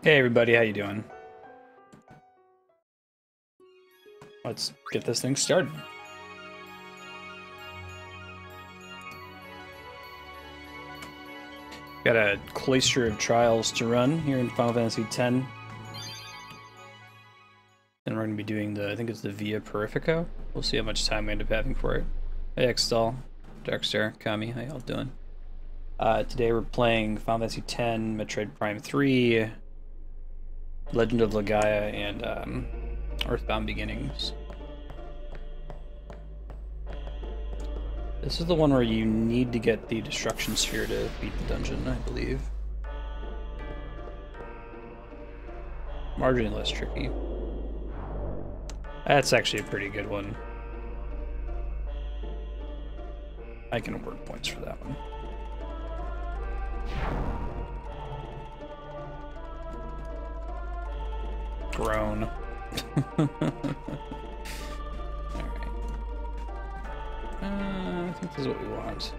Hey everybody, how you doing? Let's get this thing started. Got a cloister of trials to run here in Final Fantasy X. And we're going to be doing the, I think it's the Via Purifico. We'll see how much time we end up having for it. Hey Xstall, Darkstar, Kami, how y'all doing? Today we're playing Final Fantasy X, Metroid Prime 3, Legend of Legaia, and Earthbound Beginnings. This is the one where you need to get the Destruction Sphere to beat the dungeon, I believe. Marginally less tricky. That's actually a pretty good one. I can award points for that one. Groan. Alright. I think this is what we want.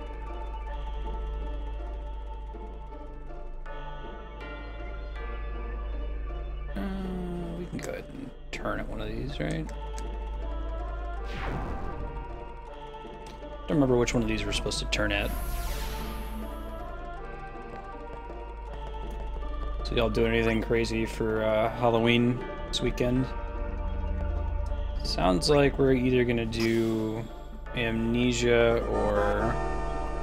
We can go ahead and turn at one of these, right? Don't remember which one of these we're supposed to turn at. So y'all doing anything crazy for Halloween this weekend? Sounds like we're either gonna do Amnesia or...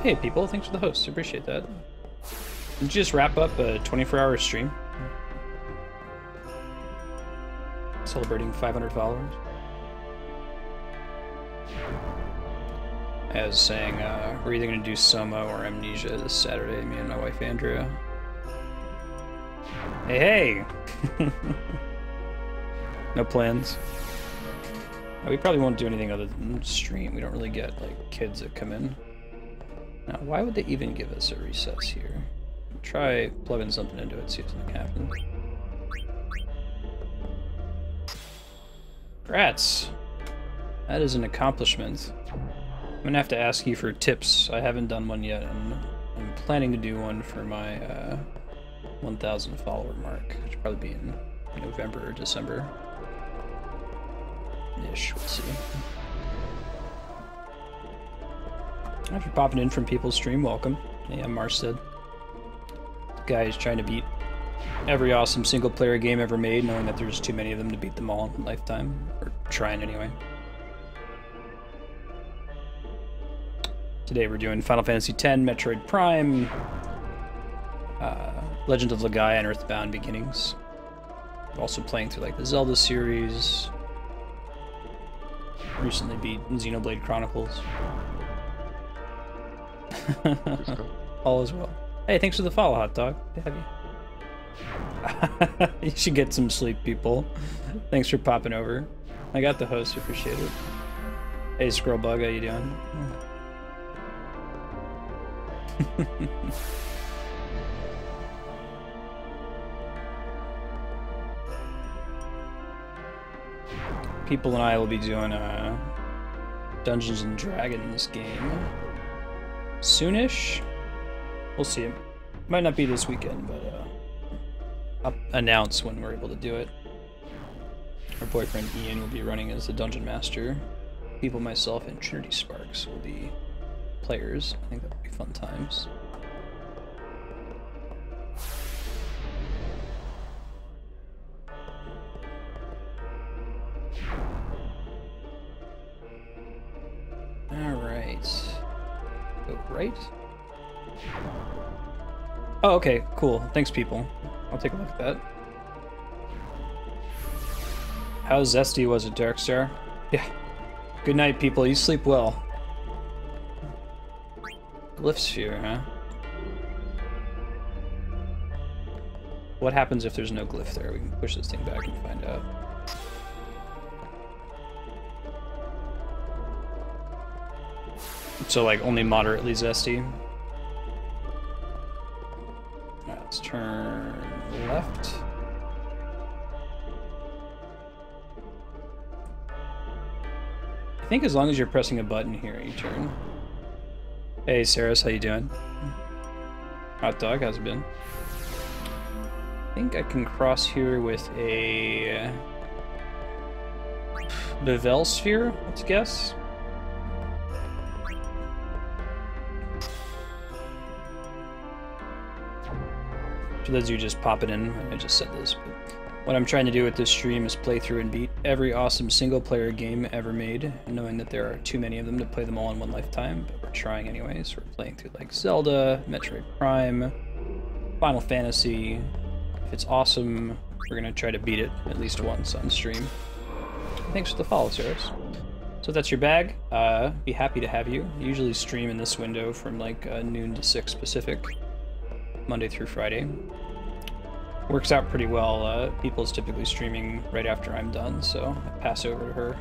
Hey people, thanks for the host, appreciate that. Did you just wrap up a 24-hour stream? Celebrating 500 followers? I was saying, we're either gonna do Soma or Amnesia this Saturday, me and my wife Andrea. Hey, hey! No plans. We probably won't do anything other than stream. We don't really get, like, kids that come in. Now, why would they even give us a recess here? Try plugging something into it, see if something happens. Congrats! That is an accomplishment. I'm gonna have to ask you for tips. I haven't done one yet, and I'm planning to do one for my, 1,000 follower mark, which will probably be in November or December. Ish, we'll see. If you're popping in from people's stream, welcome. Hey, I'm Marstead. The guy who's trying to beat every awesome single player game ever made, knowing that there's too many of them to beat them all in a lifetime. Or trying anyway. Today we're doing Final Fantasy X, Metroid Prime, Legend of Legaia, and Earthbound Beginnings. Also playing through like the Zelda series. Recently beat Xenoblade Chronicles. All as well. Hey, thanks for the follow, Hot Dog. Good to have you. You should get some sleep, people. Thanks for popping over. I got the host, appreciate it. Hey, Scrollbug, how you doing? People and I will be doing a Dungeons and Dragons game soonish. We'll see. It might not be this weekend, but I'll announce when we're able to do it. Our boyfriend Ian will be running as the Dungeon Master. People, myself, and Trinity Sparks will be players. I think that'll be fun times. Alright. Go right. Oh, okay, cool. Thanks, people. I'll take a look at that. How zesty was it, Darkstar? Yeah. Good night, people. You sleep well. Glyph sphere, huh? What happens if there's no glyph there? We can push this thing back and find out. So, like, only moderately zesty. Alright, let's turn left. I think as long as you're pressing a button here, you turn. Hey, Saris, how you doing? Hot Dog, how's it been? think I can cross here with a Bevel sphere, let's guess. For those of you just popping in, I just said this, but what I'm trying to do with this stream is play through and beat every awesome single-player game ever made, knowing that there are too many of them to play them all in one lifetime, but we're trying anyways. We're playing through like Zelda, Metroid Prime, Final Fantasy. If it's awesome, we're gonna try to beat it at least once on stream. Thanks for the follow, Sarahs. So that's your bag. Be happy to have you. Usually stream in this window from like noon to 6 Pacific, Monday through Friday. Works out pretty well. People's typically streaming right after I'm done, so I pass over to her.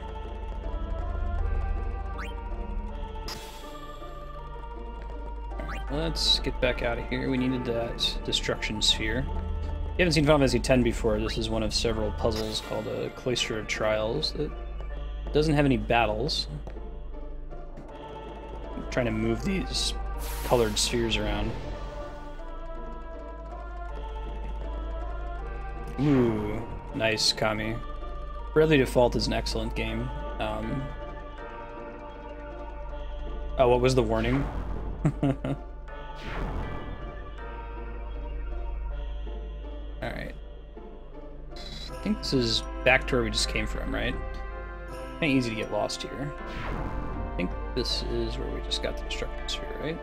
Alright, let's get back out of here. We needed that destruction sphere. If you haven't seen Final Fantasy X before, this is one of several puzzles called a Cloister of Trials that doesn't have any battles. I'm trying to move these colored spheres around. Ooh, nice, Kami. Bravely Default is an excellent game. Oh, what was the warning? Alright. I think this is back to where we just came from, right? Kinda easy to get lost here. I think this is where we just got the destruction sphere, right?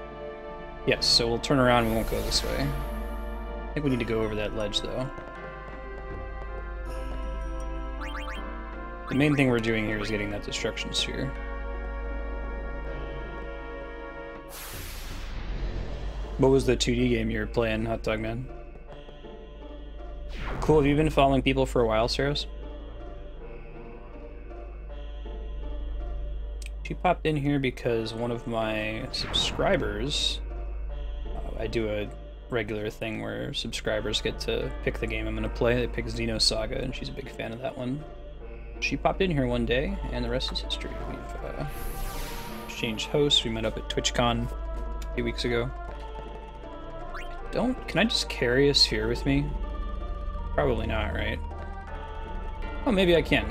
Yes, so we'll turn around, we won't go this way. I think we need to go over that ledge, though. The main thing we're doing here is getting that destruction sphere. What was the 2D game you were playing, Hot Dog Man? Cool, have you been following people for a while, Saros? She popped in here because one of my subscribers, I do a regular thing where subscribers get to pick the game I'm going to play. They pick Xenosaga, and she's a big fan of that one. She popped in here one day, and the rest is history. We've exchanged hosts. We met up at TwitchCon a few weeks ago. Can I just carry a sphere with me? Probably not, right? Oh, maybe I can.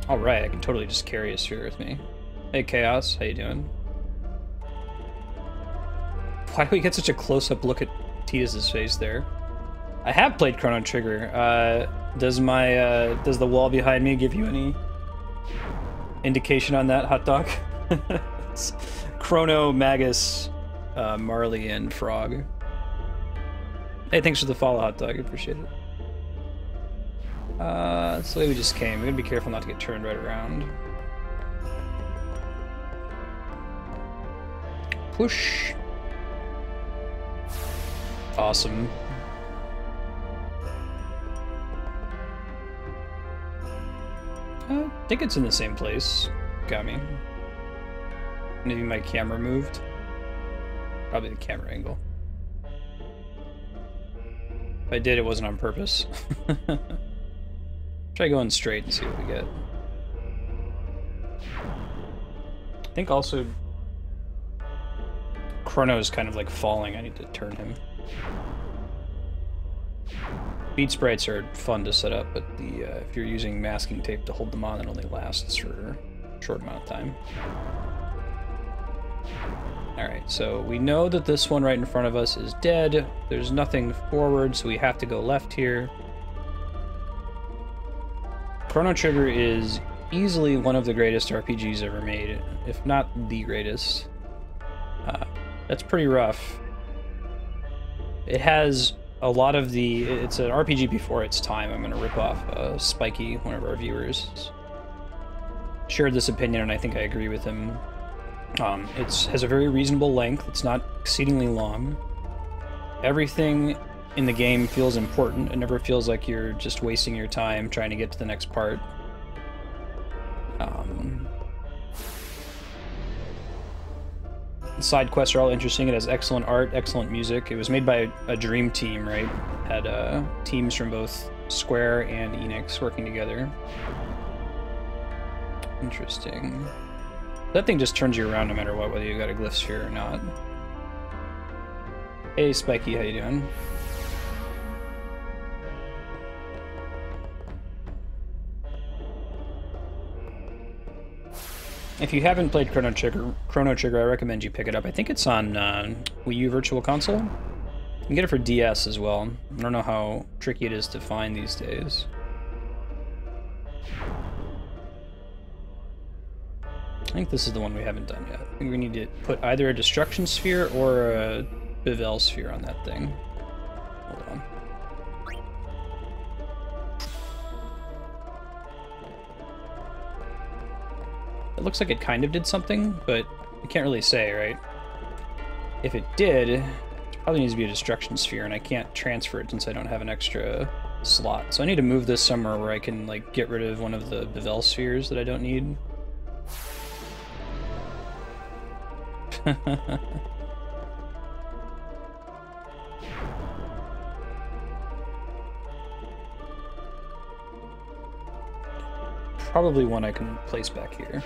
Alright, I can totally just carry a sphere with me. Hey, Chaos, how you doing? Why do we get such a close-up look at Titus's face there? I have played Chrono Trigger. Does the wall behind me give you any indication on that, Hot Dog? It's Chrono, Magus, Marley, and Frog. Hey, thanks for the follow, Hot Dog. I appreciate it. That's the way we just came. We gotta be careful not to get turned right around. Push. Awesome. I think it's in the same place. Got me. Maybe my camera moved. Probably the camera angle. If I did, it wasn't on purpose. Try going straight and see what we get. I think also Chrono is kind of like falling. I need to turn him. Beat sprites are fun to set up, but if you're using masking tape to hold them on, it only lasts for a short amount of time. Alright, so we know that this one right in front of us is dead. There's nothing forward, so we have to go left here. Chrono Trigger is easily one of the greatest RPGs ever made, if not the greatest. That's pretty rough. It has a lot of it's an RPG before its time. I'm gonna rip off Spiky, one of our viewers. Shared this opinion, and I think I agree with him. It has a very reasonable length. It's not exceedingly long. Everything in the game feels important. It never feels like you're just wasting your time trying to get to the next part. The side quests are all interesting. It has excellent art, excellent music. It was made by a dream team, right? It had teams from both Square and Enix working together. Interesting. That thing just turns you around no matter what, whether you got a glyph sphere or not. Hey, Spiky, how you doing? If you haven't played Chrono Trigger, I recommend you pick it up. I think it's on Wii U Virtual Console. You can get it for DS as well. I don't know how tricky it is to find these days. I think this is the one we haven't done yet. I think we need to put either a Destruction Sphere or a Bevel Sphere on that thing. Hold on. It looks like it kind of did something, but you can't really say, right? If it did, it probably needs to be a Destruction Sphere, and I can't transfer it since I don't have an extra slot. So I need to move this somewhere where I can, like, get rid of one of the Bevel Spheres that I don't need. Probably one I can place back here.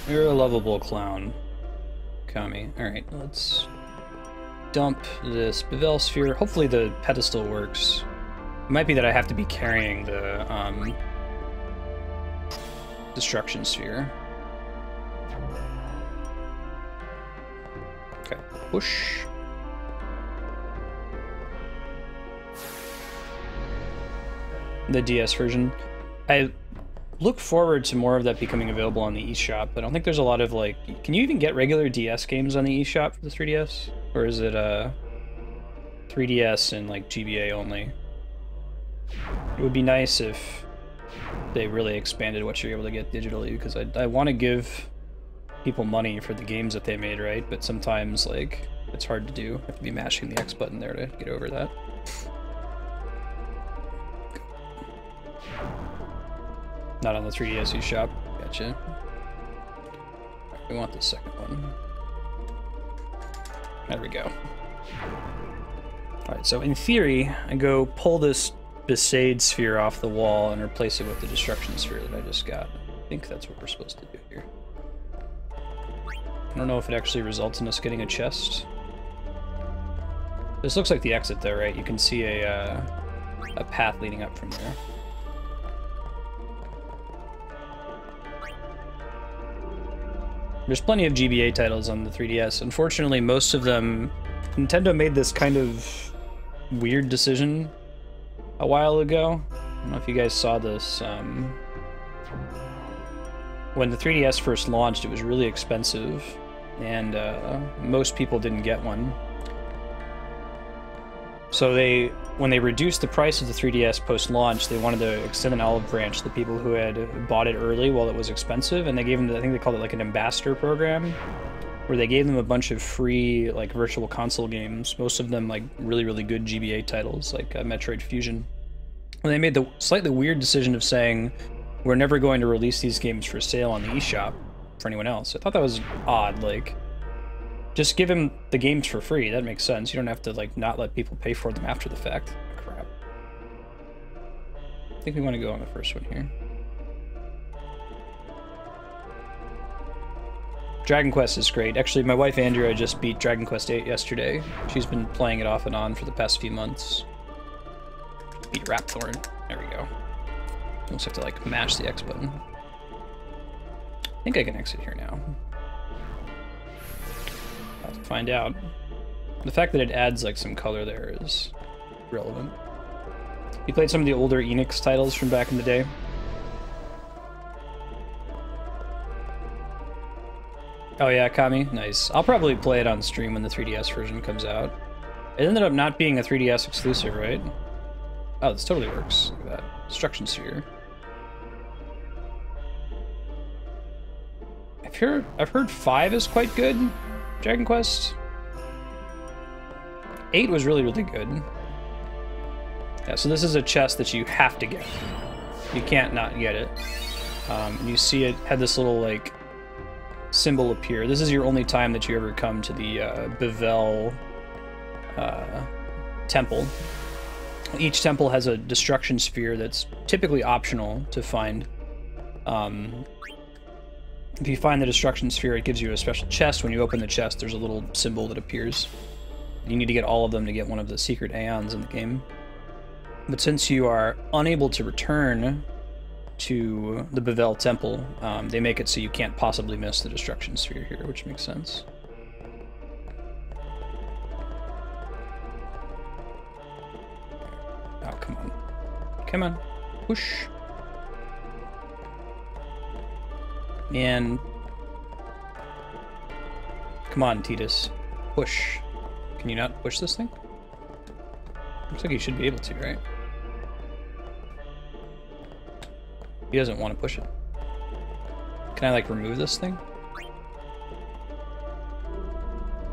You're a lovable clown, Kami. Alright, let's dump this Bevel Sphere. Hopefully the pedestal works. It might be that I have to be carrying the Destruction Sphere. Okay, push. The DS version. I look forward to more of that becoming available on the eShop, but I don't think there's a lot of, like... Can you even get regular DS games on the eShop for the 3DS? Or is it 3DS and, like, GBA only? It would be nice if they really expanded what you're able to get digitally, because I want to give people money for the games that they made, right? But sometimes, like, it's hard to do. You have to be mashing the X button there to get over that. Not on the 3DS eShop. Gotcha. We want the second one. There we go. Alright, so in theory, I go pull this Besaid Sphere off the wall and replace it with the Destruction Sphere that I just got. I think that's what we're supposed to do here. I don't know if it actually results in us getting a chest. This looks like the exit though, right? You can see a path leading up from there. There's plenty of GBA titles on the 3DS. Unfortunately, most of them... Nintendo made this kind of weird decision a while ago. I don't know if you guys saw this. When the 3DS first launched, it was really expensive, and most people didn't get one. So when they reduced the price of the 3DS post-launch, they wanted to extend an olive branch to the people who had bought it early while it was expensive, and they gave them, I think they called it like an ambassador program, where they gave them a bunch of free like virtual console games, most of them like really, really good GBA titles, like Metroid Fusion. And they made the slightly weird decision of saying, we're never going to release these games for sale on the eShop for anyone else. I thought that was odd, like... Just give him the games for free. That makes sense. You don't have to, like, not let people pay for them after the fact. Crap. I think we want to go on the first one here. Dragon Quest is great. Actually, my wife Andrea just beat Dragon Quest VIII yesterday. She's been playing it off and on for the past few months. Beat Rapthorn. There we go. You just have to, like, mash the X button. I think I can exit here now. I'll have to find out. The fact that it adds like some color there is relevant. You played some of the older Enix titles from back in the day? Oh yeah, Kami? Nice. I'll probably play it on stream when the 3DS version comes out. It ended up not being a 3DS exclusive, right? Oh, this totally works. Look at that. Destruction Sphere. I've heard 5 is quite good. Dragon Quest 8 was really, really good. Yeah, so this is a chest that you have to get. You can't not get it. You see it had this little, like, symbol appear. This is your only time that you ever come to the Bevel temple. Each temple has a destruction sphere that's typically optional to find. If you find the destruction sphere, it gives you a special chest. When you open the chest, there's a little symbol that appears. You need to get all of them to get one of the secret aeons in the game. But since you are unable to return to the Bevel Temple, they make it so you can't possibly miss the destruction sphere here, which makes sense. Oh, come on. Come on. Push. And come on, Titus. Push. Can you not push this thing? Looks like you should be able to, right? He doesn't want to push it. Can I, like, remove this thing?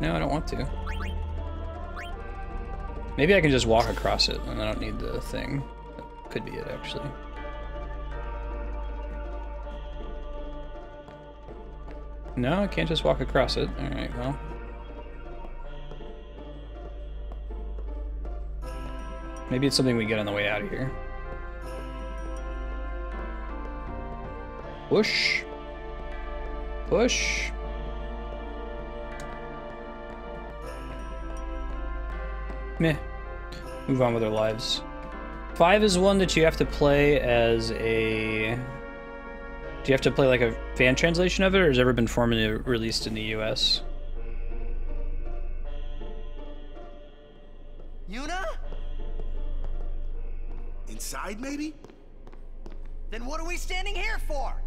No, I don't want to. Maybe I can just walk across it, and I don't need the thing. That could be it, actually. No, I can't just walk across it. Alright, well. Maybe it's something we get on the way out of here. Push. Push. Meh. Move on with our lives. 5 is one that you have to play as a... Do you have to play like a fan translation of it, or has it ever been formally released in the US? Yuna? Inside, maybe? Then what are we standing here for?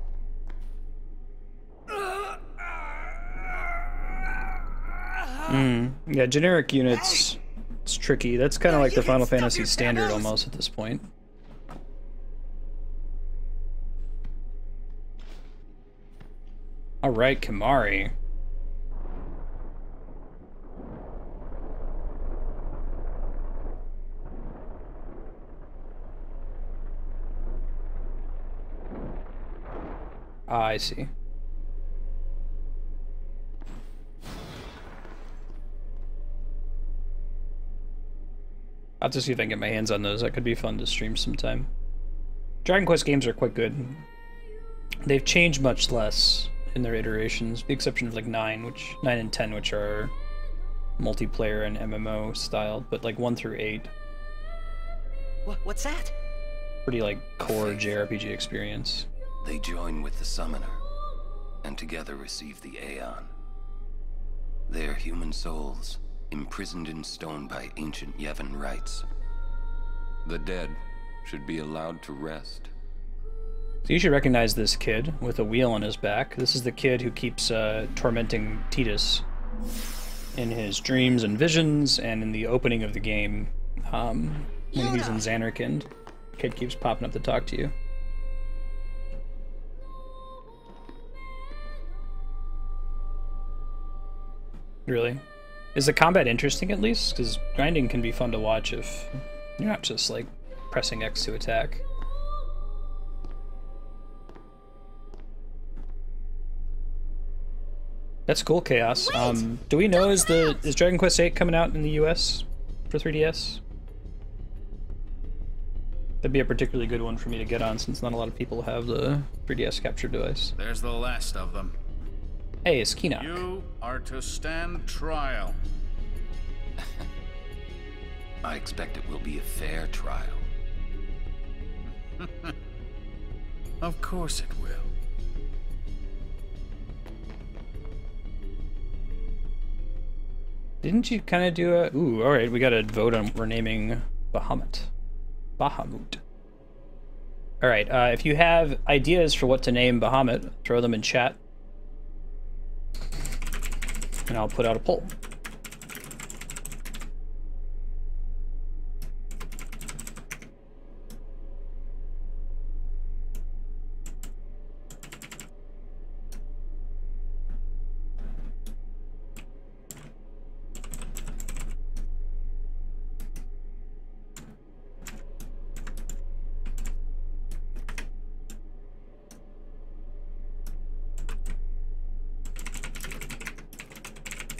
Yeah, generic units, it's tricky. That's kind of like the Final Fantasy standard almost at this point. Alright, Kamari. Ah, I see. I'll have to see if I can get my hands on those. That could be fun to stream sometime. Dragon Quest games are quite good. They've changed much less in their iterations, with the exception of like 9 and 10, which are multiplayer and MMO styled, but like 1 through 8. What's that? Pretty like core JRPG experience. They join with the Summoner, and together receive the Aeon. They are human souls, imprisoned in stone by ancient Yevon rites. The dead should be allowed to rest. So you should recognize this kid with a wheel on his back. This is the kid who keeps tormenting Titus in his dreams and visions, and in the opening of the game, when he's in Zanarkand. The kid keeps popping up to talk to you. Really? Is the combat interesting at least? Because grinding can be fun to watch if you're not just like pressing X to attack. That's cool, Chaos. Do we know, is Dragon Quest VIII coming out in the US for 3DS? That'd be a particularly good one for me to get on, since not a lot of people have the 3DS capture device. There's the last of them. Hey, it's Kenock. You are to stand trial. I expect it will be a fair trial. Of course it will. Didn't you kind of do a... Ooh, alright, we gotta vote on renaming Bahamut. Bahamut. Alright, if you have ideas for what to name Bahamut, throw them in chat. And I'll put out a poll.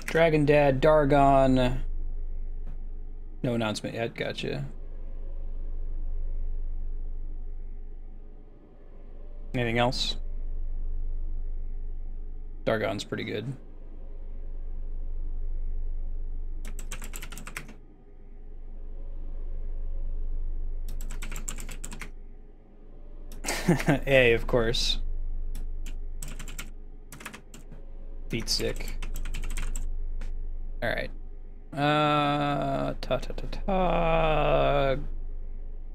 Dragon Dad, Dargon. No announcement yet, gotcha. Anything else? Dargon's pretty good. A, of course. Beat stick. Alright.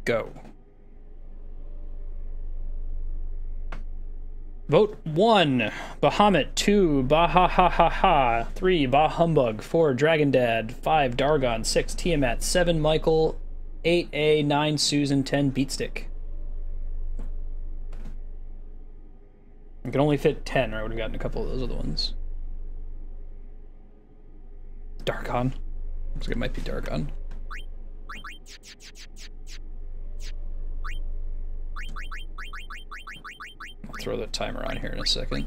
Go. Vote 1, Bahamut. 2, Baha-ha-ha-ha. 3, Bah Humbug. 4, Dragon Dad. 5, Dargon. 6, Tiamat. 7, Michael. 8, A. 9, Susan. 10, Beatstick. I can only fit 10, or I would have gotten a couple of those other ones. Dargon. Looks like it might be Dargon. I'll throw the timer on here in a second.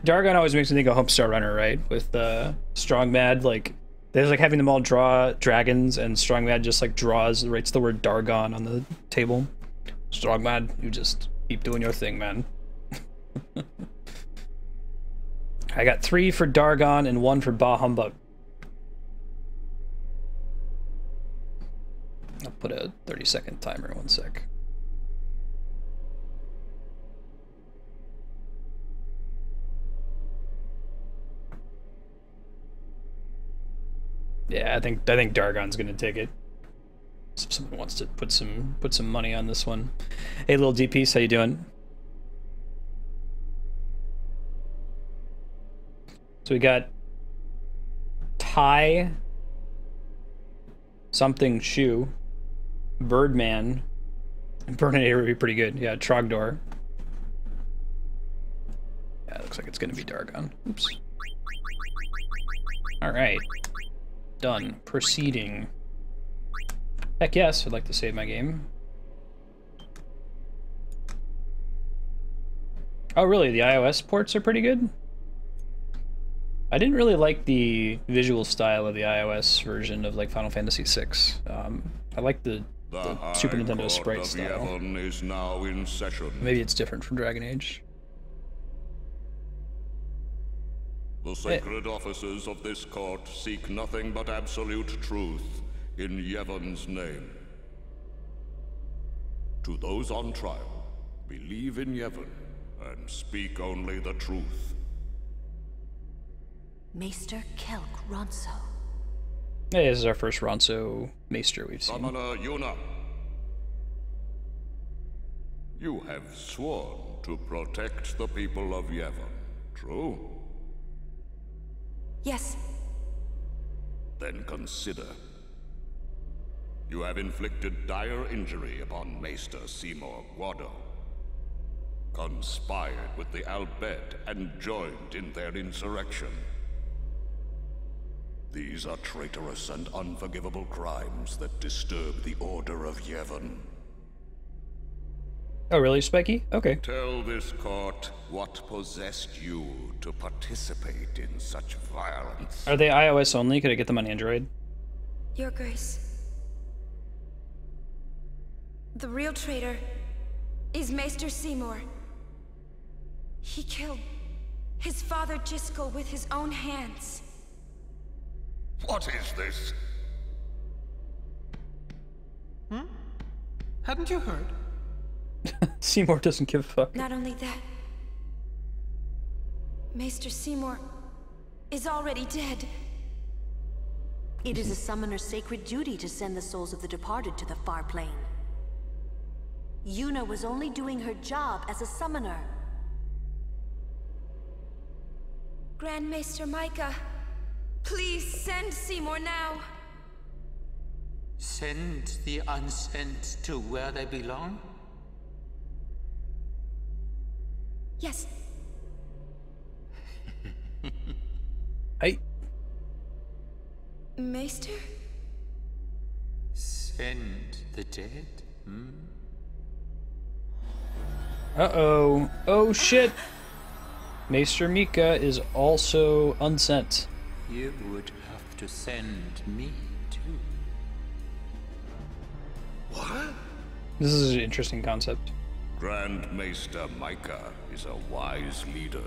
Dargon always makes me think of Homestar Runner, right? With Strong Mad, like there's like having them all draw dragons, and Strong Mad just like writes the word Dargon on the table. Strong Mad, you just keep doing your thing, man. I got 3 for Dargon and 1 for Bah Humbug. I'll put a 30-second timer in 1 sec. Yeah, I think Dargon's gonna take it. So if someone wants to put some money on this one. Hey, little DPs, how you doing? So we got Ty something shoe, Birdman, and Burninator would be pretty good. Yeah, Trogdor. Yeah, it looks like it's gonna be Dargon. Oops. Alright. Done. Proceeding. Heck yes, I'd like to save my game. Oh really, the iOS ports are pretty good? I didn't really like the visual style of the iOS version of like Final Fantasy VI. I like the Super Nintendo sprite style. Is now in session. Maybe it's different from Dragon Age. The sacred officers of this court seek nothing but absolute truth in Yevon's name. To those on trial, believe in Yevon and speak only the truth. Maester Kelk Ronso. Hey, this is our first Ronso Maester we've seen. Summoner Yuna, you have sworn to protect the people of Yevon, true? Yes. Then consider. You have inflicted dire injury upon Maester Seymour Guado, conspired with the Albed and joined in their insurrection. These are traitorous and unforgivable crimes that disturb the order of Yevon. Oh really, Spiky? Okay. Tell this court what possessed you to participate in such violence. Are they iOS only? Could I get them on Android? Your Grace. The real traitor is Maester Seymour. He killed his father Jiskel with his own hands. What is this? Hadn't you heard? Seymour doesn't give a fuck. Not only that, Maester Seymour is already dead. It is a summoner's sacred duty to send the souls of the departed to the far plane. Yuna was only doing her job as a summoner. Grand Maester Micah, please send Seymour now. Send the unsent to where they belong? Yes. Hey. Maester? Send the dead? Uh-oh. Oh shit! Maester Mika is also unsent. You would have to send me too. What? This is an interesting concept. Grand Maester Micah is a wise leader.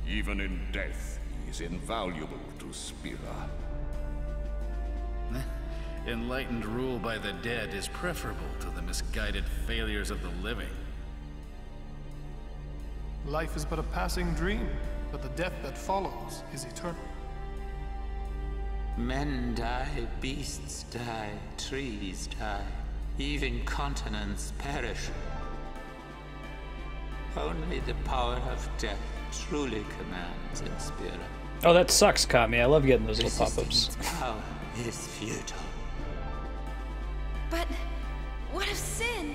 Even in death, he is invaluable to Spira. Enlightened rule by the dead is preferable to the misguided failures of the living. Life is but a passing dream, but the death that follows is eternal. Men die, beasts die, trees die, even continents perish. Only the power of death truly commands in Spira. Oh, that sucks, Kami. I love getting those little Resisting pop-ups. its power is futile. But what of sin?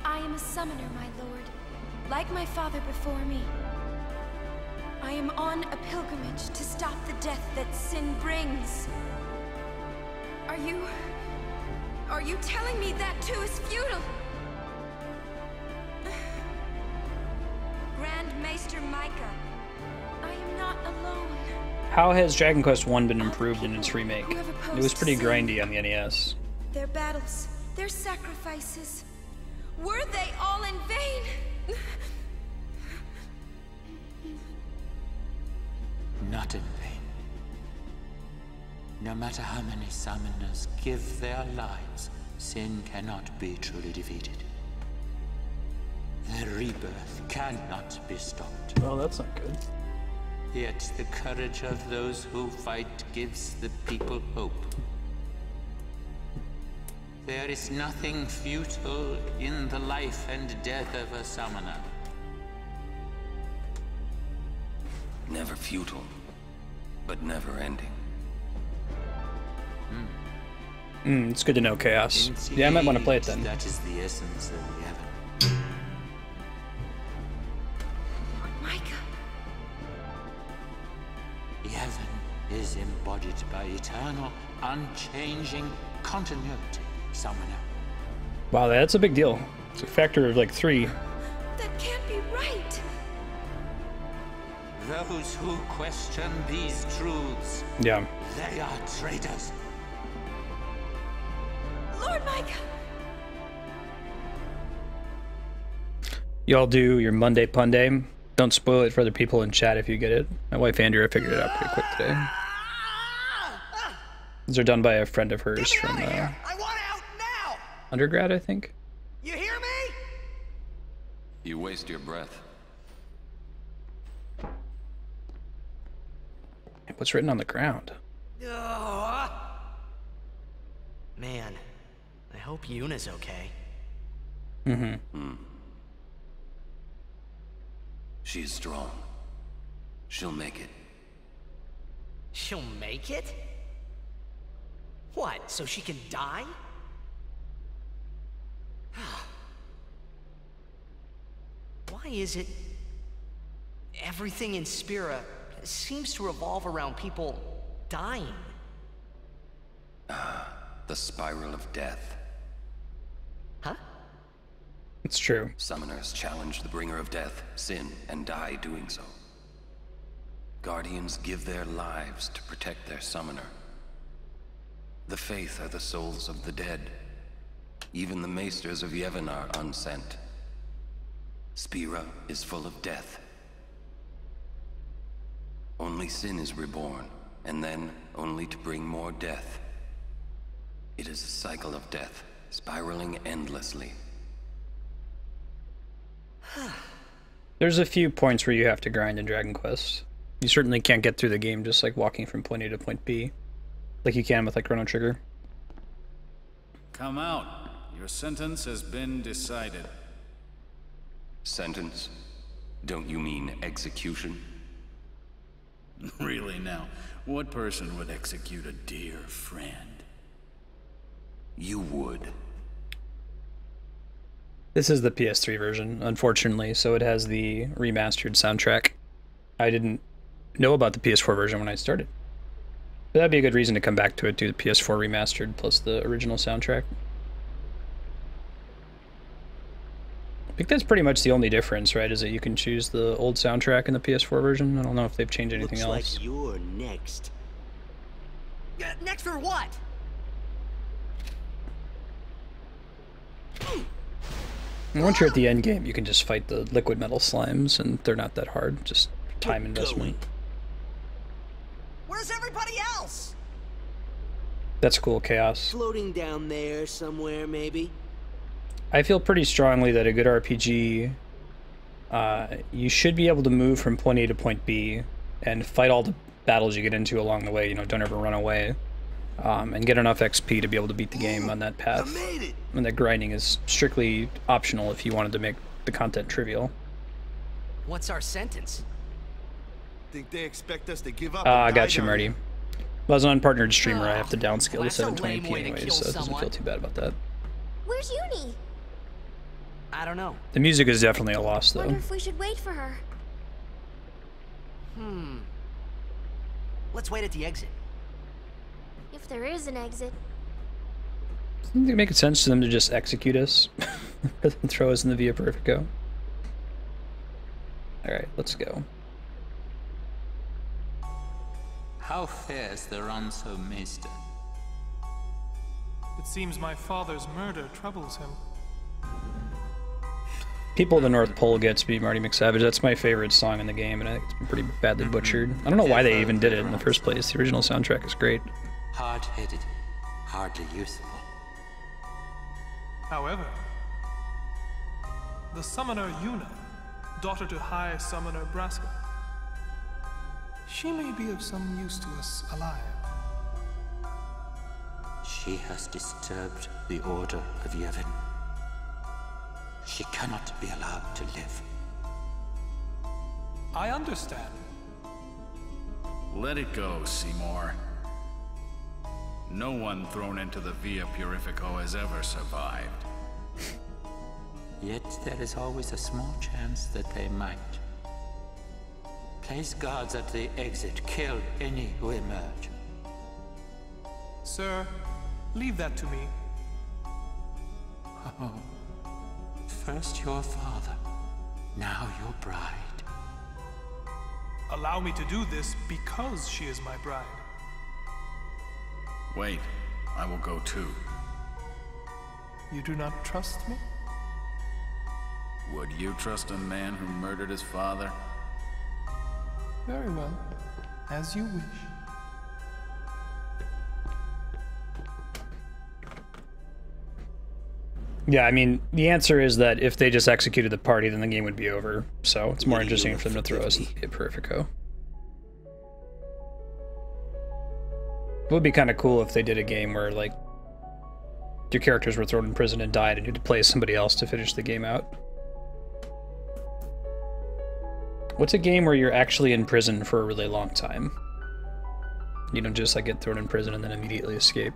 I am a summoner, my lord, like my father before me. I am on a pilgrimage to stop the death that sin brings. Are you telling me that too is futile? Grand Maester Micah, I am not alone. How has Dragon Quest I been improved in its remake? It was pretty grindy on the NES. Their battles, their sacrifices, were they all in vain? Not in vain. No matter how many summoners give their lives, sin cannot be truly defeated. Their rebirth cannot be stopped. Oh, that's not good. Yet the courage of those who fight gives the people hope. There is nothing futile in the life and death of a summoner. Never futile, but never ending. It's good to know, Chaos. Yeah, I might want to play it then. That is the essence of Yevon. Lord Micah. Yevon is embodied by eternal, unchanging continuity, summoner. Wow, that's a big deal. It's a factor of like 3. That can't be right. Those who question these truths, Yeah. they are traitors. Lord Micah. Y'all do your Monday Punday. Don't spoil it for other people in chat if you get it. My wife Andrea figured it out pretty quick today. These are done by a friend of hers from I want out now! undergrad, I think. You hear me? You waste your breath. What's written on the ground? Man, I hope Yuna's okay. She is strong. She'll make it. She'll make it? What, so she can die? Why is it everything in Spira seems to revolve around people dying? The spiral of death. Huh? It's true. Summoners challenge the bringer of death, sin, and die doing so. Guardians give their lives to protect their summoner. The Faith are the souls of the dead. Even the Maesters of Yevon are unsent. Spira is full of death. Only sin is reborn, and then only to bring more death. It is a cycle of death, spiraling endlessly. There's a few points where you have to grind in Dragon Quest. You certainly can't get through the game just like walking from point A to point B, like you can with like Chrono Trigger. Come out. Your sentence has been decided. Sentence? Don't you mean execution? Really now, what person would execute a dear friend? You would. This is the PS3 version, unfortunately, so it has the remastered soundtrack. I didn't know about the PS4 version when I started. But that'd be a good reason to come back to it, do the PS4 remastered plus the original soundtrack. I think that's pretty much the only difference, right? Is that you can choose the old soundtrack in the PS4 version. I don't know if they've changed anything else. Looks like you're next. Next for what? And once you're at the end game, you can just fight the liquid metal slimes, and they're not that hard. Just time investment. Where's everybody else? That's cool, Chaos. Floating down there somewhere, maybe. I feel pretty strongly that a good RPG, you should be able to move from point A to point B and fight all the battles you get into along the way. You know, don't ever run away. And get enough XP to be able to beat the game on that path. I made it. And that grinding is strictly optional if you wanted to make the content trivial. What's our sentence? Think they expect us to give up? I got you, Marty. Well, as an unpartnered streamer, I have to downscale to 720p anyways, so it doesn't feel too bad about that. Where's Uni? I don't know. The music is definitely a loss, though. Wonder if we should wait for her. Let's wait at the exit. If there is an exit. Doesn't it make sense to them to just execute us? Rather than throw us in the Via Perfecto? Alright, let's go. How fares the ransom, Maester? It seems my father's murder troubles him. People of the North Pole gets me, Marty McSavage. That's my favorite song in the game, and I think it's been pretty badly butchered. I don't know why they even did it in the first place. The original soundtrack is great. Hard-headed, hardly useful. However, the summoner Yuna, daughter to High Summoner Braska, she may be of some use to us alive. She has disturbed the order of Yevon. She cannot be allowed to live. I understand. Let it go, Seymour. No one thrown into the Via Purifico has ever survived. Yet there is always a small chance that they might. Place guards at the exit. Kill any who emerge. Sir, leave that to me. Oh. First your father, now your bride. Allow me to do this because she is my bride. Wait, I will go too. You do not trust me? Would you trust a man who murdered his father? Very well. As you wish. Yeah, I mean, the answer is that if they just executed the party, then the game would be over. So it's more interesting for them to throw us in the Perfecto. It would be kind of cool if they did a game where, like, your characters were thrown in prison and died and you had to play somebody else to finish the game out. What's a game where you're actually in prison for a really long time? You don't just, like, get thrown in prison and then immediately escape.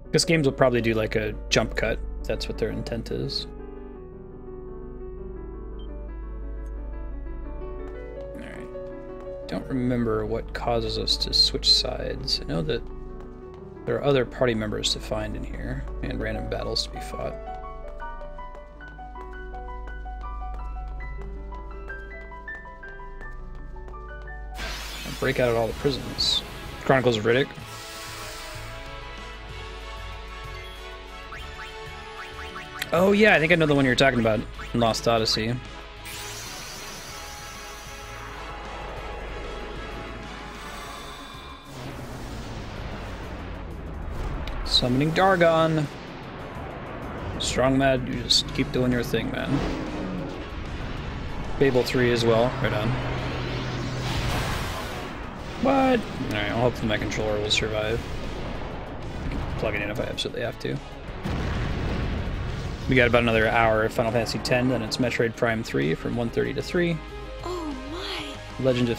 Because games will probably do, like, a jump cut. That's what their intent is. Don't remember what causes us to switch sides. I know that there are other party members to find in here, and random battles to be fought. I'll break out of all the prisons. Chronicles of Riddick. Oh yeah, I think I know the one you're talking about in Lost Odyssey. Summoning Dargon. Strong Mad, you just keep doing your thing, man. Fable 3 as well, right on. What? Alright, I'll hope my controller will survive. Plug it in if I absolutely have to. We got about another hour of Final Fantasy X, then it's Metroid Prime 3 from 1:30 to 3. Oh my. Legend of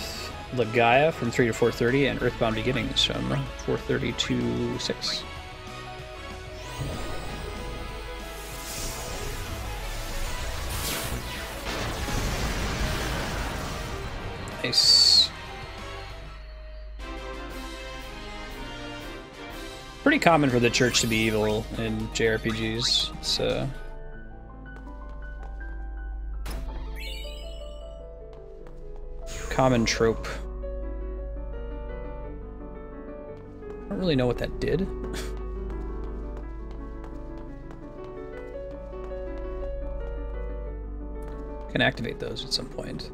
Legaia from 3 to 4:30, and Earthbound Beginnings from 4:30 to 6. Nice. Pretty common for the church to be evil in JRPGs. It's common trope. I don't really know what that did. Can activate those at some point.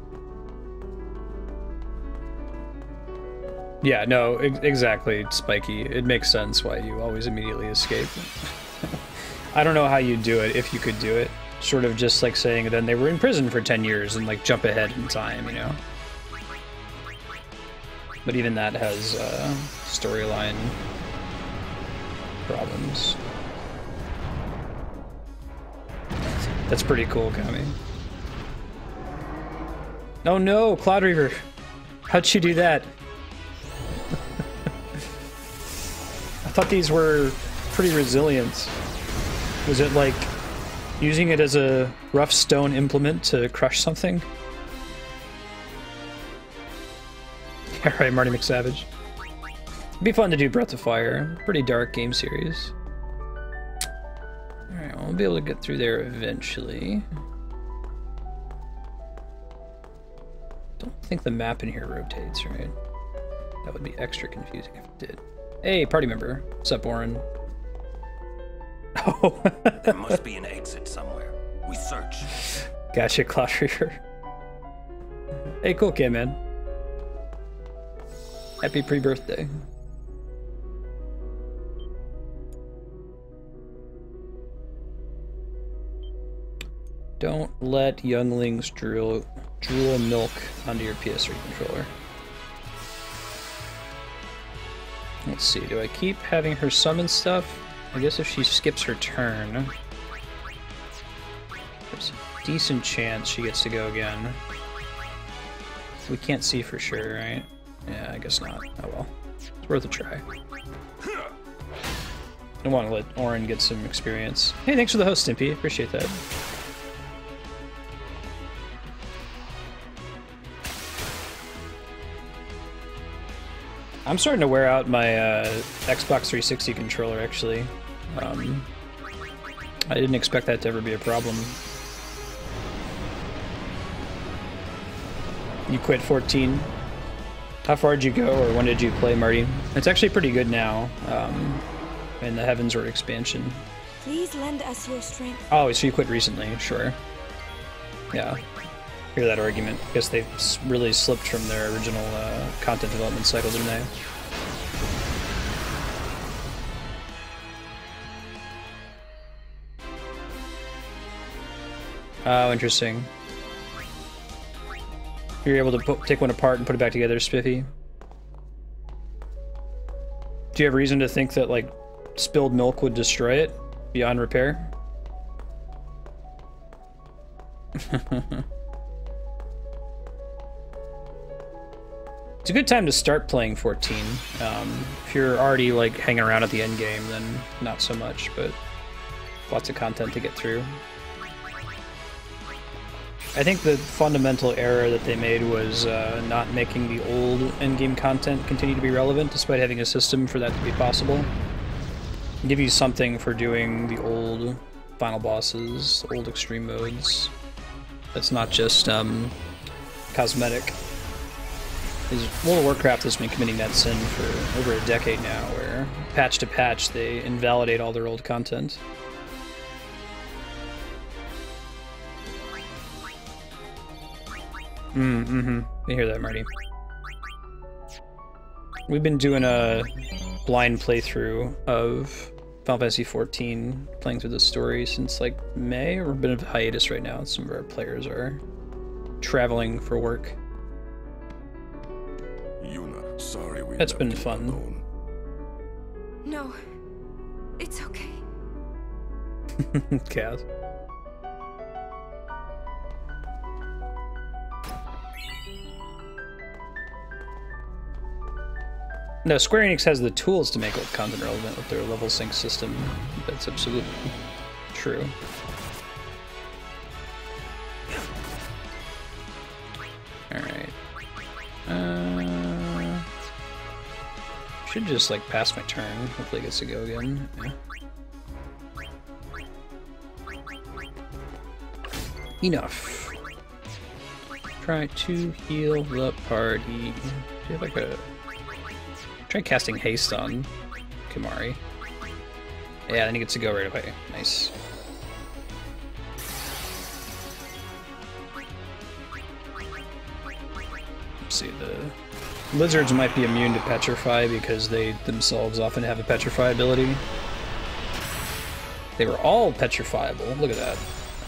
Yeah, no, exactly, Spiky. It makes sense why you always immediately escape. I don't know how you do it, if you could do it. Sort of just like saying then they were in prison for 10 years and like jump ahead in time, you know? But even that has storyline problems. That's pretty cool, Kami. Oh no, Cloud Reaver! How'd you do that? I thought these were pretty resilient. Was it like using it as a rough stone implement to crush something? Alright, Marty McSavage. It'd be fun to do Breath of Fire. Pretty dark game series. Alright, well, we'll be able to get through there eventually. Don't think the map in here rotates, right? That would be extra confusing if it did. Hey, party member. What's up, Warren? Oh. There must be an exit somewhere. We search. Gotcha, Cloud Reaver. Hey, cool kid, man. Happy pre-birthday. Don't let younglings drool milk onto your PS3 controller. Let's see, do I keep having her summon stuff? I guess if she skips her turn, there's a decent chance she gets to go again. We can't see for sure, right? Yeah, I guess not. Oh well. It's worth a try. I want to let Orin get some experience. Hey, thanks for the host, Stimpy. Appreciate that. I'm starting to wear out my Xbox 360 controller, actually. I didn't expect that to ever be a problem. You quit 14. How far did you go, or when did you play, Marty? It's actually pretty good now, in the Heavensward expansion. Please lend us your strength. Oh, so you quit recently, sure. Yeah. Hear that argument. I guess they really slipped from their original content development cycle, didn't they? Oh, interesting. You're able to take one apart and put it back together, Spiffy. Do you have reason to think that, like, spilled milk would destroy it beyond repair? It's a good time to start playing 14. If you're already like hanging around at the end game, then not so much, but lots of content to get through. I think the fundamental error that they made was not making the old endgame content continue to be relevant, despite having a system for that to be possible. Give you something for doing the old final bosses, old extreme modes. That's not just cosmetic. World of Warcraft has been committing that sin for over a decade now, where patch to patch they invalidate all their old content. You hear that, Marty? We've been doing a blind playthrough of Final Fantasy XIV, playing through the story since like May. We're a bit of a hiatus right now. Some of our players are traveling for work. Yuna, sorry we That's been left you fun. alone. No, it's okay. Kaz. No, Square Enix has the tools to make old content relevant with their level sync system. That's absolutely true. Alright. Should just like pass my turn. Hopefully it gets to go again. Yeah. Enough. Try to heal the party. Do you have like a... Try casting haste on Kimahri. Yeah, then he gets to go right away. Nice. see, the lizards might be immune to petrify because they themselves often have a petrify ability. They were all petrifiable. Look at that.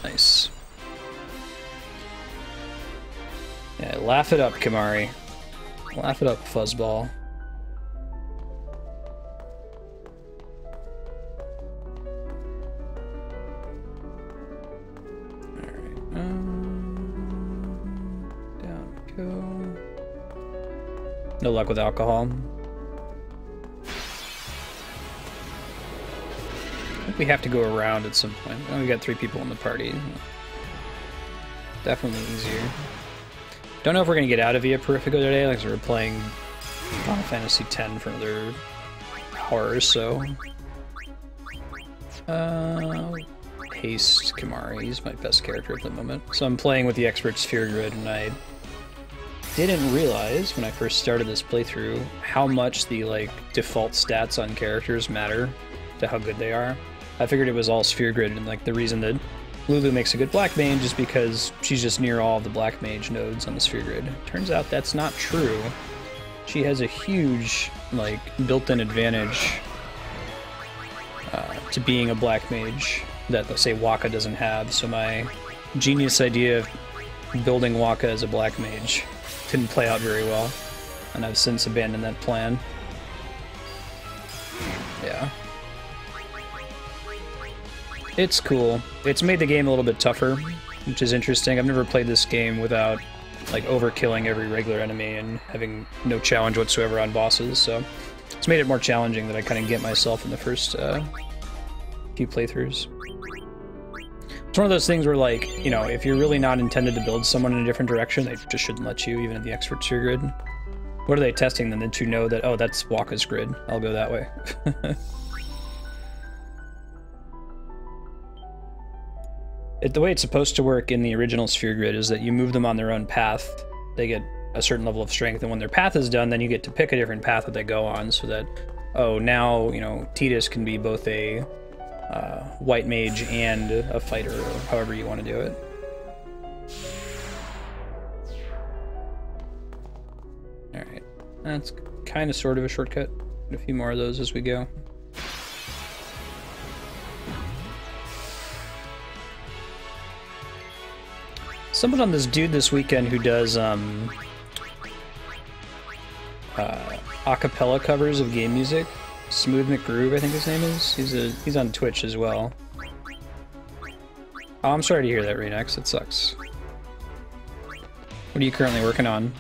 Nice. Yeah, laugh it up, Kimari. Laugh it up, Fuzzball. Alright, down we go. No luck with alcohol. I think we have to go around at some point. Oh, we got 3 people in the party. Definitely easier. Don't know if we're gonna get out of Via Purifico today, like we're playing Final Fantasy X for another hour or so. Haste Kimari, he's my best character at the moment. So I'm playing with the expert Sphere Grid, and I didn't realize when I first started this playthrough how much the like default stats on characters matter to how good they are. I figured it was all Sphere Grid, and like the reason that Lulu makes a good black mage is because she's just near all of the black mage nodes on the Sphere Grid. Turns out that's not true. She has a huge, like, built-in advantage to being a black mage that, let's say, Wakka doesn't have. So my genius idea of building Wakka as a black mage didn't play out very well, and I've since abandoned that plan. Yeah. It's cool. It's made the game a little bit tougher, which is interesting. I've never played this game without like overkilling every regular enemy and having no challenge whatsoever on bosses, so it's made it more challenging that I kind of get myself in the first few playthroughs. It's one of those things where, like, you know, if you're really not intended to build someone in a different direction, they just shouldn't let you, even at the expert tier grid. What are they testing then that you know that, oh, that's Wakka's grid, I'll go that way. The way it's supposed to work in the original Sphere Grid is that you move them on their own path, they get a certain level of strength, and when their path is done, then you get to pick a different path that they go on, so that, oh, now, you know, Tidus can be both a white mage and a fighter, or however you want to do it. Alright, that's kind of sort of a shortcut. Get a few more of those as we go. Someone on this dude this weekend who does acapella covers of game music. Smooth McGroove, I think his name is. He's on Twitch as well. Oh, I'm sorry to hear that, Renex. It sucks. What are you currently working on?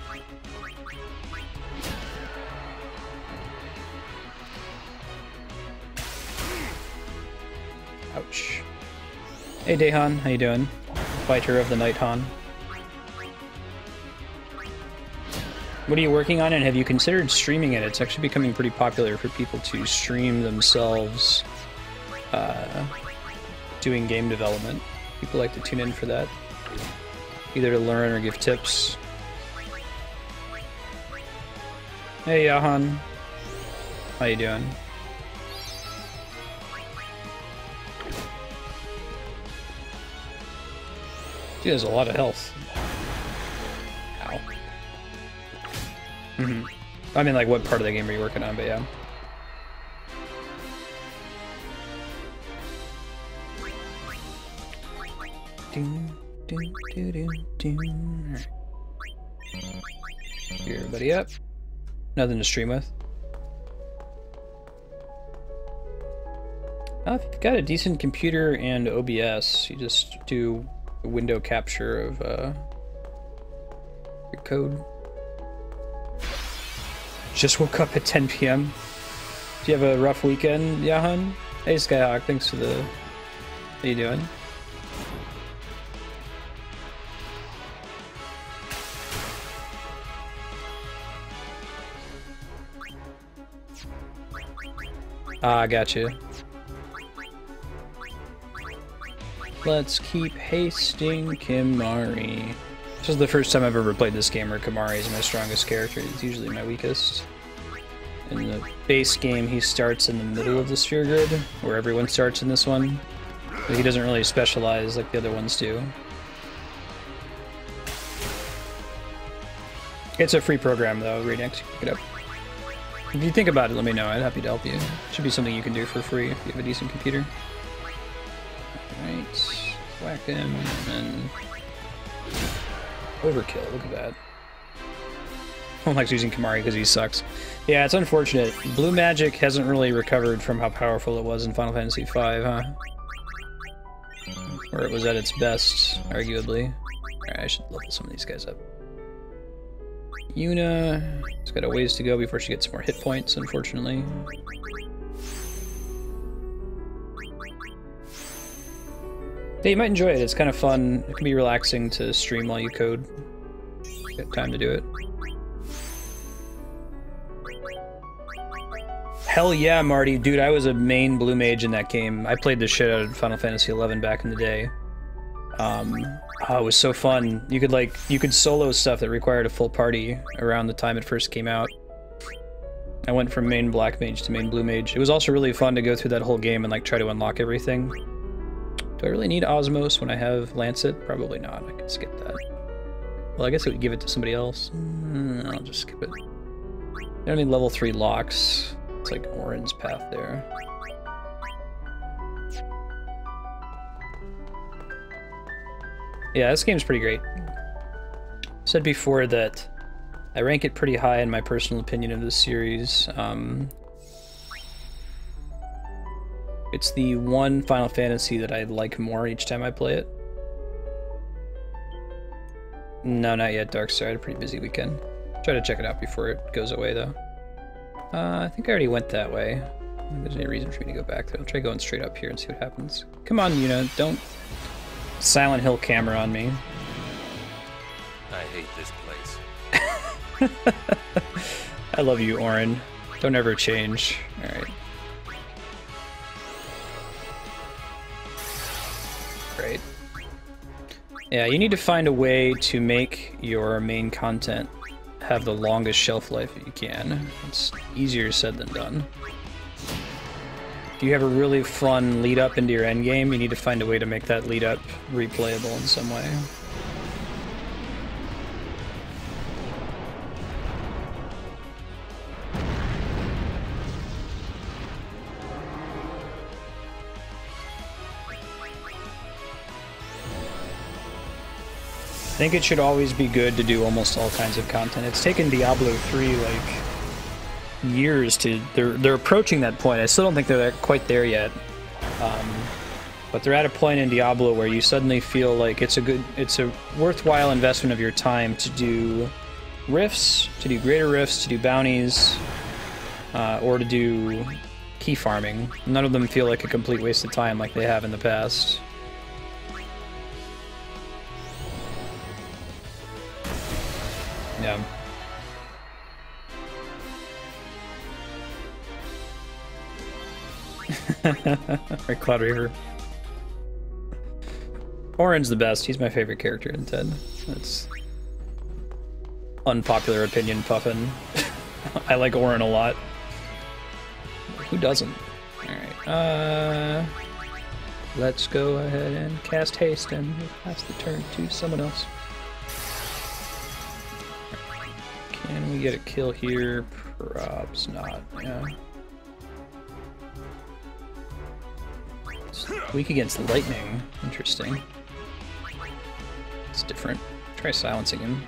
Ouch. Hey, Dehan, how you doing? Fighter of the Night Han. What are you working on, and have you considered streaming it? It's actually becoming pretty popular for people to stream themselves doing game development. People like to tune in for that, either to learn or give tips. Hey, Yahan. How you doing? He has a lot of health. Ow. Mm-hmm. I mean, like, what part of the game are you working on, but yeah. Gear everybody up. Nothing to stream with. If you've got a decent computer and OBS, you just do window capture of your code. Just woke up at 10 p.m. Do you have a rough weekend, Yahan? Hey, Skyhawk, thanks for the... How you doing? Ah, gotcha. Let's keep hasting Kimari. This is the first time I've ever played this game where Kimari is my strongest character. He's usually my weakest. In the base game, he starts in the middle of the Sphere Grid, where everyone starts in this one. But he doesn't really specialize like the other ones do. It's a free program though, Redux. Pick it up. If you think about it, let me know. I'd happy to help you. It should be something you can do for free if you have a decent computer. Alright. Whack him, and then... Overkill, look at that. I don't like using Kimahri because he sucks. Yeah, it's unfortunate. Blue magic hasn't really recovered from how powerful it was in Final Fantasy V, huh? Where it was at its best, arguably. Alright, I should level some of these guys up. Yuna has got a ways to go before she gets more hit points, unfortunately. Yeah, you might enjoy it. It's kind of fun. It can be relaxing to stream while you code. Get time to do it. Hell yeah, Marty. Dude, I was a main blue mage in that game. I played the shit out of Final Fantasy XI back in the day. Oh, it was so fun. You could solo stuff that required a full party around the time it first came out. I went from main black mage to main blue mage. It was also really fun to go through that whole game and like try to unlock everything. Do I really need Osmos when I have Lancet? Probably not. I could skip that. Well, I guess it would give it to somebody else. I'll just skip it. I don't need level 3 locks. It's like Orin's path there. Yeah, this game's pretty great. Said before that I rank it pretty high in my personal opinion of this series. It's the one Final Fantasy that I like more each time I play it. No, not yet, Darkstar. I had a pretty busy weekend. Try to check it out before it goes away, though. I think I already went that way. I don't think there's any reason for me to go back there. I'll try going straight up here and see what happens. Come on, Yuna, don't Silent Hill camera on me. I hate this place. I love you, Orin. Don't ever change. Alright. Great. Yeah, you need to find a way to make your main content have the longest shelf life that you can. It's easier said than done. If you have a really fun lead up into your endgame, you need to find a way to make that lead up replayable in some way. I think it should always be good to do almost all kinds of content. It's taken Diablo 3 like years to... They're approaching that point. I still don't think they're quite there yet. But they're at a point in Diablo where you suddenly feel like it's a worthwhile investment of your time to do rifts, to do greater rifts, to do bounties, or to do key farming. None of them feel like a complete waste of time like they have in the past. Yeah. Right, Cloud Reaver. Orin's the best. He's my favorite character in 10. That's unpopular opinion, Puffin. I like Orin a lot. Who doesn't? Alright, let's go ahead and cast haste and pass the turn to someone else. Can we get a kill here? Perhaps not, yeah. It's weak against lightning. Interesting. It's different. Try silencing him.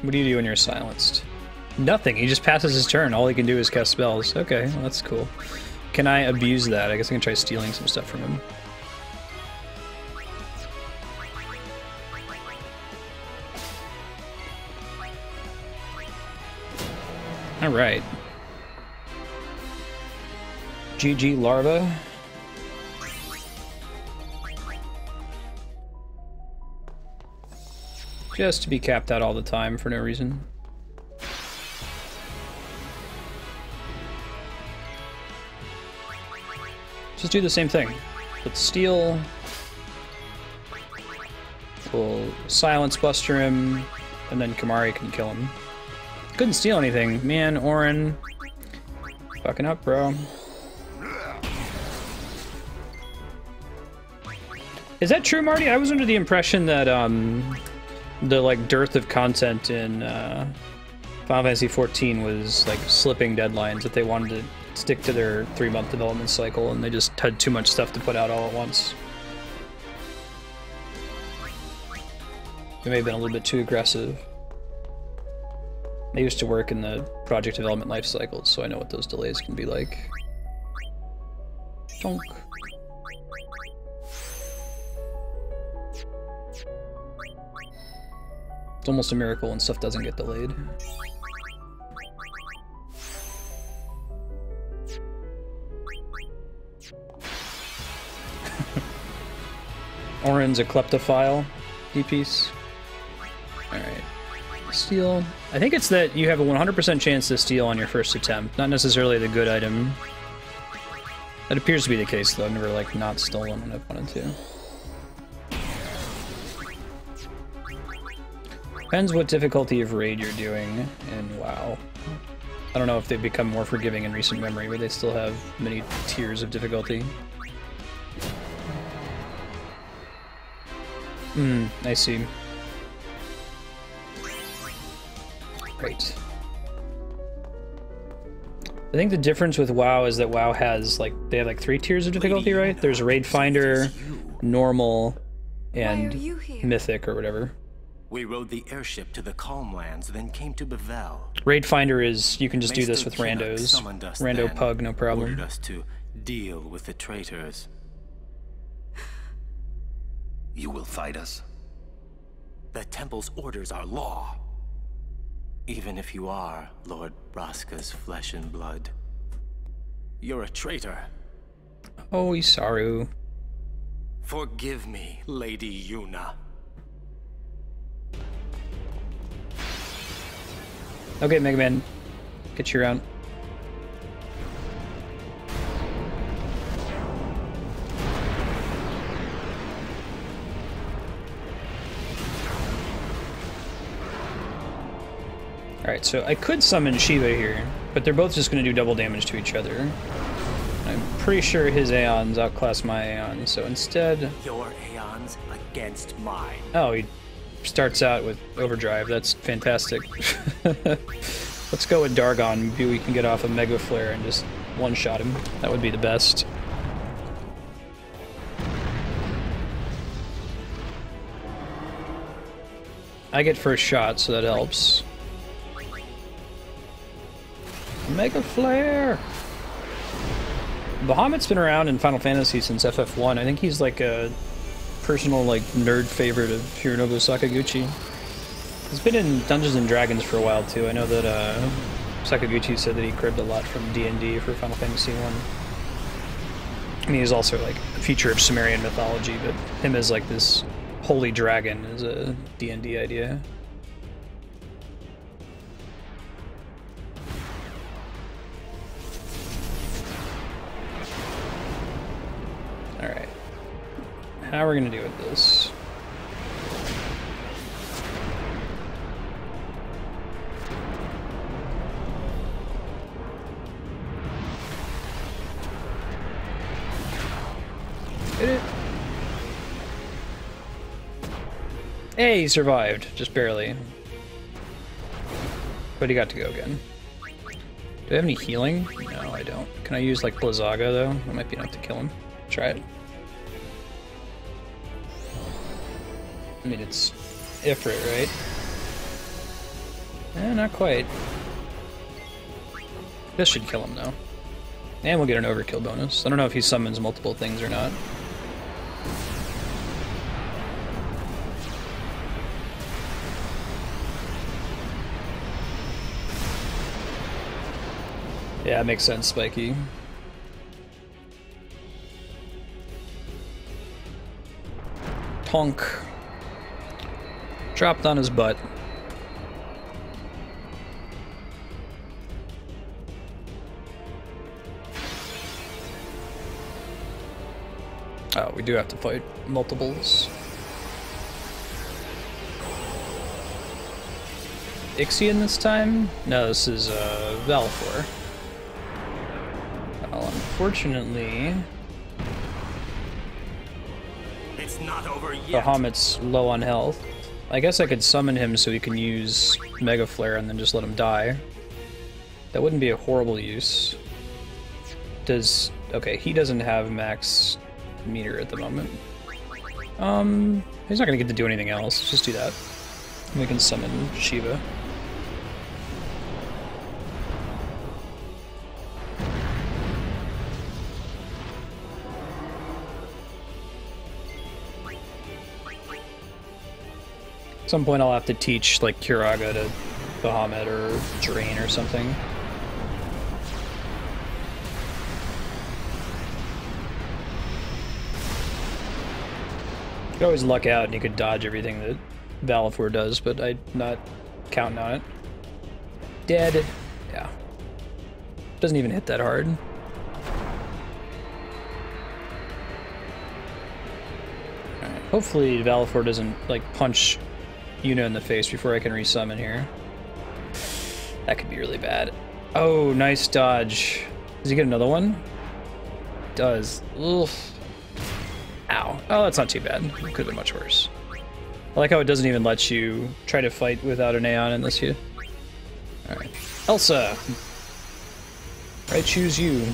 What do you do when you're silenced? Nothing. He just passes his turn. All he can do is cast spells. Okay, well, that's cool. Can I abuse that? I guess I can try stealing some stuff from him. Alright. GG Larva. Just to be capped out all the time for no reason. Just do the same thing. Let's steal. We'll silence Buster him, and then Kimahri can kill him. Couldn't steal anything. Man, Orin. Fucking up, bro. Is that true, Marty? I was under the impression that the like dearth of content in Final Fantasy XIV was like slipping deadlines, that they wanted to stick to their 3-month development cycle, and they just had too much stuff to put out all at once. They may have been a little bit too aggressive. I used to work in the project development life cycle, so I know what those delays can be like. Donk. It's almost a miracle when stuff doesn't get delayed. Orin's a kleptophile. D-piece. Alright. Steal. I think it's that you have a 100% chance to steal on your first attempt, not necessarily the good item. That appears to be the case, though. I've never, like, not stolen when I've wanted to. Depends what difficulty of raid you're doing, and WoW. I don't know if they've become more forgiving in recent memory, but they still have many tiers of difficulty. I see. Right. I think the difference with WoW is that WoW has, like, they have like 3 tiers of difficulty, right? There's Raid Finder, Normal, and Mythic or whatever. We rode the airship to the Calm Lands, then came to Bevel. Raid Finder is, you can just do this with randos. Rando pug, no problem. Ordered us to deal with the traitors. You will fight us? The Temple's orders are law. Even if you are Lord Braska's flesh and blood. You're a traitor. Oh, Isaru. Forgive me, Lady Yuna. Okay, Mega Man. Get you around. Alright, so I could summon Shiva here, but they're both just going to do double damage to each other. I'm pretty sure his Aeons outclass my Aeon, so instead... Your Aeons against mine. Oh, he starts out with Overdrive. That's fantastic. Let's go with Dargon. Maybe we can get off a Mega Flare and just one-shot him. That would be the best. I get first shot, so that helps. Mega Flare! Bahamut's been around in Final Fantasy since FF1. I think he's like a personal, like, nerd favorite of Hironobu Sakaguchi. He's been in Dungeons and Dragons for a while too. I know that Sakaguchi said that he cribbed a lot from D&D for Final Fantasy 1. I mean, he's also like a feature of Sumerian mythology, but him as like this holy dragon is a D&D idea. Alright. How are we gonna do with this? Hit it. Hey, he survived. Just barely. But he got to go again. Do I have any healing? No, I don't. Can I use, like, Blizzaga, though? That might be enough to kill him. Try it. I mean, it's Ifrit, right? Eh, not quite. This should kill him, though. And we'll get an overkill bonus. I don't know if he summons multiple things or not. Yeah, it makes sense, Spiky. Tonk. Dropped on his butt. Oh, we do have to fight multiples. Ixion this time? No, this is Valfor. Well, unfortunately... It's not over yet. Bahamut's low on health. I guess I could summon him so he can use Mega Flare and then just let him die. That wouldn't be a horrible use. Okay, he doesn't have max meter at the moment. He's not gonna get to do anything else. Let's just do that. We can summon Shiva. At some point I'll have to teach, like, Kiraga to Bahamut or Drain or something. You could always luck out and you could dodge everything that Valifor does, but I'm not counting on it. Dead. Yeah. Doesn't even hit that hard. Alright. Hopefully Valifor doesn't, like, punch Yuna in the face before I can resummon here. That could be really bad. Oh, nice dodge. Does he get another one? Does. Oof. Ow. Oh, that's not too bad. It could have been much worse. I like how it doesn't even let you try to fight without an Aeon unless you... Alright. Elsa! I choose you.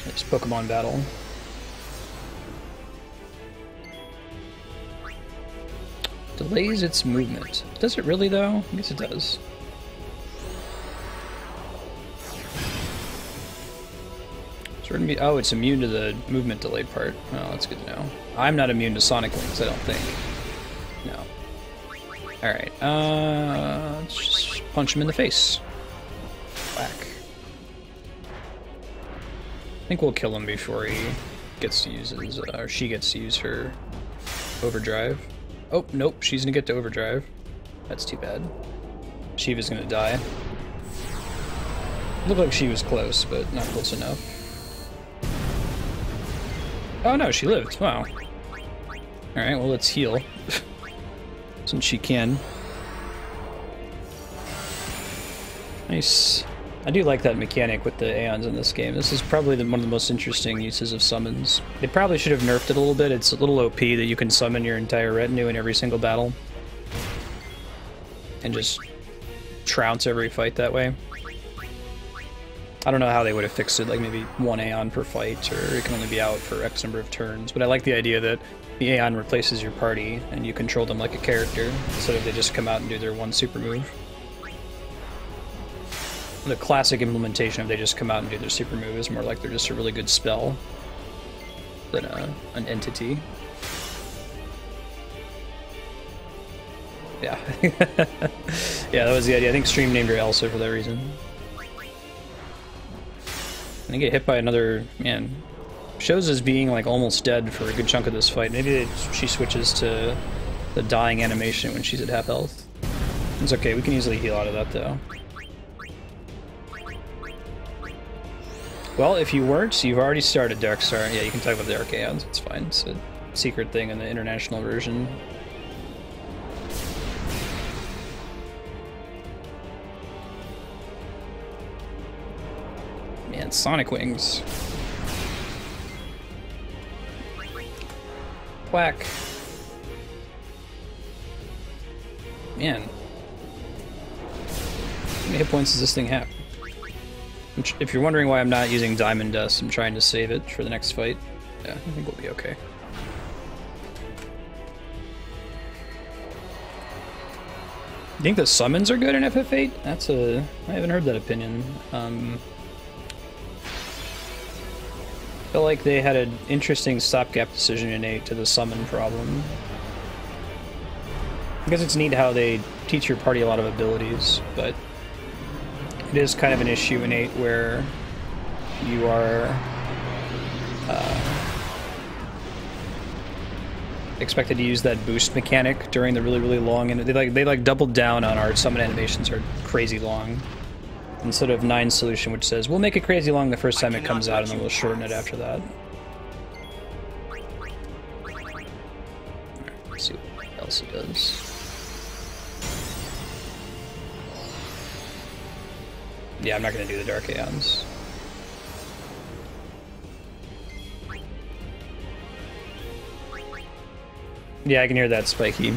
It's Pokemon battle. Delays its movement. Does it really, though? I guess it does. Oh, it's immune to the movement delayed part. Oh, that's good to know. I'm not immune to Sonic Wings, I don't think. No. Alright, let's just punch him in the face. Whack. I think we'll kill him before he gets to use his, or she gets to use her overdrive. Oh, nope, she's gonna get to overdrive. That's too bad. Shiva's gonna die. Looked like she was close, but not close enough. Oh no, she lived. Wow. Alright, well, let's heal. Since she can. Nice. I do like that mechanic with the Aeons in this game. This is probably one of the most interesting uses of summons. They probably should have nerfed it a little bit. It's a little OP that you can summon your entire retinue in every single battle. And just trounce every fight that way. I don't know how they would have fixed it, like maybe one Aeon per fight, or it can only be out for X number of turns. But I like the idea that the Aeon replaces your party, and you control them like a character, instead of they just come out and do their one super move. The classic implementation of they just come out and do their super move is more like they're just a really good spell than an entity. Yeah. Yeah, that was the idea. I think Stream named her Elsa for that reason. And I get hit by another, man, shows as being like almost dead for a good chunk of this fight. Maybe she switches to the dying animation when she's at half health. It's okay, we can easily heal out of that though. Well, if you weren't, you've already started Darkstar. Yeah, you can talk about the Archaeons, it's fine. It's a secret thing in the international version. Man, Sonic Wings. Whack. Man. How many hit points does this thing have? If you're wondering why I'm not using Diamond Dust, I'm trying to save it for the next fight. Yeah, I think we'll be okay. You think the summons are good in FF8? I haven't heard that opinion. Felt like they had an interesting stopgap decision in 8 to the summon problem. I guess it's neat how they teach your party a lot of abilities, but it is kind of an issue in 8 where you are expected to use that boost mechanic during the really, really long, and they like doubled down on our summon animations are crazy long. Instead of 9's solution, which says, we'll make it crazy long the first time it comes out, and then we'll shorten it after that. Alright, let's see what else it does. Yeah, I'm not going to do the Dark Aeons. Yeah, I can hear that, Spiky.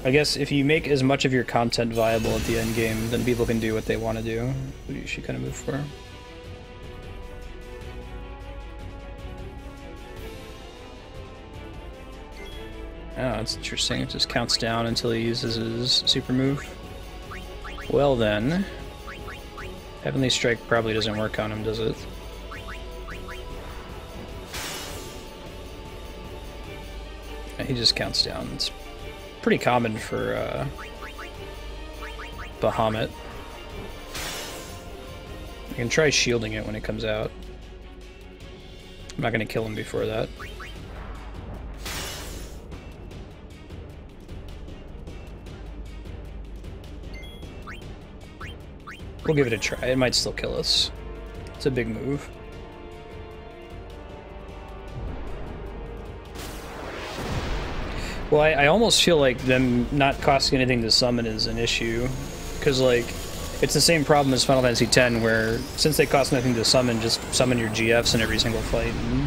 I guess if you make as much of your content viable at the end game, then people can do what they want to do. What you should kind of move for. Oh, that's interesting. It just counts down until he uses his super move. Well then, Heavenly Strike probably doesn't work on him, does it? Yeah, he just counts down. It's pretty common for Bahamut. I can try shielding it when it comes out. I'm not going to kill him before that. We'll give it a try. It might still kill us. It's a big move. Well, I almost feel like them not costing anything to summon is an issue. Because, like, it's the same problem as Final Fantasy X, where since they cost nothing to summon, just summon your GFs in every single fight and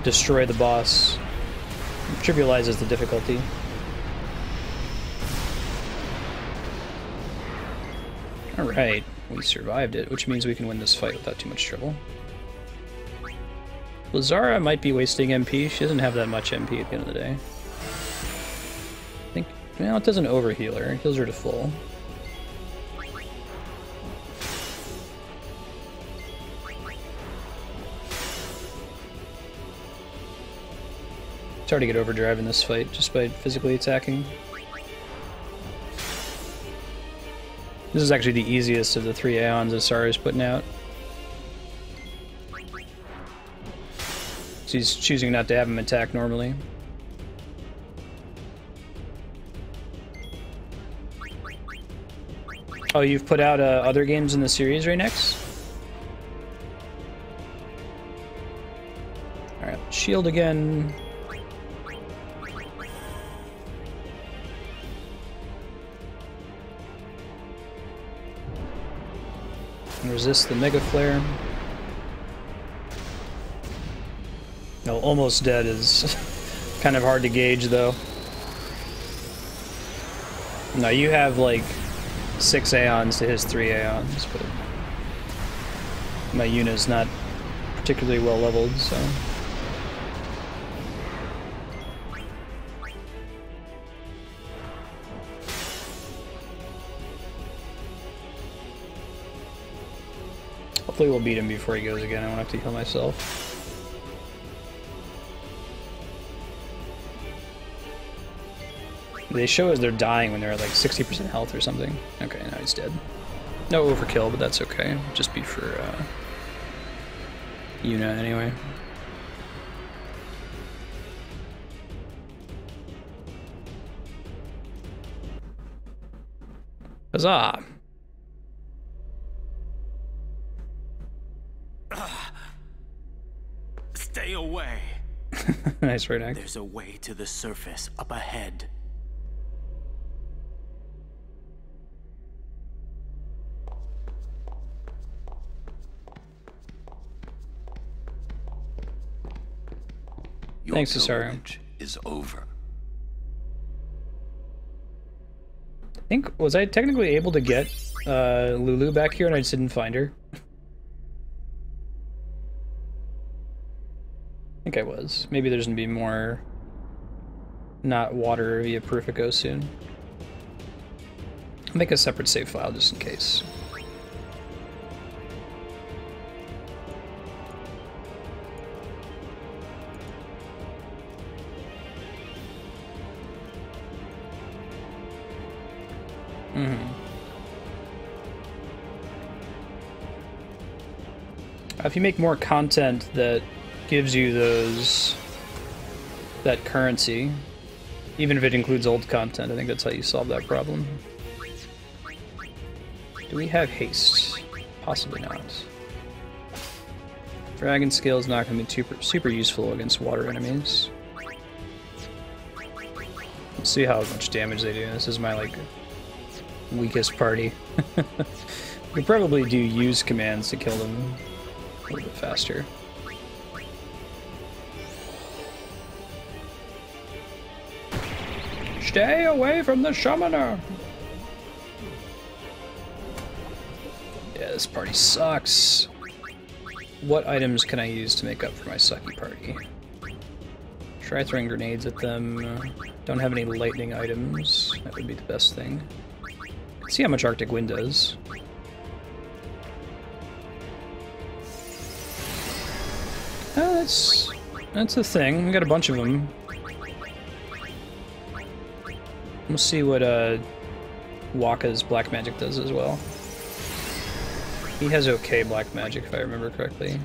destroy the boss. It trivializes the difficulty. Alright, we survived it, which means we can win this fight without too much trouble. Lazara might be wasting MP. She doesn't have that much MP at the end of the day. I think, well, it doesn't overheal her. It heals her to full. It's hard to get overdrive in this fight just by physically attacking. This is actually the easiest of the 3 Aeons Asara's putting out. She's choosing not to have him attack normally. Oh, you've put out other games in the series right next? Alright, shield again. Resist the Mega Flare. No, almost dead is kind of hard to gauge, though. No, you have like 6 Aeons to his 3 Aeons, but my Yuna's not particularly well leveled, so. Hopefully we'll beat him before he goes again. I won't have to heal myself. They show us they're dying when they're at like 60% health or something. Okay, now he's dead. No overkill, but that's okay. Just be for Yuna anyway. Huzzah! Stay away. Nice right act. There's a way to the surface up ahead. Your Thanks, Cesaro. pilgrimage is over. I think, was I technically able to get Lulu back here and I just didn't find her? I think I was. Maybe there's gonna be more not water via Purifico soon. I'll make a separate save file just in case. If you make more content that gives you that currency, even if it includes old content, I think that's how you solve that problem. Do we have haste? Possibly not. Dragon Scale is not going to be super useful against water enemies. Let's see how much damage they do. This is my like weakest party. We could probably do use commands to kill them a little bit faster. Stay away from the summoner! Yeah, this party sucks. What items can I use to make up for my sucky party? Try throwing grenades at them. Don't have any lightning items. That would be the best thing. Let's see how much Arctic Wind does. That's a thing. We got a bunch of them. We'll see what Wakka's black magic does as well. He has okay black magic, if I remember correctly.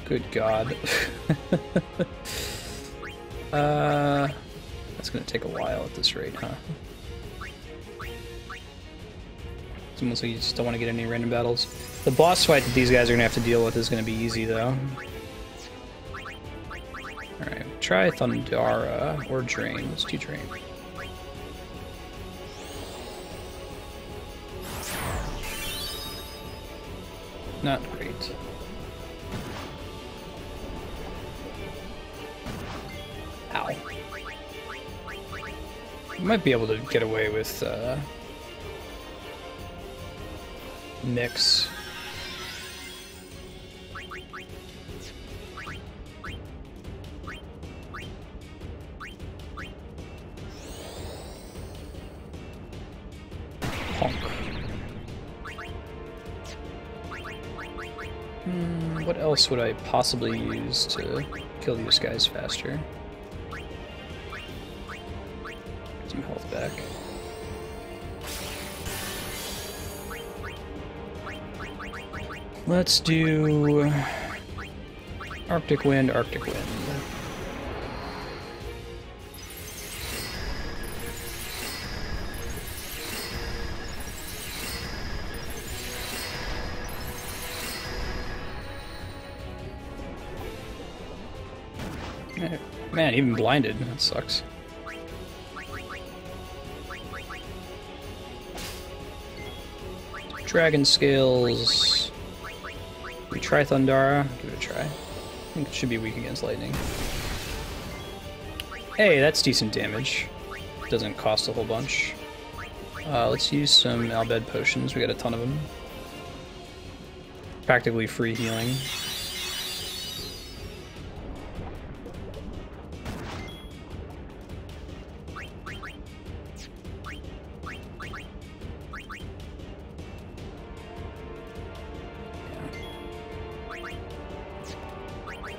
Good God. That's gonna take a while at this rate, huh? It's almost like you just don't want to get any random battles. The boss fight that these guys are gonna have to deal with is gonna be easy, though. Alright, try Thundara or Drain. Let's do Drain. Not great. Ow. You might be able to get away with Mix. What else would I possibly use to kill these guys faster? Get some health back. Let's do Arctic Wind, Arctic Wind. Man, even blinded. That sucks. Dragon Scales. We try Thundara. Give it a try. I think it should be weak against lightning. Hey, that's decent damage. Doesn't cost a whole bunch. Let's use some Albed potions. We got a ton of them. Practically free healing.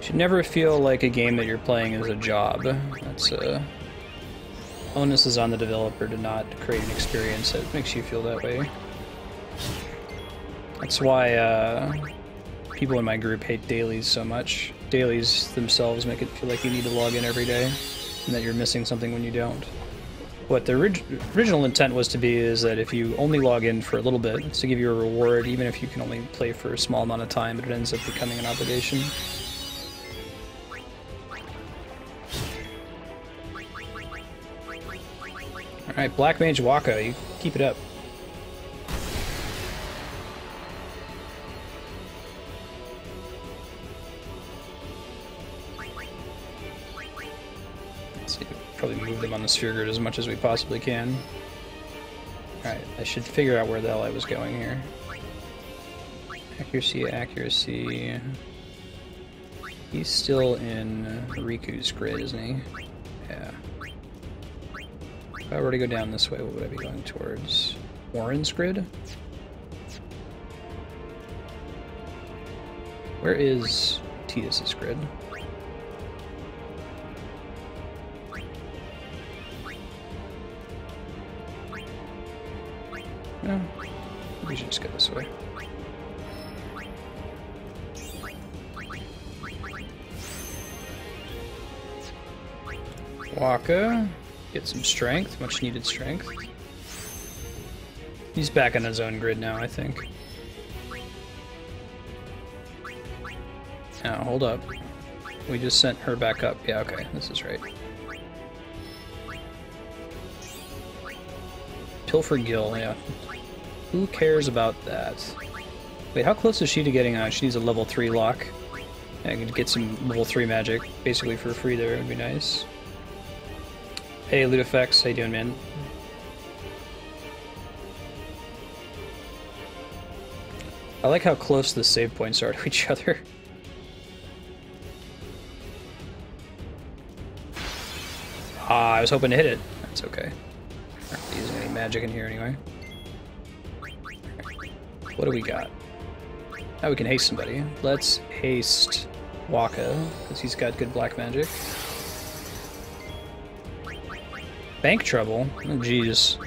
Should never feel like a game that you're playing is a job. That's onus is on the developer to not create an experience that makes you feel that way. That's why people in my group hate dailies so much. Dailies themselves make it feel like you need to log in every day, and that you're missing something when you don't. What the original intent was to be is that if you only log in for a little bit, it's to give you a reward, even if you can only play for a small amount of time, but it ends up becoming an obligation. Alright, Black Mage Wakka, you keep it up. Let's see, probably move them on the sphere grid as much as we possibly can. Alright, I should figure out where the hell I was going here. Accuracy, accuracy. He's still in Riku's grid, isn't he? Yeah. If I were to go down this way, what would I be going towards? Warren's grid? Where is Tidus's grid? No, we should just go this way. Wakka. Get some strength, much needed strength. He's back on his own grid now, I think. Oh, hold up. We just sent her back up. Yeah, okay, this is right. Pilfer Gill, yeah. Who cares about that? Wait, how close is she to getting on? She needs a level 3 lock. I could get some level 3 magic, basically for free there, it would be nice. Hey, Ludifex, how you doing, man? I like how close the save points are to each other. Ah, I was hoping to hit it. That's okay. Aren't using any magic in here anyway. What do we got? Now we can haste somebody. Let's haste Waka, because he's got good black magic. Bank trouble? Oh, jeez.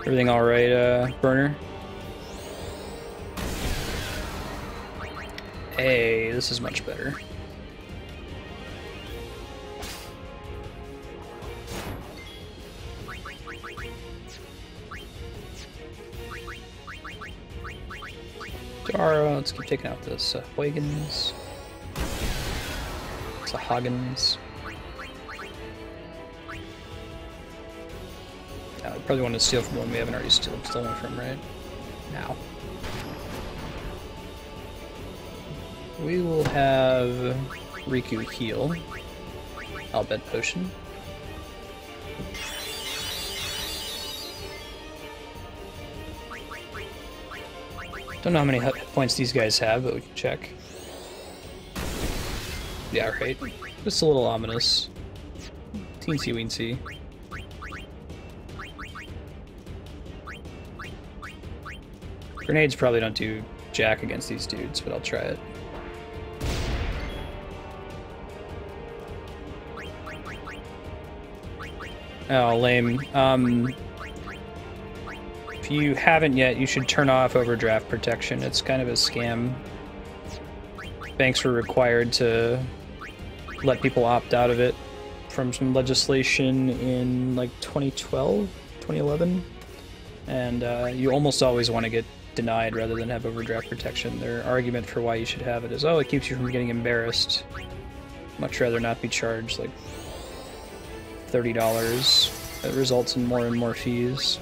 Everything alright, Burner? Hey, this is much better. Dara, let's keep taking out this Huygens. Hagens. I probably want to steal from one we haven't already stolen from, right? Now. We will have Riku heal. I'll bet potion. Don't know how many hit points these guys have, but we can check. Yeah, right. Just a little ominous. Teensy weensy. Grenades probably don't do jack against these dudes, but I'll try it. Oh, lame. If you haven't yet, you should turn off overdraft protection. It's kind of a scam. Banks were required to let people opt out of it from some legislation in like 2012, 2011. And you almost always want to get denied rather than have overdraft protection. Their argument for why you should have it is, oh, it keeps you from getting embarrassed. Much rather not be charged like $30. That results in more and more fees.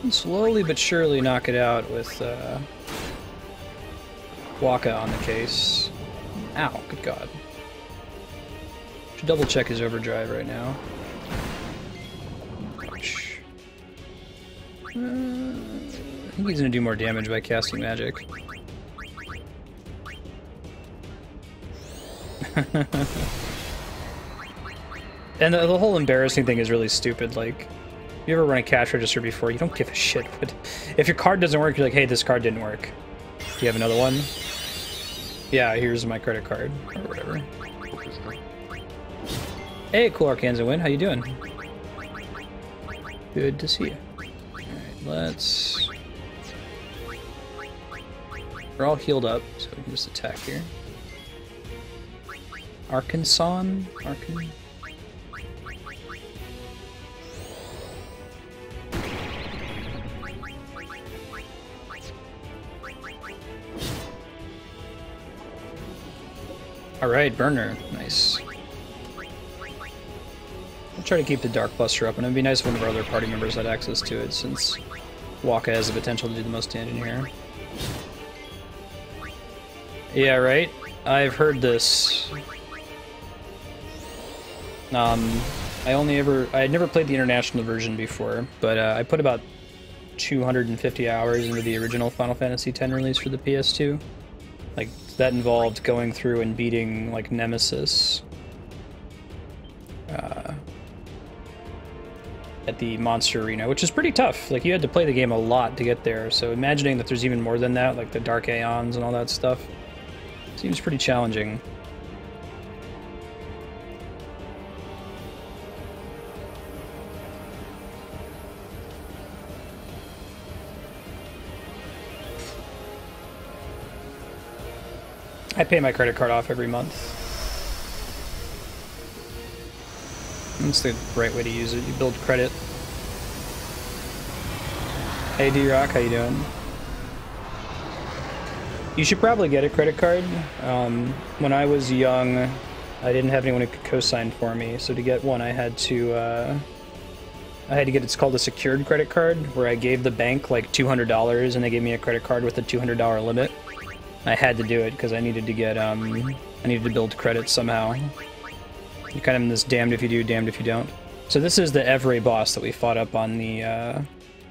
And slowly but surely knock it out with Waka on the case. Ow, good god. Should double check his overdrive right now. Ouch. I think he's gonna do more damage by casting magic. And the whole embarrassing thing is really stupid. Like, you ever run a cash register before? You don't give a shit. But if your card doesn't work, you're like, hey, this card didn't work. Do you have another one? Yeah, here's my credit card, or whatever. Hey, cool Arkansas Win, how you doing? Good to see you. Alright, let's... We're all healed up, so we can just attack here. Arkansas? Alright, Burner. Nice. I'll try to keep the Dark Buster up, and it'd be nice if one of our other party members had access to it, since Waka has the potential to do the most damage in here. Yeah, right? I've heard this. I had never played the international version before, but I put about 250 hours into the original Final Fantasy X release for the PS2. Like, that involved going through and beating, like, Nemesis. At the Monster Arena, which is pretty tough. Like, you had to play the game a lot to get there, so imagining that there's even more than that, like the Dark Aeons and all that stuff, seems pretty challenging. I pay my credit card off every month. That's the right way to use it. You build credit. Hey D-Rock, how you doing? You should probably get a credit card. When I was young, I didn't have anyone who could co-sign for me, so to get one I had to get, it's called a secured credit card, where I gave the bank like $200 and they gave me a credit card with a $200 limit. I had to do it because I needed to get I needed to build credits somehow. You're kind of in this damned if you do, damned if you don't. So this is the Evray boss that we fought up on the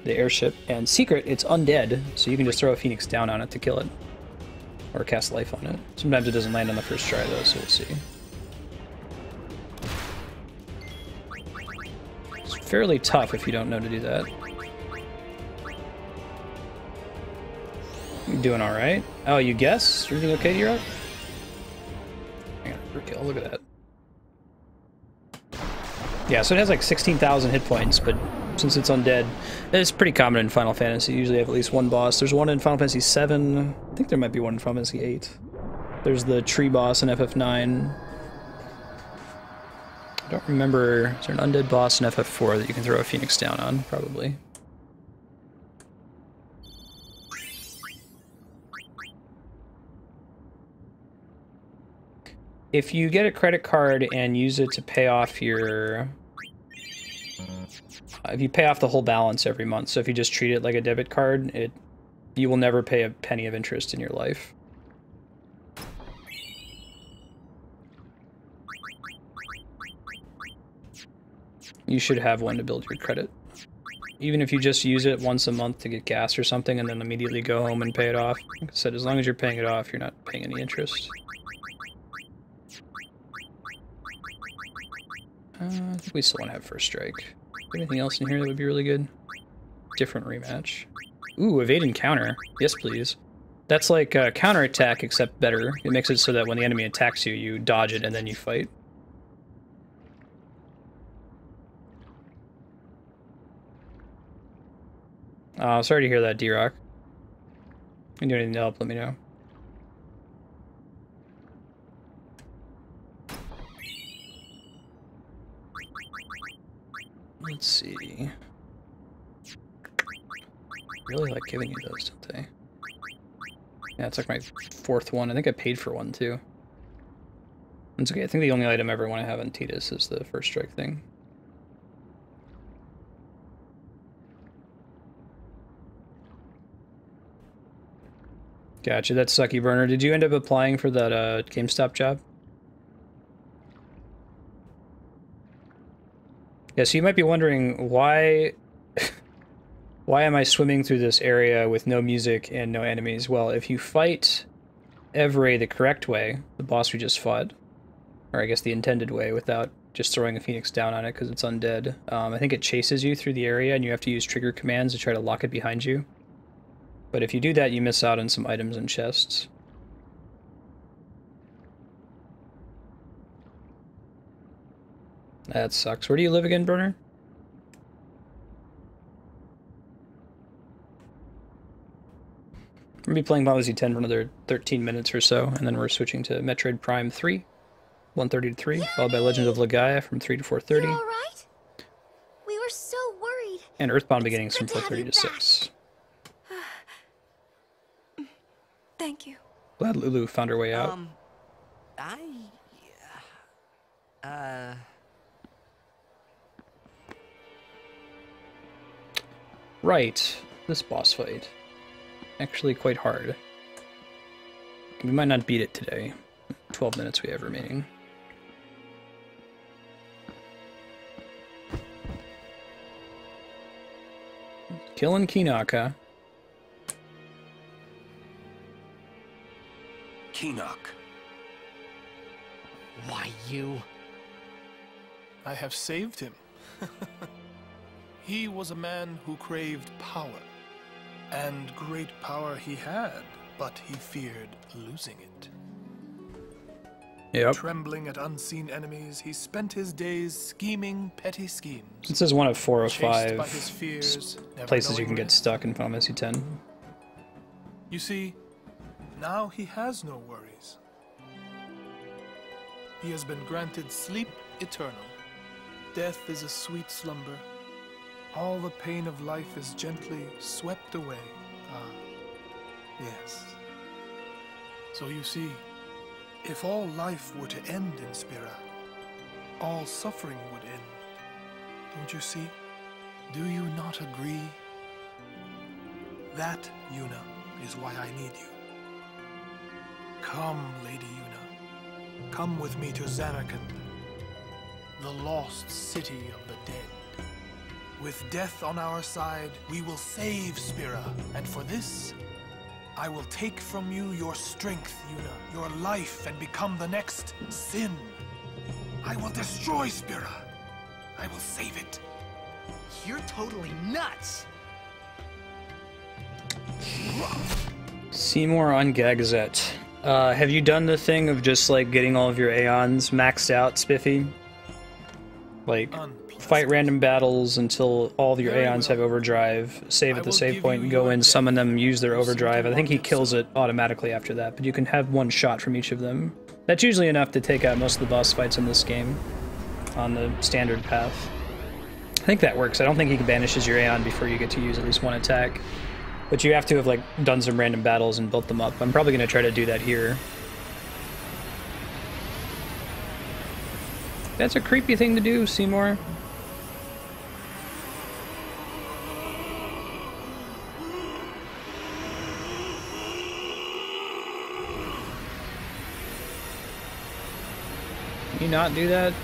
airship. And secret, it's undead, so you can just throw a phoenix down on it to kill it. Or cast life on it. Sometimes it doesn't land on the first try though, so we'll see. It's fairly tough if you don't know to do that. You're doing alright. Oh, you guess? Everything okay, Drock? Hang on, overkill, look at that. Yeah, so it has like 16,000 hit points, but since it's undead, it's pretty common in Final Fantasy. You usually have at least one boss. There's one in Final Fantasy 7. I think there might be one in Final Fantasy 8. There's the tree boss in FF9. I don't remember. Is there an undead boss in FF4 that you can throw a phoenix down on? Probably. If you get a credit card and use it to pay off your... if you pay off the whole balance every month, so if you just treat it like a debit card, you will never pay a penny of interest in your life. You should have one to build your credit. Even if you just use it once a month to get gas or something and then immediately go home and pay it off. Like I said, as long as you're paying it off, you're not paying any interest. I think we still want to have first strike. Anything else in here that would be really good? Different rematch. Ooh, evade and counter. Yes, please. That's like a counterattack, except better. It makes it so that when the enemy attacks you, you dodge it and then you fight. Sorry to hear that, D-Rock. If you do anything to help, let me know. Let's see. Really like giving you those, don't they? Yeah, it's like my 4th one. I think I paid for one too. It's okay. I think the only item I ever want to have on Tidus is the first strike thing. Gotcha. That's sucky, Burner. Did you end up applying for that GameStop job? Yeah, so you might be wondering why why am I swimming through this area with no music and no enemies? Well, if you fight Evray the correct way, the boss we just fought, or I guess the intended way without just throwing a phoenix down on it because it's undead, I think it chases you through the area and you have to use trigger commands to try to lock it behind you. But if you do that, you miss out on some items and chests. That sucks. Where do you live again, Burner? We're going to be playing Final Fantasy X for another 13 minutes or so, and then we're switching to Metroid Prime 3, 1:30 to 3, followed by Legends of Legaia from 3 to 4:30. You all right? We were so worried. And Earthbound beginnings from 4:30 to 6. Thank you. Glad Lulu found her way out. Right, this boss fight. Actually quite hard. We might not beat it today. 12 minutes we have remaining. Killing Keenock, huh? Keenock. Why, you? I have saved him. He was a man who craved power. And great power he had, but he feared losing it. Yep. Trembling at unseen enemies, he spent his days scheming petty schemes. This is one of 4 or 5 places you can knowing get stuck in Final Fantasy X. You see, now he has no worries. He has been granted sleep eternal. Death is a sweet slumber. All the pain of life is gently swept away. Ah, yes. So you see, if all life were to end in Spira, all suffering would end. Don't you see? Do you not agree? That, Yuna, is why I need you. Come, Lady Yuna. Come with me to Zanarkand, the lost city of the dead. With death on our side, we will save Spira, and for this, I will take from you your strength, Yuna, your life, and become the next Sin. I will destroy Spira. I will save it. You're totally nuts! Seymour on Gagazette. Have you done the thing of just, like, getting all of your Aeons maxed out, Spiffy? Like, fight random battles until all of your Aeons have overdrive, save at the save point, go in, summon them, use their overdrive. I think he kills it automatically after that, but you can have one shot from each of them. That's usually enough to take out most of the boss fights in this game on the standard path. I think that works. I don't think he banishes your Aeon before you get to use at least one attack. But you have to have, like, done some random battles and built them up. I'm probably going to try to do that here. That's a creepy thing to do, Seymour. Can you not do that?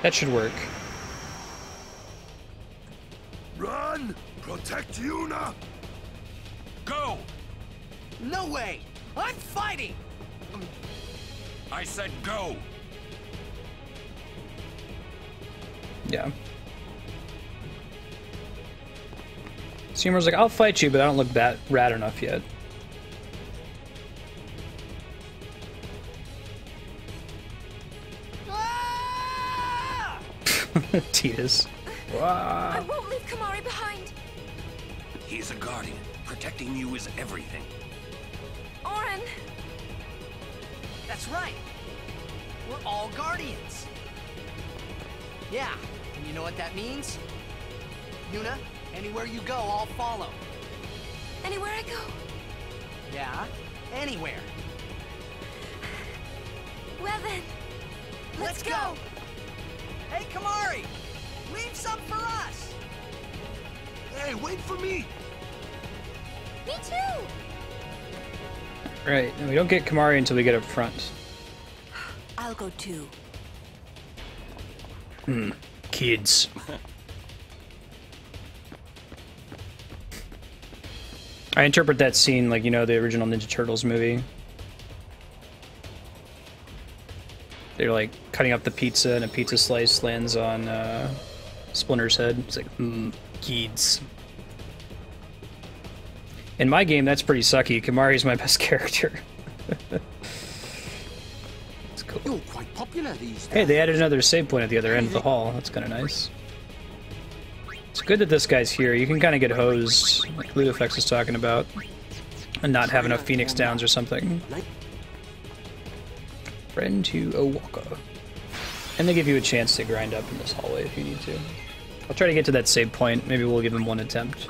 That should work. Run! Protect Yuna! Go! No way! I'm fighting! I said go! Yeah. Seymour's like, I'll fight you, but I don't look rad enough yet. Titus. Wow. I won't leave Kamari behind. He's a guardian. Protecting you is everything. Orin. That's right. We're all guardians. Yeah, and you know what that means? Yuna, anywhere you go, I'll follow. Anywhere I go? Yeah, anywhere. Well then, let's go. Hey, Kamari! Leave some for us! Hey, wait for me! Me too! Right, and we don't get Kamari until we get up front. I'll go too. Kids. I interpret that scene like, you know, the original Ninja Turtles movie. They're like cutting up the pizza and a pizza slice lands on Splinter's head. It's like, kids. In my game, that's pretty sucky. Kamari's my best character. It's cool. You're quite popular these days. Hey, they added another save point at the other end of the hall. That's kind of nice. It's good that this guy's here. You can kind of get hosed, like Ludeflex is talking about, and not have enough Phoenix Downs or something. Friend to a walker. And they give you a chance to grind up in this hallway if you need to. I'll try to get to that save point. Maybe we'll give him one attempt.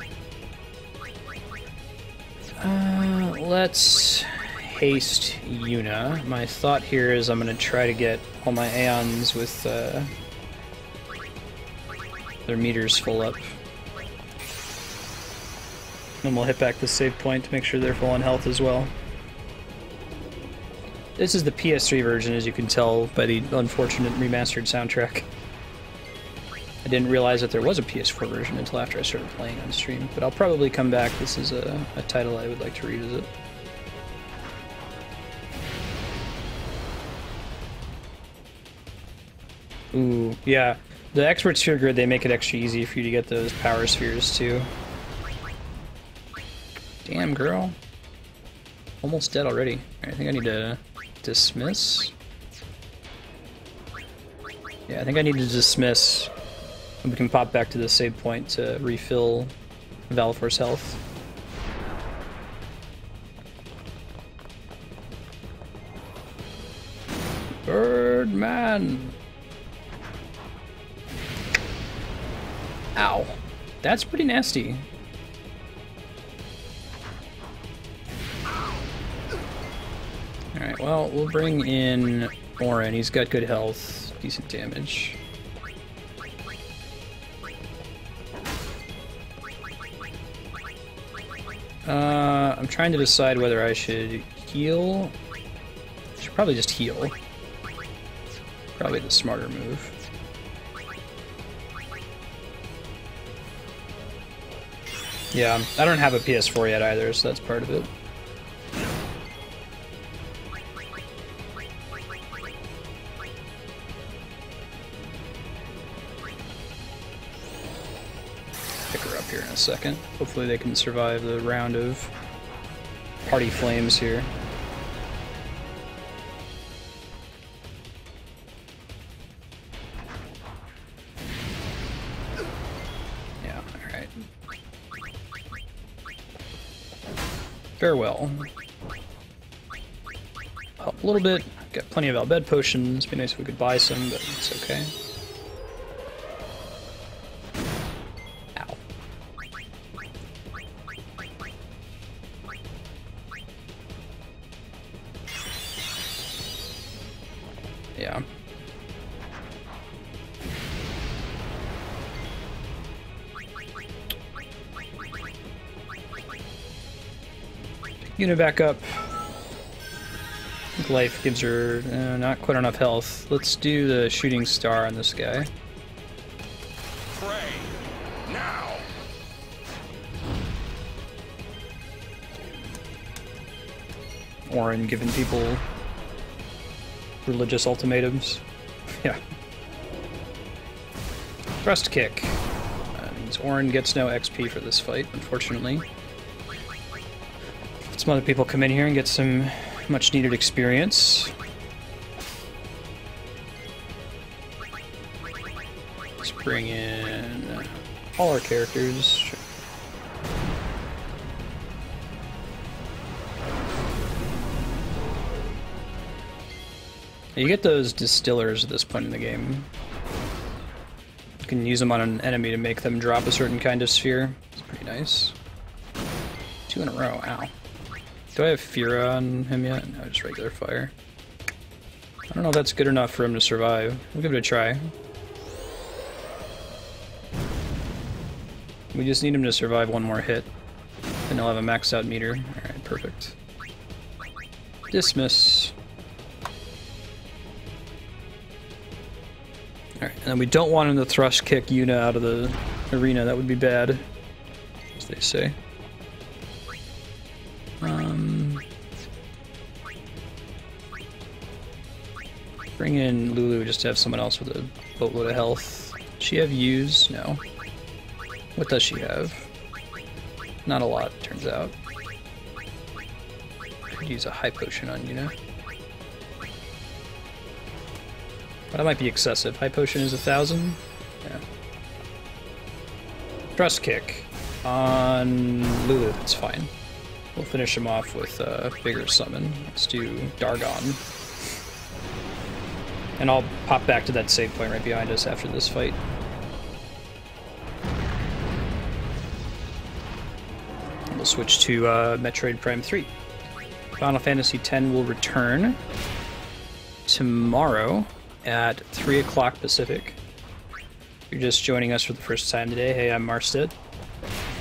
Let's haste Yuna. My thought here is I'm going to try to get all my Aeons with their meters full up. Then we'll hit back the save point to make sure they're full on health as well. This is the PS3 version, as you can tell by the unfortunate remastered soundtrack. I didn't realize that there was a PS4 version until after I started playing on stream, but I'll probably come back. This is a title I would like to revisit. Ooh, yeah. The Expert Sphere Grid, they make it extra easy for you to get those power spheres, too. Damn, girl. Almost dead already. I think I need to dismiss. Yeah, I think I need to dismiss. And we can pop back to the save point to refill Valefor's health. Birdman! Ow. That's pretty nasty. Alright, well, we'll bring in Orin. He's got good health, decent damage. I'm trying to decide whether I should heal. I should probably just heal. Probably the smarter move. Yeah, I don't have a PS4 yet either, so that's part of it. Pick her up here in a second. Hopefully they can survive the round of party flames here. Yeah, alright. Farewell. Help a little bit. Got plenty of Albed potions. Be nice if we could buy some, but it's okay. Ow. Yeah. Unit back up. Life gives her not quite enough health. Let's do the shooting star on this guy. Pray now. Orin giving people religious ultimatums. Yeah. Thrust kick. Means Orin gets no XP for this fight, unfortunately. Some other people come in here and get some much needed experience. Let's bring in all our characters. You get those distillers at this point in the game. You can use them on an enemy to make them drop a certain kind of sphere. It's pretty nice. 2 in a row, ow. Do I have Fira on him yet? No, just regular fire. I don't know if that's good enough for him to survive. We'll give it a try. We just need him to survive one more hit. Then he'll have a maxed out meter. Alright, perfect. Dismiss. Alright, and then we don't want him to thrust kick Yuna out of the arena. That would be bad, as they say. Bring in Lulu just to have someone else with a boatload of health. Does she have use? No. What does she have? Not a lot, turns out. Could use a high potion on Yuna. That might be excessive. High potion is 1,000? Yeah. Thrust kick on Lulu, that's fine. We'll finish him off with a bigger summon. Let's do Dargon. And I'll pop back to that save point right behind us after this fight. And we'll switch to Metroid Prime 3. Final Fantasy X will return tomorrow at 3 o'clock Pacific. If you're just joining us for the first time today, hey, I'm Marstead.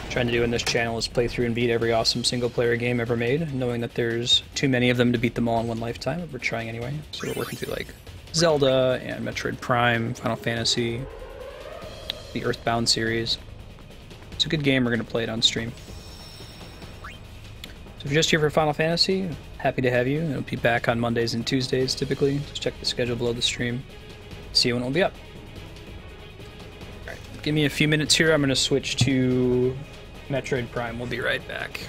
Trying to do in this channel is play through and beat every awesome single-player game ever made, knowing that there's too many of them to beat them all in one lifetime, but we're trying anyway. So we're working through, like, Zelda and Metroid Prime, Final Fantasy, the Earthbound series. It's a good game, we're going to play it on stream. So if you're just here for Final Fantasy, happy to have you. It'll be back on Mondays and Tuesdays, typically. Just check the schedule below the stream. See you when it'll be up. Alright, give me a few minutes here, I'm going to switch to Metroid Prime. We'll be right back.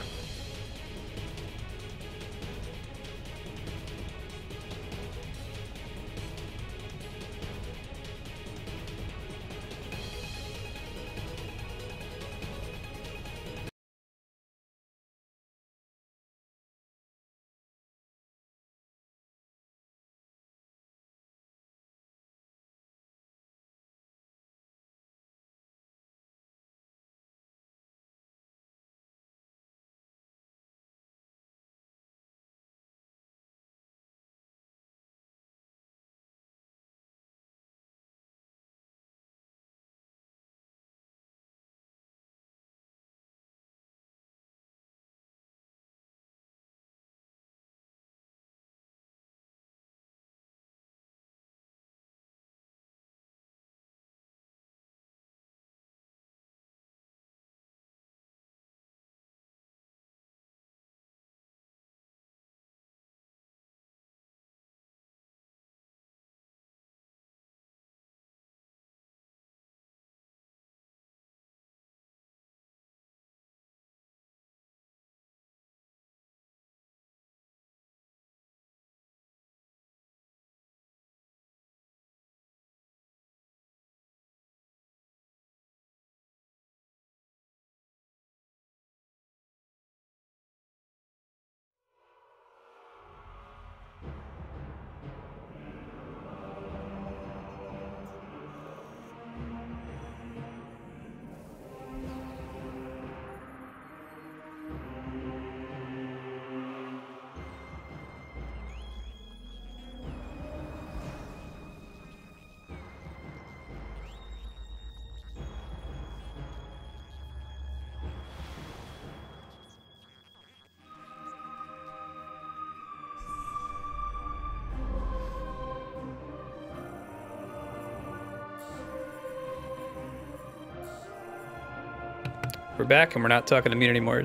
We're back, and we're not talking to mute anymore.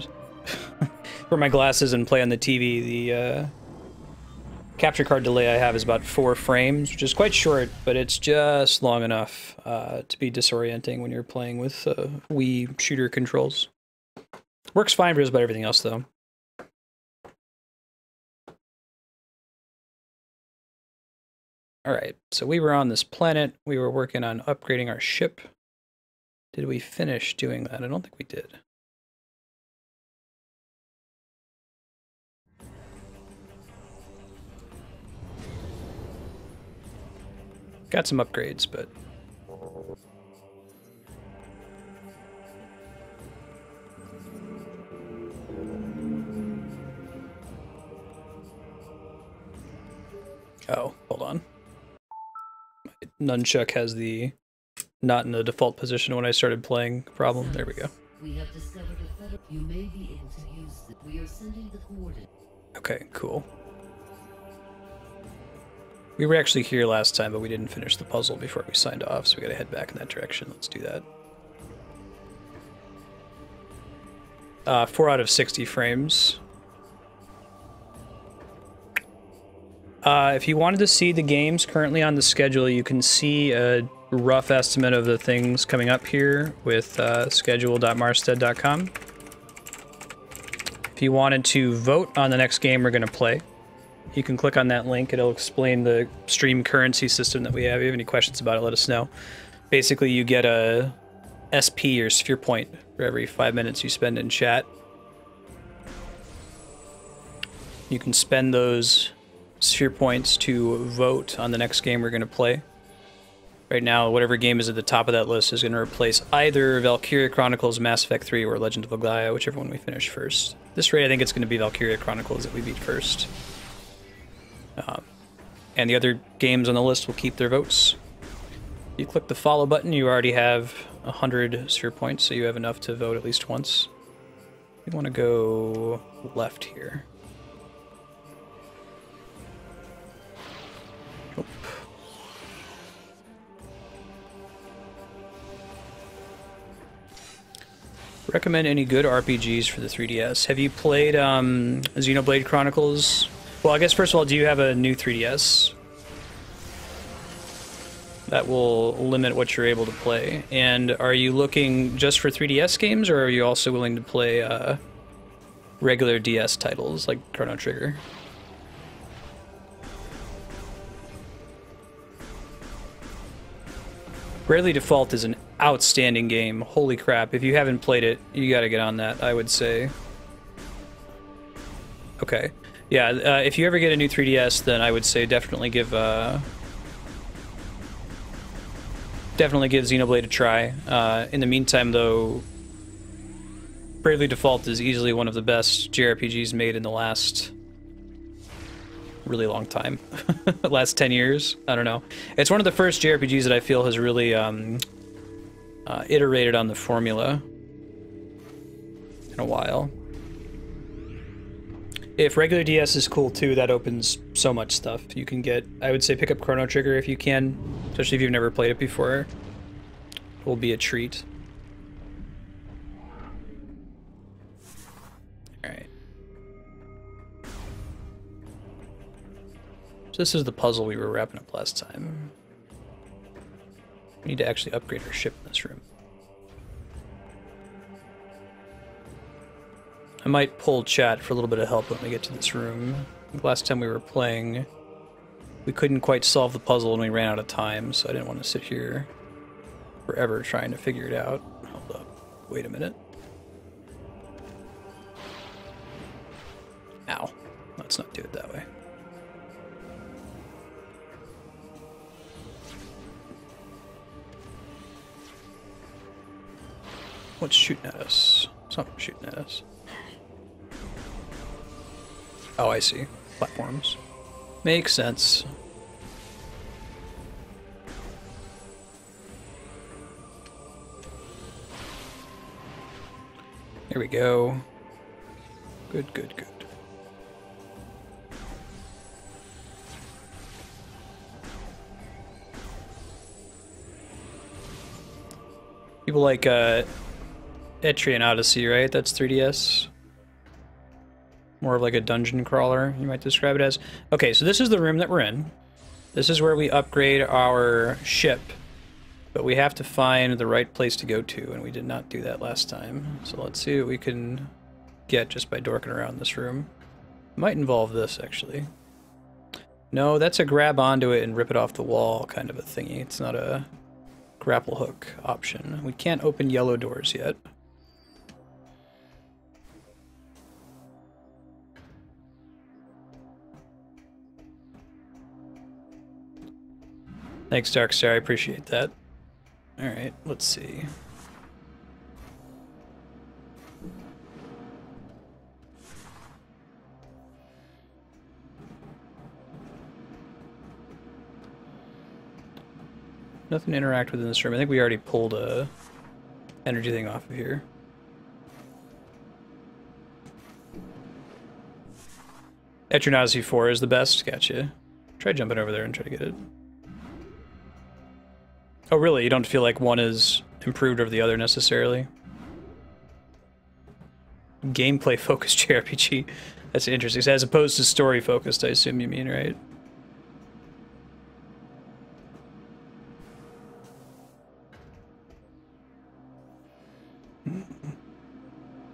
For my glasses and play on the TV, the capture card delay I have is about 4 frames, which is quite short, but it's just long enough to be disorienting when you're playing with Wii shooter controls. Works fine for just about everything else, though. Alright, so we were on this planet. We were working on upgrading our ship. Did we finish doing that? I don't think we did. Got some upgrades, but... Oh, hold on. My nunchuck has the not in the default position when I started playing problem. There we go. We have discovered a better. You may be able to use it. We are sending the coordinates. Okay, cool. We were actually here last time, but we didn't finish the puzzle before we signed off, so we gotta head back in that direction. Let's do that. 4 out of 60 frames. If you wanted to see the games currently on the schedule, you can see a rough estimate of the things coming up here with schedule.marsted.com. If you wanted to vote on the next game we're going to play, you can click on that link. It'll explain the stream currency system that we have. If you have any questions about it, let us know. Basically, you get a SP or sphere point for every 5 minutes you spend in chat. You can spend those sphere points to vote on the next game we're going to play. Right now, whatever game is at the top of that list is going to replace either Valkyria Chronicles, Mass Effect 3, or Legend of Legaia, whichever one we finish first. This rate, I think it's going to be Valkyria Chronicles that we beat first. And the other games on the list will keep their votes. You click the follow button, you already have 100 sphere points, so you have enough to vote at least once. We want to go left here. Oh. Recommend any good RPGs for the 3DS. Have you played Xenoblade Chronicles? Well, I guess first of all, do you have a new 3DS? That will limit what you're able to play. And are you looking just for 3DS games, or are you also willing to play regular DS titles like Chrono Trigger? Bravely Default is an outstanding game. Holy crap. If you haven't played it, you gotta get on that, I would say. Okay. Yeah, if you ever get a new 3DS, then I would say definitely give Xenoblade a try. In the meantime, though, Bravely Default is easily one of the best JRPGs made in the last really long time. Last 10 years? I don't know. It's one of the first JRPGs that I feel has really iterated on the formula in a while. If regular DS is cool too, that opens so much stuff. You can get, I would say pick up Chrono Trigger if you can, especially if you've never played it before. It will be a treat. Alright. So this is the puzzle we were wrapping up last time. We need to actually upgrade our ship in this room. I might pull chat for a little bit of help when we get to this room. I think last time we were playing, we couldn't quite solve the puzzle and we ran out of time, so I didn't want to sit here forever trying to figure it out. Hold up. Wait a minute. Ow. Let's not do it that way. What's shooting at us? Something shooting at us. Oh, I see. Platforms. Makes sense. There we go. Good, good, good. People like, Etrian Odyssey, right? That's 3DS. More of like a dungeon crawler, you might describe it as. Okay, so this is the room that we're in. This is where we upgrade our ship. But we have to find the right place to go to, and we did not do that last time. So let's see what we can get just by dorking around this room. Might involve this, actually. No, that's a grab onto it and rip it off the wall kind of a thingy. It's not a grapple hook option. We can't open yellow doors yet. Thanks, Darkstar. I appreciate that. Alright, let's see. Nothing to interact with in this room. I think we already pulled a energy thing off of here. Eternazi 4 is the best. Gotcha. Try jumping over there and try to get it. Oh, really? You don't feel like one is improved over the other necessarily? Gameplay focused JRPG. That's interesting. So as opposed to story focused, I assume you mean, right?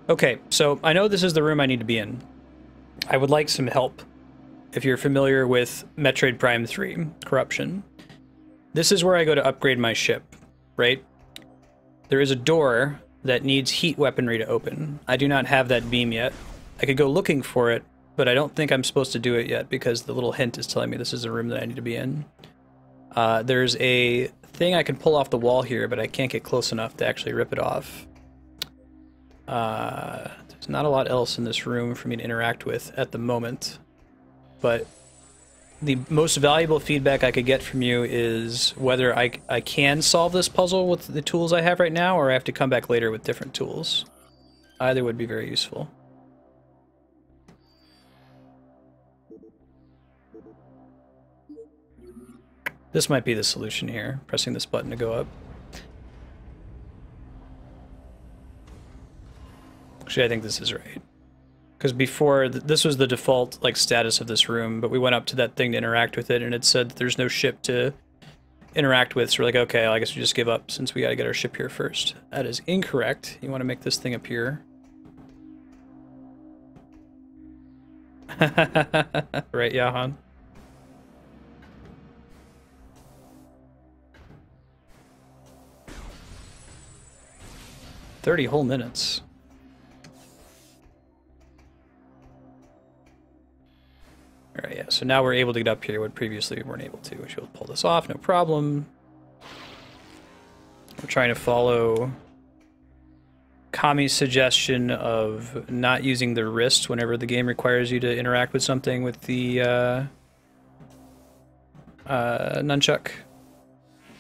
Okay, so I know this is the room I need to be in. I would like some help. If you're familiar with Metroid Prime 3, Corruption. This is where I go to upgrade my ship, right? There is a door that needs heat weaponry to open. I do not have that beam yet. I could go looking for it, but I don't think I'm supposed to do it yet because the little hint is telling me this is the room that I need to be in. There's a thing I can pull off the wall here, but I can't get close enough to actually rip it off. There's not a lot else in this room for me to interact with at the moment, but the most valuable feedback I could get from you is whether I can solve this puzzle with the tools I have right now, or I have to come back later with different tools. Either would be very useful. This might be the solution here, pressing this button to go up. Actually, I think this is right. Because before, this was the default like status of this room, but we went up to that thing to interact with it, and it said that there's no ship to interact with, so we're like, okay, I guess we just give up, since we gotta get our ship here first. That is incorrect. You want to make this thing appear. Right, Jahan? $30 whole minutes. Alright, yeah, so now we're able to get up here when previously we weren't able to. We should be able to pull this off, no problem. We're trying to follow Kami's suggestion of not using the wrist whenever the game requires you to interact with something with the nunchuck.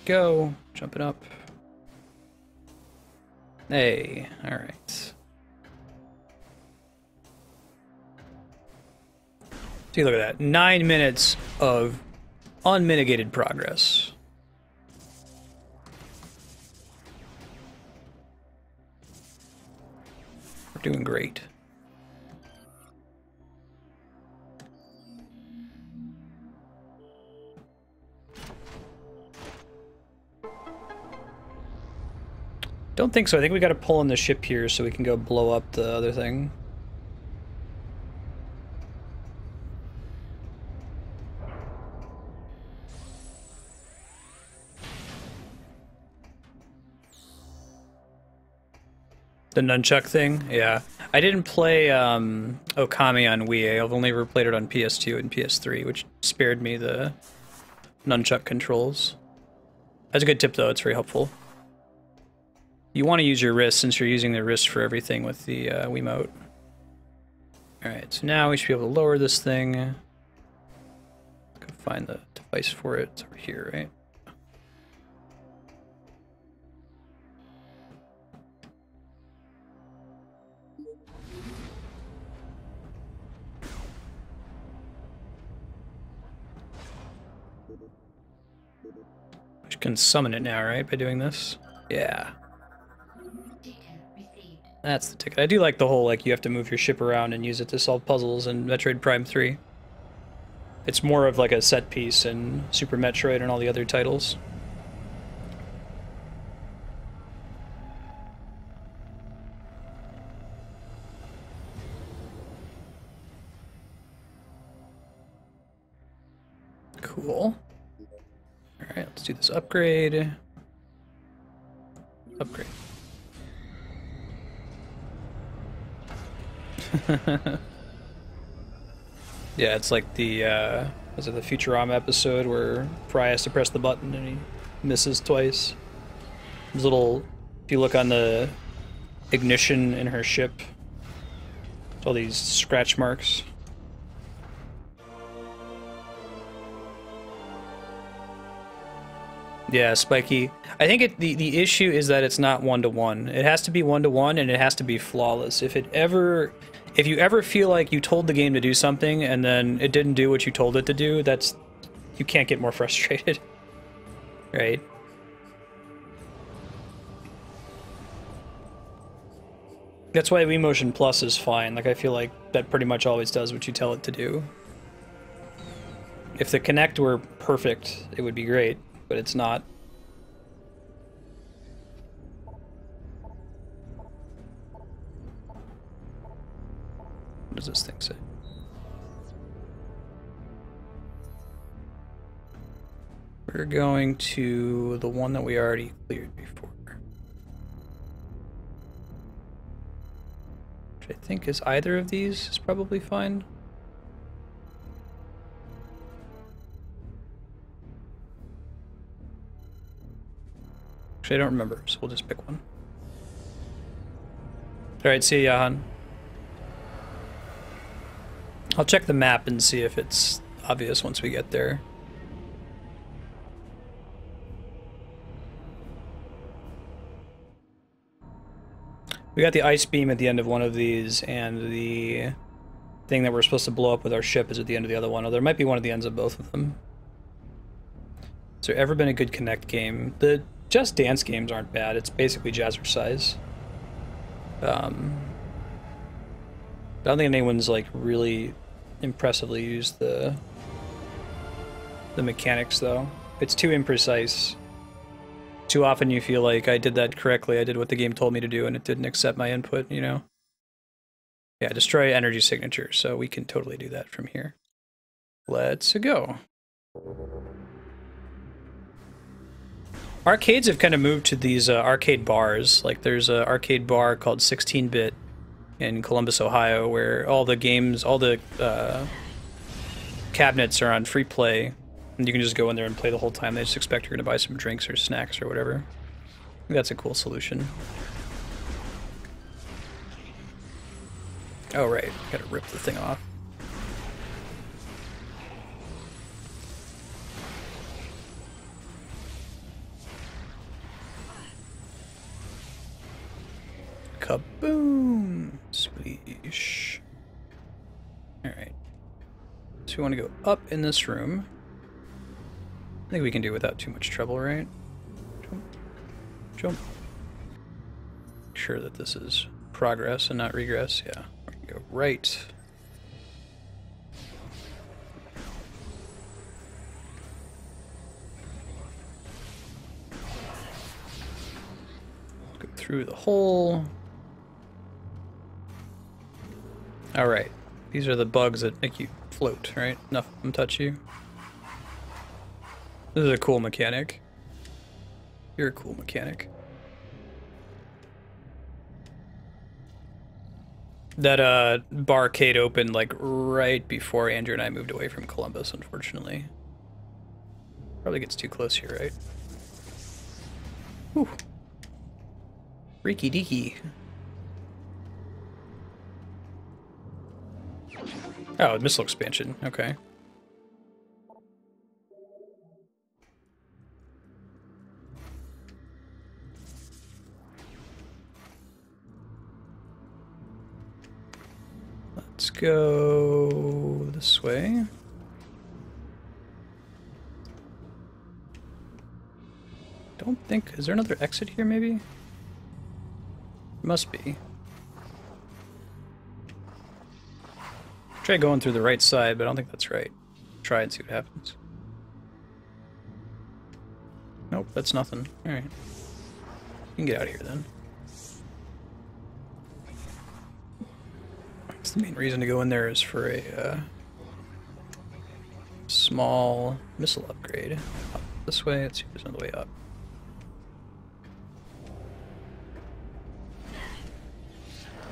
Go, jumping up. Hey, alright. See, look at that. 9 minutes of unmitigated progress. We're doing great. Don't think so. I think we got to pull in the ship here so we can go blow up the other thing. The nunchuck thing? Yeah. I didn't play Okami on Wii. I've only ever played it on PS2 and PS3, which spared me the nunchuck controls. That's a good tip, though. It's very helpful. You want to use your wrist since you're using the wrist for everything with the Wiimote. Alright, so now we should be able to lower this thing. Go find the device for it. It's over here, right? We can summon it now, right, by doing this? Yeah. Data received. That's the ticket. I do like the whole, like, you have to move your ship around and use it to solve puzzles in Metroid Prime 3. It's more of like a set piece in Super Metroid and all the other titles. Cool. Alright, let's do this upgrade. Upgrade. Yeah, it's like the, was it the Futurama episode where Fry has to press the button and he misses twice? There's little, if you look on the ignition in her ship, all these scratch marks. Yeah, spiky. I think the issue is that it's not one-to-one. It has to be one-to-one and it has to be flawless. If you ever feel like you told the game to do something and then it didn't do what you told it to do, you can't get more frustrated. Right? That's why Wii Motion Plus is fine. Like, I feel like that pretty much always does what you tell it to do. If the Kinect were perfect, it would be great, but it's not. What does this thing say? We're going to the one that we already cleared before. Which I think is either of these is probably fine. Actually, I don't remember, so we'll just pick one. Alright, see ya, Jahan. I'll check the map and see if it's obvious once we get there. We got the ice beam at the end of one of these, and the thing that we're supposed to blow up with our ship is at the end of the other one. Or there might be one at the ends of both of them. Has there ever been a good Kinect game? The Just Dance games aren't bad. It's basically Jazzercise. I don't think anyone's like really impressively used the mechanics though. It's too imprecise. Too often you feel like I did that correctly, I did what the game told me to do and it didn't accept my input, you know? Yeah, destroy energy signature, so we can totally do that from here. Let's go. Arcades have kind of moved to these arcade bars. Like there's an arcade bar called 16-Bit in Columbus, Ohio, where all the games, all the cabinets are on free play, and you can just go in there and play the whole time. They just expect you're going to buy some drinks or snacks or whatever. I think that's a cool solution. Oh right, gotta rip the thing off. Kaboom! Splish. Alright. So we want to go up in this room. I think we can do it without too much trouble, right? Jump. Jump. Make sure that this is progress and not regress. Yeah. We're going to go right. Go through the hole. Alright, these are the bugs that make you float, right? Enough of them touch you. This is a cool mechanic. You're a cool mechanic. That barcade opened like right before Andrew and I moved away from Columbus, unfortunately. Probably gets too close here, right? Whew. Freaky deaky. Oh, missile expansion. Okay. Let's go this way. Don't think... Is there another exit here, maybe? Must be. Try going through the right side, but I don't think that's right. Try and see what happens. Nope, that's nothing. Alright. You can get out of here then. That's the main reason to go in there is for a small missile upgrade. Up this way, let's see if there's another way up.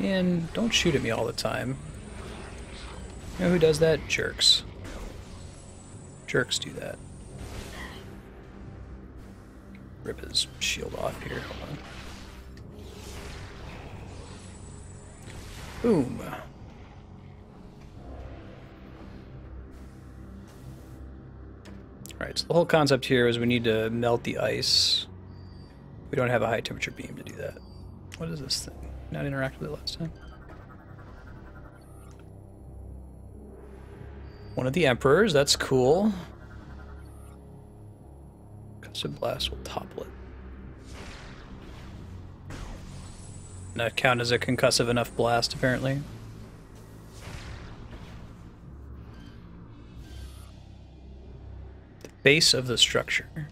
And don't shoot at me all the time. You know who does that? Jerks. Jerks do that. Rip his shield off here. Hold on. Boom. Alright, so the whole concept here is we need to melt the ice. We don't have a high temperature beam to do that. What is this thing? Not interact with it last time. One of the emperors, that's cool. Concussive blast will topple it. Not count as a concussive enough blast, apparently. The base of the structure.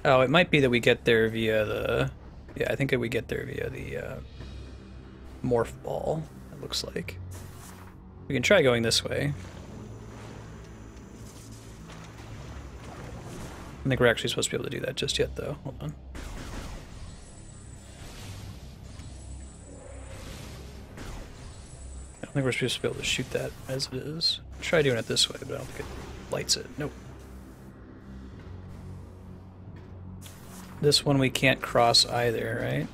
Oh, it might be that we get there via the... Yeah, I think that we get there via the morph ball, it looks like. We can try going this way. I don't think we're actually supposed to be able to do that just yet, though. Hold on. I don't think we're supposed to be able to shoot that as it is. Try doing it this way, but I don't think it lights it. Nope. This one we can't cross either, right?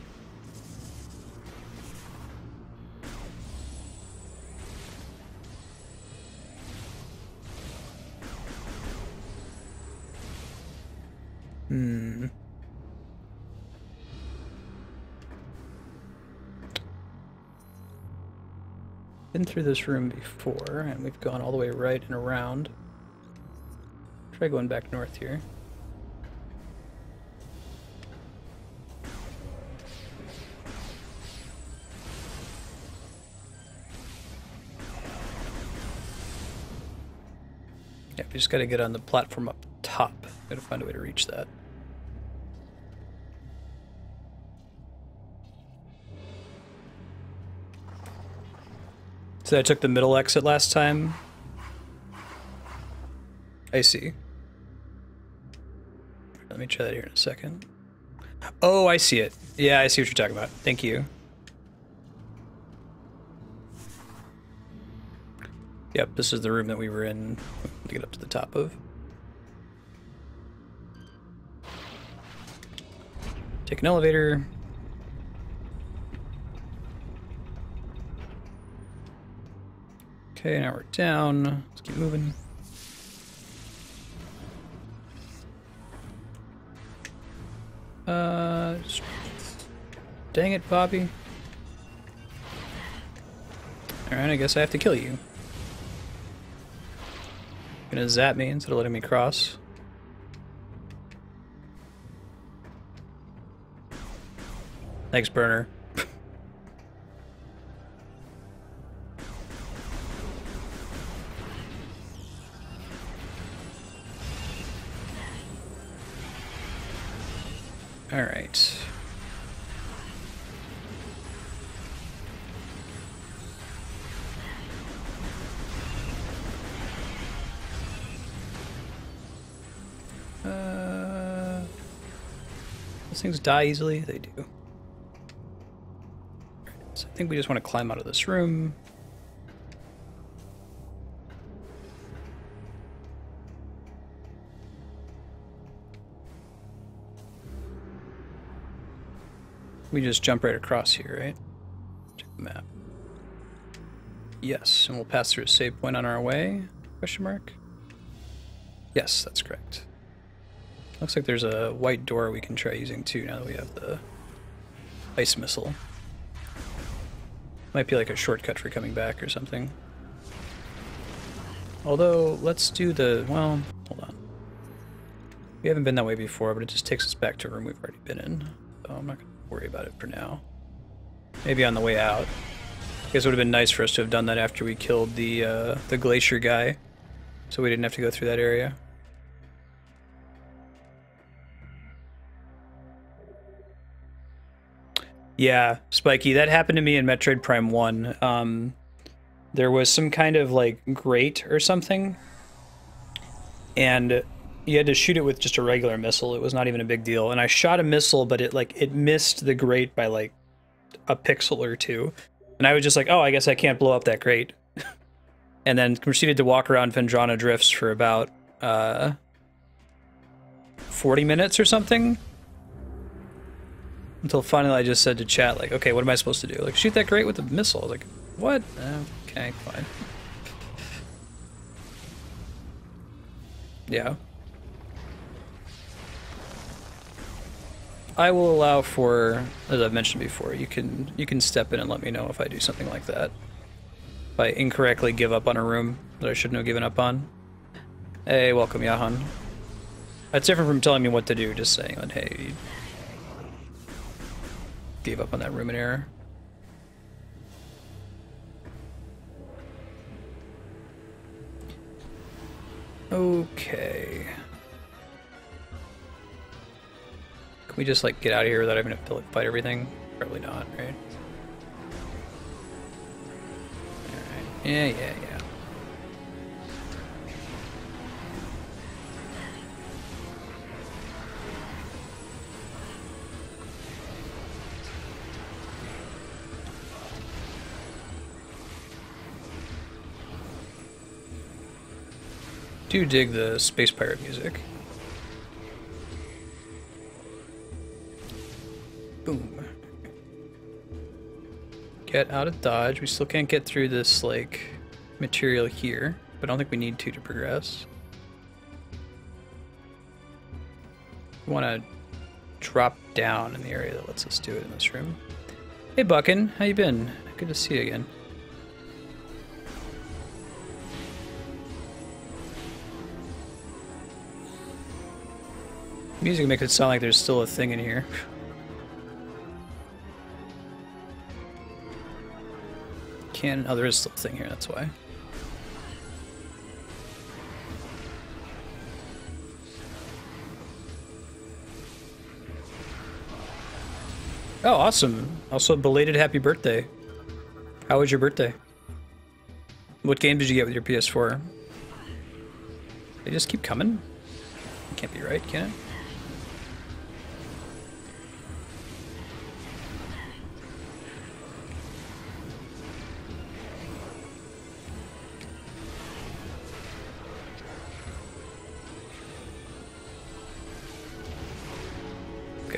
Been through this room before, and we've gone all the way right and around. Try going back north here. Yeah, we just gotta get on the platform up top. Gotta find a way to reach that. So I took the middle exit last time. I see. Let me try that here in a second. Oh, I see it. Yeah, I see what you're talking about. Thank you. Yep, this is the room that we were in to get up to the top of. Take an elevator. Okay, now we're down. Let's keep moving. Dang it, Bobby. Alright, I guess I have to kill you. Gonna zap me instead of letting me cross. Thanks, burner. All right. Those things die easily? They do. So I think we just want to climb out of this room. We just jump right across here, right? Check the map. Yes, and we'll pass through a save point on our way? Question mark? Yes, that's correct. Looks like there's a white door we can try using too now that we have the ice missile. Might be like a shortcut for coming back or something. Although, let's do the... well, hold on. We haven't been that way before, but it just takes us back to a room we've already been in. So I'm not going to worry about it for now. Maybe on the way out. guess it would have been nice for us to have done that after we killed the glacier guy, so we didn't have to go through that area. Yeah, Spiky, that happened to me in Metroid Prime 1. There was some kind of, like, grate or something, and you had to shoot it with just a regular missile. It was not even a big deal. And I shot a missile, but it missed the grate by, like, a pixel or two. And I was just like, oh, I guess I can't blow up that grate. And then proceeded to walk around Vendrana Drifts for about 40 minutes or something. Until finally I just said to chat, like, okay, what am I supposed to do? Like, shoot that grate with a missile. I was like, what? Okay, fine. Yeah. I will allow for, as I've mentioned before, you can step in and let me know if I do something like that. If I incorrectly give up on a room that I shouldn't have given up on. Hey, welcome, Yahan. That's different from telling me what to do, just saying, like, hey, you gave up on that room in error. Okay. Can we just, like, get out of here without having to fight everything? Probably not, right? Alright. Yeah. Do dig the space pirate music. Boom. Get out of dodge. We still can't get through this, like, material here, but I don't think we need to progress. We want to drop down in the area that lets us do it in this room. Hey, Buckin, how you been? Good to see you again. Music makes it sound like there's still a thing in here. Oh, there is still a thing here, that's why. Oh, awesome. Also, belated happy birthday. How was your birthday? What game did you get with your PS4? They just keep coming? It can't be right, can it?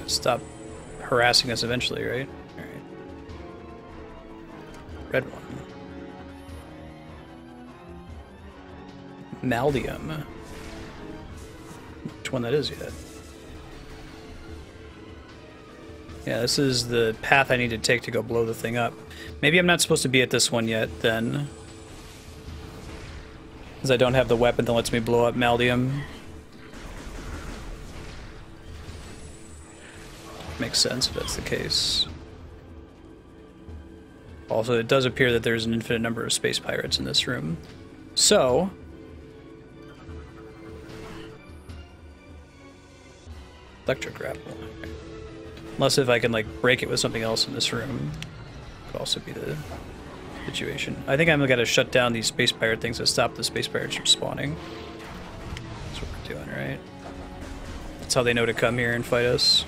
Stop harassing us eventually, right? Alright. Red one. Maldium. Which one that is yet? Yeah, this is the path I need to take to go blow the thing up. Maybe I'm not supposed to be at this one yet, then. Because I don't have the weapon that lets me blow up Maldium. Makes sense if that's the case. Also, it does appear that there's an infinite number of space pirates in this room. So... electric grapple. Unless if I can, like, break it with something else in this room. Could also be the situation. I think I'm gonna shut down these space pirate things to stop the space pirates from spawning. That's what we're doing, right? That's how they know to come here and fight us.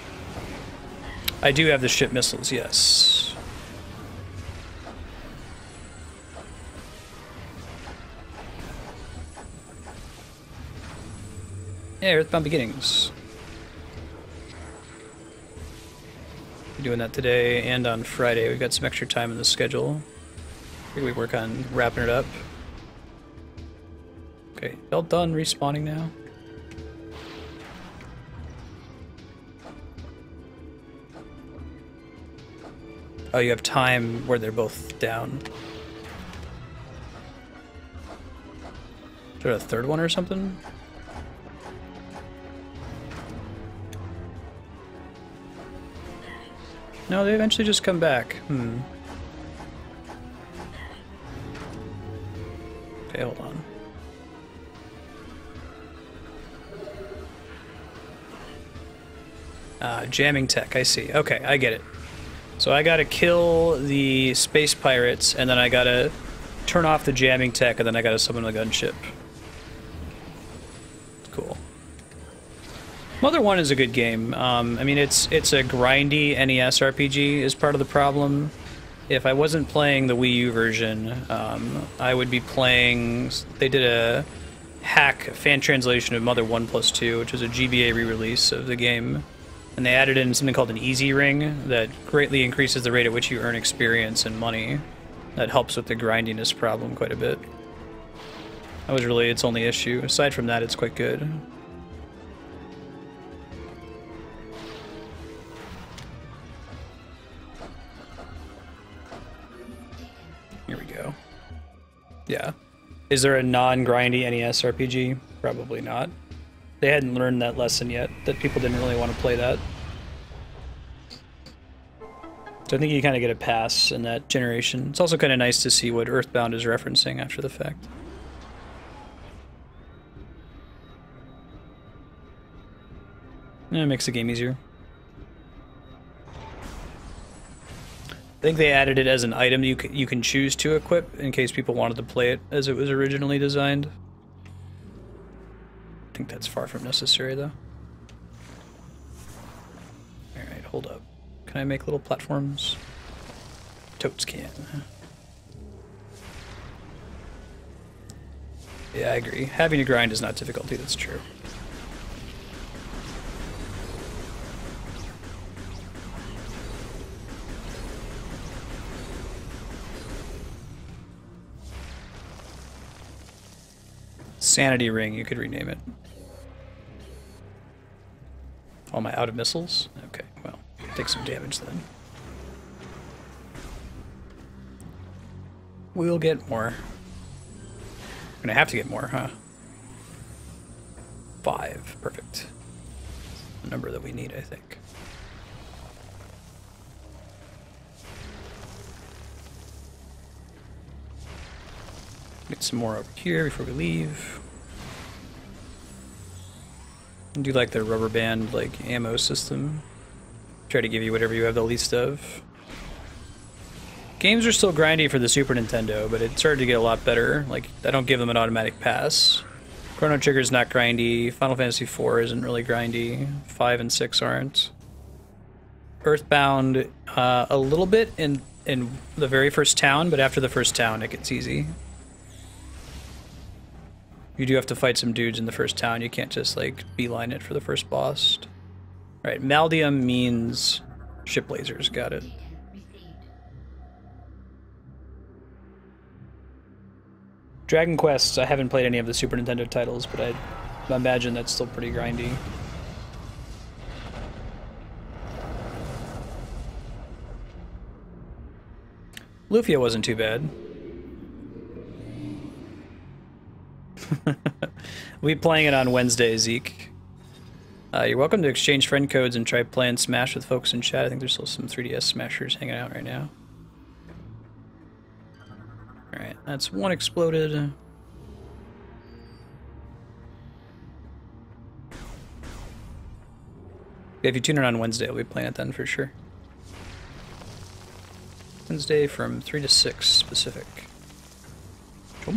I do have the ship missiles, yes. Yeah, Earthbound Beginnings. We're doing that today and on Friday. We've got some extra time in the schedule. I think we work on wrapping it up. Okay, all done respawning now. Oh, you have time where they're both down. Is there a third one or something? No, they eventually just come back. Okay, hold on. Jamming tech, I see. Okay, I get it. So I gotta kill the space pirates, and then I gotta turn off the jamming tech, and then I gotta summon the gunship. Cool. Mother 1 is a good game. I mean, it's a grindy NES RPG is part of the problem. If I wasn't playing the Wii U version, I would be playing... They did a hack fan translation of Mother 1+2, which was a GBA re-release of the game. And they added in something called an easy ring that greatly increases the rate at which you earn experience and money. That helps with the grindiness problem quite a bit. That was really its only issue. Aside from that, it's quite good. Here we go. Yeah. Is there a non-grindy NES RPG? Probably not. They hadn't learned that lesson yet, that people didn't really want to play that. So I think you kind of get a pass in that generation. It's also kind of nice to see what Earthbound is referencing after the fact. Yeah, it makes the game easier. I think they added it as an item you can choose to equip in case people wanted to play it as it was originally designed. I think that's far from necessary, though. Alright, hold up. Can I make little platforms? Totes can. Yeah, I agree. Having to grind is not difficulty, that's true. Sanity ring, you could rename it. Oh, am I out of missiles? Okay, well, take some damage then. We'll get more. We're gonna have to get more, huh? 5, perfect. The number that we need, I think. Get some more over here before we leave. I do like the rubber band, like, ammo system. Try to give you whatever you have the least of. Games are still grindy for the Super Nintendo, but it started to get a lot better. Like, I don't give them an automatic pass. Chrono Trigger's not grindy. Final Fantasy IV isn't really grindy. 5 and 6 aren't. Earthbound, a little bit in the very first town, but after the first town it gets easy. You do have to fight some dudes in the first town. You can't just, like, beeline it for the first boss. Alright, Maldium means ship lasers. Got it. Dragon Quest, I haven't played any of the Super Nintendo titles, but I imagine that's still pretty grindy. Lufia wasn't too bad. We'll be playing it on Wednesday, Zeke. You're welcome to exchange friend codes and try playing Smash with folks in chat. I think there's still some 3DS Smashers hanging out right now. Alright, that's one exploded. If you tune in on Wednesday, I'll be playing it then for sure. Wednesday from 3 to 6 Pacific. Cool.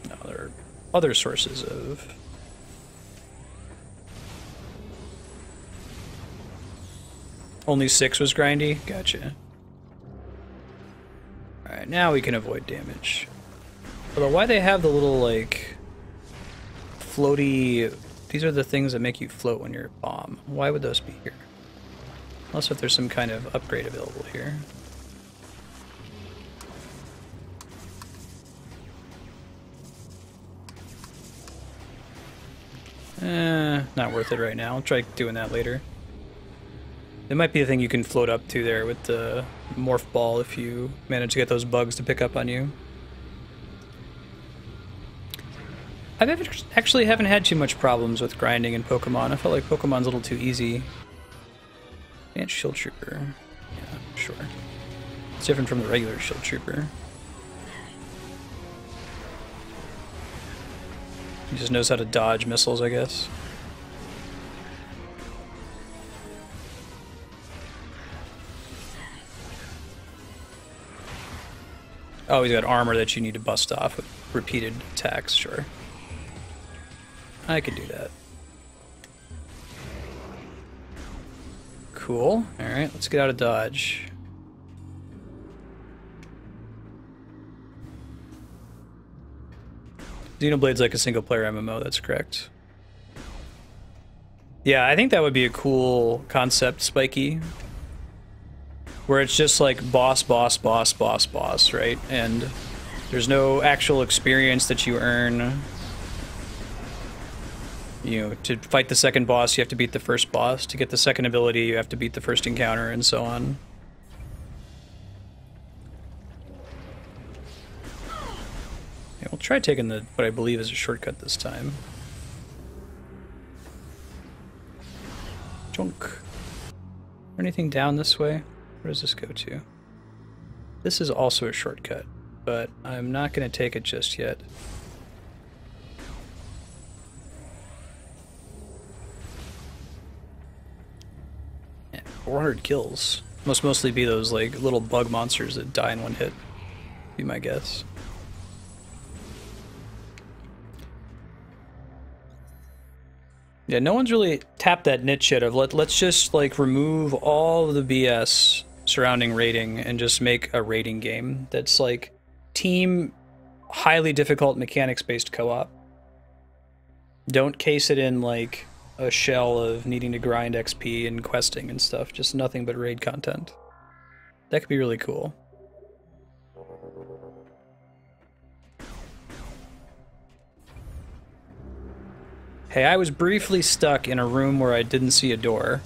No, there are other sources of... Only 6 was grindy? Gotcha. Alright, now we can avoid damage. Although, why they have the little, like, floaty... These are the things that make you float when you're a bomb. Why would those be here? Unless if there's some kind of upgrade available here. Not worth it right now. I'll try doing that later. It might be a thing you can float up to there with the morph ball if you manage to get those bugs to pick up on you. I actually haven't had too much problems with grinding in Pokemon. I felt like Pokemon's a little too easy. And Shield Trooper. Yeah, sure. It's different from the regular Shield Trooper. He just knows how to dodge missiles, I guess. Oh, he's got armor that you need to bust off with repeated attacks, sure. I could do that. Cool. Alright, let's get out of dodge. Xenoblade's like a single-player MMO, that's correct. Yeah, I think that would be a cool concept, Spiky. Where it's just like boss, boss, boss, boss, boss, right? And there's no actual experience that you earn. You know, to fight the second boss, you have to beat the first boss. To get the second ability, you have to beat the first encounter, and so on. Yeah, we'll try taking the what I believe is a shortcut this time. Junk. Anything down this way? Where does this go to? This is also a shortcut, but I'm not going to take it just yet. Yeah, 400 kills. Must mostly be those like little bug monsters that die in one hit. Be my guess. Yeah, no one's really tapped that niche yet of let's just like remove all of the BS surrounding raiding and just make a raiding game that's like team, highly difficult mechanics-based co-op. Don't case it in like a shell of needing to grind XP and questing and stuff. Just nothing but raid content. That could be really cool. Hey, I was briefly stuck in a room where I didn't see a door.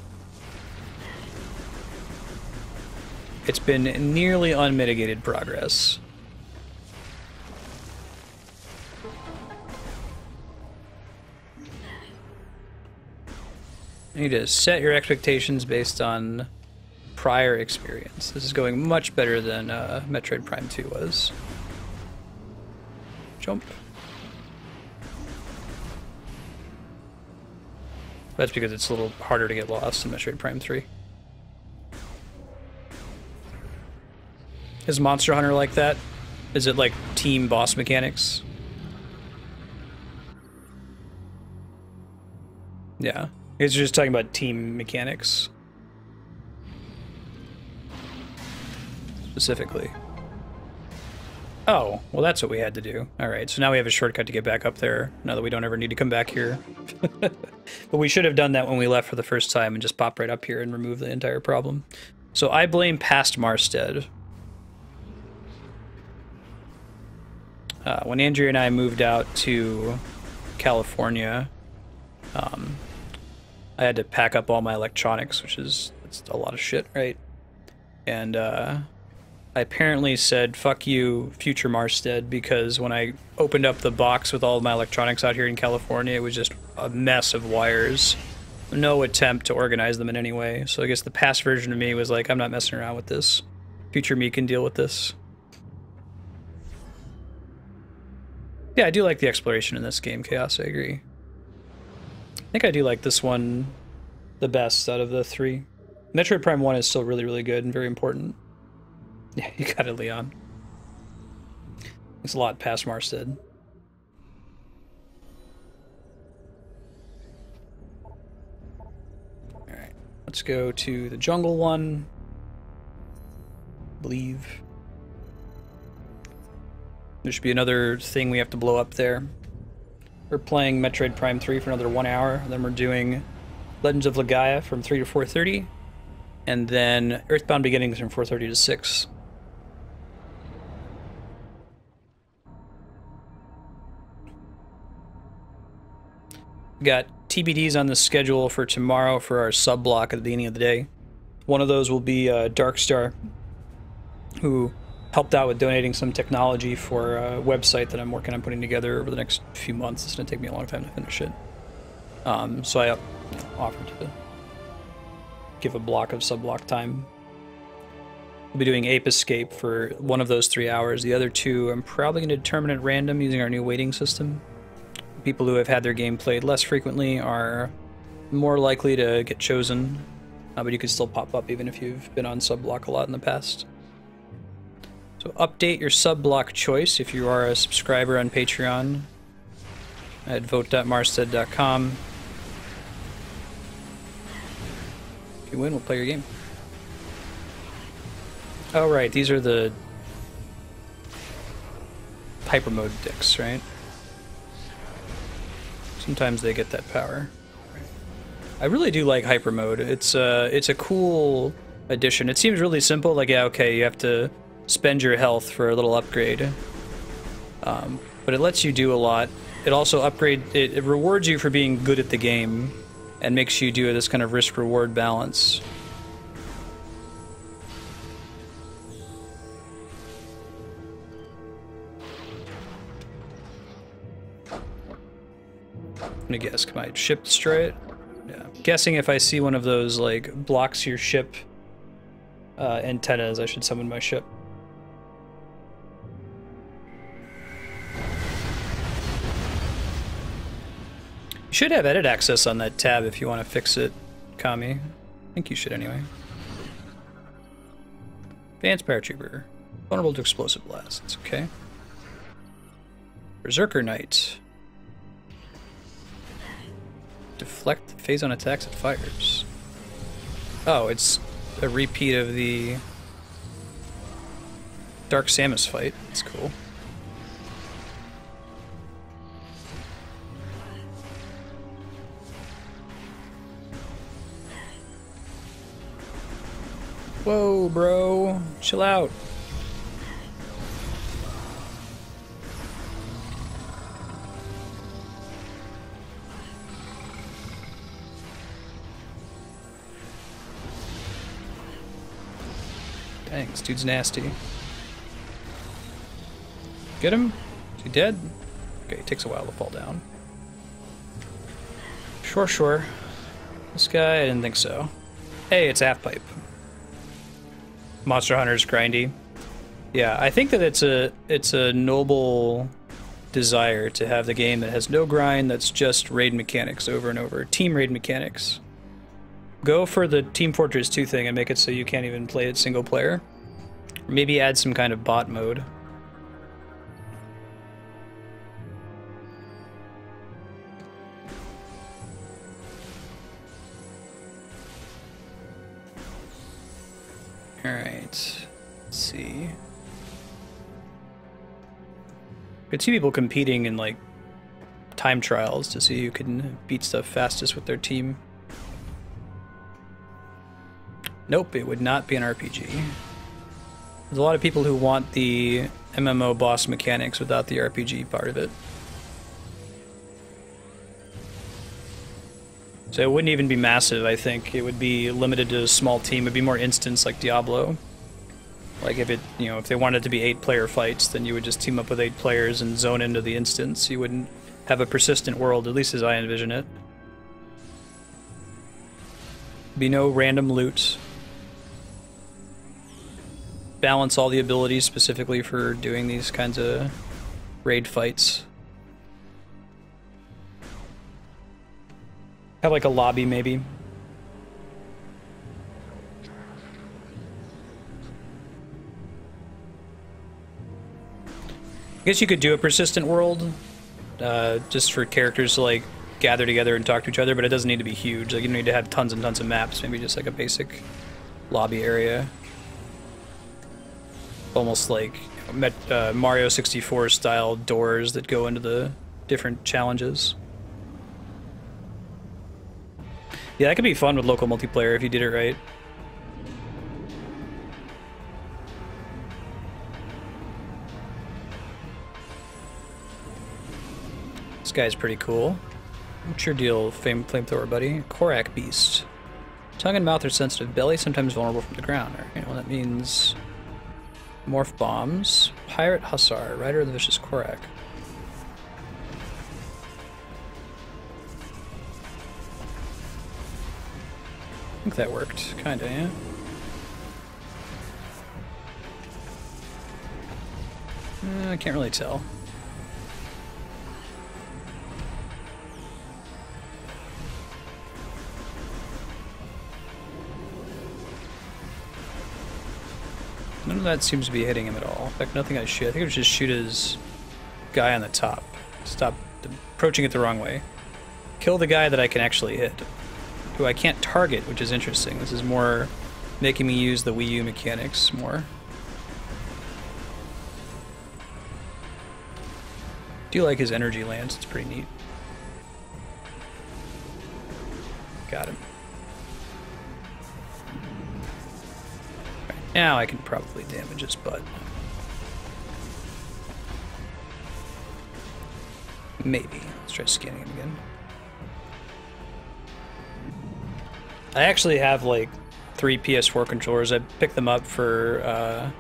It's been nearly unmitigated progress. You need to set your expectations based on prior experience. This is going much better than Metroid Prime 2 was. Jump. That's because it's a little harder to get lost in Metroid Prime 3. Is Monster Hunter like that? Is it like team boss mechanics? Yeah. It's just talking about team mechanics. Specifically. Oh, well that's what we had to do. Alright, so now we have a shortcut to get back up there, now that we don't ever need to come back here. But we should have done that when we left for the first time and just pop right up here and remove the entire problem. So I blame past Marstead. When Andrea and I moved out to California, I had to pack up all my electronics, which is it's a lot of shit, right? And I apparently said, fuck you, future Marstead, because when I opened up the box with all of my electronics out here in California, it was just a mess of wires. No attempt to organize them in any way. So I guess the past version of me was like, I'm not messing around with this. Future me can deal with this. Yeah, I do like the exploration in this game, Chaos, I agree. I think I do like this one the best out of the three. Metroid Prime 1 is still really, really good and very important. Yeah, you got it, Leon. It's a lot past Marstead. Alright, let's go to the jungle one. Believe. There should be another thing we have to blow up there. We're playing Metroid Prime 3 for another 1 hour, and then we're doing Legends of Legaia from 3 to 4:30, and then Earthbound Beginnings from 4:30 to 6. We got TBDs on the schedule for tomorrow for our sub block at the beginning of the day. One of those will be Darkstar, who helped out with donating some technology for a website that I'm working on putting together over the next few months. It's going to take me a long time to finish it. So I offered to give a block of sub-block time. We'll be doing Ape Escape for one of those 3 hours. The other two I'm probably going to determine at random using our new weighting system. People who have had their game played less frequently are more likely to get chosen, but you can still pop up even if you've been on sub-block a lot in the past. So update your sub-block choice if you are a subscriber on Patreon at vote.marsted.com. If you win, we'll play your game. Oh right, these are the hyper mode dicks, right? Sometimes they get that power. I really do like hyper mode. It's a cool addition. It seems really simple. Like, yeah, okay, you have to spend your health for a little upgrade, but it lets you do a lot. It also it rewards you for being good at the game, and makes you do this kind of risk-reward balance. I'm gonna guess, can my ship destroy it? Yeah. Guessing if I see one of those, like, blocks your ship antennas, I should summon my ship. You should have edit access on that tab if you want to fix it, Kami. I think you should anyway. Advanced Paratrooper. Vulnerable to explosive blasts. Okay. Berserker Knight. Deflect phase on attacks it fires. Oh, it's a repeat of the Dark Samus fight. That's cool. Whoa, bro. Chill out. Dang, this dude's nasty. Get him? Is he dead? Okay, it takes a while to fall down. Sure, sure. This guy, I didn't think so. Hey, it's Half Pipe. Monster Hunter's grindy. Yeah, I think that it's a noble desire to have the game that has no grind, that's just raid mechanics over and over. Team raid mechanics. Go for the Team Fortress 2 thing and make it so you can't even play it single player. Or maybe add some kind of bot mode. Alright, let's see. Could see people competing in, like, time trials to see who can beat stuff fastest with their team. Nope, it would not be an RPG. There's a lot of people who want the MMO boss mechanics without the RPG part of it. So it wouldn't even be massive, I think. It would be limited to a small team. It'd be more instance like Diablo. Like if it, you know, if they wanted to be 8-player fights, then you would just team up with 8 players and zone into the instance. You wouldn't have a persistent world, at least as I envision it. Be no random loot. Balance all the abilities specifically for doing these kinds of raid fights. Have like a lobby, maybe. I guess you could do a persistent world, just for characters to like gather together and talk to each other, but it doesn't need to be huge. Like you don't need to have tons and tons of maps. Maybe just like a basic lobby area, almost like Mario 64 style doors that go into the different challenges. Yeah, that could be fun with local multiplayer if you did it right. This guy's pretty cool. What's your deal, flamethrower buddy? Korak Beast. Tongue and mouth are sensitive. Belly sometimes vulnerable from the ground. Alright, well that means morph bombs. Pirate Hussar, Rider of the Vicious Korak. I think that worked, kinda, yeah. I can't really tell. None of that seems to be hitting him at all. In fact, nothing I shoot. I think it was just shoot his guy on the top. Stop approaching it the wrong way. Kill the guy that I can actually hit, who I can't target, which is interesting. This is more making me use the Wii U mechanics more. Do like his energy lance, it's pretty neat. Got him. Right, now I can probably damage his butt. Maybe. Let's try scanning him again. I actually have like 3 PS4 controllers. I picked them up for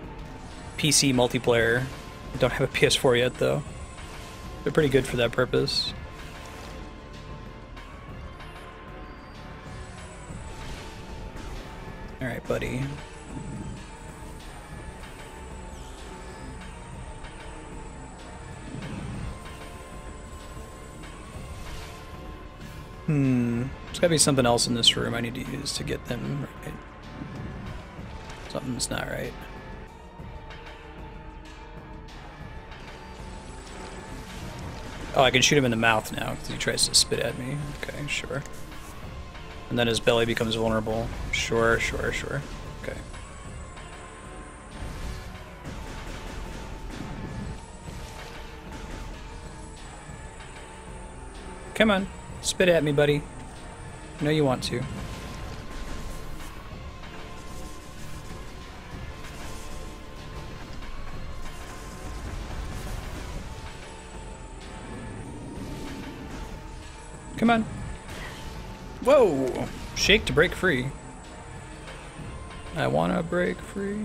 PC multiplayer. I don't have a PS4 yet though. They're pretty good for that purpose. Alright, buddy. There's gotta be something else in this room I need to use to get them right. Something's not right. Oh, I can shoot him in the mouth now because he tries to spit at me. Okay, sure. And then his belly becomes vulnerable. Sure, sure, sure. Okay. Come on. Spit at me, buddy. I know you want to. Come on. Whoa! Shake to break free. I wanna break free.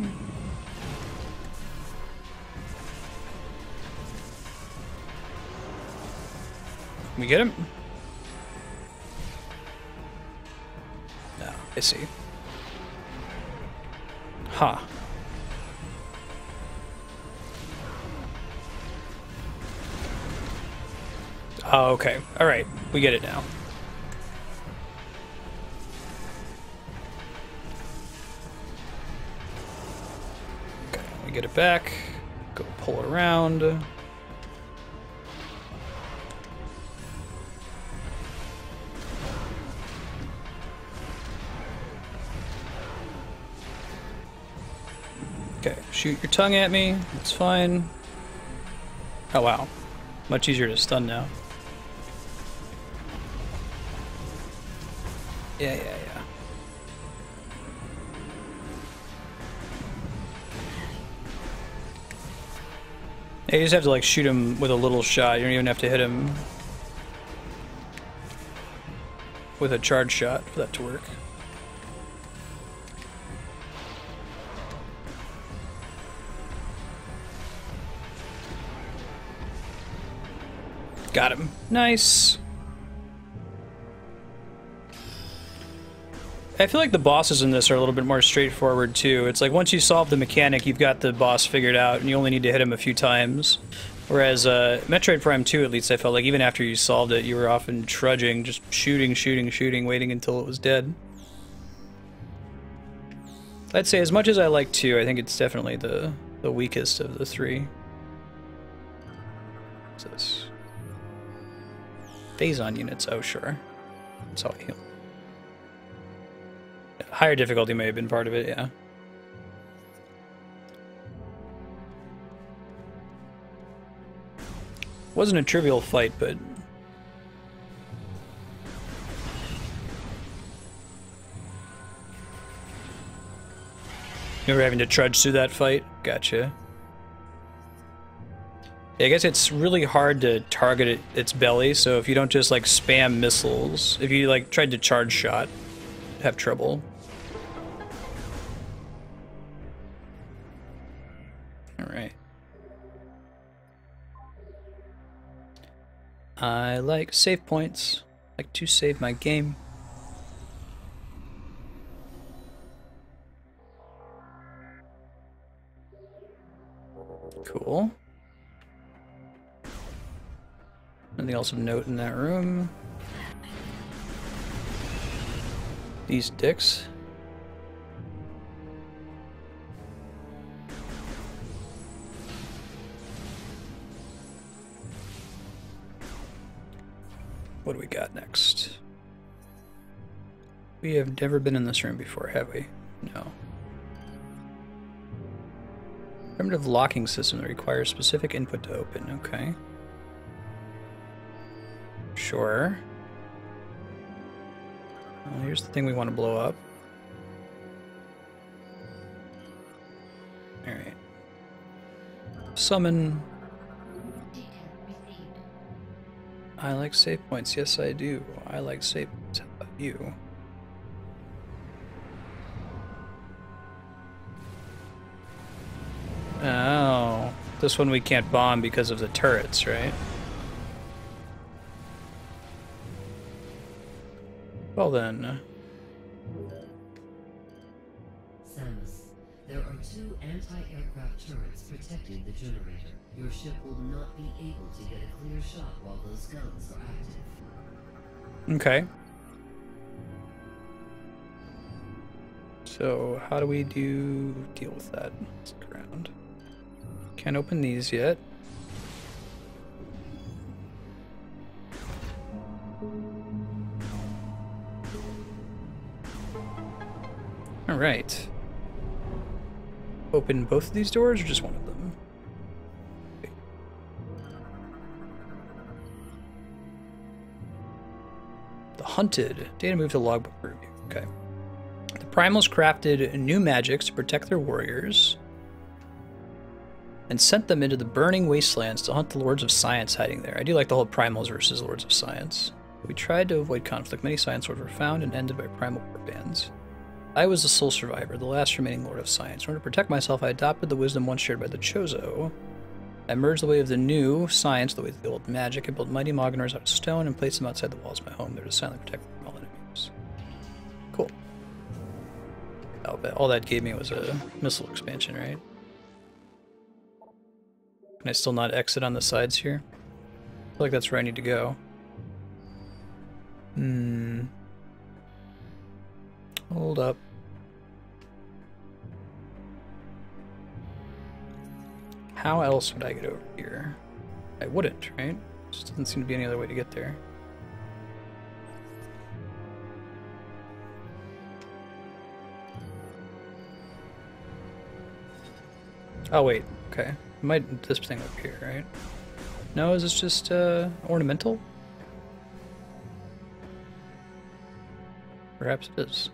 We get him? No, I see. Huh. Oh, okay. Alright, we get it now. Okay, we get it back. Go pull it around. Okay, shoot your tongue at me. It's fine. Oh, wow. Much easier to stun now. Yeah. You just have to like shoot him with a little shot. You don't even have to hit him with a charge shot for that to work. Got him. Nice. I feel like the bosses in this are a little bit more straightforward too. It's like once you solve the mechanic, you've got the boss figured out and you only need to hit him a few times. Whereas Metroid Prime 2, at least I felt like even after you solved it, you were often trudging, just shooting, waiting until it was dead. I'd say as much as I like 2, I think it's definitely the weakest of the 3. What's this? Phazon units, oh sure. That's how I heal. Higher difficulty may have been part of it, yeah. Wasn't a trivial fight, but... You were having to trudge through that fight? Gotcha. Yeah, I guess it's really hard to target its belly, so if you don't just like spam missiles, if you like tried to charge shot, have trouble. Alright. I like save points. I like to save my game. Cool. Nothing else of note in that room. These dicks. What do we got next? We have never been in this room before, have we? No. Primitive locking system that requires specific input to open. Okay. Sure. Well, here's the thing we want to blow up. Alright. Summon. I like save points. Yes, I do. I like save points. How about you? Oh. This one we can't bomb because of the turrets, right? Well then. Samus, there are 2 anti-aircraft turrets protecting the generator. Your ship will not be able to get a clear shot while those guns are active. Okay. So how do we deal with that? Let's look around. Can't open these yet. All right. Open both of these doors or just one of them? Okay. The Hunted. Data moved to logbook review. Okay. The Primals crafted new magics to protect their warriors and sent them into the burning wastelands to hunt the Lords of Science hiding there. I do like the whole Primals versus Lords of Science. We tried to avoid conflict. Many Science Lords were found and ended by Primal war bands. I was the sole survivor, the last remaining Lord of Science. In order to protect myself, I adopted the wisdom once shared by the Chozo. I merged the way of the new science, the way of the old magic. I built mighty Mognors out of stone and placed them outside the walls of my home. They're to silently protect me from all enemies. Cool. I'll bet all that gave me was a missile expansion, right? Can I still not exit on the sides here? I feel like that's where I need to go. Hold up. How else would I get over here? I wouldn't, right? Just doesn't seem to be any other way to get there. Oh wait, okay. Might this thing up here, right? No, is this just ornamental? Perhaps it is.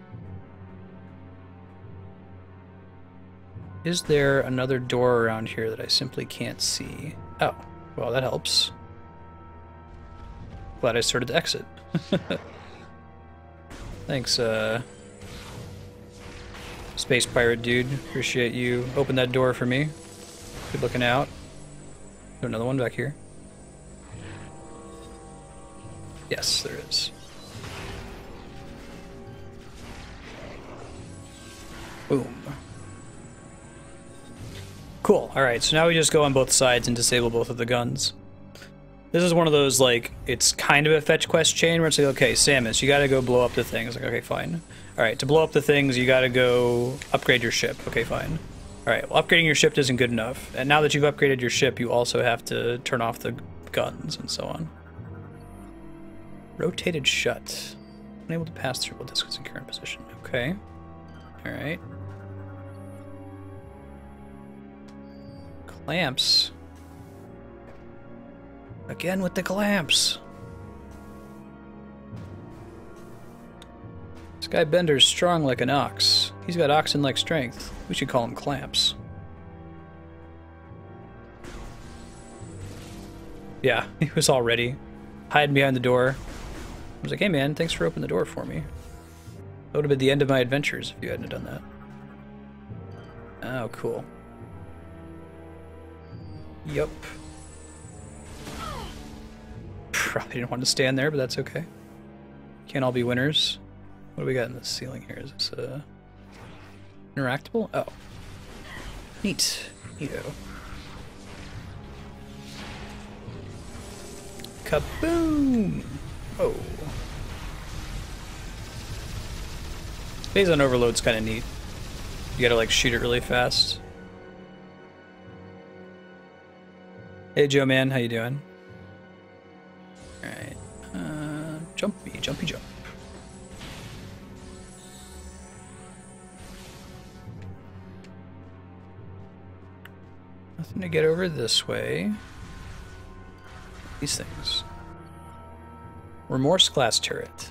Is there another door around here that I simply can't see? Oh, well that helps. Glad I started to exit. Thanks, Space Pirate dude. Appreciate you. Open that door for me. Good looking out. There's another one back here. Yes, there is. Boom. Cool. Alright, so now we just go on both sides and disable both of the guns. This is one of those, like, it's kind of a fetch quest chain where it's like, okay, Samus, you gotta go blow up the things. Like, okay, fine. Alright, to blow up the things, you gotta go upgrade your ship. Okay, fine. Alright, well, upgrading your ship isn't good enough. And now that you've upgraded your ship, you also have to turn off the guns and so on. Rotated shut. Unable to pass through while disc is in current position. Okay. Alright. Clamps. Again with the clamps. This guy Bender's strong like an ox. He's got oxen-like strength. We should call him Clamps. Yeah, he was all ready. Hiding behind the door. I was like, hey man, thanks for opening the door for me. That would have been the end of my adventures if you hadn't done that. Oh, cool. Yup. Probably didn't want to stand there, but that's okay. Can't all be winners. What do we got in the ceiling here? Is this interactable? Oh. Neat. Neato. Kaboom! Oh. Phase on overload's kind of neat. You gotta like shoot it really fast. Hey Joe man, how you doing? Alright. Jumpy, jumpy, jump. Nothing to get over this way. These things. Remorse class turret.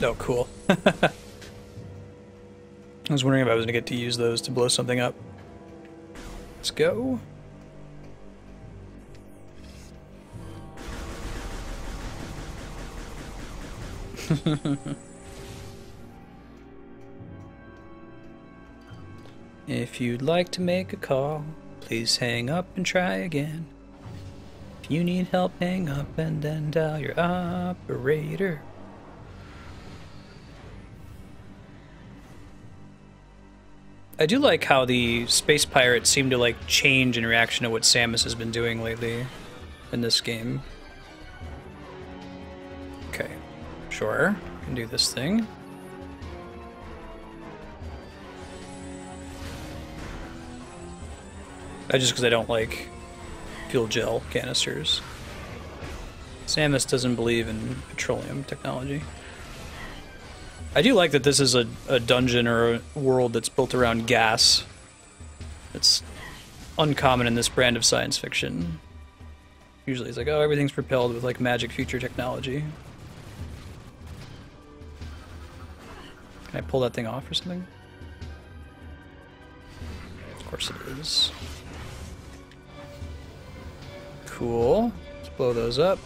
Oh, cool. I was wondering if I was going to get to use those to blow something up. Let's go. If you'd like to make a call, please hang up and try again. If you need help, hang up and then dial your operator. I do like how the space pirates seem to like change in reaction to what Samus has been doing lately in this game. Okay, sure, can do this thing. Just because I don't like fuel gel canisters. Samus doesn't believe in petroleum technology. I do like that this is a dungeon or a world that's built around gas. It's uncommon in this brand of science fiction. Usually it's like, oh, everything's propelled with like magic future technology. Can I pull that thing off or something? Of course it is. Cool. Let's blow those up.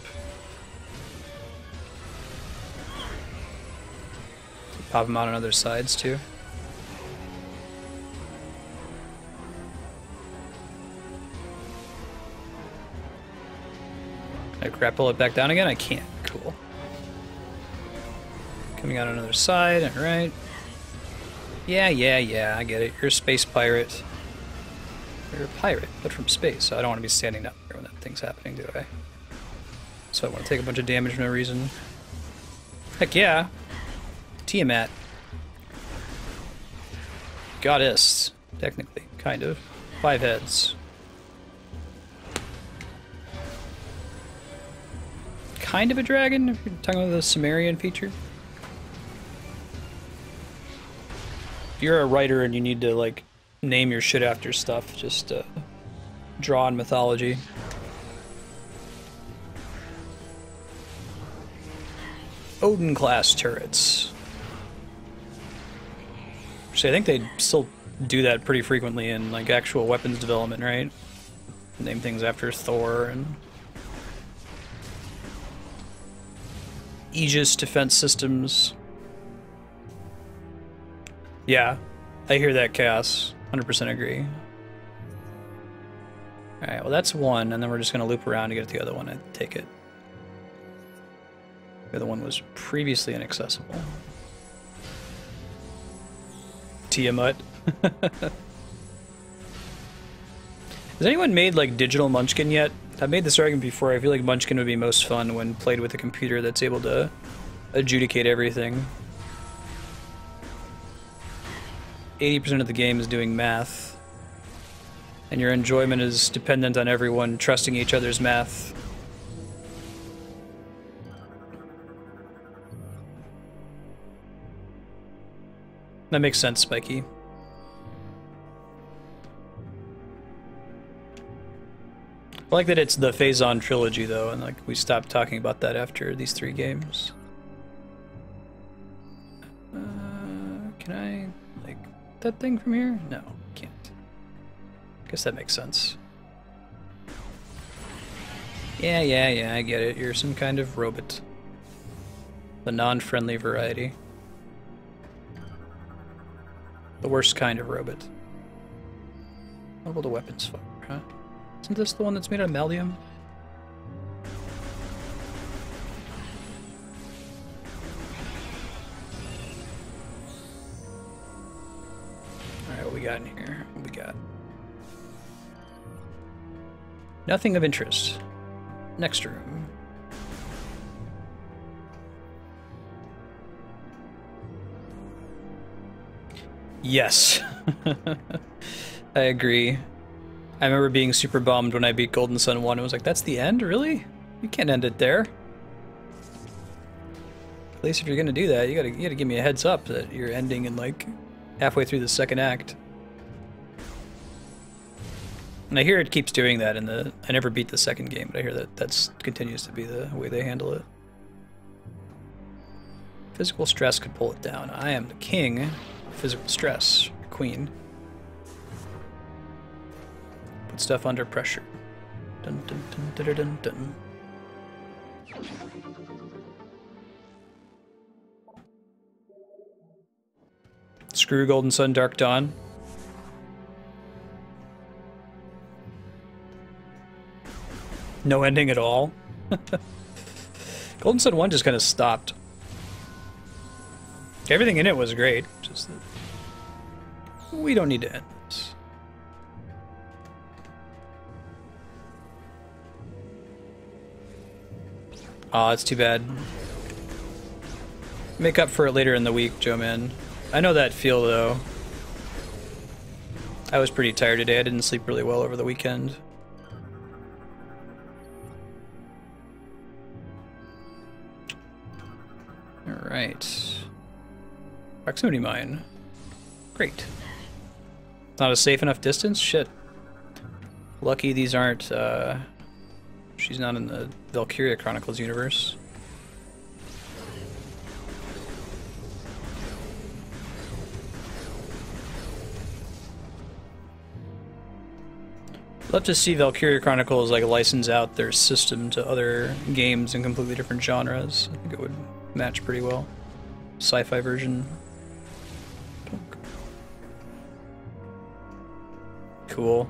Pop them out on other sides too. Can I grapple it back down again? I can't. Cool. Coming out on another side, alright. Yeah, I get it. You're a space pirate. You're a pirate, but from space, so I don't want to be standing down there when that thing's happening, do I? So I want to take a bunch of damage for no reason. Heck yeah! Tiamat. Goddess, technically, kind of. 5 heads. Kind of a dragon, if you're talking about the Sumerian feature. If you're a writer and you need to, like, name your shit after stuff, just draw on mythology. Odin class turrets. Actually, I think they still do that pretty frequently in like actual weapons development, right? Name things after Thor and Aegis defense systems. Yeah, I hear that, Chaos. 100% agree. Alright, well that's one, and then we're just gonna loop around to get to the other one, I take it. The other one was previously inaccessible. Tiamat. Has anyone made like digital Munchkin yet? I've made this argument before. I feel like Munchkin would be most fun when played with a computer that's able to adjudicate everything. 80% of the game is doing math, and your enjoyment is dependent on everyone trusting each other's math. That makes sense, Spiky. I like that it's the Phazon trilogy, though, and like we stopped talking about that after these 3 games. Can I, like, that thing from here? No, can't. Guess that makes sense. Yeah, I get it. You're some kind of robot. The non-friendly variety. The worst kind of robot. What will the weapons fire, huh? Isn't this the one that's made out of malleum? Alright, what we got in here? What we got? Nothing of interest. Next room. Yes. I agree. I remember being super bummed when I beat Golden Sun 1. It was like, that's the end? Really? You can't end it there. At least if you're gonna do that, you gotta give me a heads up that you're ending in like halfway through the second act. And I hear it keeps doing that in the. I never beat the second game, but I hear that continues to be the way they handle it. Physical stress could pull it down. I am the king of physical stress, queen. Put stuff under pressure. Dun dun dun dun dun dun. Screw Golden Sun, Dark Dawn. No ending at all. Golden Sun 1 just kind of stopped. Everything in it was great, just that we don't need to end this. Aw, it's too bad. Make up for it later in the week, Joe Man. I know that feel, though. I was pretty tired today. I didn't sleep really well over the weekend. Alright. Proximity mine. Great. Not a safe enough distance? Shit. Lucky these aren't, she's not in the Valkyria Chronicles universe. Love to see Valkyria Chronicles like license out their system to other games in completely different genres. I think it would match pretty well. Sci-fi version. Cool.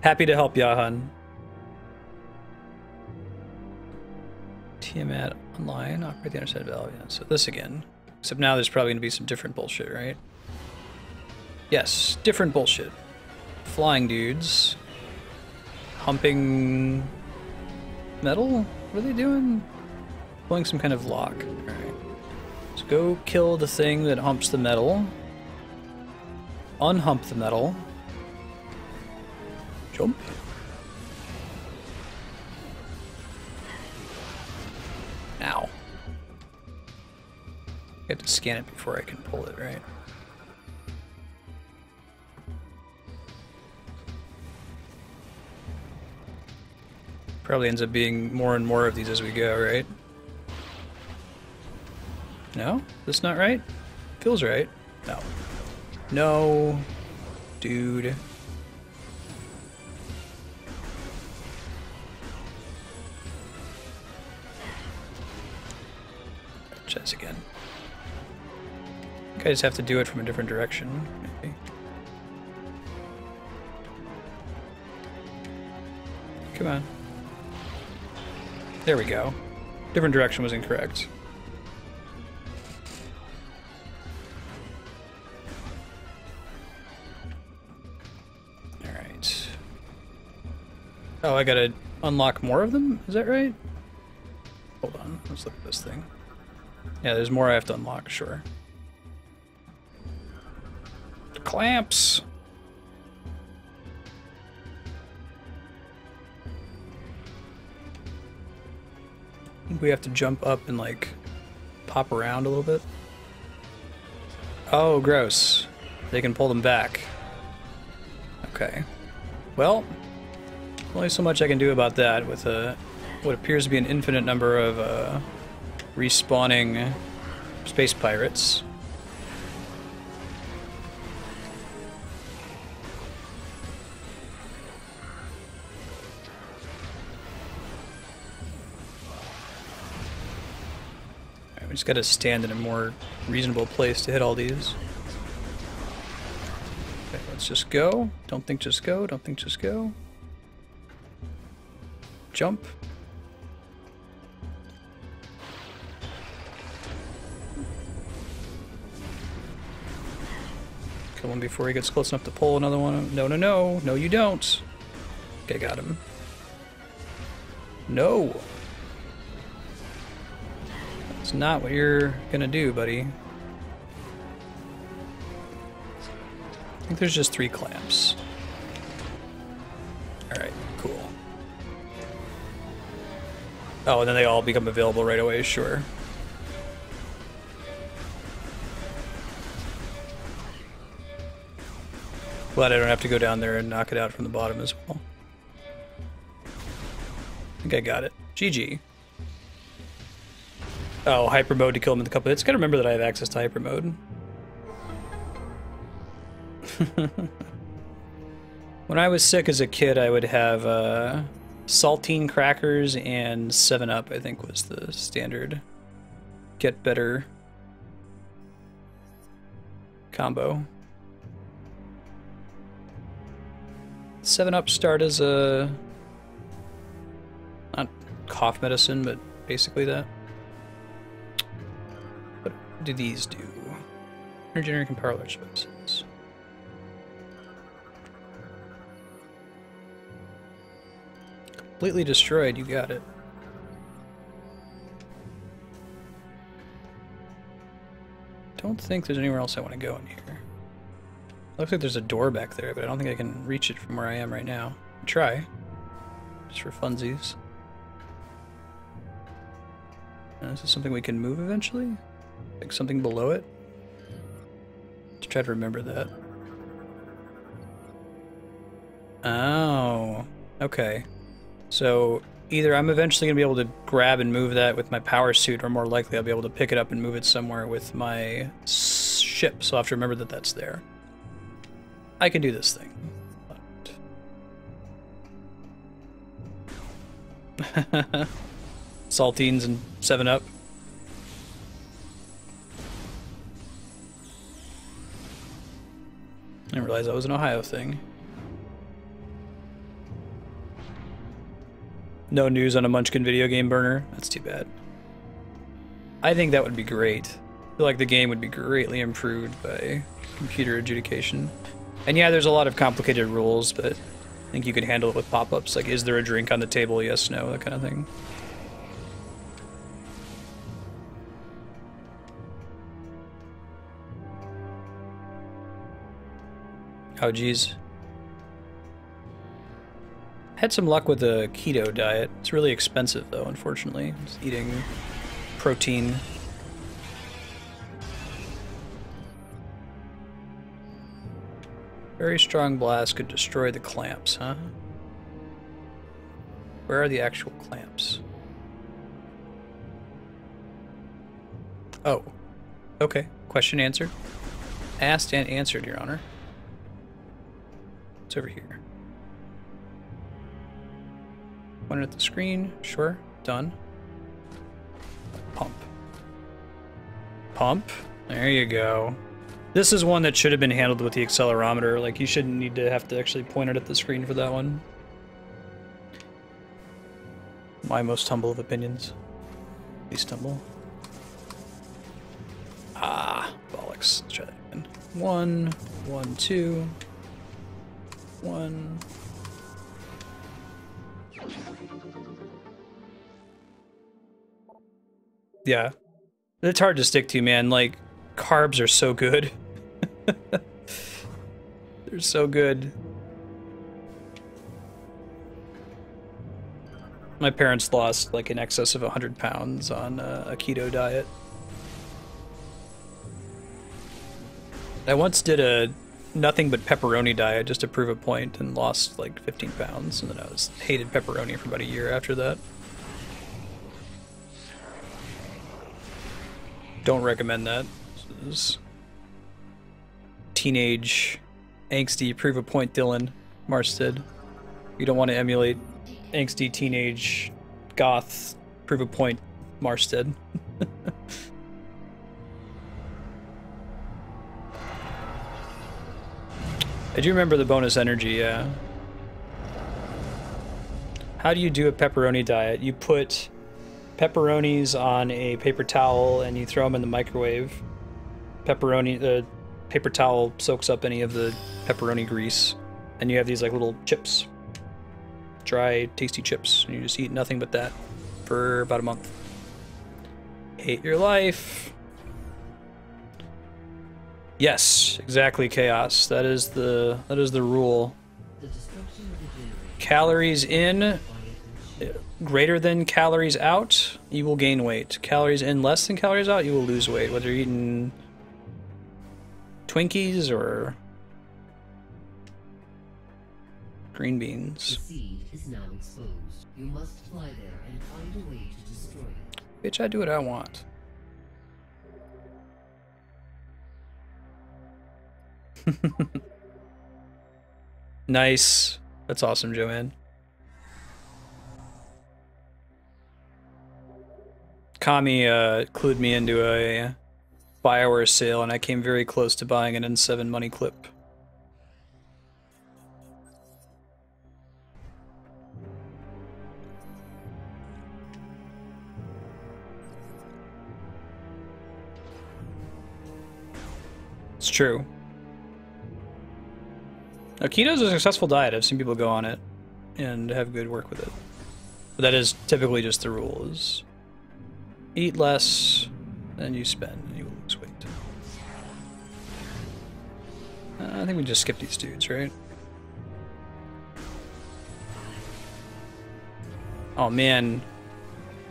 Happy to help, Yahan. Tiamat online, operate the underside valve. Yeah, so this again. Except now there's probably going to be some different bullshit, right? Yes, different bullshit. Flying dudes. Humping metal? What are they doing? Pulling some kind of lock. Alright. Let's go kill the thing that humps the metal. Unhump the metal. Jump. Ow. I have to scan it before I can pull it, right? Probably ends up being more and more of these as we go, right? No? This not right? Feels right. No. No. Dude. Chess again. I think I just have to do it from a different direction, maybe. Come on. There we go. Different direction was incorrect. Alright. Oh, I gotta unlock more of them? Is that right? Hold on, let's look at this thing. Yeah, there's more I have to unlock, sure. Clamps! I think we have to jump up and, like, pop around a little bit. Oh, gross. They can pull them back. Okay. Well, only so much I can do about that with what appears to be an infinite number of respawning space pirates. Alright, we just gotta stand in a more reasonable place to hit all these. Okay, let's just go. Don't think just go. Don't think just go. Jump. Kill him before he gets close enough to pull another one. No, no, no. No, you don't. Okay, got him. No. That's not what you're gonna do, buddy. I think there's just 3 clamps. Alright, cool. Oh, and then they all become available right away, sure. Glad I don't have to go down there and knock it out from the bottom as well. I think I got it. GG. Oh, hyper mode to kill him in a couple hits. Gotta remember that I have access to hyper mode. When I was sick as a kid, I would have saltine crackers and 7-Up, I think was the standard get better combo. 7-Up start as a, not cough medicine, but basically that. What do these do? Regenerating can power large devices. Completely destroyed, you got it. Don't think there's anywhere else I want to go in here. Looks like there's a door back there, but I don't think I can reach it from where I am right now. Try. Just for funsies. This is something we can move eventually? Like something below it? To try to remember that. Oh. Okay. So either I'm eventually going to be able to grab and move that with my power suit, or more likely I'll be able to pick it up and move it somewhere with my ship, so I'll have to remember that that's there. I can do this thing. But... Saltines and 7-Up. I didn't realize that was an Ohio thing. No news on a Munchkin video game burner? That's too bad. I think that would be great. I feel like the game would be greatly improved by computer adjudication. And yeah, there's a lot of complicated rules, but I think you could handle it with pop-ups, like is there a drink on the table, yes, no, that kind of thing. Oh geez. Had some luck with the keto diet. It's really expensive though, unfortunately. Just eating protein. Very strong blast could destroy the clamps, huh? Where are the actual clamps? Oh. Okay. Question answered. Asked and answered, Your Honor. It's over here. Point it at the screen. Sure. Done. Pump. Pump. There you go. This is one that should have been handled with the accelerometer. Like, you shouldn't need to have to actually point it at the screen for that one. My most humble of opinions. Least humble. Ah, bollocks. Let's try that again. 1, 1, 2. 1. Yeah. It's hard to stick to, man. Like, carbs are so good. They're so good. My parents lost like in excess of 100 pounds on a keto diet. I once did a nothing but pepperoni diet just to prove a point and lost like 15 pounds, and then I hated pepperoni for about a year after that. Don't recommend that. This is teenage angsty prove a point Dylan Marsted. You don't want to emulate angsty teenage goth prove a point Marsted. I do remember the bonus energy, yeah. How do you do a pepperoni diet? You put pepperonis on a paper towel and you throw them in the microwave. The paper towel soaks up any of the pepperoni grease, and you have these like little chips, dry, tasty chips, and you just eat nothing but that for about a month. Hate your life. Yes, exactly, Chaos. That is the rule. Calories in greater than calories out, you will gain weight. Calories in less than calories out, you will lose weight. Whether you're eating Twinkies or green beans. The seed is now exposed. You must fly there and find a way to destroy it. Bitch, I do what I want. Nice. That's awesome, Joanne. Kami clued me into a BioWare sale, and I came very close to buying an N7 money clip. It's true. Now, keto is a successful diet. I've seen people go on it and have good work with it. But that is typically just the rules. Eat less than you spend, and you will lose weight. I think we just skip these dudes, right? Oh man.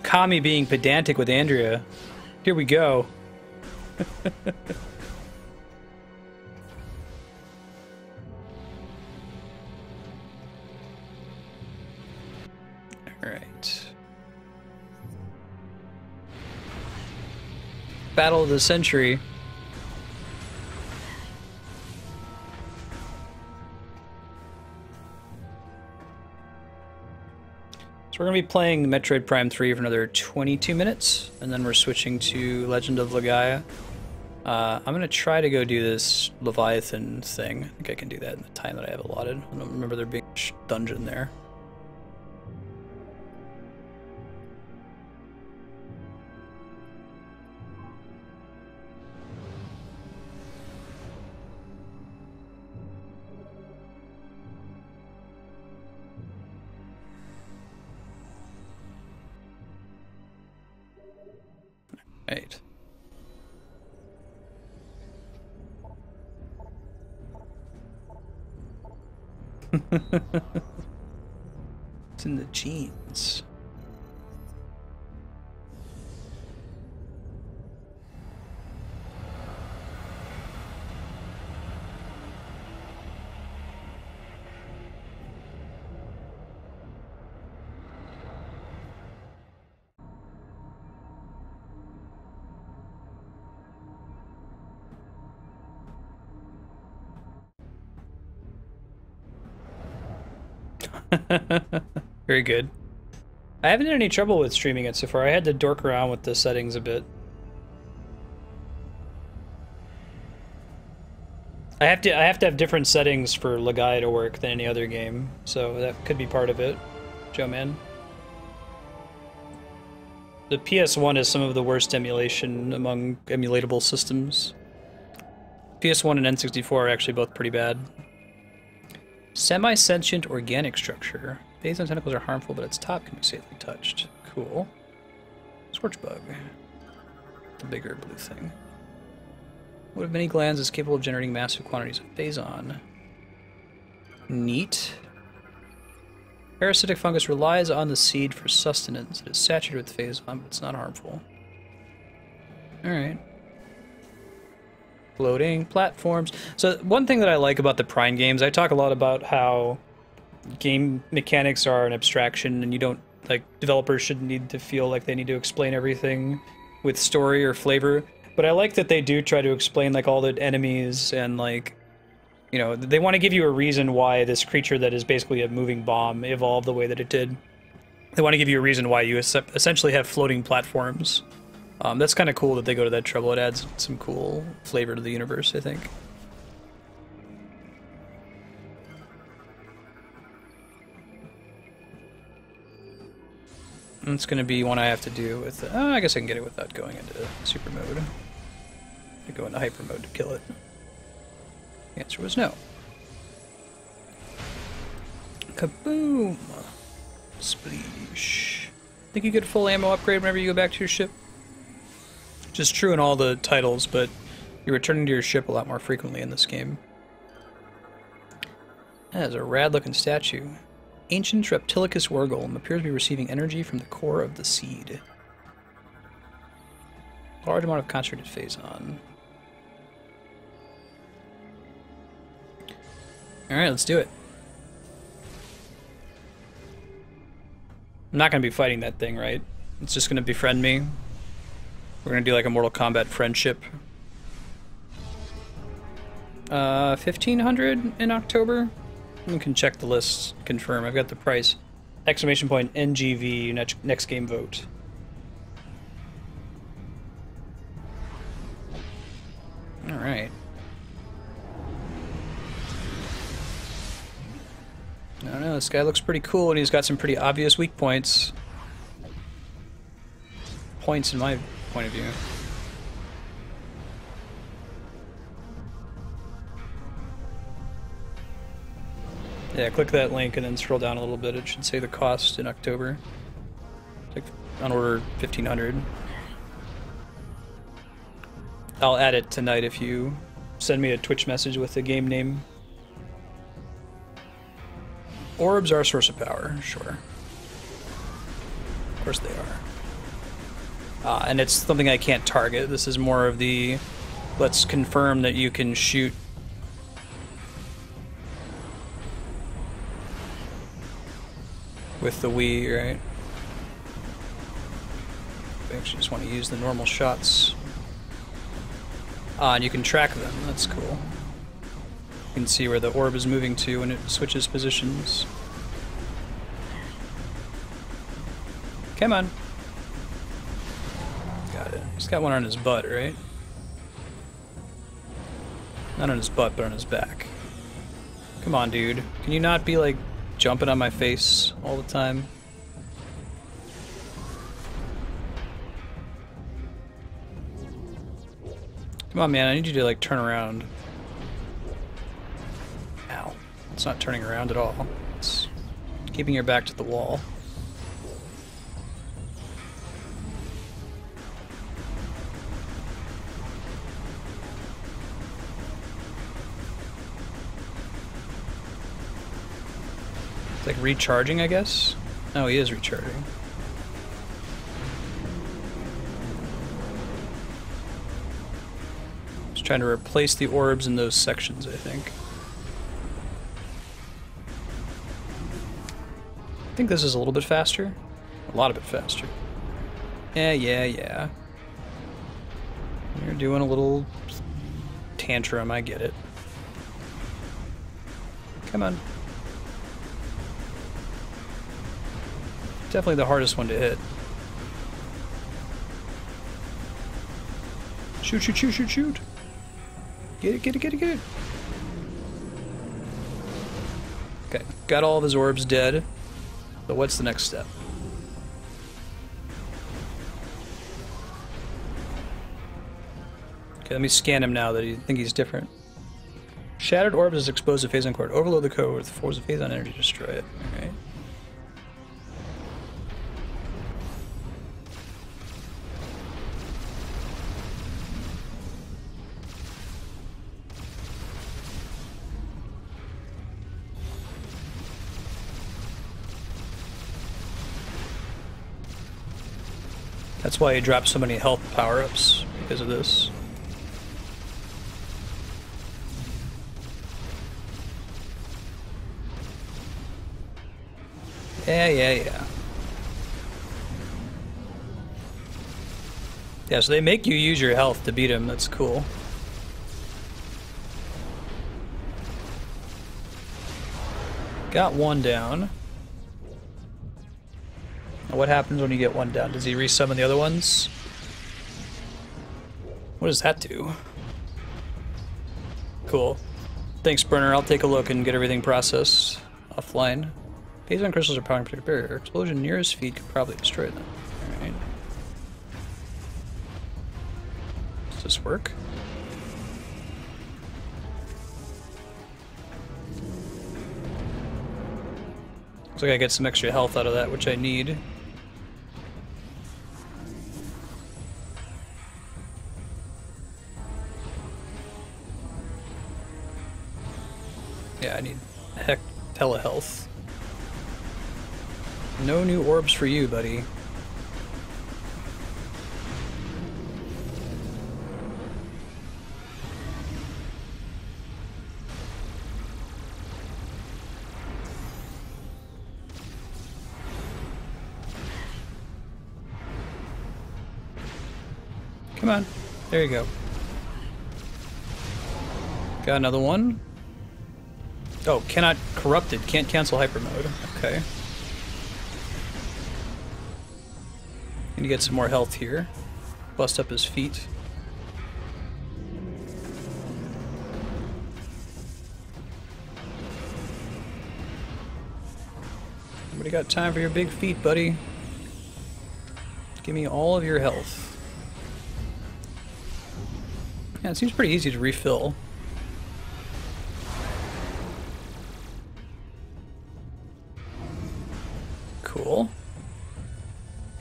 Kami being pedantic with Andrea. Here we go. Alright. Battle of the Century. So we're going to be playing Metroid Prime 3 for another 22 minutes, and then we're switching to Legend of Legaia. I'm going to try to go do this Leviathan thing. I think I can do that in the time that I have allotted. I don't remember there being a dungeon there. Right. It's in the genes. Very good. I haven't had any trouble with streaming it so far. I had to dork around with the settings a bit. I have to have different settings for Legaia to work than any other game, so that could be part of it, Joe Man. The PS1 is some of the worst emulation among emulatable systems. PS1 and N64 are actually both pretty bad. Semi-sentient organic structure. Phase and tentacles are harmful, but its top can be safely touched. Cool. Scorchbug. The bigger blue thing. One of many glands is capable of generating massive quantities of phazon. Neat. Parasitic fungus relies on the seed for sustenance. It is saturated with phazon, but it's not harmful. Alright. Floating platforms. So one thing that I like about the Prime games, I talk a lot about how game mechanics are an abstraction and you don't, like, developers shouldn't need to feel like they need to explain everything with story or flavor. But I like that they do try to explain, like, all the enemies and, like, you know, they want to give you a reason why this creature that is basically a moving bomb evolved the way that it did. They want to give you a reason why you essentially have floating platforms. That's kind of cool that they go to that trouble. It adds some cool flavor to the universe, I think. And it's going to be one I have to do with... I guess I can get it without going into super mode. I go into hyper mode to kill it. The answer was no. Kaboom! Spleesh. Think you get a full ammo upgrade whenever you go back to your ship? Which is true in all the titles, but You're returning to your ship a lot more frequently in this game. That is a rad-looking statue. Ancient Reptilicus Wargolem appears to be receiving energy from the core of the seed. Large amount of concentrated phazon. Alright, let's do it. I'm not going to be fighting that thing, right? It's just going to befriend me. We're going to do like a Mortal Kombat friendship. 1500 in October? We can check the list, confirm. I've got the price. Exclamation point NGV, next game vote. Alright. I don't know, this guy looks pretty cool and he's got some pretty obvious weak points. Points in my point of view. Yeah, click that link and then scroll down a little bit. It should say the cost in October. It's like on order 1500. I'll add it tonight if you send me a Twitch message with the game name. Orbs are a source of power, sure. Of course they are. And it's something I can't target. This is more of the, let's confirm that you can shoot with the Wii, right? I actually just want to use the normal shots. And you can track them, that's cool. You can see where the orb is moving to when it switches positions. Come on. Got it. He's got one on his butt, right? Not on his butt, but on his back. Come on, dude. Can you not be, like, jumping on my face all the time? Come on, man. I need you to, like, turn around. Ow. It's not turning around at all. It's keeping your back to the wall. It's like recharging, I guess? Oh, he is recharging. Just trying to replace the orbs in those sections, I think. I think this is a little bit faster. A lot of bit faster. Yeah. You're doing a little tantrum, I get it. Come on. Definitely the hardest one to hit. Shoot. Get it. Okay, got all of his orbs dead. So what's the next step? Okay, let me scan him now that I think he's different. Shattered orbs is exposed to phazon cord. Overload the code with force of phazon energy to destroy it. Alright. That's why he dropped so many health power-ups, because of this. Yeah. Yeah, so they make you use your health to beat him, that's cool. Got one down. What happens when you get one down? Does he resummon the other ones? What does that do? Cool. Thanks, Burner. I'll take a look and get everything processed offline. Phazon crystals are powering protected barrier. Explosion near his feet could probably destroy them. Alright. Does this work? Looks like I get some extra health out of that, which I need. Hella health. No new orbs for you, buddy. Come on. There you go. Got another one. Oh, cannot corrupted. Can't cancel hyper mode. Okay. Need to get some more health here. Bust up his feet. Nobody got time for your big feet, buddy. Give me all of your health. Yeah, it seems pretty easy to refill. Cool.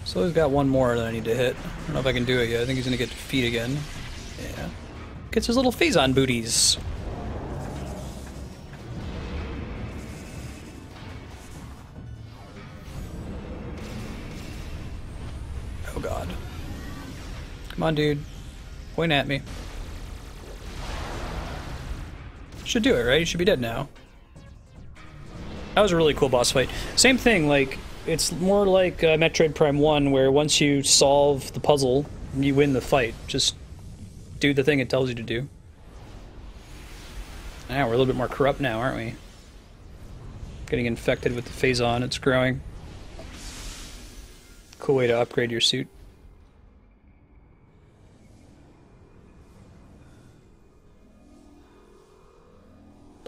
So he's got one more that I need to hit. I don't know if I can do it yet. I think he's gonna get to feet again. Yeah. Gets his little Phazon booties. Oh god. Come on, dude. Point at me. Should do it, right? You should be dead now. That was a really cool boss fight. Same thing, like, it's more like Metroid Prime 1, where once you solve the puzzle, you win the fight. Just do the thing it tells you to do. Now we're a little bit more corrupt now, aren't we? Getting infected with the Phazon, it's growing. Cool way to upgrade your suit.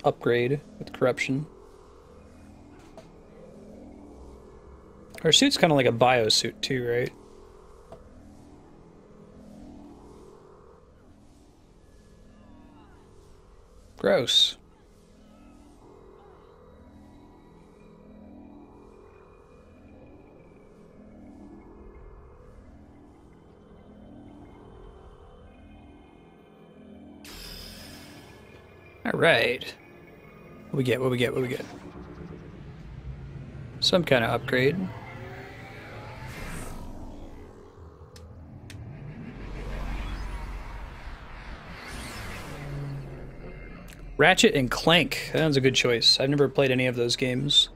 Upgrade with corruption. Our suit's kind of like a bio suit too, right? Gross. All right. What we get? What we get? What we get? Some kind of upgrade. Ratchet and Clank. That sounds a good choice. I've never played any of those games.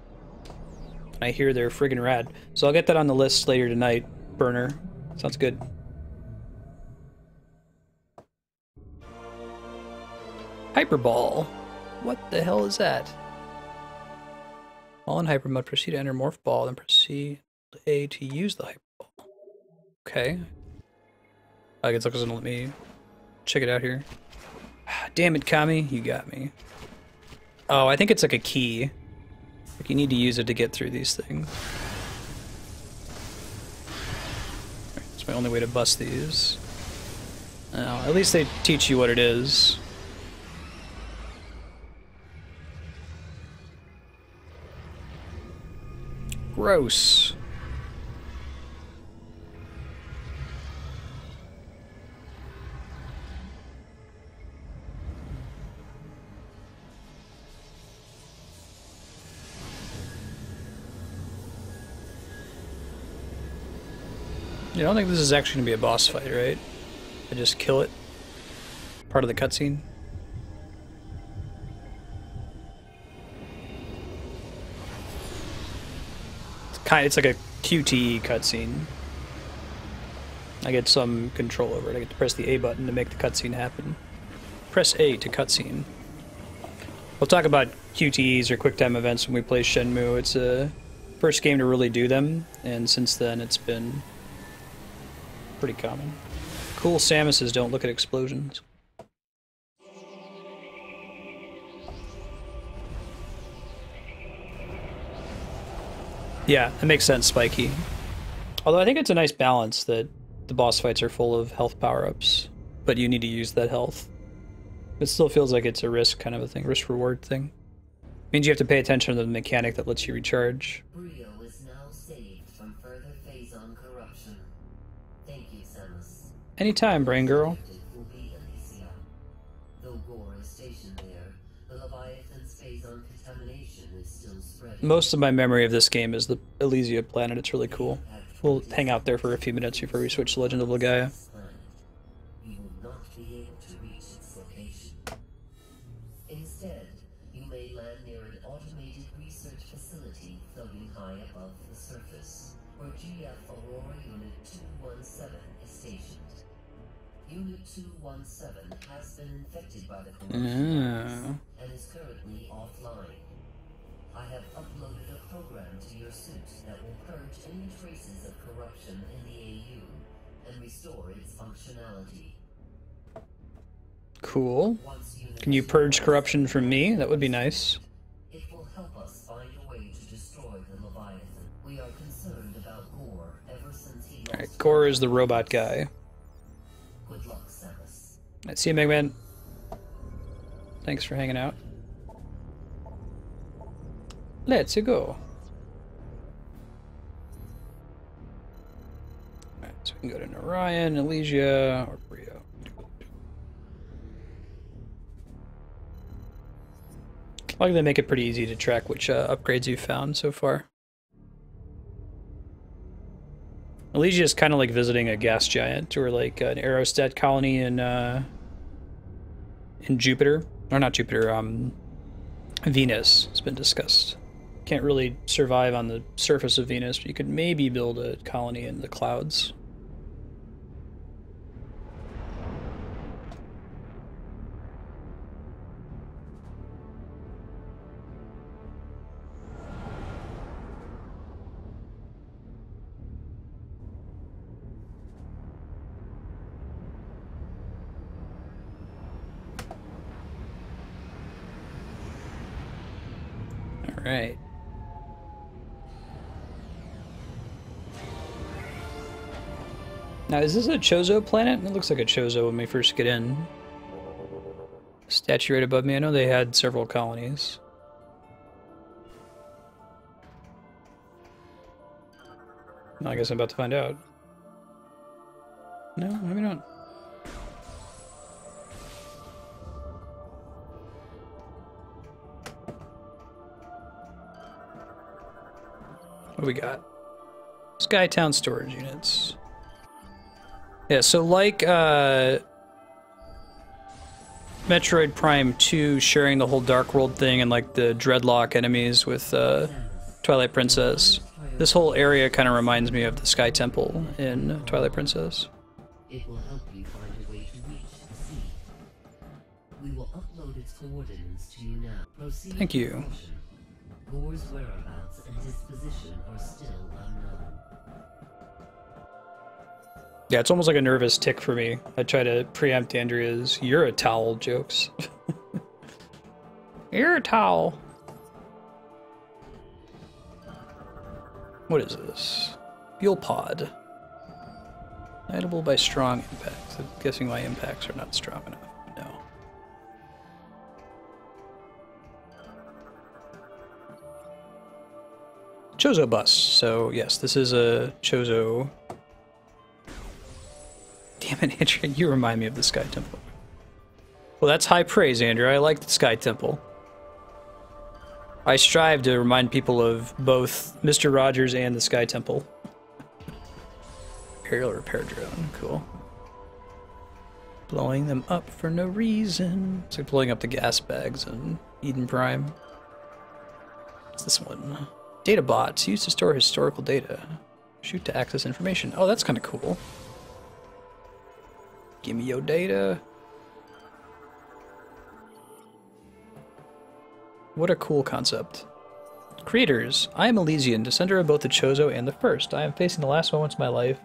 I hear they're friggin' rad. So I'll get that on the list later tonight, Burner. Sounds good. Hyperball. What the hell is that? While in hyper mode, proceed to enter morph ball, then proceed A to use the hyperball. Okay. I guess it doesn't let me check it out here. Damn it, Kami, you got me. Oh, I think it's like a key. Like you need to use it to get through these things. It's my only way to bust these. Now, at least they teach you what it is. Gross. I don't think this is actually going to be a boss fight, right? I just kill it. Part of the cutscene. It's like a QTE cutscene. I get some control over it. I get to press the A button to make the cutscene happen. Press A to cutscene. We'll talk about QTEs or QuickTime events when we play Shenmue. It's a first game to really do them, and since then it's been pretty common. Cool Samuses don't look at explosions. Yeah, that makes sense, Spiky. Although I think it's a nice balance that the boss fights are full of health power-ups, but you need to use that health. It still feels like it's a risk kind of a thing, risk-reward thing. Means you have to pay attention to the mechanic that lets you recharge. Brio is now saved from further Phazon corruption. Thank you, Samus. Anytime, brain girl. Will be Elysia. Though Gore is stationed there, the Leviathan's Phazon contamination is still Most of my memory of this game is the Elysia planet. It's really cool. We'll hang out there for a few minutes before we switch to Legend of Legaia. You will not be able to reach its location. Instead, you may land near an automated research facility floating high above the surface, where GF Aurora Unit 217 is stationed. Unit 217 has been infected by the corruption virus and is currently offline. I have uploaded a program to your suit that will purge any traces of corruption in the AU and restore its functionality. Cool. Can you purge corruption from me? That would be nice. It will help us find a way to destroy the Leviathan. We are concerned about Gore ever since he lost. Alright, Gore is the robot guy. Good luck, Samus. Let's see you, Megman. Thanks for hanging out. Let's go. Alright, so we can go to Narayan, Elysia, or Brio. I like they make it pretty easy to track which upgrades you've found so far. Elysia is kind of like visiting a gas giant, or like an aerostat colony in Jupiter. Or not Jupiter, Venus has been discussed. Can't really survive on the surface of Venus, but you could maybe build a colony in the clouds. All right. Now, is this a Chozo planet? It looks like a Chozo when we first get in. Statue right above me. I know they had several colonies. Well, I guess I'm about to find out. No, maybe not. What do we got? Skytown storage units. Yeah, so like Metroid Prime 2 sharing the whole Dark World thing and like the Dreadlock enemies with Twilight Princess, this whole area kind of reminds me of the Sky Temple in Twilight Princess. It will help you find a way to reach the sea. We will upload its coordinates to you now. Proceed. Thank you. Gore's whereabouts and disposition are still unknown. Yeah, it's almost like a nervous tick for me. I try to preempt Andrea's "you're a towel" jokes. You're a towel. What is this? Fuel pod. Edible by strong impacts. I'm guessing my impacts are not strong enough. No. Chozo bus. So yes, this is a Chozo. Damn it, Andrea, you remind me of the Sky Temple. Well, that's high praise, Andrea. I like the Sky Temple. I strive to remind people of both Mr. Rogers and the Sky Temple. Aerial repair drone, cool. Blowing them up for no reason. It's like blowing up the gas bags in Eden Prime. What's this one? Data bots used to store historical data. Shoot to access information. Oh, that's kind of cool. Give me your data. What a cool concept. Creators, I am Elysian, descender of both the Chozo and the First. I am facing the last moments of my life,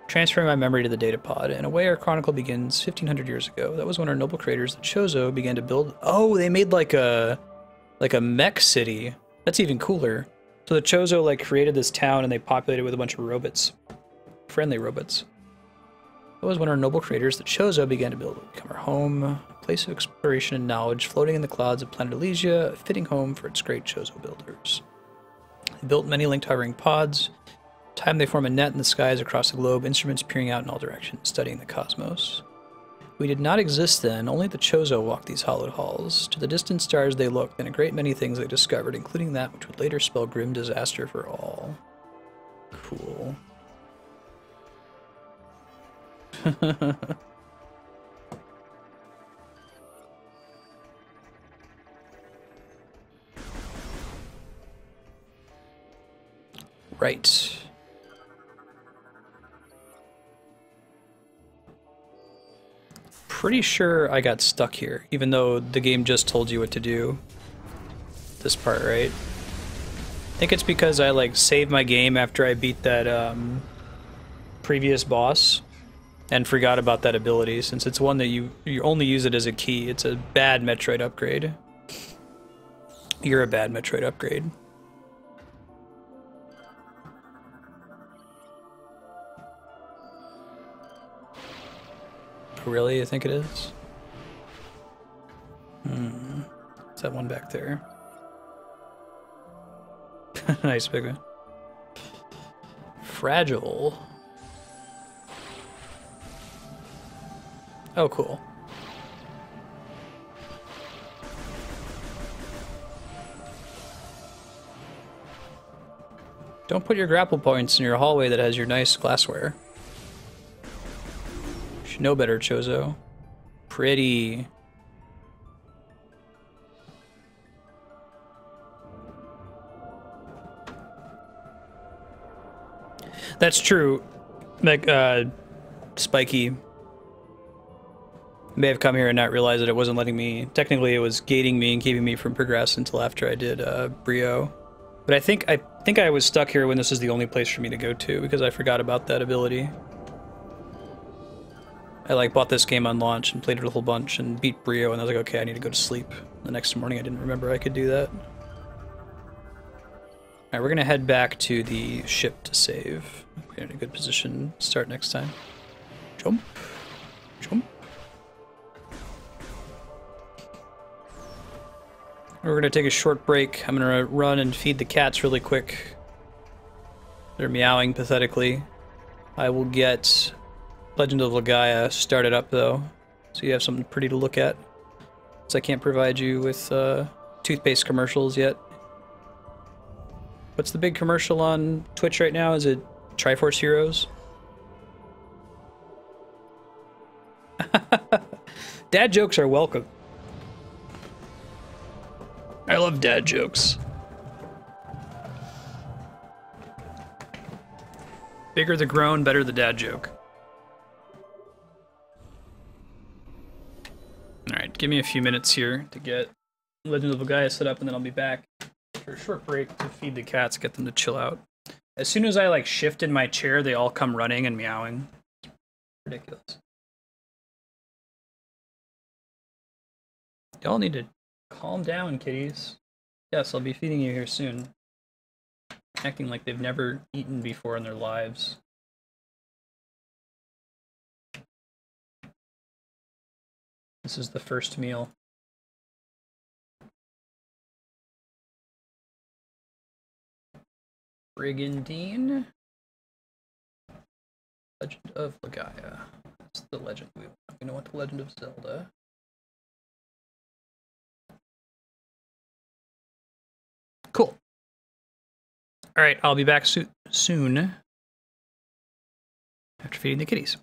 transferring my memory to the data pod. In a way, our chronicle begins 1500 years ago. That was when our noble creators, the Chozo, began to build... Oh, they made like a mech city. That's even cooler. So the Chozo like created this town and they populated with a bunch of robots. Friendly robots. That was when our noble creators, the Chozo, began to build. Become our home, a place of exploration and knowledge, floating in the clouds of planet Elysia, a fitting home for its great Chozo builders. They built many linked hovering pods. Time they form a net in the skies across the globe, instruments peering out in all directions, studying the cosmos. We did not exist then, only the Chozo walked these hallowed halls. To the distant stars they looked, and a great many things they discovered, including that which would later spell grim disaster for all. Cool. Right. Pretty sure I got stuck here, even though the game just told you what to do. This part, right? I think it's because I like saved my game after I beat that previous boss and forgot about that ability, since it's one that you only use it as a key. It's a bad Metroid upgrade. You're a bad Metroid upgrade. Really, I think it is. It's that one back there. Nice big one. Fragile. Oh, cool. Don't put your grapple points in your hallway that has your nice glassware. You should know better, Chozo. Pretty. That's true. Like, Spiky may have come here and not realized that it wasn't letting me. Technically, it was gating me and keeping me from progress until after I did Brio. But I think I was stuck here when this is the only place for me to go to because I forgot about that ability. I like bought this game on launch and played it a whole bunch and beat Brio, and I was like, okay, I need to go to sleep. The next morning, I didn't remember I could do that. Alright, we're gonna head back to the ship to save. We're in a good position to start next time. Jump. Jump. We're gonna take a short break. I'm gonna run and feed the cats really quick. They're meowing pathetically. I will get Legend of Legaia started up though, so you have something pretty to look at. So I can't provide you with toothpaste commercials yet. What's the big commercial on Twitch right now? Is it Triforce Heroes? Dad jokes are welcome. I love dad jokes. Bigger the groan, better the dad joke. Alright, give me a few minutes here to get Legend of Legaia set up, and then I'll be back for a short break to feed the cats, get them to chill out. As soon as I like shift in my chair, they all come running and meowing. Ridiculous. Y'all need to calm down, kitties. Yes, I'll be feeding you here soon. Acting like they've never eaten before in their lives. This is the first meal. Brigandine. Legend of Legaia. That's the legend we want. We don't want the Legend of Zelda. Cool. Alright, I'll be back soon after feeding the kitties.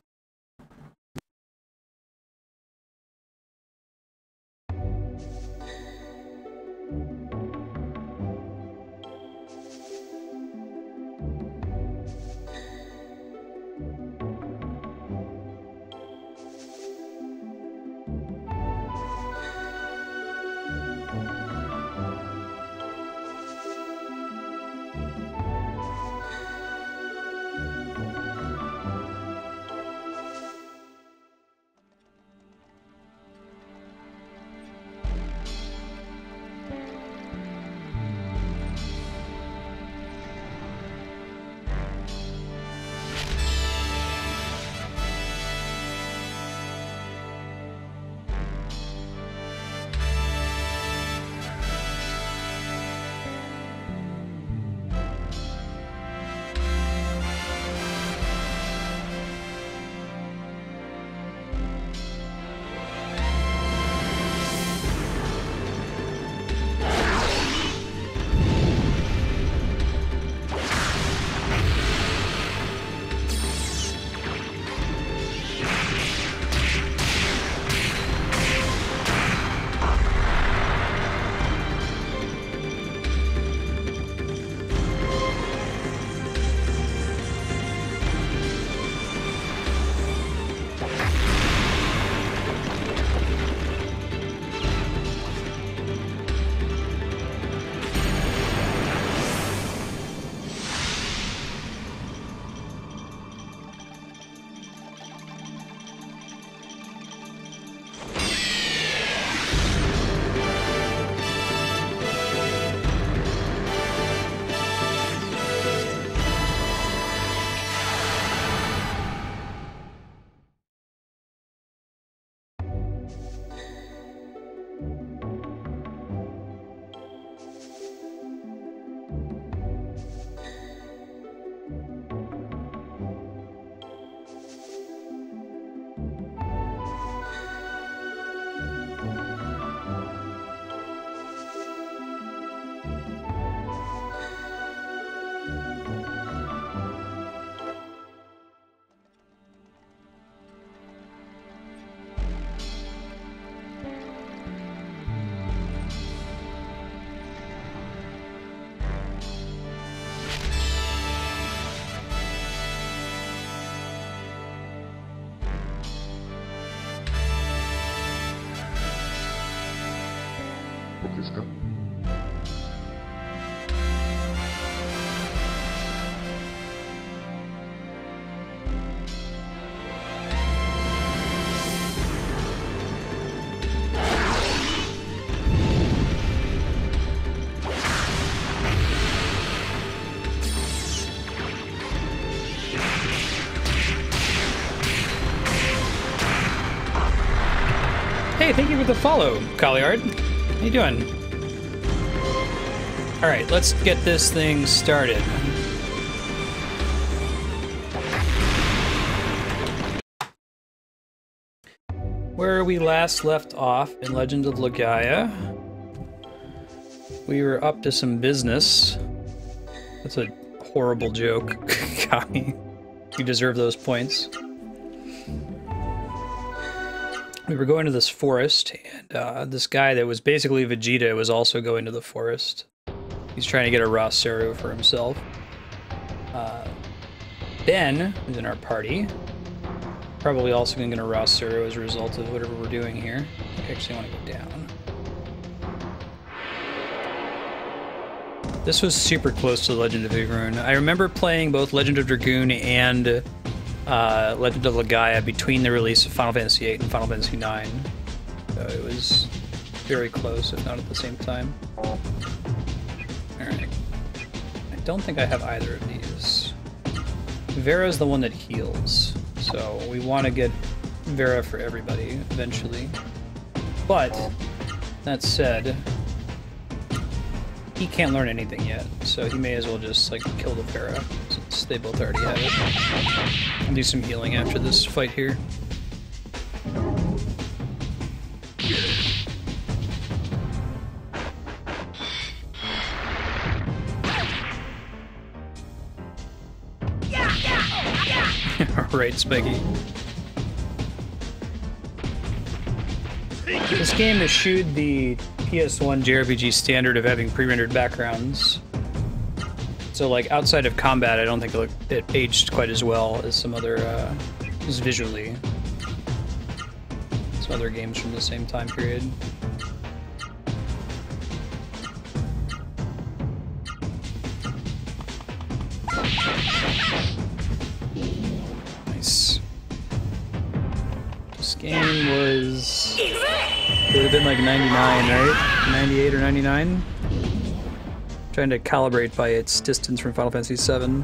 ですか？ Hey, thank you for the follow, Colliard. How you doing? All right, let's get this thing started. Where we last left off in Legend of Legaia, we were up to some business. That's a horrible joke, Kami. You deserve those points. We were going to this forest, and this guy that was basically Vegeta was also going to the forest. He's trying to get a Raseru for himself. Ben, who's in our party, probably also going to get a Raseru as a result of whatever we're doing here. I actually want to go down. This was super close to Legend of Dragoon. I remember playing both Legend of Dragoon and Legend of Legaia between the release of Final Fantasy VIII and Final Fantasy IX. So it was very close, if not at the same time. Alright. I don't think I have either of these. Vera's the one that heals, so we want to get Vera for everybody eventually. But, that said, he can't learn anything yet, so he may as well just like kill the Vera, since they both already have it. I'll do some healing after this fight here. Alright, Spiky. This game eschewed the PS1 JRPG standard of having pre-rendered backgrounds. So, like, outside of combat, I don't think it aged quite as well as some other, as visually. Some other games from the same time period. Nice. This game was... It would have been like 99, right? 98 or 99? Trying to calibrate by its distance from Final Fantasy VII.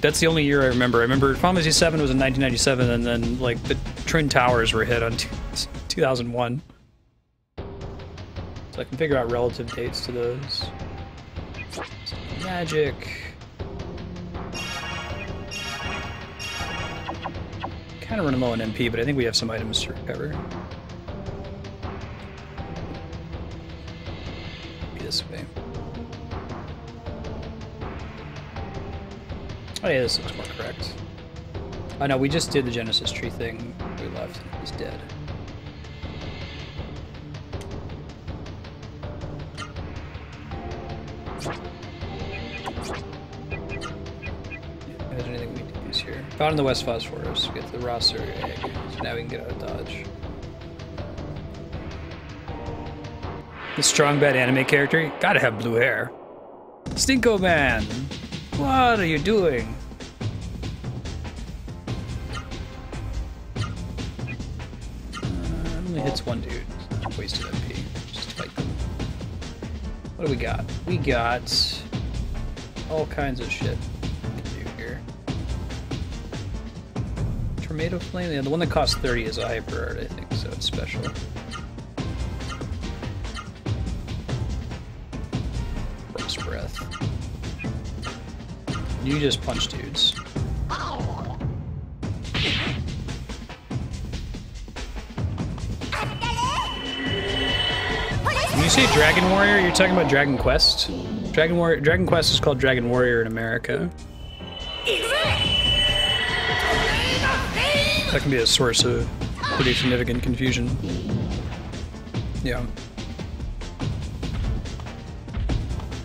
That's the only year I remember. I remember Final Fantasy VII was in 1997, and then like the Twin Towers were hit on 2001. So I can figure out relative dates to those. Magic. Kind of running low on MP, but I think we have some items to recover. This way. Oh yeah, this looks more correct. Oh no, we just did the Genesis tree thing. We left and it was dead. If there's anything we need to use here. Found in the West Phosphorus. We get the Raseru egg. So now we can get out of Dodge. The strong, bad anime character? Gotta have blue hair. Stinko Man! What are you doing? It only hits one dude. Wasted MP. Just fight them. What do we got? We got all kinds of shit we can do here. Tornado Flame? Yeah, the one that costs 30 is a hyper art, I think, so it's special. Breath. You just punch dudes. When you say Dragon Warrior, you're talking about Dragon Quest? Dragon Quest is called Dragon Warrior in America. That can be a source of pretty significant confusion. Yeah.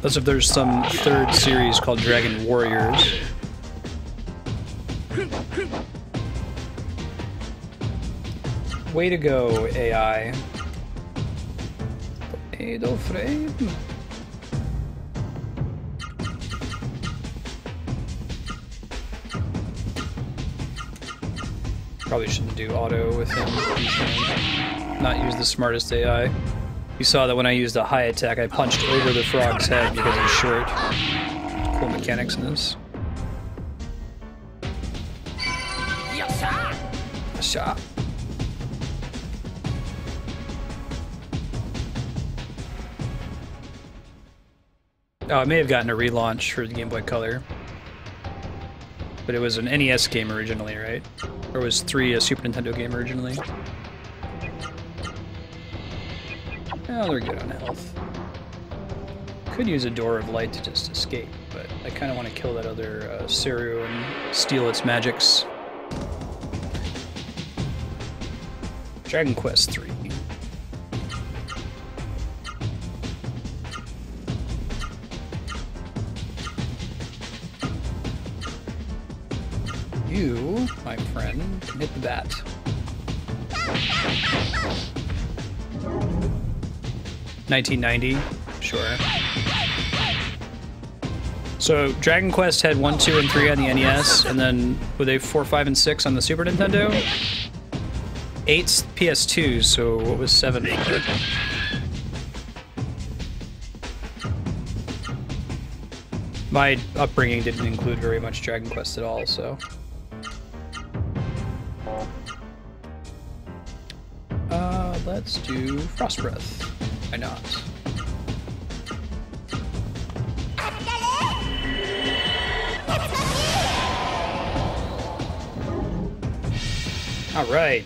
As if there's some third series called Dragon Warriors. Way to go, AI. Tornado frame. Probably shouldn't do auto with him. Not use the smartest AI. You saw that when I used a high attack, I punched over the frog's head because he's short. Cool mechanics in this. Shot. Oh, I may have gotten a relaunch for the Game Boy Color. But it was an NES game originally, right? Or was 3 a Super Nintendo game originally? Oh, they're good on health. Could use a Door of Light to just escape, but I kind of want to kill that other Seru and steal its magics. Dragon Quest 3. You, my friend, can hit the bat. $19.90, sure. So Dragon Quest had 1, 2, and 3 on the NES, and then were they 4, 5, and 6 on the Super Nintendo? 8's PS2, so what was 7? My upbringing didn't include very much Dragon Quest at all, so... let's do Frost Breath. Why not? Alright.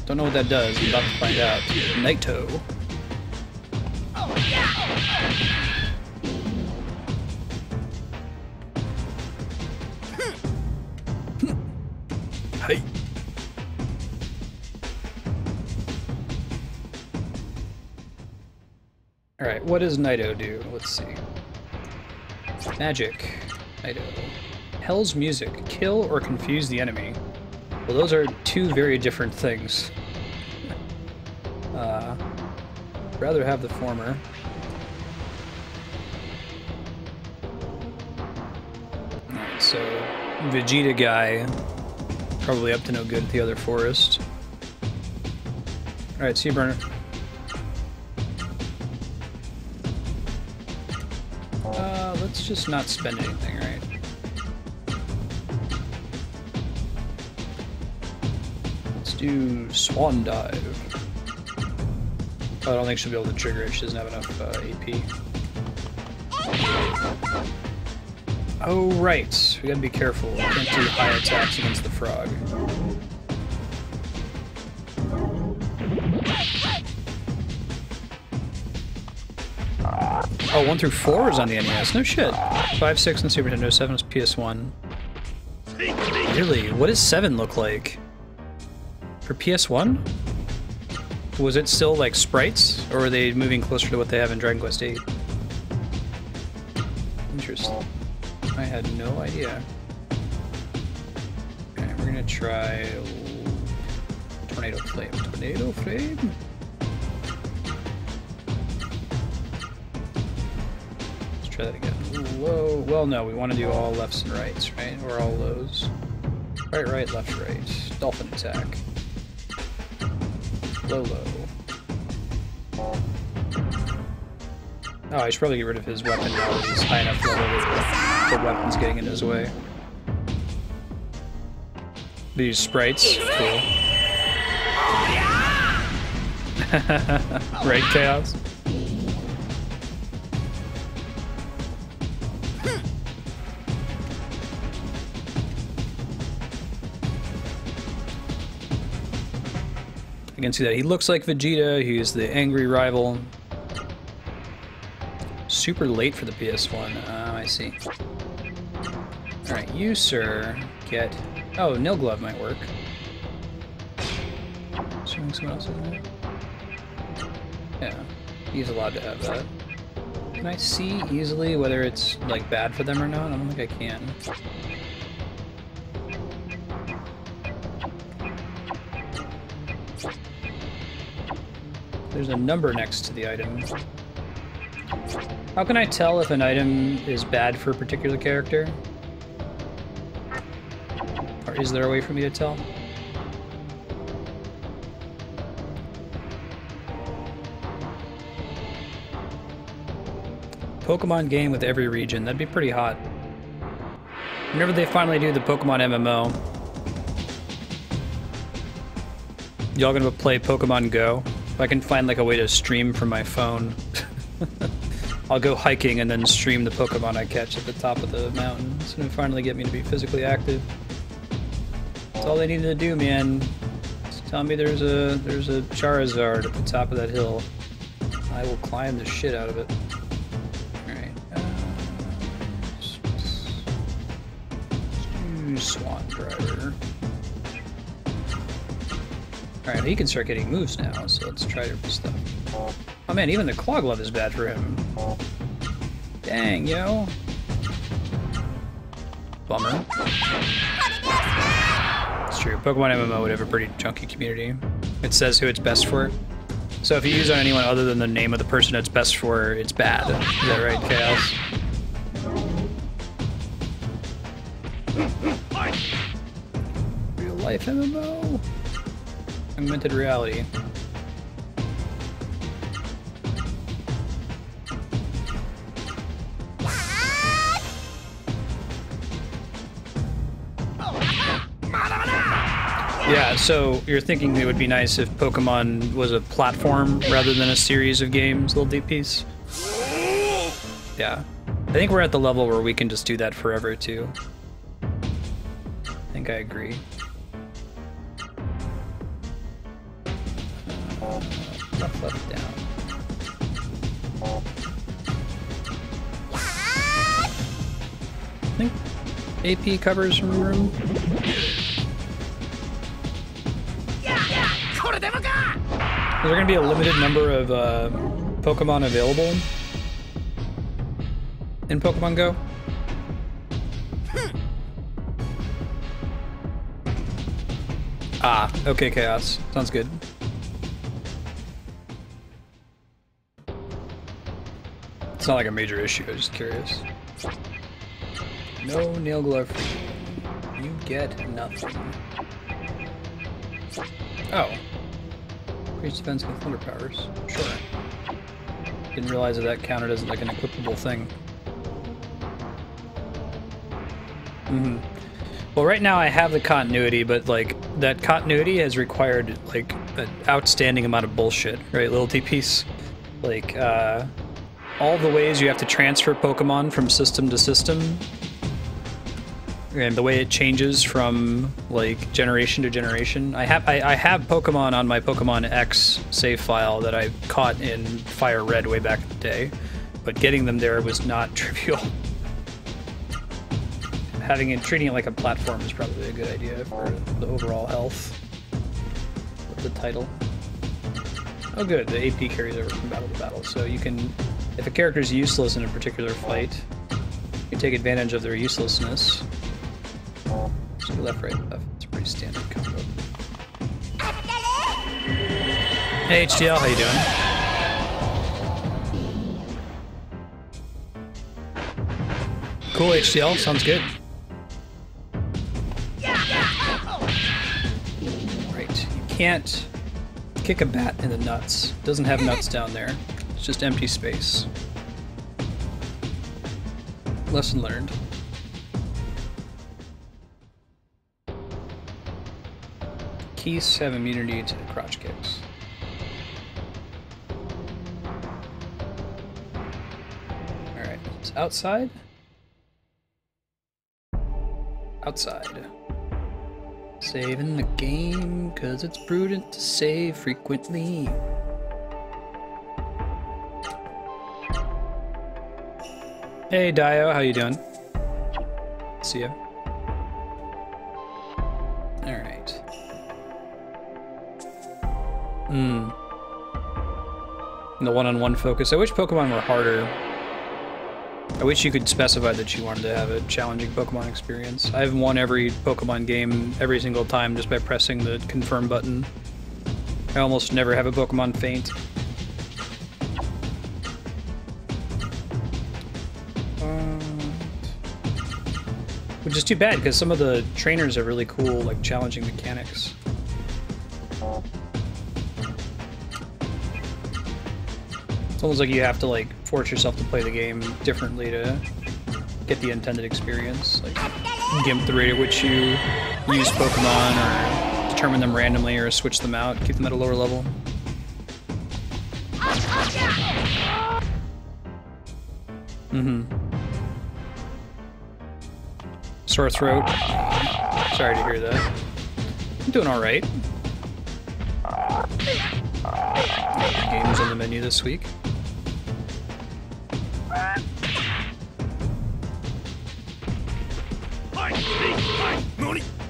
Don't know what that does. I'm about to find out. Naito. Hey. Alright, what does Naito do? Let's see. Magic. Naito. Hell's Music. Kill or confuse the enemy. Well, those are two very different things. Rather have the former. Alright, so Vegeta guy, probably up to no good at the other forest. Alright, Sea Burner. Let's just not spend anything, right? Let's do Swan Dive. Oh, I don't think she'll be able to trigger it. She doesn't have enough AP. Oh, right. We gotta be careful. We can't do high attacks against the frog. Oh, 1 through 4 is on the NES. No shit. 5, 6 on Super Nintendo, 7 is PS1. Really? What does 7 look like? For PS1? Was it still like sprites, or are they moving closer to what they have in Dragon Quest 8? Interesting. I had no idea. Okay, we're gonna try Tornado Flame. Tornado Flame? Let's try that again. Whoa. Well, no, we want to do all lefts and rights, right? Or all lows. Right, right, left, right. Dolphin attack. Low, low. Oh, I should probably get rid of his weapon now that he's high enough level that the weapon's getting in his way. These sprites, cool. Right, Chaos? You can see that he looks like Vegeta, he's the angry rival. Super late for the PS1, I see. Alright, you, sir, get... Oh, Nil Glove might work. Assuming someone else is there? Yeah, he's allowed to have that. Can I see easily whether it's, like, bad for them or not? I don't think I can. There's a number next to the item. How can I tell if an item is bad for a particular character? Or is there a way for me to tell? Pokemon game with every region. That'd be pretty hot. Whenever they finally do the Pokemon MMO, y'all gonna play Pokemon Go? If I can find like a way to stream from my phone, I'll go hiking and then stream the Pokemon I catch at the top of the mountain. It's gonna finally get me to be physically active. That's all they needed to do, man. Just tell me there's a Charizard at the top of that hill. I will climb the shit out of it. Swan Driver. Alright, he can start getting moves now, so let's try different stuff. Oh man, even the Claw Glove is bad for him. Dang, yo. Bummer. It's true, Pokemon MMO would have a pretty chunky community. It says who it's best for. So if you use on anyone other than the name of the person it's best for, it's bad. Is that right, Chaos? Real life MMO? Augmented reality. Yeah, so you're thinking it would be nice if Pokemon was a platform rather than a series of games, little deep piece? Yeah. I think we're at the level where we can just do that forever, too. I think I agree. Left, down. I think AP covers from room. Is there going to be a limited number of Pokemon available in Pokemon Go? Ah, okay, Chaos. Sounds good. It's not like a major issue, I'm just curious. No nail glove for you. You get nothing. Oh. Increased defense with thunder powers. Sure. Didn't realize that counted as like an equipable thing. Mm-hmm. Well, right now I have the continuity, but like that continuity has required like an outstanding amount of bullshit, right? Little TPs. Like all the ways you have to transfer Pokemon from system to system, and the way it changes from like generation to generation. I have Pokemon on my Pokemon X save file that I caught in Fire Red way back in the day, but getting them there was not trivial. Treating it like a platform is probably a good idea for the overall health of the title. Oh good, the AP carries over from battle to battle, so you can, if a character is useless in a particular fight, you can take advantage of their uselessness. So left, right, left, it's a pretty standard combo. Hey HDL, how you doing? Cool HDL, sounds good. Can't kick a bat in the nuts. Doesn't have nuts down there. It's just empty space. Lesson learned. Keys have immunity to the crotch kicks. Alright, it's outside. Outside. Saving the game, cause it's prudent to save frequently. Hey Dio, how you doing? See ya. Alright. The one-on-one focus. I wish Pokemon were harder. I wish you could specify that you wanted to have a challenging Pokemon experience. I've won every Pokemon game every single time just by pressing the confirm button. I almost never have a Pokemon faint. Which is too bad, because some of the trainers are really cool, like, challenging mechanics. It's almost like you have to, like, force yourself to play the game differently to get the intended experience. Like, gimp the rate at which you use Pokemon, or determine them randomly, or switch them out, keep them at a lower level. Sore throat. Sorry to hear that. I'm doing alright. Games on the menu this week.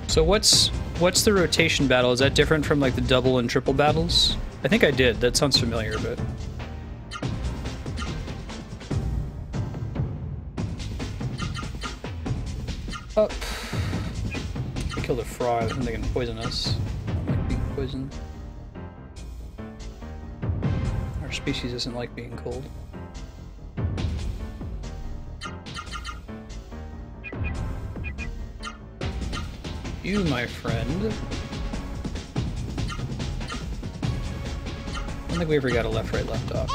So what's the rotation battle? Is that different from like the double and triple battles? I think I did. That sounds familiar, but... Oh. I killed a frog. I think they can poison us. I don't like being poisoned. Our species doesn't like being cold. You, my friend. I don't think we ever got a left, right, left off.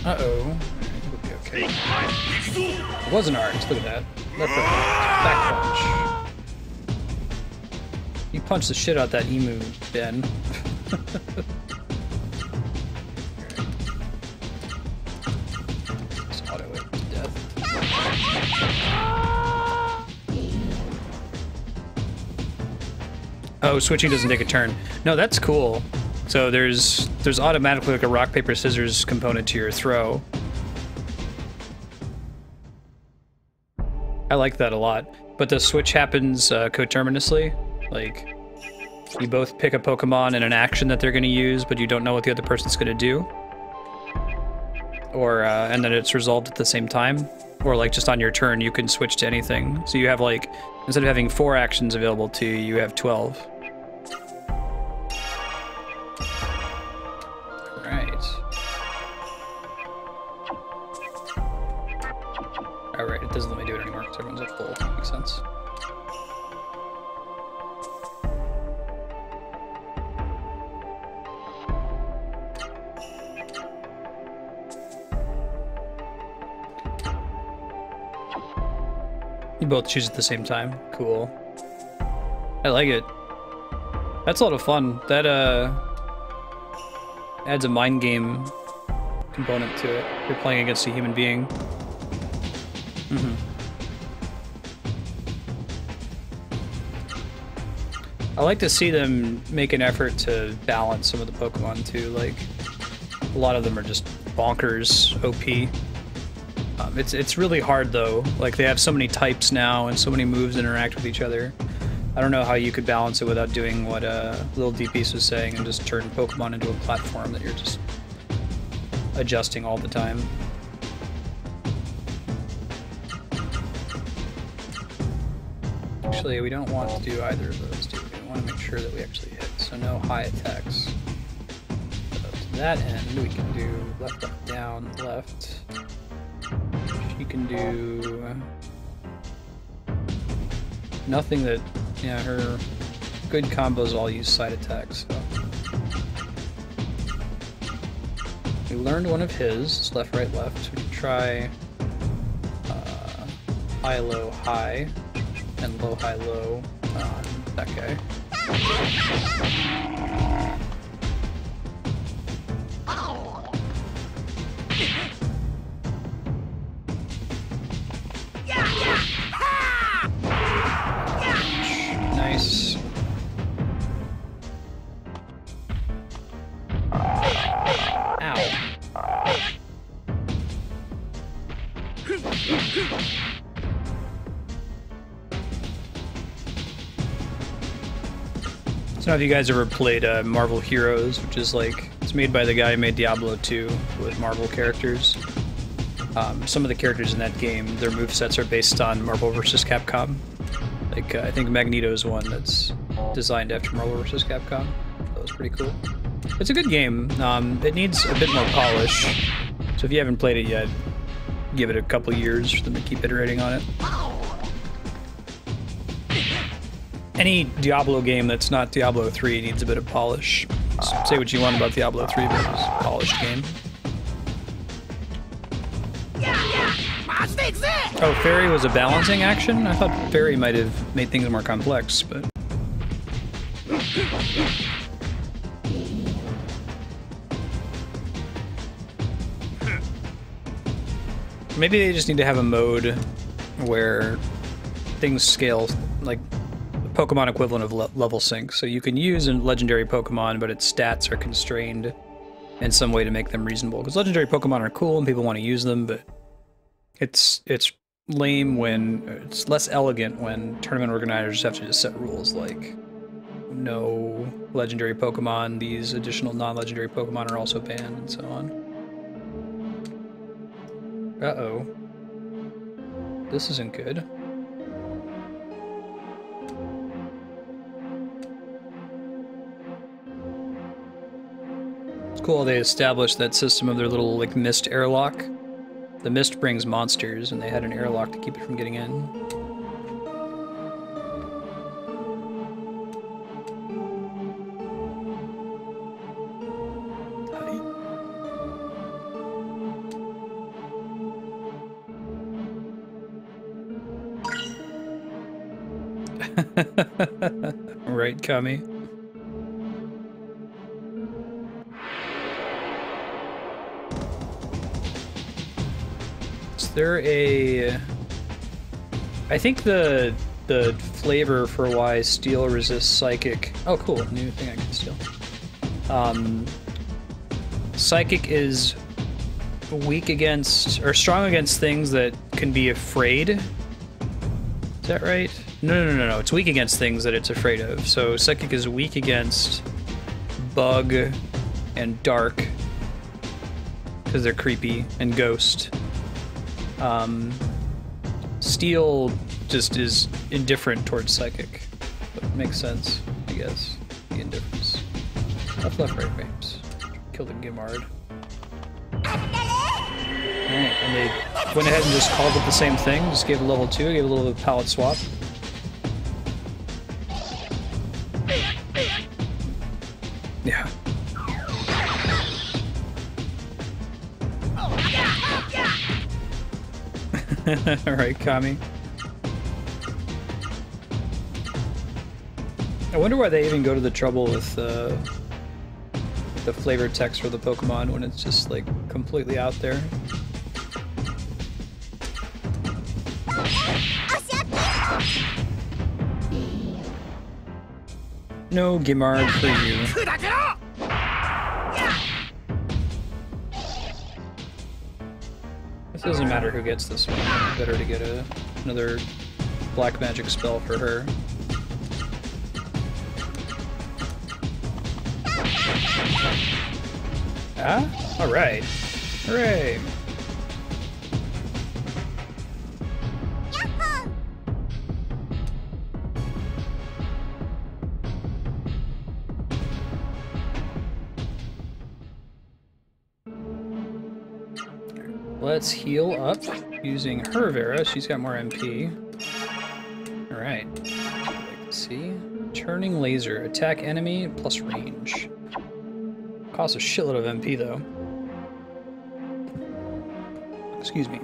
Uh-oh. We'll be okay. It was an arch, look at that. Left, right, back punch. You punched the shit out that emu, Ben. Just auto it to death. Oh, switching doesn't take a turn. No, that's cool. So there's automatically like a rock, paper, scissors component to your throw. I like that a lot. But the switch happens coterminously. Like, you both pick a Pokemon and an action that they're going to use, but you don't know what the other person's going to do. Or, and then it's resolved at the same time. Or like just on your turn, you can switch to anything. So you have like, instead of having 4 actions available to you, you have 12. Alright, it doesn't let me do it anymore because everyone's at full. Makes sense. You both choose at the same time. Cool. I like it. That's a lot of fun. That adds a mind game component to it. You're playing against a human being. I like to see them make an effort to balance some of the Pokemon too. Like, a lot of them are just bonkers OP. It's really hard though. Like, they have so many types now and so many moves interact with each other. I don't know how you could balance it without doing what Lil D-Piece was saying and just turn Pokemon into a platform that you're just adjusting all the time. Actually, we don't want to do either of those, do we? We want to make sure that we actually hit, so no high attacks. So to that end, we can do left, left, down, left. She can do nothing that, yeah, her good combos all use side attacks, so. We learned one of his, it's left, right, left. We can try high, low, high. And low, high, low on that guy. Nice. Ow. I don't know if you guys ever played Marvel Heroes, which is like, it's made by the guy who made Diablo 2 with Marvel characters. Some of the characters in that game, their movesets are based on Marvel vs. Capcom. Like, I think Magneto's one that's designed after Marvel vs. Capcom. That was pretty cool. It's a good game. It needs a bit more polish. So if you haven't played it yet, give it a couple years for them to keep iterating on it. Any Diablo game that's not Diablo 3 needs a bit of polish. Say what you want about Diablo 3, but it's a polished game. Oh, Fairy was a balancing action? I thought Fairy might have made things more complex, but... Maybe they just need to have a mode where things scale, like Pokemon equivalent of level sync. So you can use a legendary Pokemon, but its stats are constrained in some way to make them reasonable. Because legendary Pokemon are cool and people want to use them, but it's lame when it's less elegant when tournament organizers have to just set rules like no legendary Pokemon, these additional non-legendary Pokemon are also banned, and so on. Uh-oh. This isn't good. It's cool they established that system of their little, like, mist airlock. The mist brings monsters, and they had an airlock to keep it from getting in. Right, Kami? Is there a... I think the flavor for why steel resists psychic... Oh, cool. New thing I can steal. Psychic is weak against... or strong against things that can be afraid. Is that right? No. It's weak against things that it's afraid of. So Psychic is weak against Bug and Dark because they're creepy, and Ghost. Steel just is indifferent towards Psychic. But it makes sense, I guess. The indifference. Left, right, frames. Kill the Gimard. Alright, and they went ahead and just called it the same thing. Just gave it level 2, gave it a little bit of palette swap. Yeah. Alright, Kami. I wonder why they even go to the trouble with the flavor text for the Pokemon when it's just, like, completely out there. No Gimard for you. It doesn't matter who gets this one. Better to get another black magic spell for her. Ah? Alright. Hooray! Let's heal up using her Vera. She's got more MP. Alright. Let's see. Turning laser. Attack enemy plus range. Costs a shitload of MP though. Excuse me.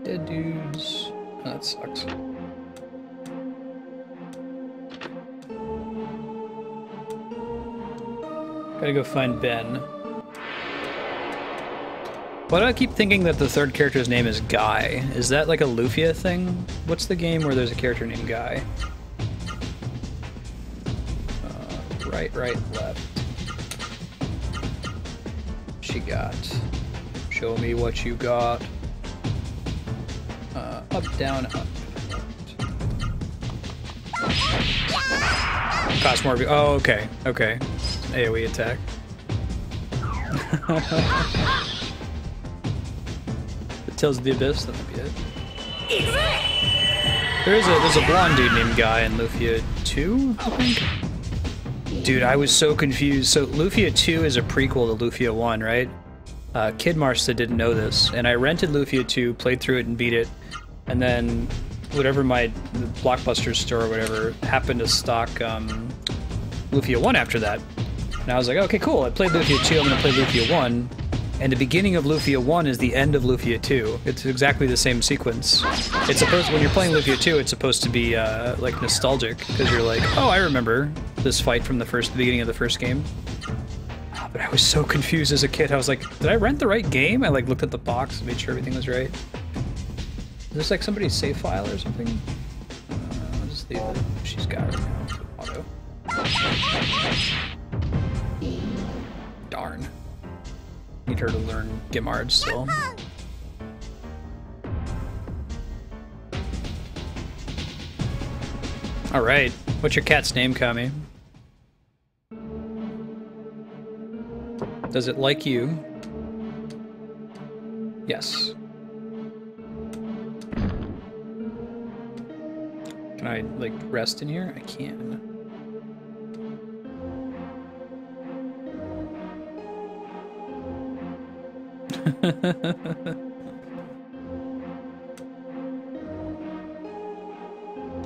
Dead dudes. Oh, that sucks. Gotta go find Ben. Why do I keep thinking that the third character's name is Guy? Is that like a Lufia thing? What's the game where there's a character named Guy? Right, left. She got. Show me what you got. Up, down, up. Cost more. Oh, okay. AoE attack. The Tales of the Abyss, that might be it. There's a blonde dude named Guy in Lufia 2, I think? Dude, I was so confused. So Lufia 2 is a prequel to Lufia 1, right? Kid Marsta didn't know this, and I rented Lufia 2, played through it and beat it, and then whatever the Blockbuster store or whatever happened to stock Lufia 1 after that. And I was like, okay, cool, I played Lufia 2, I'm gonna play Lufia 1. And the beginning of Lufia 1 is the end of Lufia 2. It's exactly the same sequence. It's supposed, when you're playing Lufia 2, it's supposed to be like nostalgic, because you're like, oh, I remember this fight from the beginning of the first game. But I was so confused as a kid. I was like, did I rent the right game? I like looked at the box and made sure everything was right. Is this like somebody's save file or something? I'll just leave it. She's got it now. Auto. Darn. Need her to learn Gimard still. Alright. What's your cat's name, Kami? Does it like you? Yes. Can I, like, rest in here? I can.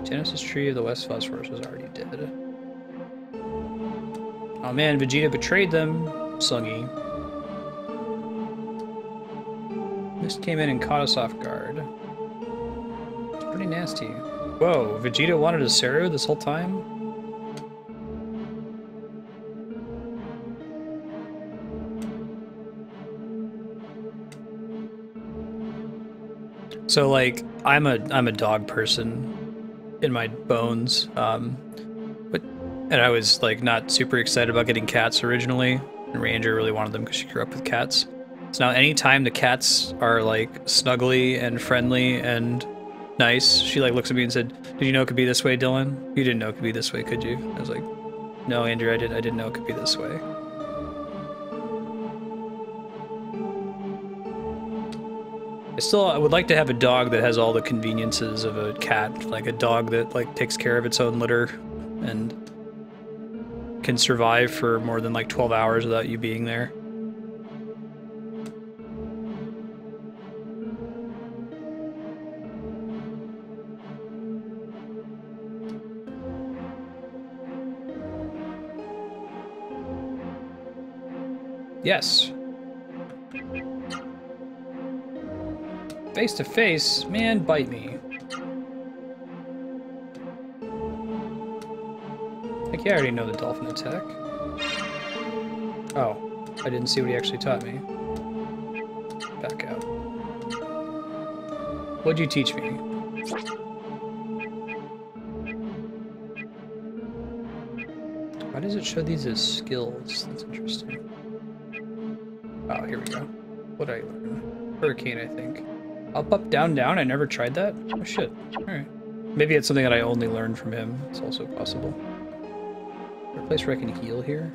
Genesis Tree of the West Phosphorus was already dead. Oh man, Vegeta betrayed them. Sungy. This came in and caught us off guard. It's pretty nasty. Whoa, Vegeta wanted a Seru this whole time? So like, I'm a dog person in my bones, and I was like not super excited about getting cats originally, and Ranger really wanted them because she grew up with cats. So now anytime the cats are like snuggly and friendly and nice, she like looks at me and said, "Did you know it could be this way, Dylan? You didn't know it could be this way, could you?" I was like, "No, Andrew, I didn't know it could be this way." I would like to have a dog that has all the conveniences of a cat, like a dog that like takes care of its own litter and can survive for more than like 12 hours without you being there. Yes. Face to face, man, bite me. Like, yeah, I already know the dolphin attack. Oh, I didn't see what he actually taught me. Back out. What'd you teach me? Why does it show these as skills? That's interesting. Oh, here we go. What did I learn? Hurricane, I think. Up, up, down, down? I never tried that? Oh, shit. Alright. Maybe it's something that I only learned from him. It's also possible. Is there a place where I can heal here?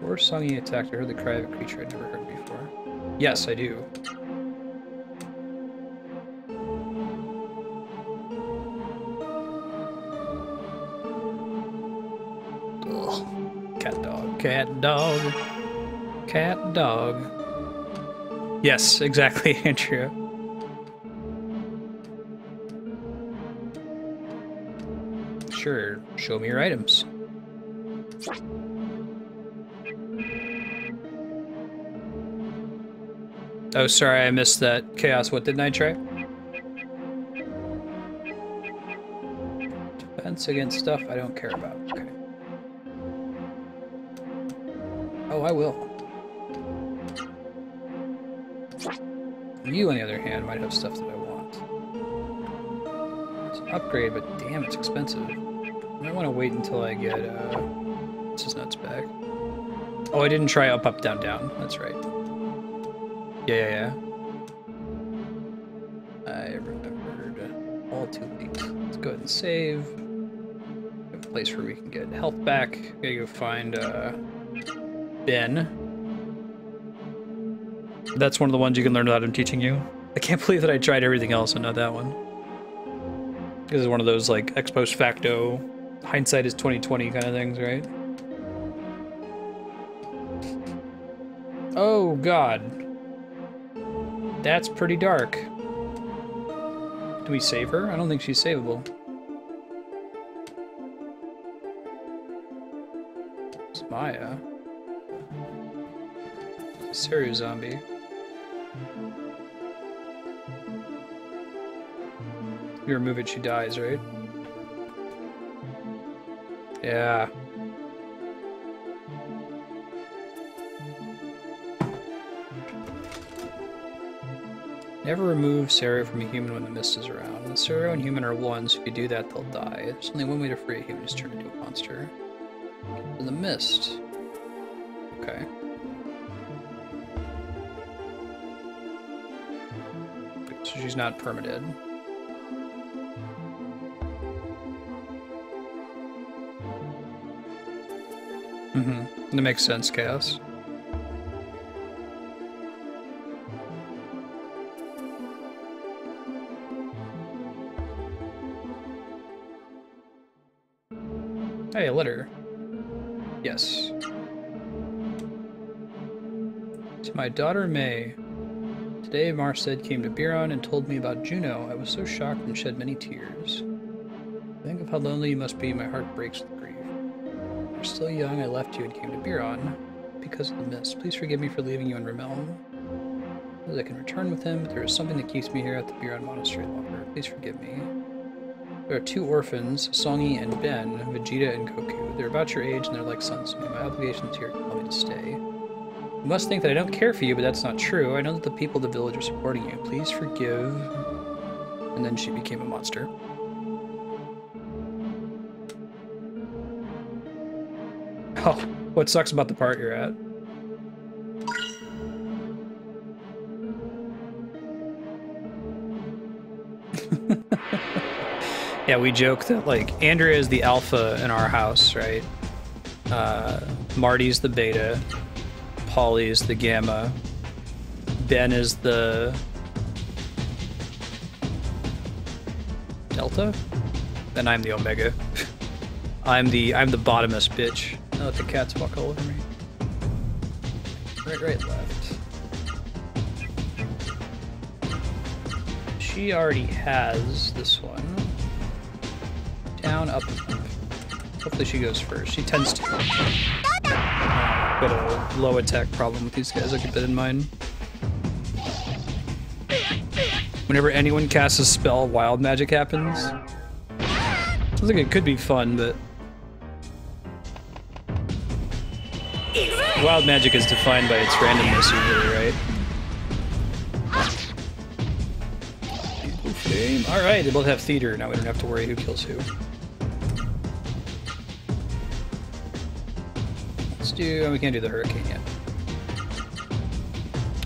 Or Sungy attacked. I heard the cry of a creature I'd never heard before. Yes, I do. Ugh. Cat dog. Cat dog. Cat dog. Yes, exactly, Andrea. Sure, show me your items. Oh, sorry, I missed that. Chaos, what didn't I try? Defense against stuff I don't care about. Okay. Oh, I will. You, on the other hand, might have stuff that I want. It's an upgrade, but damn, it's expensive. I might want to wait until I get, what's his nuts back? Oh, I didn't try up, up, down, down. That's right. Yeah. I remembered. All too late. Let's go ahead and save. We have a place where we can get health back. Gotta go find, Ben. That's one of the ones you can learn without him teaching you. I can't believe that I tried everything else and not that one. This is one of those like ex post facto, hindsight is 20/20 kind of things, right? Oh God, that's pretty dark. Do we save her? I don't think she's savable. It's Maya. Seru zombie. You remove it, she dies, right? Yeah. Never remove Seru from a human when the mist is around. When Seru and human are one, so if you do that, they'll die. There's only one way to free a human, is turn into a monster. In the mist. Okay. So she's not permadead. Mm-hmm. That makes sense, Chaos. Hey, a letter. Yes. To my daughter May. Today Marced came to Biron and told me about Juno. I was so shocked and shed many tears. Think of how lonely you must be, my heart breaks with grief. You're still young, I left you and came to Biron because of the mist. Please forgive me for leaving you in Rimmel. As I can return with him, but there is something that keeps me here at the Biron Monastery longer. Please forgive me. There are two orphans, Songi and Ben, Vegeta and Goku. They're about your age and they're like sons to me. My obligation is here to tell me to stay. You must think that I don't care for you, but that's not true. I know that the people of the village are supporting you. Please forgive. And then she became a monster. Oh, what sucks about the part you're at? Yeah, we joke that, like, Andrea is the alpha in our house, right? Marty's the beta. Polly's the gamma. Ben is the delta? Then I'm the omega. I'm the bottomest bitch. I'll let the cats walk all over me. Right, left. She already has this one. Down, up, up. Hopefully she goes first. She tends to. Got a low attack problem with these guys, I'll keep that in mind. Whenever anyone casts a spell, wild magic happens. Sounds like it could be fun, but... Wild magic is defined by its randomness usually, right? Alright, they both have theater, now we don't have to worry who kills who. Oh, we can't do the hurricane yet.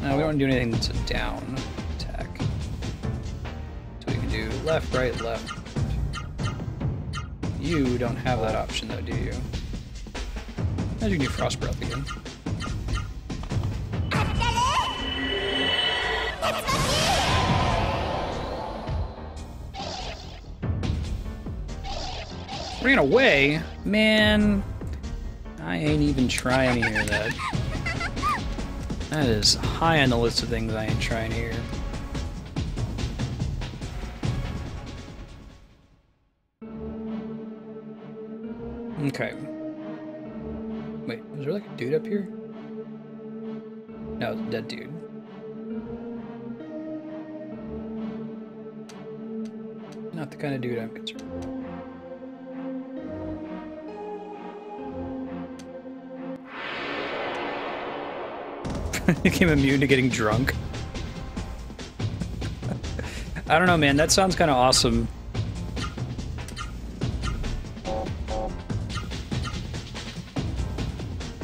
No, we don't do anything that's a down attack. So we can do left, right, left. You don't have that option though, do you? Now you can do Frost Breath again. Ran away? Man. I ain't even trying to hear that. That is high on the list of things I ain't trying to hear. Okay. Wait, is there like a dude up here? No, it's a dead dude. Not the kind of dude I'm concerned with. Became immune to getting drunk. I don't know, man. That sounds kind of awesome.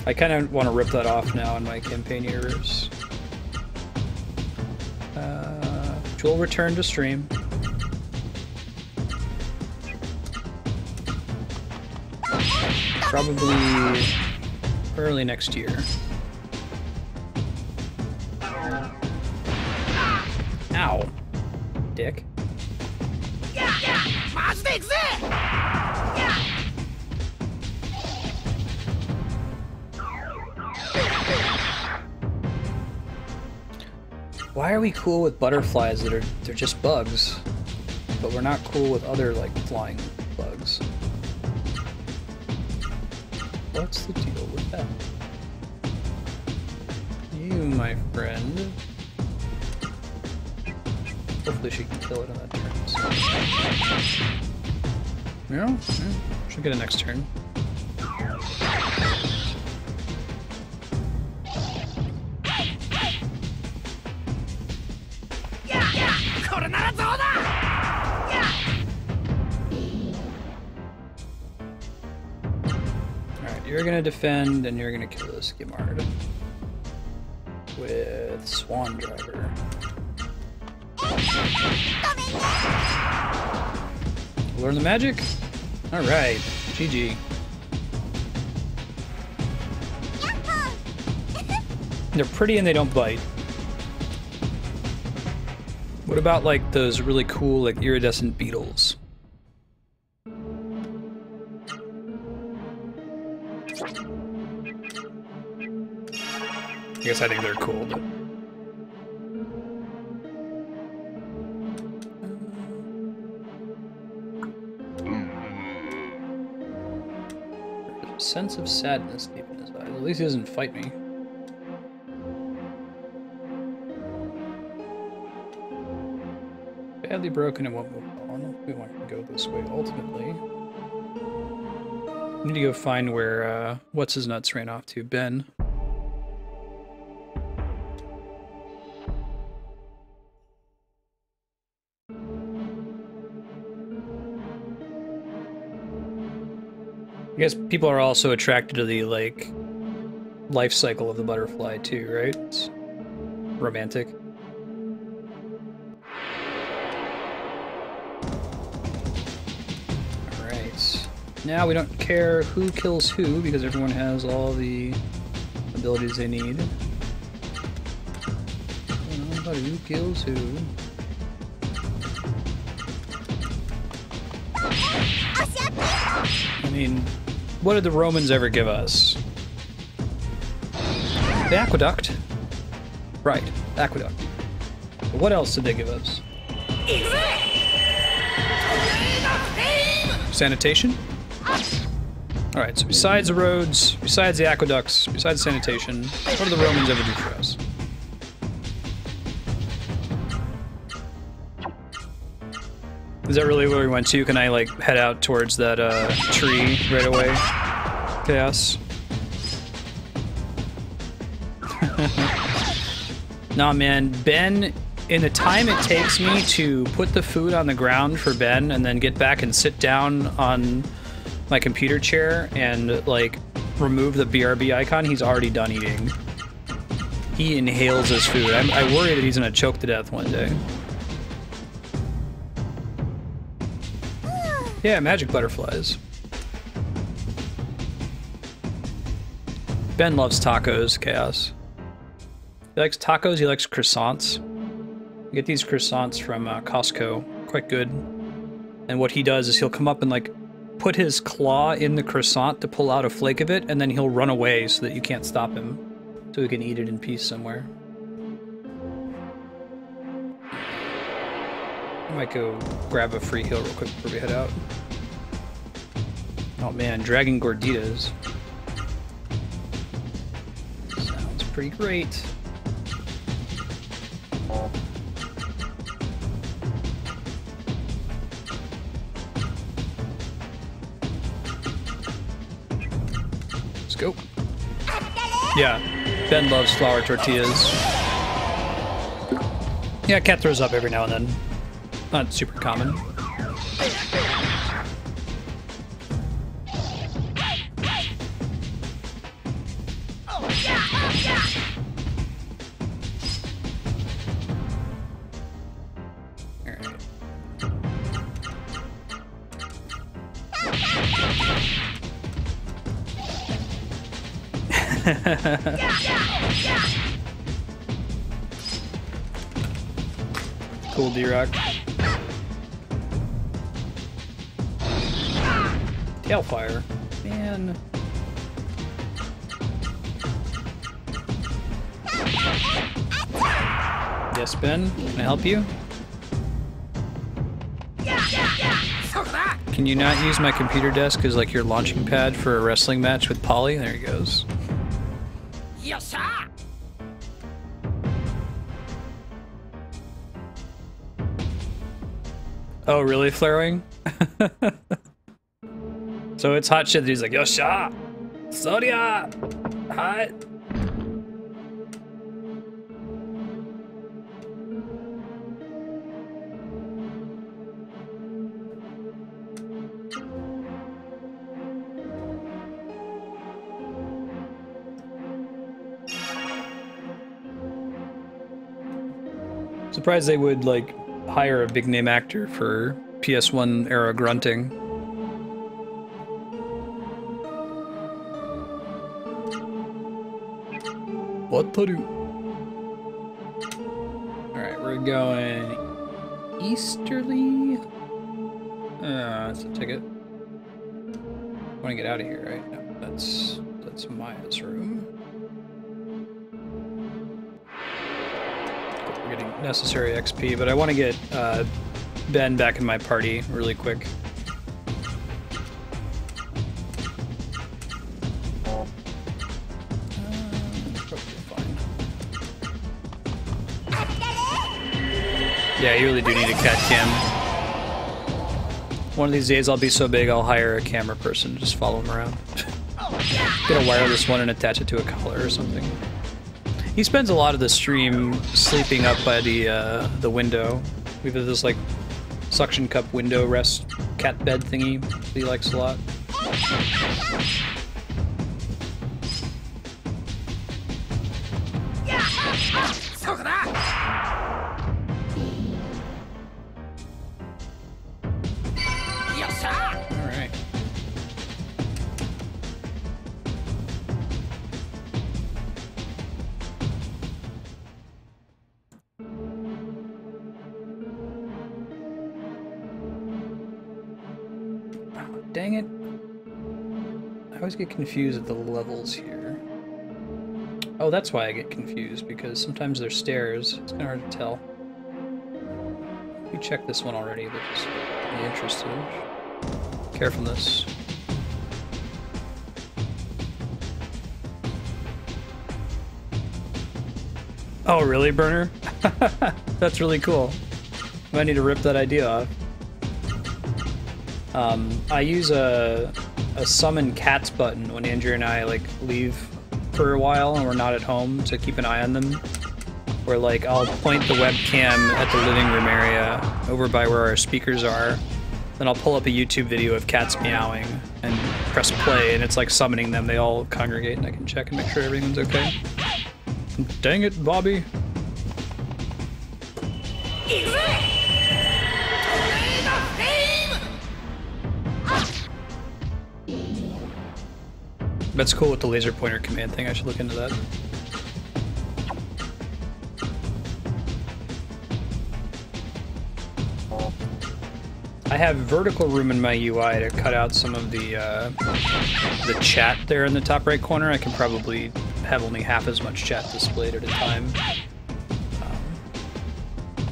I kind of want to rip that off now in my campaign universe. We'll return to stream. Probably early next year. Ow. Dick. Why are we cool with butterflies that they're just bugs, but we're not cool with other like flying bugs? What's the deal with that? You, my friend. Hopefully she can kill it on that turn. So. Yeah, she'll get a next turn. Alright, you're gonna defend and you're gonna kill this Gimard with Swan Driver. Learn the magic? Alright, GG. They're pretty and they don't bite. What about like those really cool like iridescent beetles? I guess I think they're cool, but there's a sense of sadness deep in his eyes. At least he doesn't fight me. Badly broken and won't move on. We want to go this way ultimately. We need to go find where what's his nuts ran off to, Ben. I guess people are also attracted to the like life cycle of the butterfly too, right? It's romantic. Now we don't care who kills who because everyone has all the abilities they need. I don't know about who kills who. I mean, what did the Romans ever give us? The aqueduct. Right, aqueduct. But what else did they give us? Sanitation? Alright, so besides the roads, besides the aqueducts, besides sanitation, what do the Romans ever do for us? Is that really where we went to? Can I, like, head out towards that, tree right away? Chaos. Nah, man, Ben, in the time it takes me to put the food on the ground for Ben and then get back and sit down on my computer chair and like remove the BRB icon, he's already done eating. He inhales his food. I worry that he's gonna choke to death one day. Yeah, magic butterflies. Ben loves tacos, Chaos. He likes tacos, he likes croissants. You get these croissants from Costco, quite good. And what he does is he'll come up and like put his claw in the croissant to pull out a flake of it, and then he'll run away so that you can't stop him, so he can eat it in peace somewhere. I might go grab a free heal real quick before we head out. Oh man, Dragon Gorditas. Sounds pretty great. Go. Yeah, Ben loves flour tortillas. Yeah, cat throws up every now and then. Not super common. cool, D-Rock. Tailfire. Man. Yes, Ben? Can I help you? Can you not use my computer desk as like your launching pad for a wrestling match with Polly? There he goes. Yes, sir. Oh, really, Flarewing? So it's hot shit that he's like, Yosha! Soria! Hot! Surprised they would, like, hire a big name actor for PS1 era grunting. What to do? Alright, we're going easterly. That's a ticket. I want to get out of here, right? No, that's Maya's room. We're getting necessary XP, but I want to get Ben back in my party really quick. Yeah, you really do need a cat cam. One of these days I'll be so big I'll hire a camera person to just follow him around. Get a wireless one and attach it to a collar or something. He spends a lot of the stream sleeping up by the window. We have this like suction cup window rest cat bed thingy that he likes a lot. Alright. Oh, dang it. I always get confused with the levels here. Oh, that's why I get confused, because sometimes they're stairs. It's kind of hard to tell. You checked this one already, but just be interested. Carefulness. Oh, really, Burner? That's really cool. I might need to rip that idea off. I use a summon cats button when Andrea and I like leave for a while and we're not at home to keep an eye on them. Where like I'll point the webcam at the living room area over by where our speakers are. Then I'll pull up a YouTube video of cats meowing and press play, and it's like summoning them. They all congregate, and I can check and make sure everything's okay. Dang it, Bobby. That's cool with the laser pointer command thing. I should look into that. I have vertical room in my UI to cut out some of the chat there in the top right corner. I can probably have only half as much chat displayed at a time.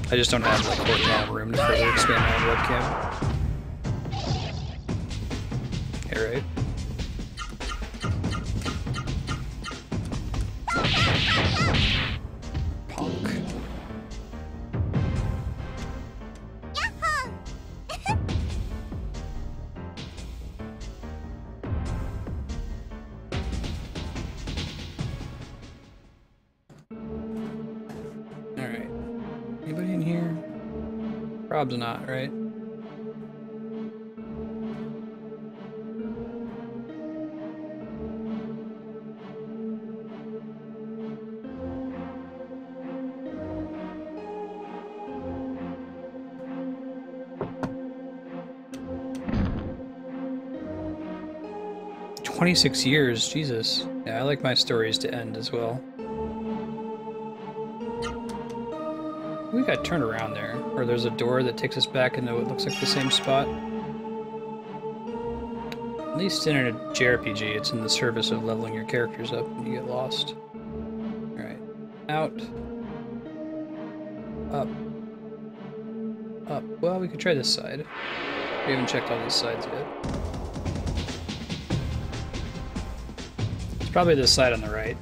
I just don't have like horizontal room to further expand my webcam. Hey, right? Punk. Alright. Anybody in here? Rob's not, right? "26 years, Jesus. Yeah, I like my stories to end as well. We we got turned around there, or there's a door that takes us back into what looks like the same spot. At least in a JRPG, it's in the service of leveling your characters up when you get lost. Alright. Out. Up. Up. Well, we could try this side. We haven't checked all these sides yet. It's probably this side on the right.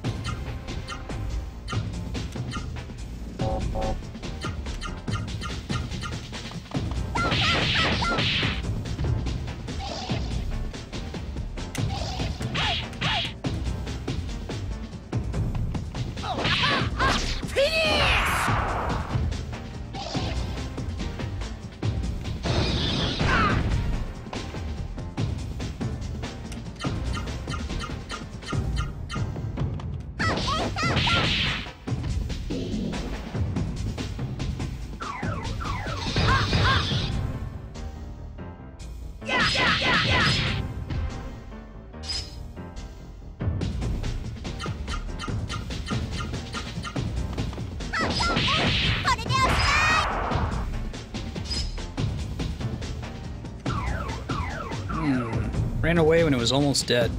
Ran away when it was almost dead.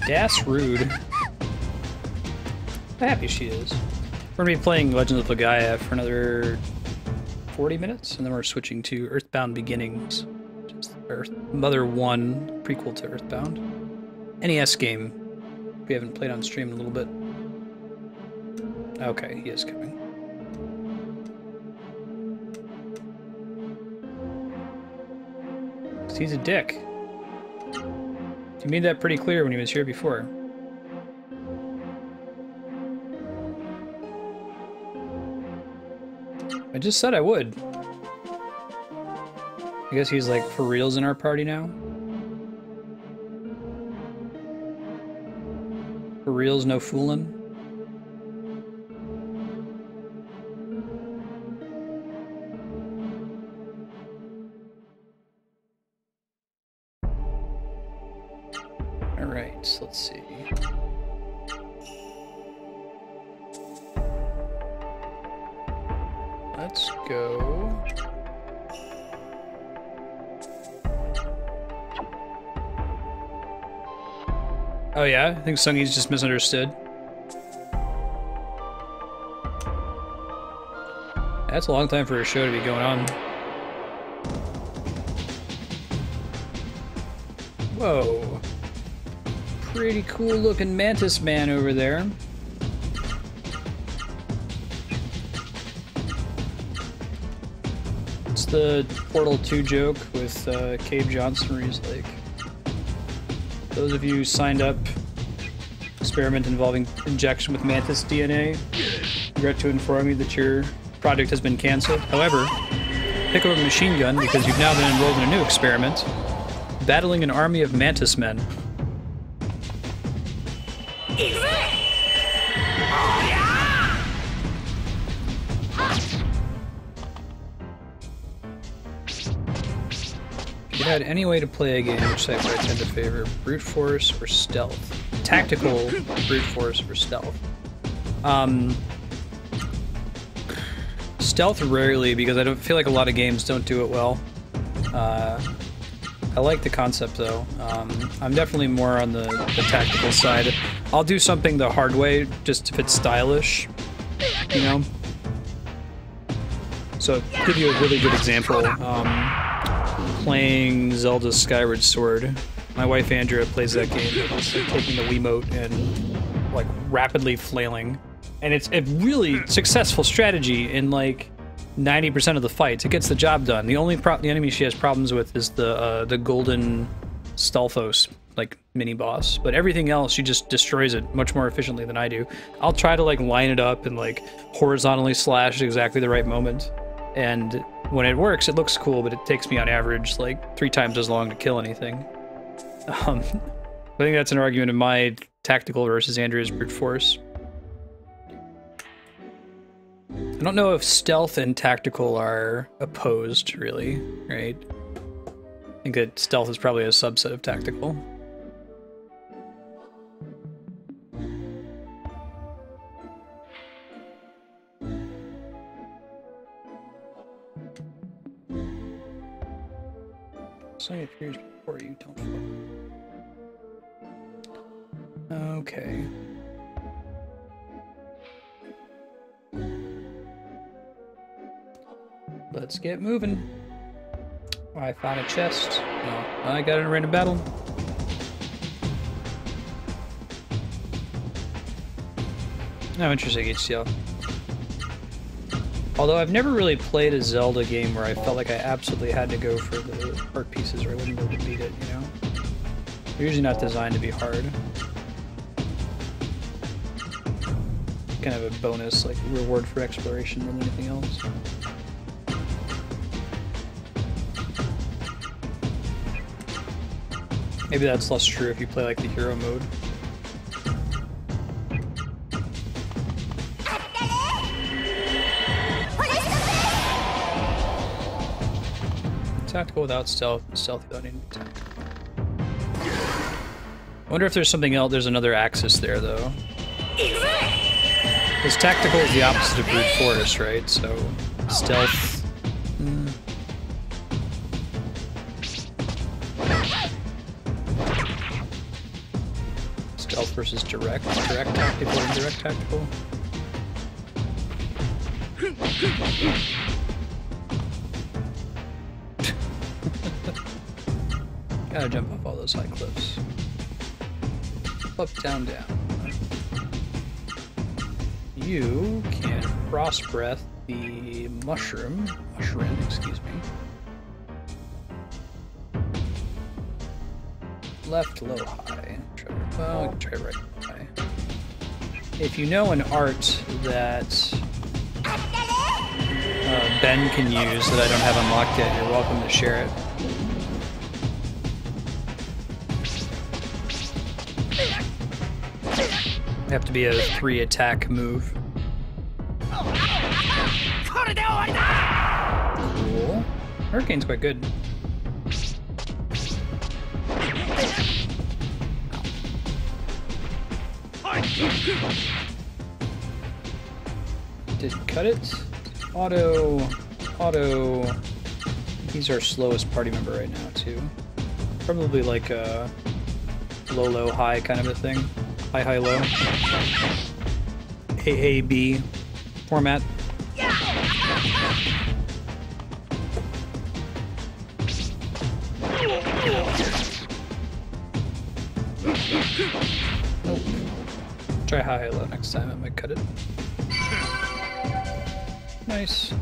That's rude. How happy she is. We're gonna be playing Legends of Legaia for another 40 minutes, and then we're switching to Earthbound Beginnings, which is Mother 1 prequel to Earthbound. NES game we haven't played on stream in a little bit. Okay, he is coming. He's a dick. You made that pretty clear when he was here before. I just said I would. I guess he's like for reals in our party now. For reals, no fooling. Alright, let's see. Let's go. Oh yeah, I think Sungi's just misunderstood. That's a long time for a show to be going on. Whoa. Pretty cool looking mantis man over there. It's the Portal 2 joke with Cave Johnson where he's like, those of you who signed up, experiment involving injection with mantis DNA, regret to inform you that your project has been cancelled. However, pick up a machine gun because you've now been enrolled in a new experiment, battling an army of mantis men. If you had any way to play a game, which type would I tend to favor? Brute force or stealth? Tactical brute force or stealth? Stealth rarely, because I don't feel like a lot of games don't do it well. I like the concept though. I'm definitely more on the tactical side. I'll do something the hard way just if it's stylish, you know? So, to give you a really good example, playing Zelda Skyward Sword. My wife Andrea plays that game, just like, taking the Wiimote and like rapidly flailing. And it's a really successful strategy in like 90% of the fights. It gets the job done. The only the enemy she has problems with is the golden Stalfos like mini boss, but everything else she just destroys it much more efficiently than I do. I'll try to like line it up and like horizontally slash at exactly the right moment, and when it works it looks cool, but it takes me on average like 3 times as long to kill anything. I think that's an argument of my tactical versus Andrea's brute force. I don't know if stealth and tactical are opposed, really, right? I think that stealth is probably a subset of tactical. appears before you, don't fall. Okay. Let's get moving. Oh, I found a chest. No, I got it in a random battle. Oh, interesting, HCL. Although I've never really played a Zelda game where I felt like I absolutely had to go for the art pieces or I wouldn't be able to beat it, you know? They're usually not designed to be hard. Kind of a bonus, like, reward for exploration than anything else. Maybe that's less true if you play, like, the hero mode. Tactical without stealth, stealthy without any tactical. I wonder if there's something else, there's another axis there, though. Because tactical is the opposite of brute force, right? So, stealth... Stealth versus direct. Direct tactical, indirect tactical. Gotta jump off all those high cliffs. Up, down, down. You can cross breath the mushroom, excuse me. Left, low, high. Well, we can try right, low, high. If you know an art that Ben can use that I don't have unlocked yet, you're welcome to share it. It'd have to be a 3 attack move. Cool. Hurricane's quite good. Didn't cut it. Auto. He's our slowest party member right now, too. Probably like a low, high kind of a thing. High, low. AAB format. Nope. Try high, low next time, I might cut it. Nice.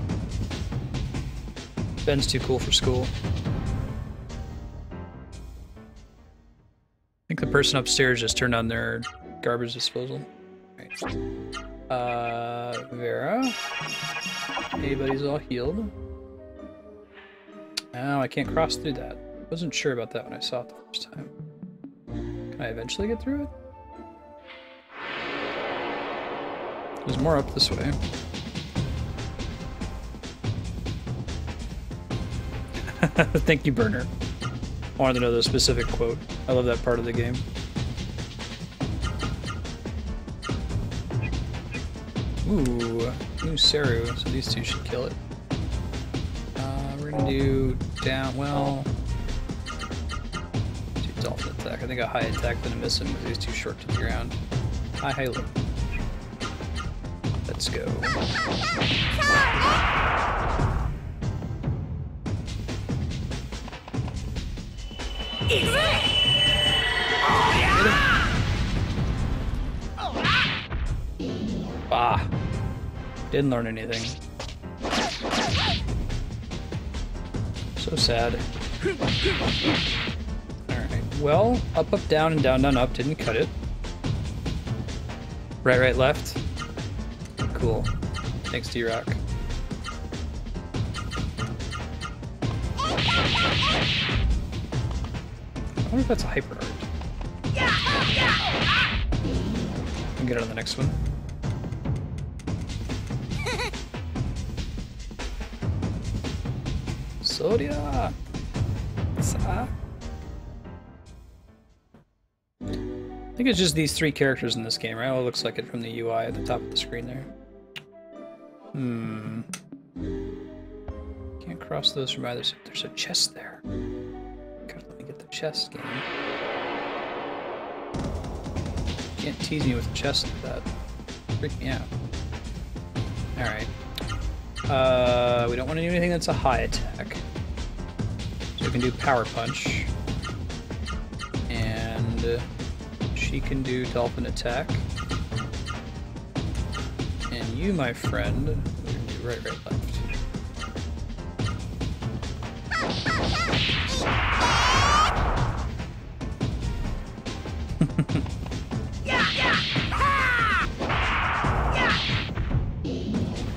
Ben's too cool for school. I think the person upstairs just turned on their garbage disposal. Right. Vera. Anybody's all healed. Oh, I can't cross through that. Wasn't sure about that when I saw it the first time. Can I eventually get through it? There's more up this way. Thank you, Burner. I wanted to know the specific quote. I love that part of the game. Ooh, new Saru, so these two should kill it. We're gonna do down, well... do dolphin attack. I think a high attack gonna miss him because he's too short to the ground. High, low. Let's go. Ah, didn't learn anything. So sad. Alright, well, up, down, and down, up. Didn't cut it. Right, left. Cool. Thanks, D-Rock. I wonder if that's a hyper art. We can get it on the next one. Soria! I think it's just these 3 characters in this game, right? Oh, it looks like it from the UI at the top of the screen there. Can't cross those from either side. There's a chest there. Gotta chest game. Can't tease me with a chest like that. Freak me out. Alright. We don't want to do anything that's a high attack. So we can do Power Punch. And she can do Dolphin Attack. And you, my friend, we're gonna do right, left.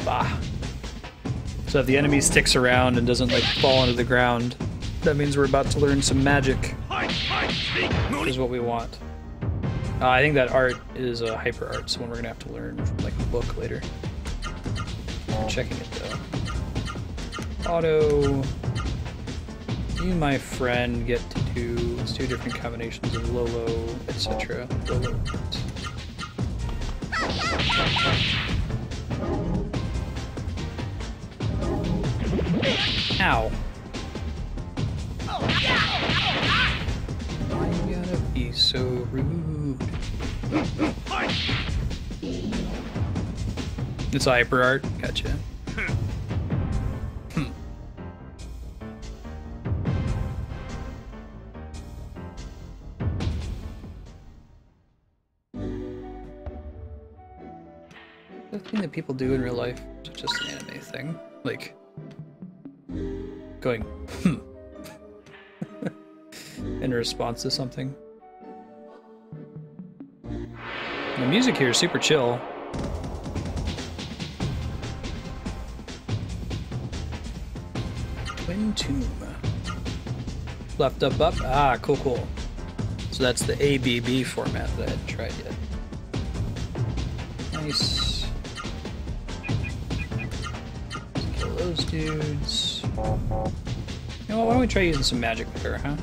Bah. So if the enemy sticks around and doesn't like fall into the ground, that means we're about to learn some magic, which is what we want. I think that art is a hyper art, so one we're gonna have to learn from like a book later. I'm checking it though. Auto. You, my friend, get to do, let's do different combinations of Lolo, etc. Lolo. Ow. Why you gotta be so rude? It's hyper art. Gotcha. The thing that people do in real life is just an anime thing. Like, going, in response to something. The music here is super chill. Twin Tomb. Left, up, up. Ah, cool, cool. So that's the ABB format that I hadn't tried yet. Nice. Kill those dudes. You know what, why don't we try using some magic with her, huh?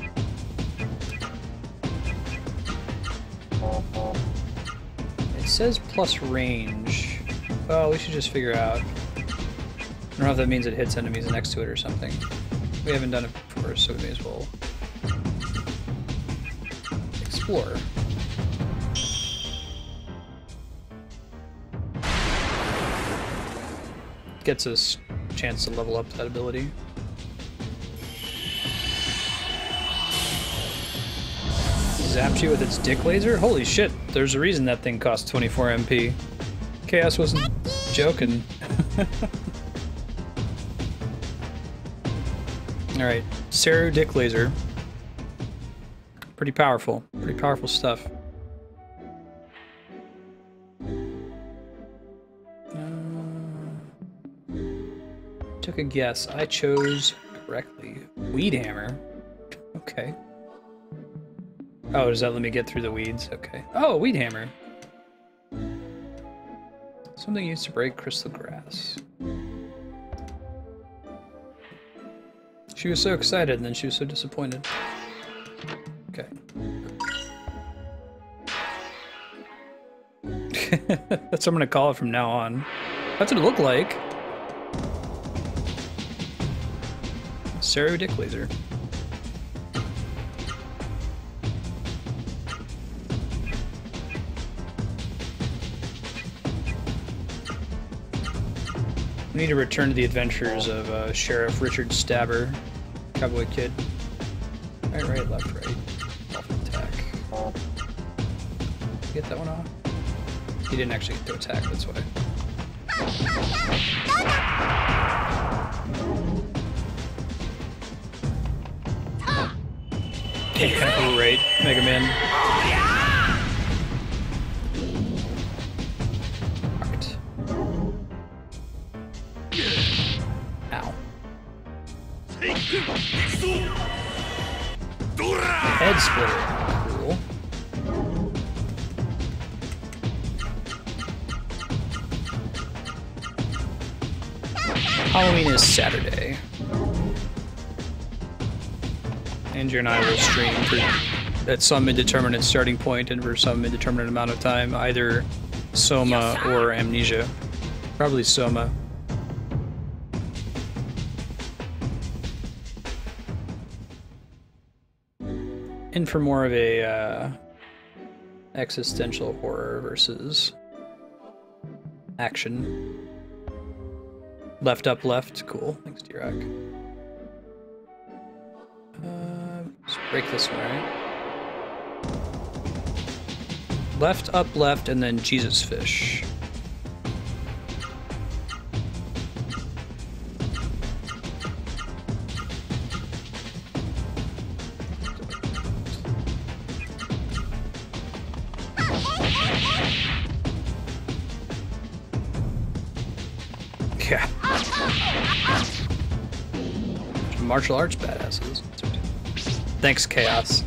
It says plus range. Well, we should just figure out. I don't know if that means it hits enemies next to it or something. We haven't done it before, so we may as well explore. Gets us a chance to level up that ability. Zaps you with its dick laser? Holy shit, there's a reason that thing costs 24 MP. Chaos wasn't joking. Alright, Seru dick laser. Pretty powerful stuff. Took a guess. I chose correctly. Weed hammer. Okay. Oh, does that let me get through the weeds? Okay. Oh, weed hammer. Something used to break crystal grass. She was so excited and then she was so disappointed. Okay. That's what I'm gonna call it from now on. That's what it looked like. Seru dick laser. We need to return to the adventures of Sheriff Richard Stabber, Cowboy Kid. Right, left, right. Dolphin attack. Get that one off? He didn't actually get to attack, that's why. Yeah, right, Mega Man. Ow. Head splitter. Cool. Halloween is Saturday. Andrew and I will stream at some indeterminate starting point and for some indeterminate amount of time, either Soma or Amnesia. Probably Soma. in for more of a existential horror versus action. Left up left, cool. Thanks, D-Rock. Let's break this one, right? Left up left, and then Jesus fish. Yeah. Martial arts badasses. Thanks, Chaos.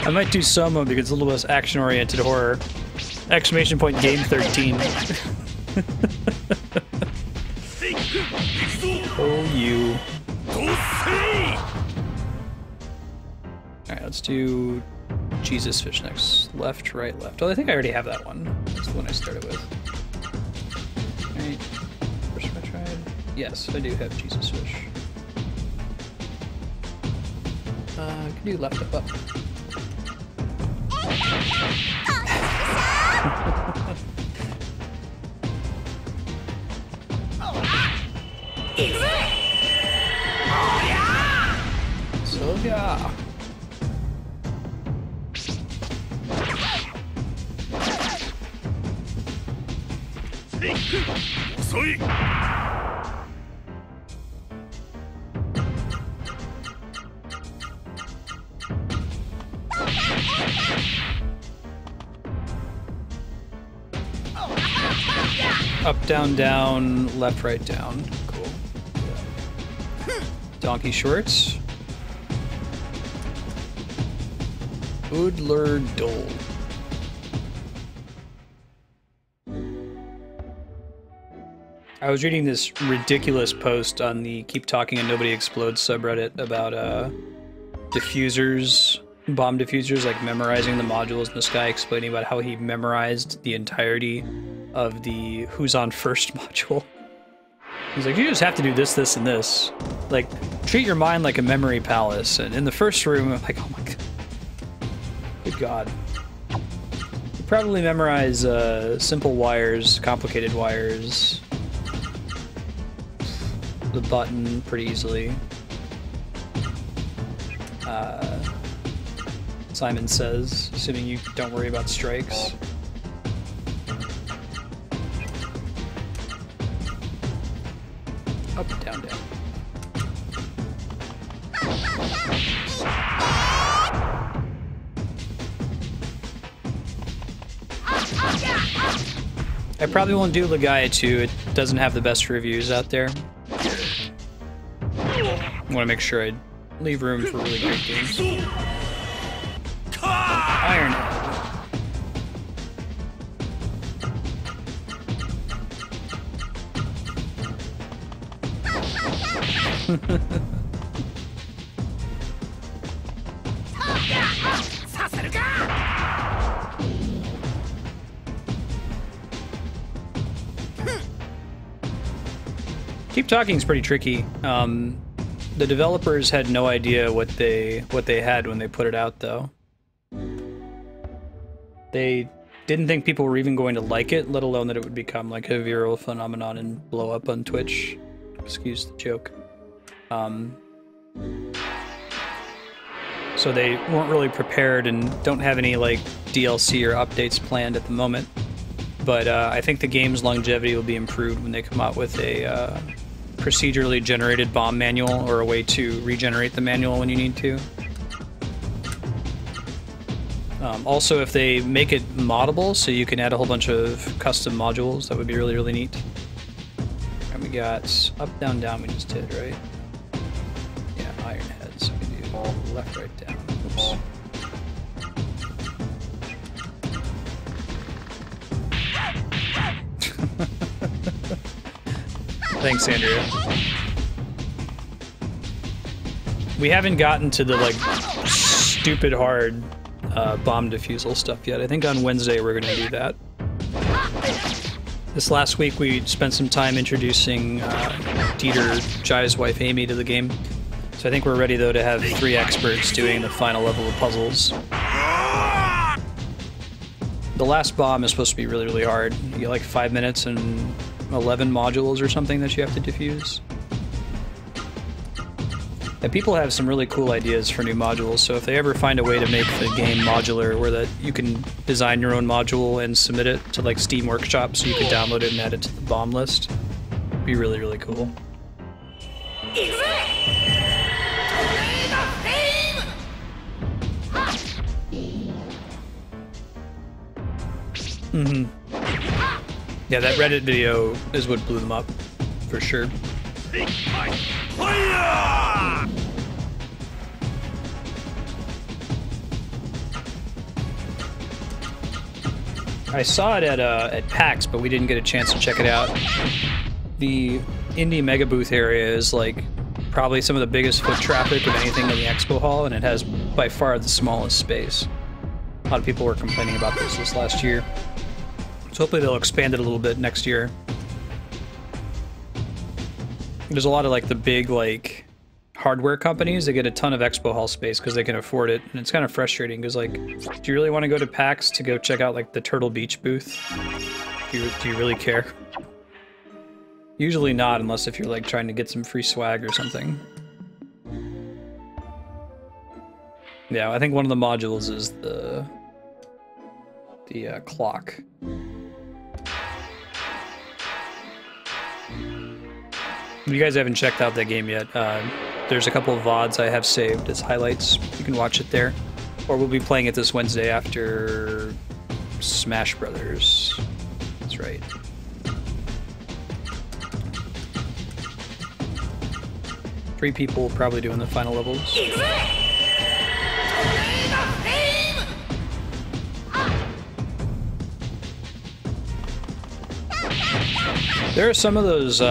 I might do Soma because it's a little less action-oriented horror. Exclamation point game 13. Oh, you. Alright, let's do Jesus fish next. Left, right, left. Oh, I think I already have that one. That's the one I started with. Alright. First one I tried. Yes, I do have Jesus fish. I can do left up up. So yeah. Up, down, down, left, right, down. Cool. Donkey shorts. Oodler Dole. I was reading this ridiculous post on the Keep Talking and Nobody Explodes subreddit about diffusers, bomb diffusers, like memorizing the modules, and this guy explaining about how he memorized the entirety of the Who's on First module. He's like, you just have to do this, this, and this. Like, treat your mind like a memory palace. And in the first room, I'm like, oh my god. Good god. You probably memorize simple wires, complicated wires, the button pretty easily. Simon says, assuming you don't worry about strikes. Up, down, down. I probably won't do Legaia 2. It doesn't have the best reviews out there. I want to make sure I leave room for really great games. Ironhead. Keep Talking is pretty tricky. The developers had no idea what they had when they put it out, though. They didn't think people were even going to like it, let alone that it would become like a viral phenomenon and blow up on Twitch. Excuse the joke. So they weren't really prepared and don't have any like DLC or updates planned at the moment. But I think the game's longevity will be improved when they come out with a procedurally generated bomb manual, or a way to regenerate the manual when you need to. Also, if they make it moddable, so you can add a whole bunch of custom modules, that would be really, really neat. And we got up, down, down we just did, right? Yeah, Ironhead, so we can do left, right, down. Oops. Thanks, Andrea. We haven't gotten to the, like, stupid hard bomb defusal stuff yet. I think on Wednesday we're going to do that. This last week we spent some time introducing Dieter, Jai's wife Amy, to the game. So I think we're ready, though, to have 3 experts doing the final level of puzzles. The last bomb is supposed to be really, really hard. You get like 5 minutes and 11 modules or something that you have to defuse. And people have some really cool ideas for new modules, so if they ever find a way to make the game modular where that you can design your own module and submit it to like Steam Workshop so you can download it and add it to the bomb list, it'd be really, really cool. Mm-hmm. Yeah, that Reddit video is what blew them up, for sure. I saw it at PAX, but we didn't get a chance to check it out. The indie mega booth area is like probably some of the biggest foot traffic of anything in the expo hall, and it has by far the smallest space. A lot of people were complaining about this last year. So hopefully they'll expand it a little bit next year. There's a lot of like the big like hardware companies that get a ton of expo hall space because they can afford it, and it's kind of frustrating because like, do you really want to go to PAX to go check out like the Turtle Beach booth? Do you really care? Usually not, unless if you're like trying to get some free swag or something. Yeah, I think one of the modules is the clock. If you guys haven't checked out that game yet, there's a couple of VODs I have saved as highlights. You can watch it there. Or we'll be playing it this Wednesday after Smash Brothers. That's right. Three people probably doing the final levels. There are some of those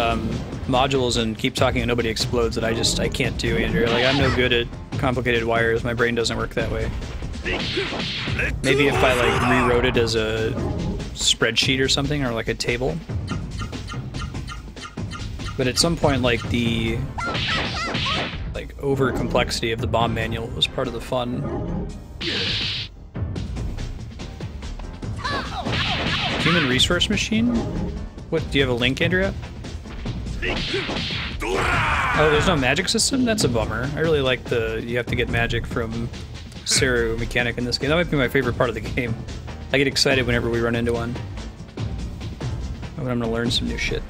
modules in Keep Talking and Nobody Explodes that I can't do, Andrew. Like, I'm no good at complicated wires. My brain doesn't work that way. Maybe if I like rewrote it as a spreadsheet or something, or like a table. But at some point, like the over complexity of the bomb manual was part of the fun. Human resource machine? What, do you have a link, Andrea? Oh, there's no magic system? That's a bummer. I really like you have to get magic from Saru mechanic in this game. That might be my favorite part of the game. I get excited whenever we run into one. When I'm gonna learn some new shit.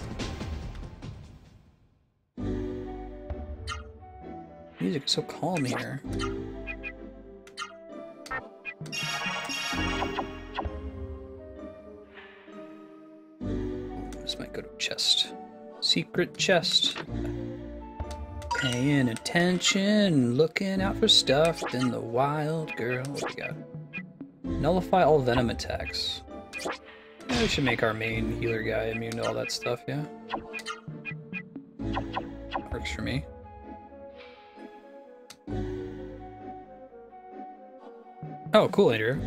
Music is so calm here. This might go to chest. Secret chest. Paying attention, looking out for stuff in the wild, girl. What we got? Nullify all venom attacks. Yeah, we should make our main healer guy immune to all that stuff, yeah? Works for me. Oh, cool, Andrew.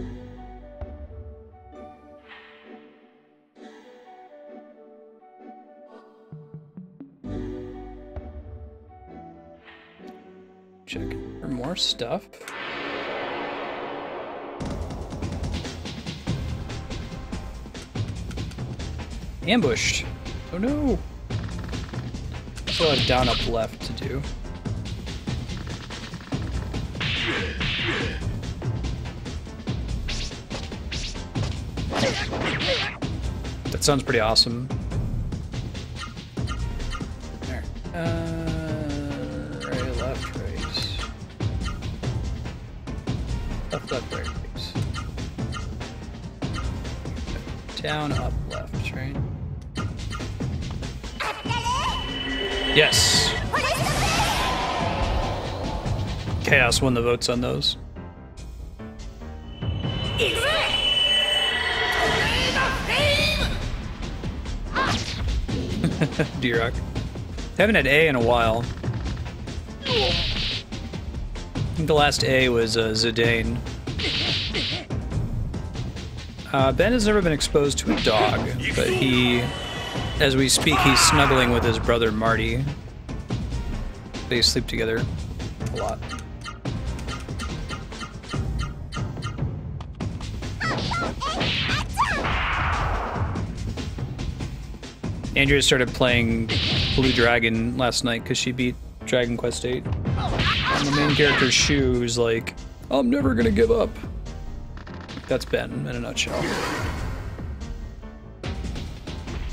Check for more stuff. Ambushed. Oh no. Still have down, up, left to do. That sounds pretty awesome. There. Right, left, right. Left, left, right, right. Down, up, left, right? Yes! Chaos won the votes on those. D-Rock. Haven't had A in a while. I think the last A was Zidane. Ben has never been exposed to a dog, but as we speak, he's snuggling with his brother Marty. They sleep together. a lot. Andrea started playing Blue Dragon last night because she beat Dragon Quest VIII. And the main character, Shu, is like, I'm never gonna give up. That's Ben in a nutshell.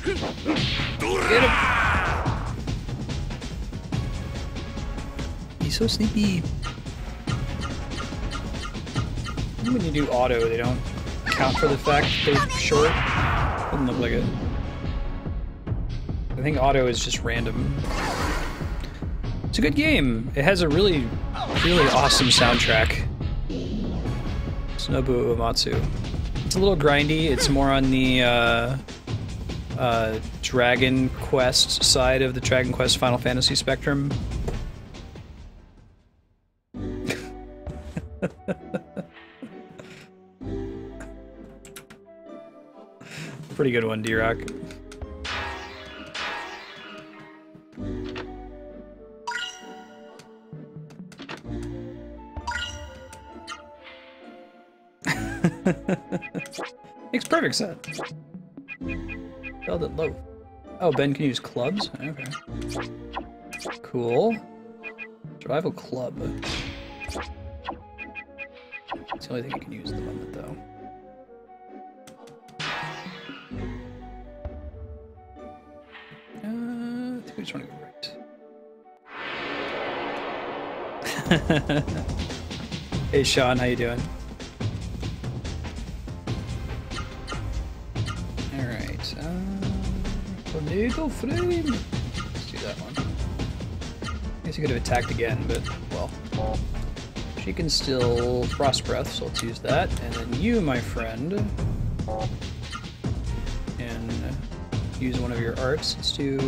Get him! He's so sneaky. When you do auto, they don't account for the fact they're short. Doesn't look like it. I think auto is just random. It's a good game. It has a really awesome soundtrack. Shinobu Uematsu. It's a little grindy. It's more on the Dragon Quest side of the Dragon Quest Final Fantasy spectrum. Pretty good one, D-Rock. Makes perfect sense. Held it low. Oh, Ben can use clubs? Okay. Cool. Survival club. It's the only thing I can use at the moment, though. I think we just want to go right. Hey, Sean, how you doing? Tornado frame. Let's do that one. I guess you could have attacked again, but well. She can still frost breath, so let's use that. And then you, my friend, can use one of your arts. Let's do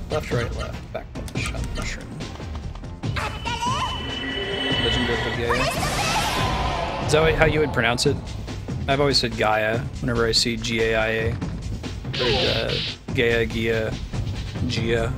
left, right, left, back punch on mushroom. Legend of Legaia. Is that how you would pronounce it? I've always said Gaia whenever I see G-A-I-A. Or Gaia, Gia, Gia.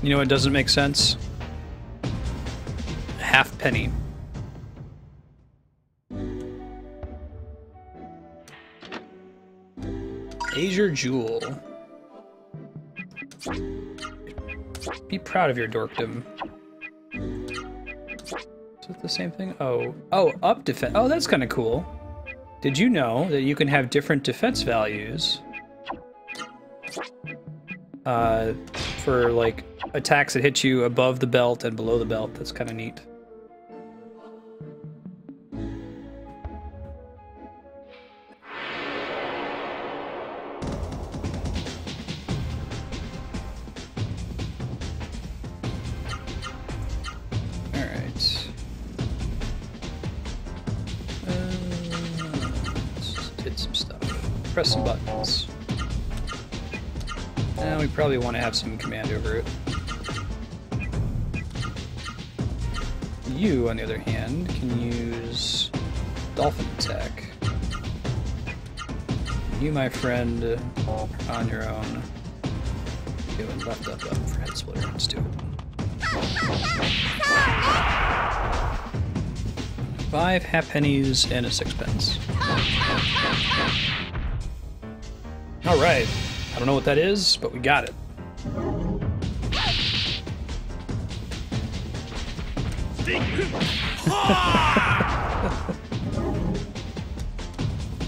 You know what doesn't make sense? Half penny. Azure Jewel. Be proud of your dorkdom. Is it the same thing? Oh, up defense. Oh, that's kind of cool. Did you know that you can have different defense values for like attacks that hit you above the belt and below the belt? That's kind of neat. Alright. Let's just hit some stuff. Press some buttons. And we probably want to have some command over it. You, on the other hand, can use Dolphin Attack. You, my friend, on your own. Doing left, up for Head Splitter. Let's do it. 5 halfpennies and a 6pence. Alright. I don't know what that is, but we got it.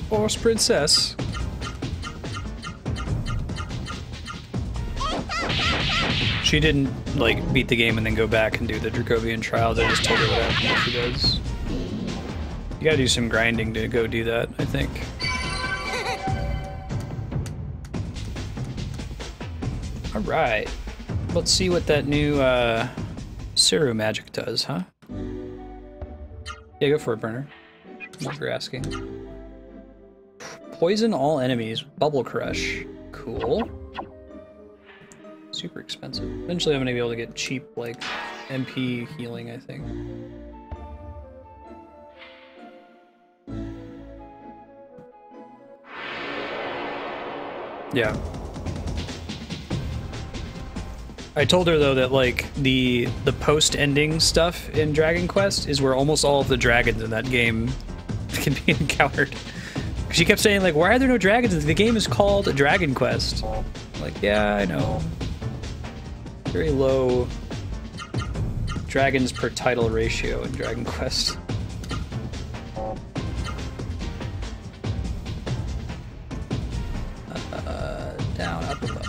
Horse Princess. She didn't, like, beat the game and then go back and do the Dracovian trials. I just told her what happened if she does. You gotta do some grinding to go do that, I think. Alright. Let's see what that new Siru magic does, huh? Yeah, go for it, Burner. What you're asking. Poison all enemies. Bubble Crush. Cool. Super expensive. Eventually I'm gonna be able to get cheap, like, MP healing, I think. Yeah. I told her though that like the post-ending stuff in Dragon Quest is where almost all of the dragons in that game can be encountered. She kept saying like, why are there no dragons? The game is called Dragon Quest. I'm like, yeah, I know. Very low dragons per title ratio in Dragon Quest. Down, up, up.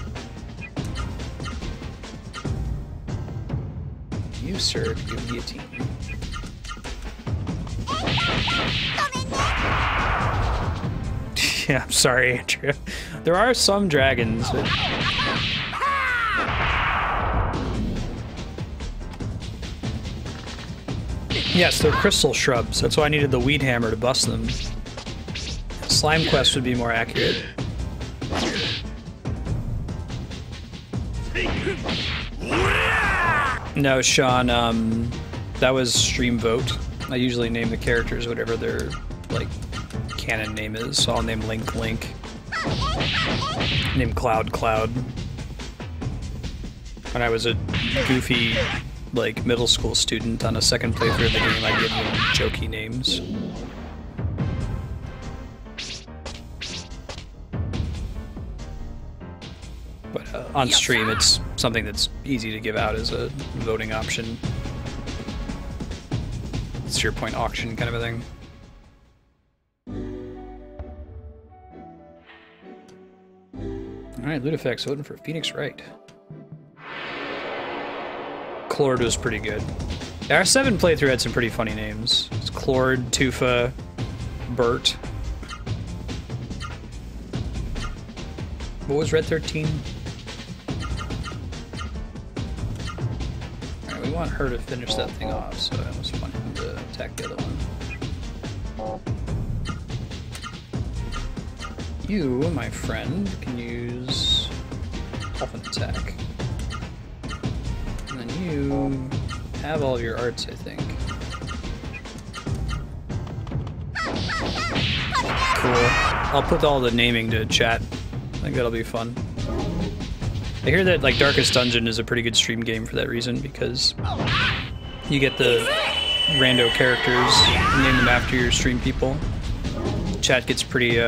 You, sir, give me a team. Yeah, I'm sorry, Andrew. There are some dragons. But... Yes, they're crystal shrubs. That's why I needed the weed hammer to bust them. Slime Quest would be more accurate. No, Sean, that was stream vote. I usually name the characters whatever their, like, canon name is, so I'll name Link Link. Name Cloud Cloud. When I was a goofy, like, middle school student on a second playthrough of the game, I'd give them jokey names. But on stream, it's something that's easy to give out as a voting option. It's your point auction kind of a thing. Alright, Ludifex voting for Phoenix Wright. Clord was pretty good. Our 7 playthrough had some pretty funny names. It's Clord, Tufa, Bert. What was Red 13? Alright, we want her to finish that thing off, so I almost want him to attack the other one. You, my friend, can use Dolphin Attack. And then you have all of your arts, I think. Cool. I'll put all the naming to chat. I think that'll be fun. I hear that like Darkest Dungeon is a pretty good stream game for that reason, because you get the rando characters and name them after your stream people. Chat gets pretty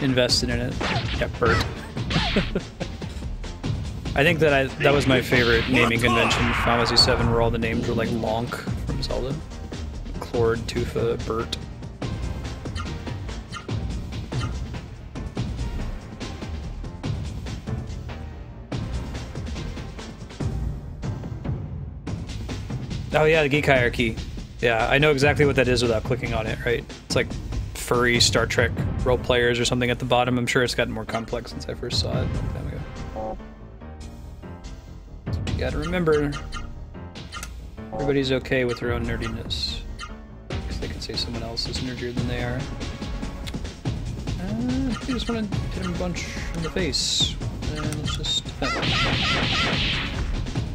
invested in it. Yeah, Bert. I think that that was my favorite naming convention for Final Fantasy VII, where all the names were like Lonk from Zelda. Clord, Tufa, Bert. Oh yeah, the geek hierarchy. Yeah, I know exactly what that is without clicking on it, right? It's like furry Star Trek role players or something at the bottom. I'm sure it's gotten more complex since I first saw it a long time ago. You gotta remember, everybody's okay with their own nerdiness. Because they can say someone else is nerdier than they are. I just want to hit him a bunch in the face. And let's just defend him.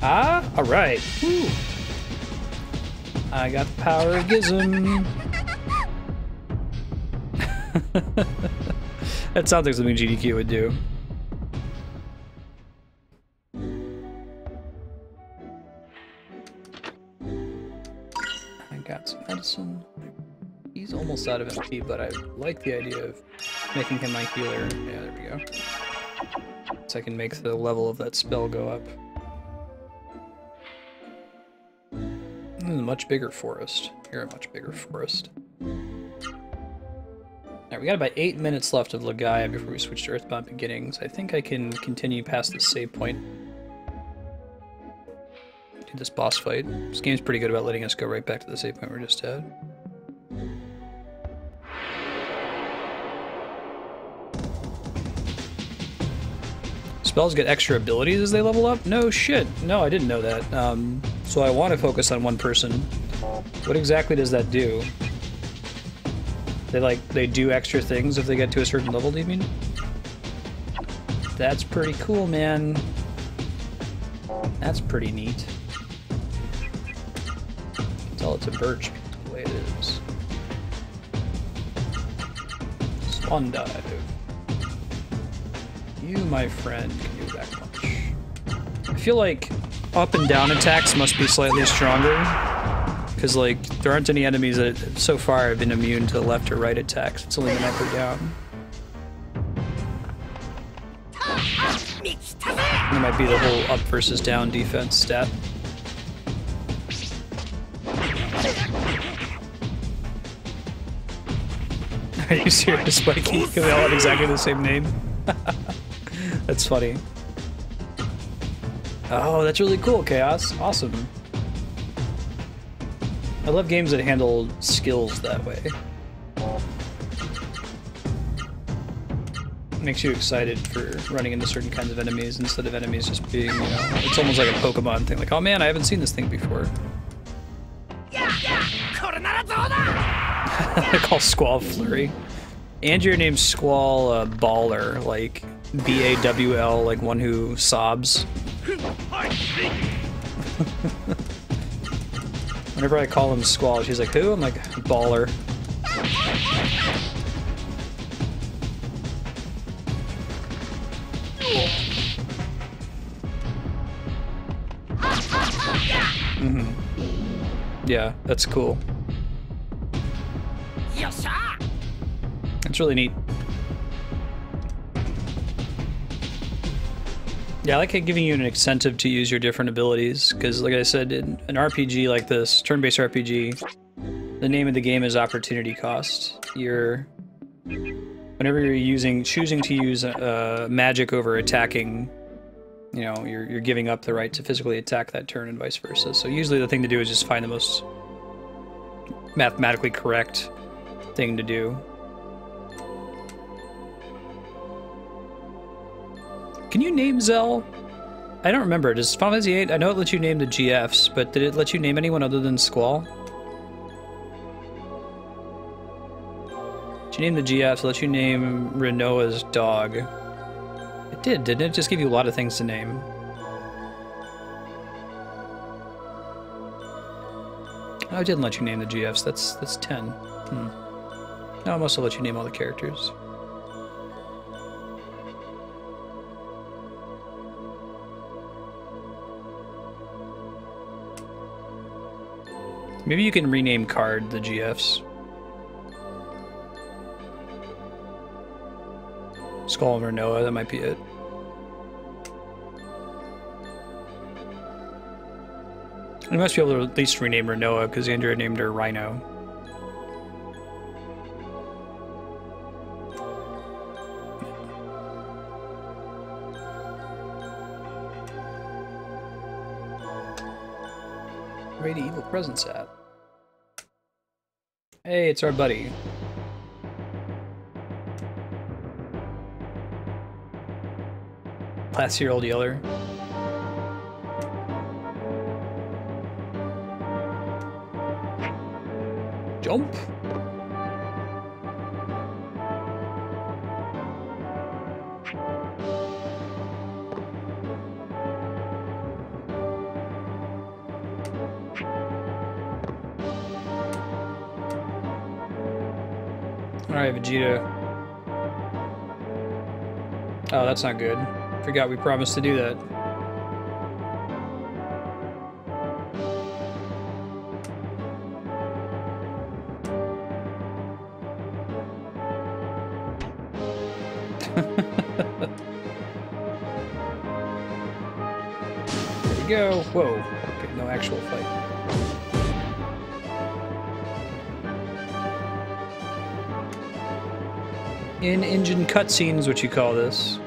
Ah, alright. Woo. I got the power of Gizm. That sounds like something GDQ would do. I got some medicine. He's almost out of MP, but I like the idea of making him my healer. Yeah, there we go. So I can make the level of that spell go up. This is a much bigger forest. You're a much bigger forest. Alright, we got about 8 minutes left of Legaia before we switch to Earthbound Beginnings. I think I can continue past the save point. Do this boss fight. This game's pretty good about letting us go right back to the save point we just at. Spells get extra abilities as they level up? No shit. No, I didn't know that. So I want to focus on one person. What exactly does that do? They do extra things if they get to a certain level, do you mean? That's pretty cool, man. That's pretty neat. Tell it's a birch the way it is. Swan dive. You, my friend, can do that much. I feel like up and down attacks must be slightly stronger. Because, like, there aren't any enemies that so far have been immune to left or right attacks. It's only been up or down. That might be the whole up versus down defense stat. Are you serious, Spiky? They all have exactly the same name? That's funny. Oh, that's really cool, Chaos. Awesome. I love games that handle skills that way. Makes you excited for running into certain kinds of enemies instead of enemies just being, you know, it's almost like a Pokemon thing. Like, oh man, I haven't seen this thing before. I call Squall Flurry. And your name's Squall Baller, like B-A-W-L, like one who sobs. Whenever I call him Squall, she's like, who? I'm like, Baller. Mm-hmm. Yeah, that's cool. It's really neat. Yeah, I like giving you an incentive to use your different abilities, because like I said, in an RPG like this, turn-based RPG, the name of the game is opportunity cost. Whenever you're choosing to use magic over attacking, you know, you're giving up the right to physically attack that turn and vice versa. So usually the thing to do is just find the most mathematically correct thing to do. Can you name Zell? I don't remember. Does Final Fantasy VIII, I know it lets you name the GFs, but did it let you name anyone other than Squall? Did you name the GFs? Let you name Renoa's dog? It did, didn't it? Just give you a lot of things to name. Oh, it didn't let you name the GFs. That's 10. No, it must have let you name all the characters. Maybe you can rename Card the GFs. Skull and Renoa, that might be it. You must be able to at least rename Renoa, because Andrea named her Rhino. Where the evil presence at? Hey, it's our buddy. Last-year-old Yeller. Jump. Alright, Vegeta. Oh, that's not good. Forgot we promised to do that. There we go. Whoa. Okay, no actual fight. In-engine cutscene is what you call this.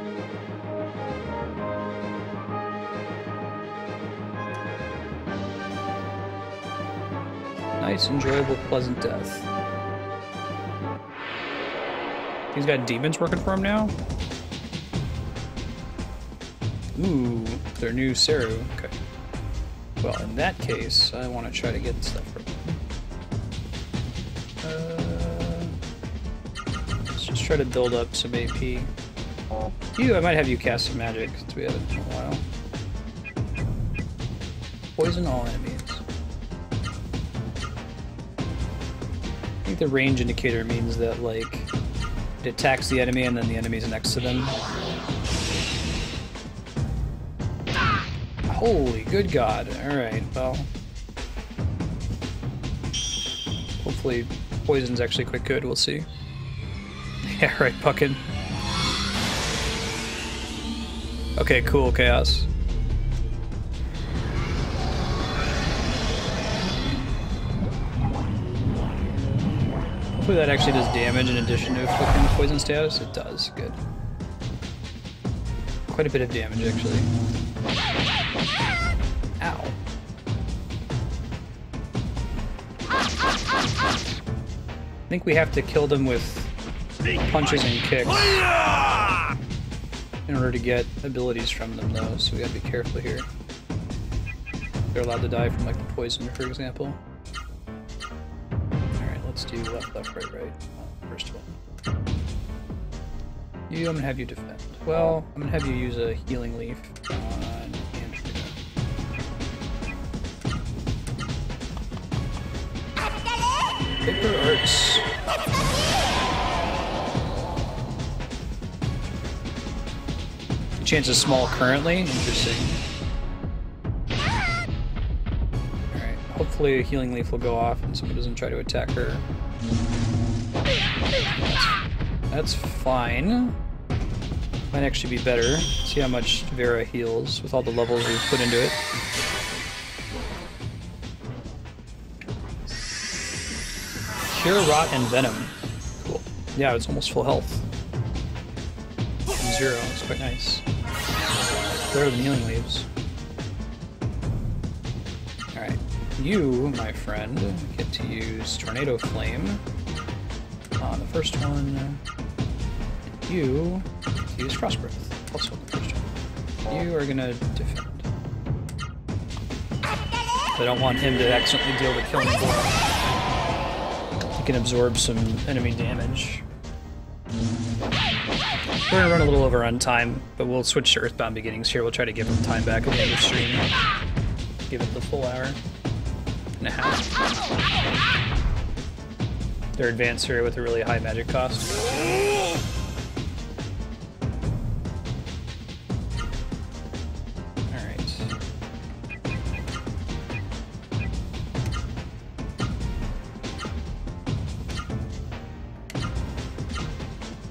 Nice, enjoyable, pleasant death. He's got demons working for him now? Ooh, their new Seru. Okay. Well, in that case, I want to try to get stuff from him. try to build up some AP. You, I might have you cast some magic since we haven't in a while. Poison all enemies. I think the range indicator means that, like, it attacks the enemy and then the enemy's next to them. Holy good god. Alright, well. Hopefully poison's actually quite good, we'll see. Yeah, right, Puckin. Okay, cool, Chaos. Hopefully that actually does damage in addition to inflicting the poison status. It does, good. Quite a bit of damage, actually. Ow. I think we have to kill them with punches and kicks in order to get abilities from them, though, so we gotta be careful here. They're allowed to die from, like, the poison, for example. Alright, let's do left, left, right, right. First one. You, I'm gonna have you defend. Well, I'm gonna have you use a healing leaf on Andrea. Paper arts. The chance is small currently. Interesting. Alright, hopefully a healing leaf will go off and someone doesn't try to attack her. That's fine. Might actually be better. See how much Vera heals with all the levels we've put into it. Cure, Rot, and Venom. Cool. Yeah, it's almost full health. From 0, it's quite nice. Better than healing leaves. Alright. You, my friend, get to use Tornado Flame on the first one. You use Frostgrowth, also on the first one. You are gonna defend. I don't want him to accidentally deal the killing blow. He can absorb some enemy damage. We're gonna run a little over on time, but we'll switch to Earthbound Beginnings here. We'll try to give him time back at the end of the stream. Give it the full hour and a half. They're advanced here with a really high magic cost.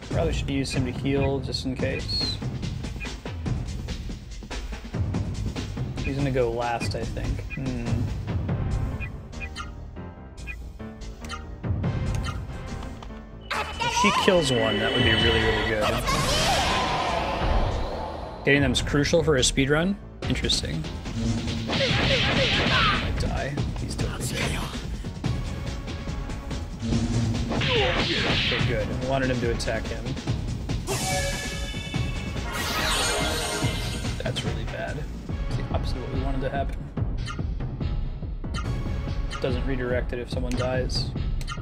Probably should use him to heal just in case. He's gonna go last, I think. If she kills one, that would be really, really good. Getting them is crucial for a speedrun. Interesting. He might die. He's totally dead. Okay, good. I wanted him to attack him. That's really bad. It's the opposite of what we wanted to happen. Doesn't redirect it if someone dies.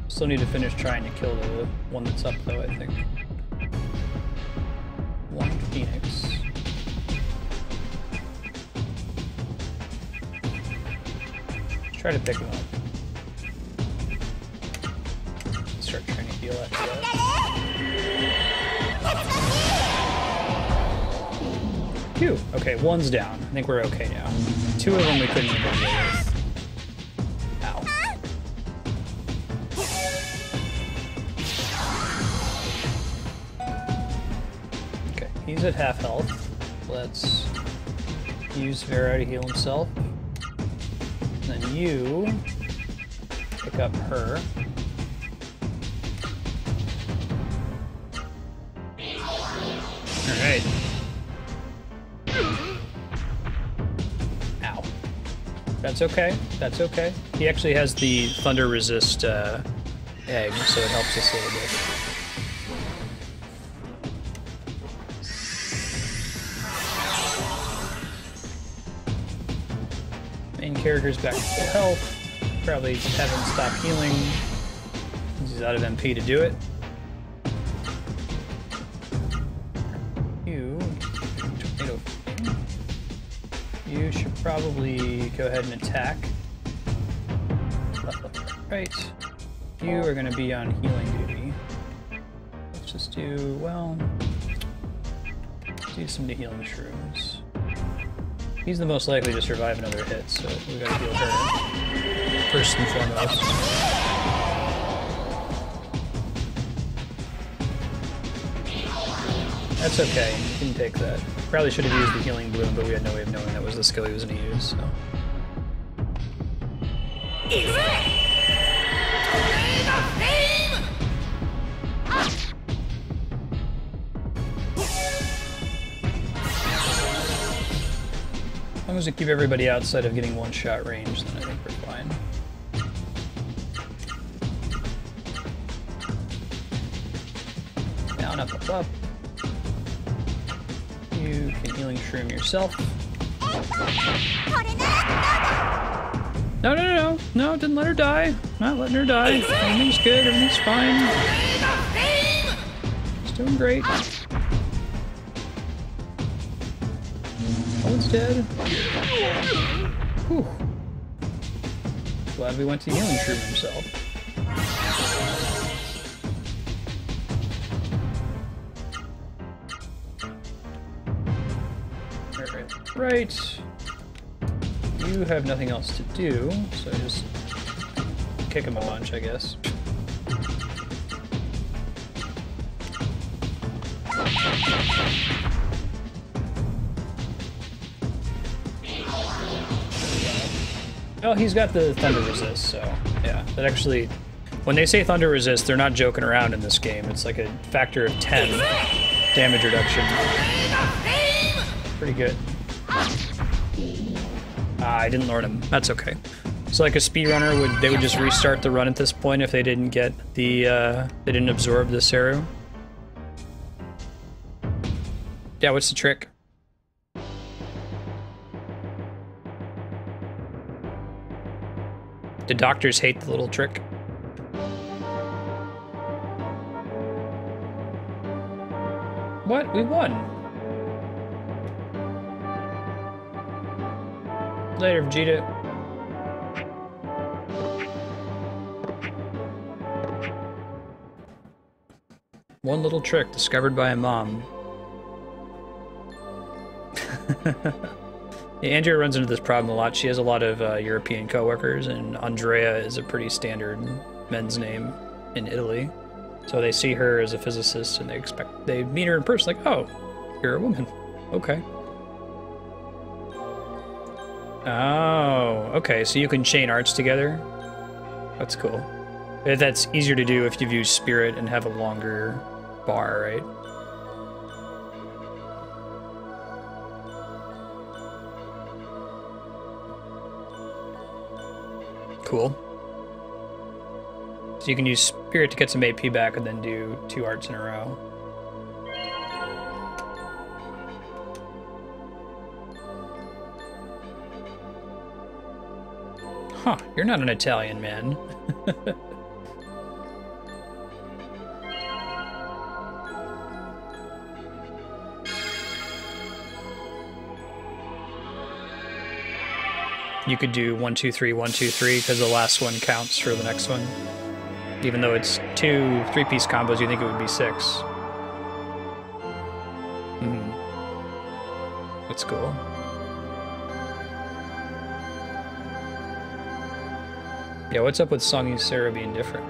Still need to finish trying to kill the one that's up, though, I think. One Phoenix. Let's try to pick him up. Start trying to heal after that. Phew. Okay, one's down. I think we're okay now. Two of them we couldn't even deal with. Ow. Okay, he's at half health. Let's use Vera to heal himself. And then you pick up her. Alright. Ow. That's okay. That's okay. He actually has the thunder resist egg, so it helps us a little bit. Main character's back to full health. Probably have him stop healing. He's out of MP to do it. You should probably go ahead and attack. Right. You are going to be on healing duty. Let's just do, well, do some of the healing shrooms. He's the most likely to survive another hit, so we gotta heal her first and foremost. That's okay, you can take that. Probably should have used the healing bloom, but we had no way of knowing that was the skill he was gonna use, so. As long as we keep everybody outside of getting one-shot range, then I think we're fine. Down, up, up, up. You can healing shroom yourself. No, no, no, no. No, didn't let her die. Not letting her die. Everything's good, everything's fine. She's doing great. Owen's dead. Whew. Glad we went to healing shroom himself. Alright. Right. You have nothing else to do, so just kick him a bunch, I guess. Oh, he's got the thunder resist, so yeah. That actually, when they say thunder resist, they're not joking around in this game. It's like a factor of 10 damage reduction. Pretty good. I didn't lord him. That's okay. So like a speedrunner, they would just restart the run at this point if they didn't get the they didn't absorb the Seru. Yeah, what's the trick? The doctors hate the little trick. What? We won. Later, Vegeta. One little trick discovered by a mom. Yeah, Andrea runs into this problem a lot. She has a lot of European coworkers, and Andrea is a pretty standard men's name in Italy. So they see her as a physicist, and they meet her in person, like, oh, you're a woman. Okay. Oh, okay, so you can chain arts together? That's cool. That's easier to do if you've used Spirit and have a longer bar, right? Cool. So you can use Spirit to get some AP back and then do 2 arts in a row. Huh, you're not an Italian man. You could do 1, 2, 3, 1, 2, 3 because the last one counts for the next one. Even though it's 2 3-piece combos, you think it would be 6. That's cool. Yeah, what's up with Songy's Sarah being different?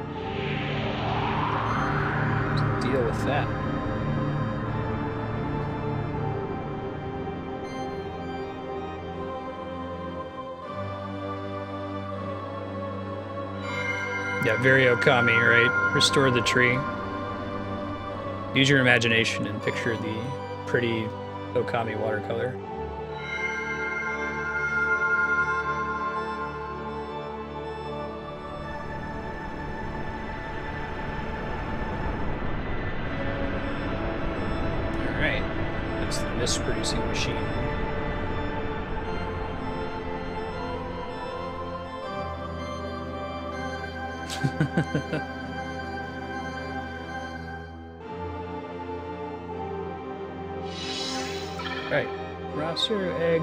Let's deal with that. Yeah, very Okami, right? Restore the tree. Use your imagination and picture the pretty Okami watercolor. Alright, that's the mist-producing machine. Right, roster egg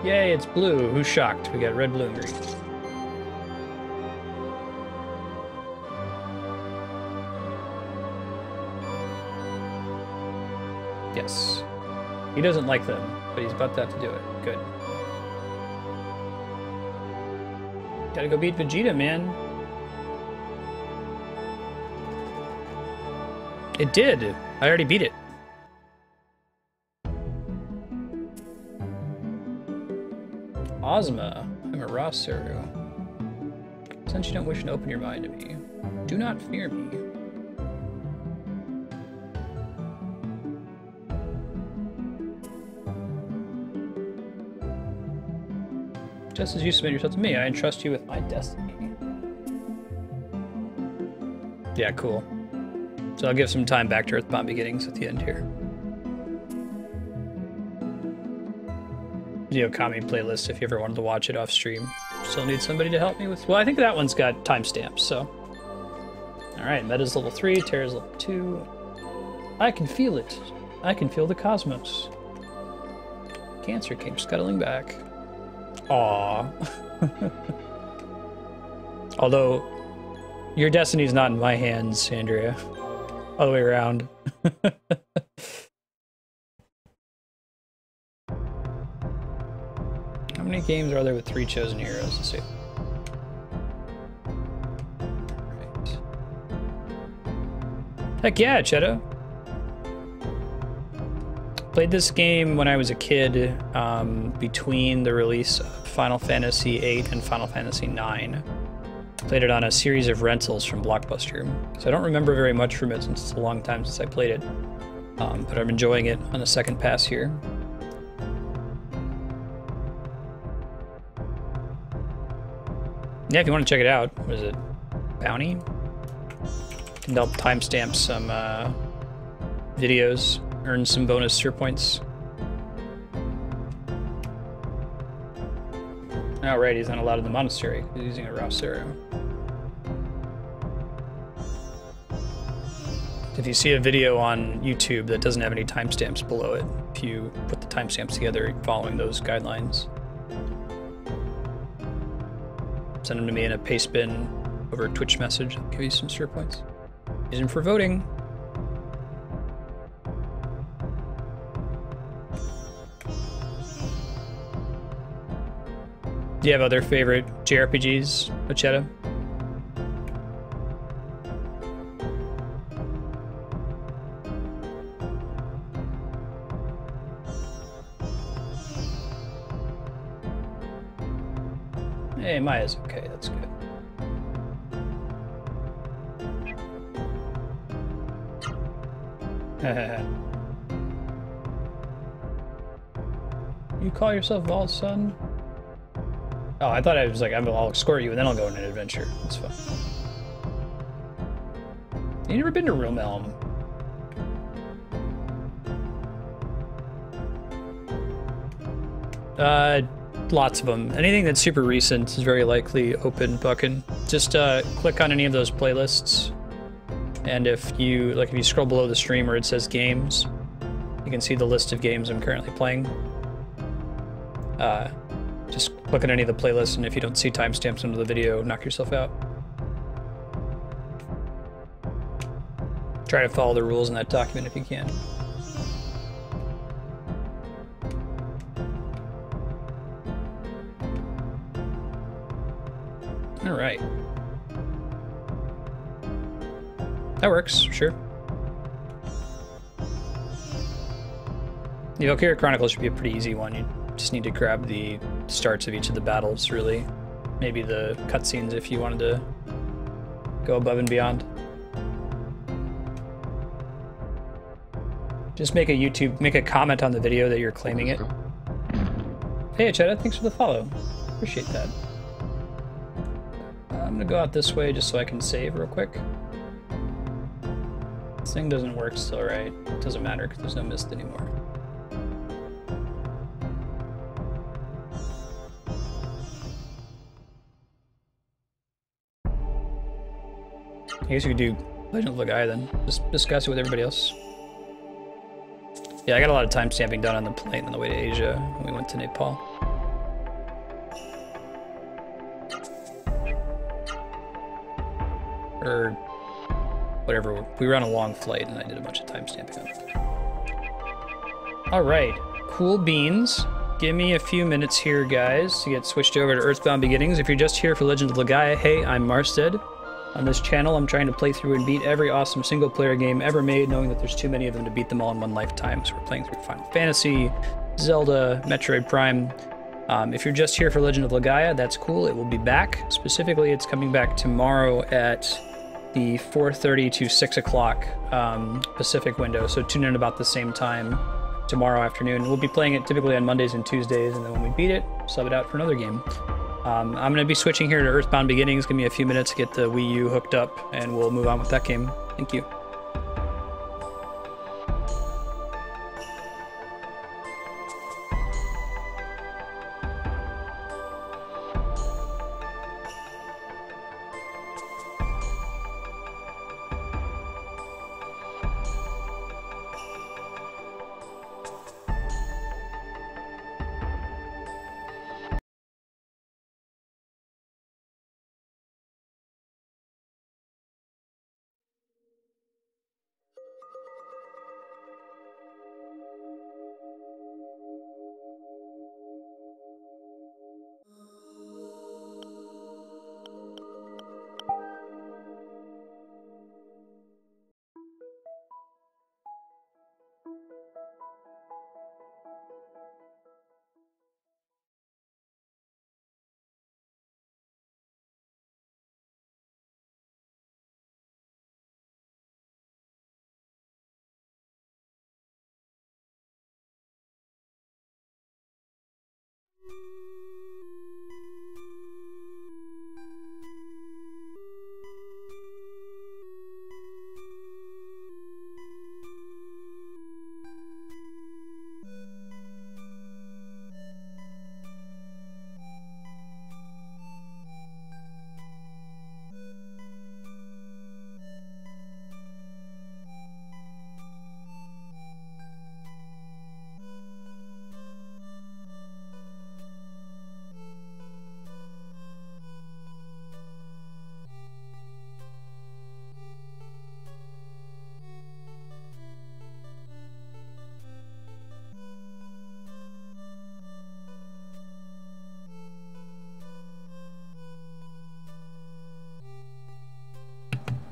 Yay, it's blue. Who's shocked? We got red, blue, and green. Yes. He doesn't like them, but he's about to have to do it. Good. Gotta go beat Vegeta, man. It did. I already beat it. Ozma. I'm a Rosaru. Since you don't wish to open your mind to me, do not fear me. Just as you submit yourself to me, I entrust you with my destiny. Yeah, cool. So I'll give some time back to Earthbound Beginnings at the end here. The Okami playlist, if you ever wanted to watch it off stream. Still need somebody to help me with... Well, I think that one's got timestamps, so... Alright, Meta's level 3, Terra's level 2. I can feel it. I can feel the cosmos. Cancer came scuttling back. Aww. Although, your destiny's not in my hands, Andrea. All the way around. How many games are there with 3 chosen heroes? Let's see. Right. Heck yeah, Cheto. Played this game when I was a kid, between the release of Final Fantasy VIII and Final Fantasy IX. Played it on a series of rentals from Blockbuster. So I don't remember very much from it since it's a long time since I played it. But I'm enjoying it on a second pass here. Yeah, if you want to check it out, what is it? Bounty? Can help timestamp some videos, earn some bonus tier points. Oh, right, he's not allowed in the monastery. He's using a Rosaru. If you see a video on YouTube that doesn't have any timestamps below it, if you put the timestamps together following those guidelines, send them to me in a paste bin over a Twitch message. I'll give you some tier points. Use them for voting. Do you have other favorite JRPGs, Machetta? Hey, Maya's okay, that's good. You call yourself Vault's son? Oh, I thought I was like, I'll escort you and then I'll go on an adventure. That's fine. You never been to Realm Elm? Lots of them. Anything that's super recent is very likely open bucking. Just click on any of those playlists, and if you scroll below the stream where it says games, you can see the list of games I'm currently playing. Just click on any of the playlists, and if you don't see timestamps under the video, knock yourself out. Try to follow the rules in that document if you can. All right. That works, sure. The Valkyria Chronicles should be a pretty easy one. You just need to grab the starts of each of the battles, really. Maybe the cutscenes if you wanted to go above and beyond. Just make a comment on the video that you're claiming it. Hey, Chetta, thanks for the follow. Appreciate that. I'm gonna go out this way just so I can save real quick. This thing doesn't work still, right? It doesn't matter because there's no mist anymore. I guess you could do Legend of Legaia then. Just discuss it with everybody else. Yeah, I got a lot of time stamping done on the plane on the way to Asia when we went to Nepal. Or whatever. We were on a long flight and I did a bunch of timestamping on it. Alright, cool beans. Give me a few minutes here, guys, to get switched over to Earthbound Beginnings. If you're just here for Legend of Legaia, hey, I'm Marstead. On this channel, I'm trying to play through and beat every awesome single-player game ever made, knowing that there's too many of them to beat them all in one lifetime. So we're playing through Final Fantasy, Zelda, Metroid Prime. If you're just here for Legend of Legaia, that's cool. It will be back. Specifically, it's coming back tomorrow at the 4:30 to 6 o'clock Pacific window. So tune in about the same time tomorrow afternoon. We'll be playing it typically on Mondays and Tuesdays, and then when we beat it, sub it out for another game. I'm going to be switching here to Earthbound Beginnings. Give me a few minutes to get the Wii U hooked up, and we'll move on with that game. Thank you.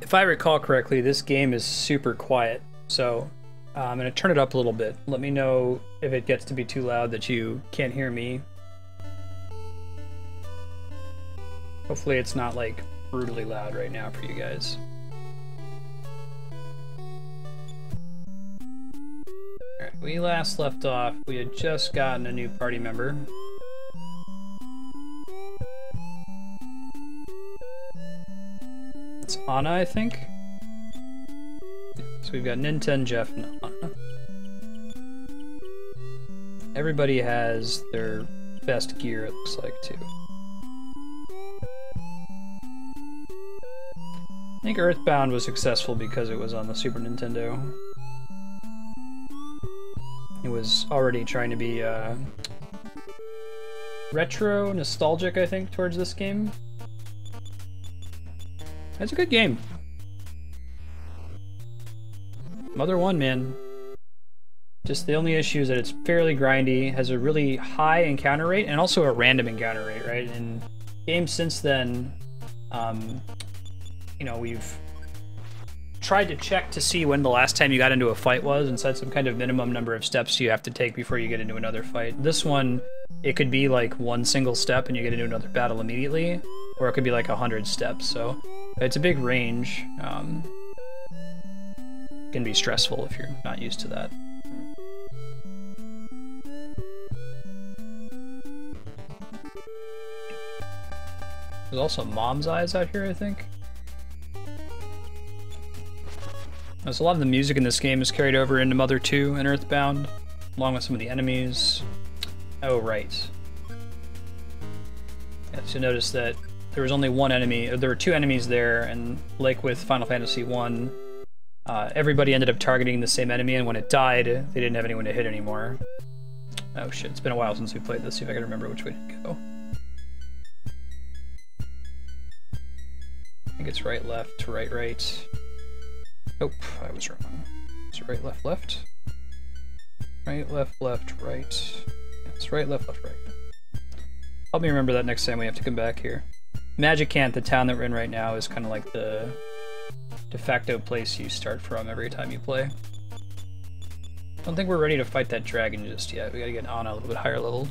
If I recall correctly, this game is super quiet, so I'm going to turn it up a little bit. Let me know if it gets to be too loud that you can't hear me. Hopefully it's not like brutally loud right now for you guys. Alright, we last left off, we had just gotten a new party member. It's Anna, I think. So we've got Ninten, Jeff, and Anna. Everybody has their best gear, it looks like, too. I think Earthbound was successful because it was on the Super Nintendo. It was already trying to be retro, nostalgic, I think, towards this game. It's a good game. Mother 1, man. Just the only issue is that it's fairly grindy, has a really high encounter rate, and also a random encounter rate, right? In games since then, you know, we've tried to check to see when the last time you got into a fight was and set some kind of minimum number of steps you have to take before you get into another fight. This one, it could be like one single step and you get into another battle immediately, or it could be like 100 steps, so it's a big range. Can be stressful if you're not used to that. There's also Mom's Eyes out here, I think. There's a lot of the music in this game is carried over into Mother 2 and Earthbound, along with some of the enemies. Oh, right. Yeah, so notice that there was only one enemy, or there were two enemies there, and like with Final Fantasy 1, everybody ended up targeting the same enemy, and when it died, they didn't have anyone to hit anymore. Oh shit, it's been a while since we played this, see if I can remember which way to go. think it's right, left, right, right. Nope, I was wrong. It's right, left, left. Right, left, left, right. It's right, left, left, right. Help me remember that next time we have to come back here. Magicant, the town that we're in right now, is kind of like the de facto place you start from every time you play. I don't think we're ready to fight that dragon just yet. We gotta get Anna a little bit higher level.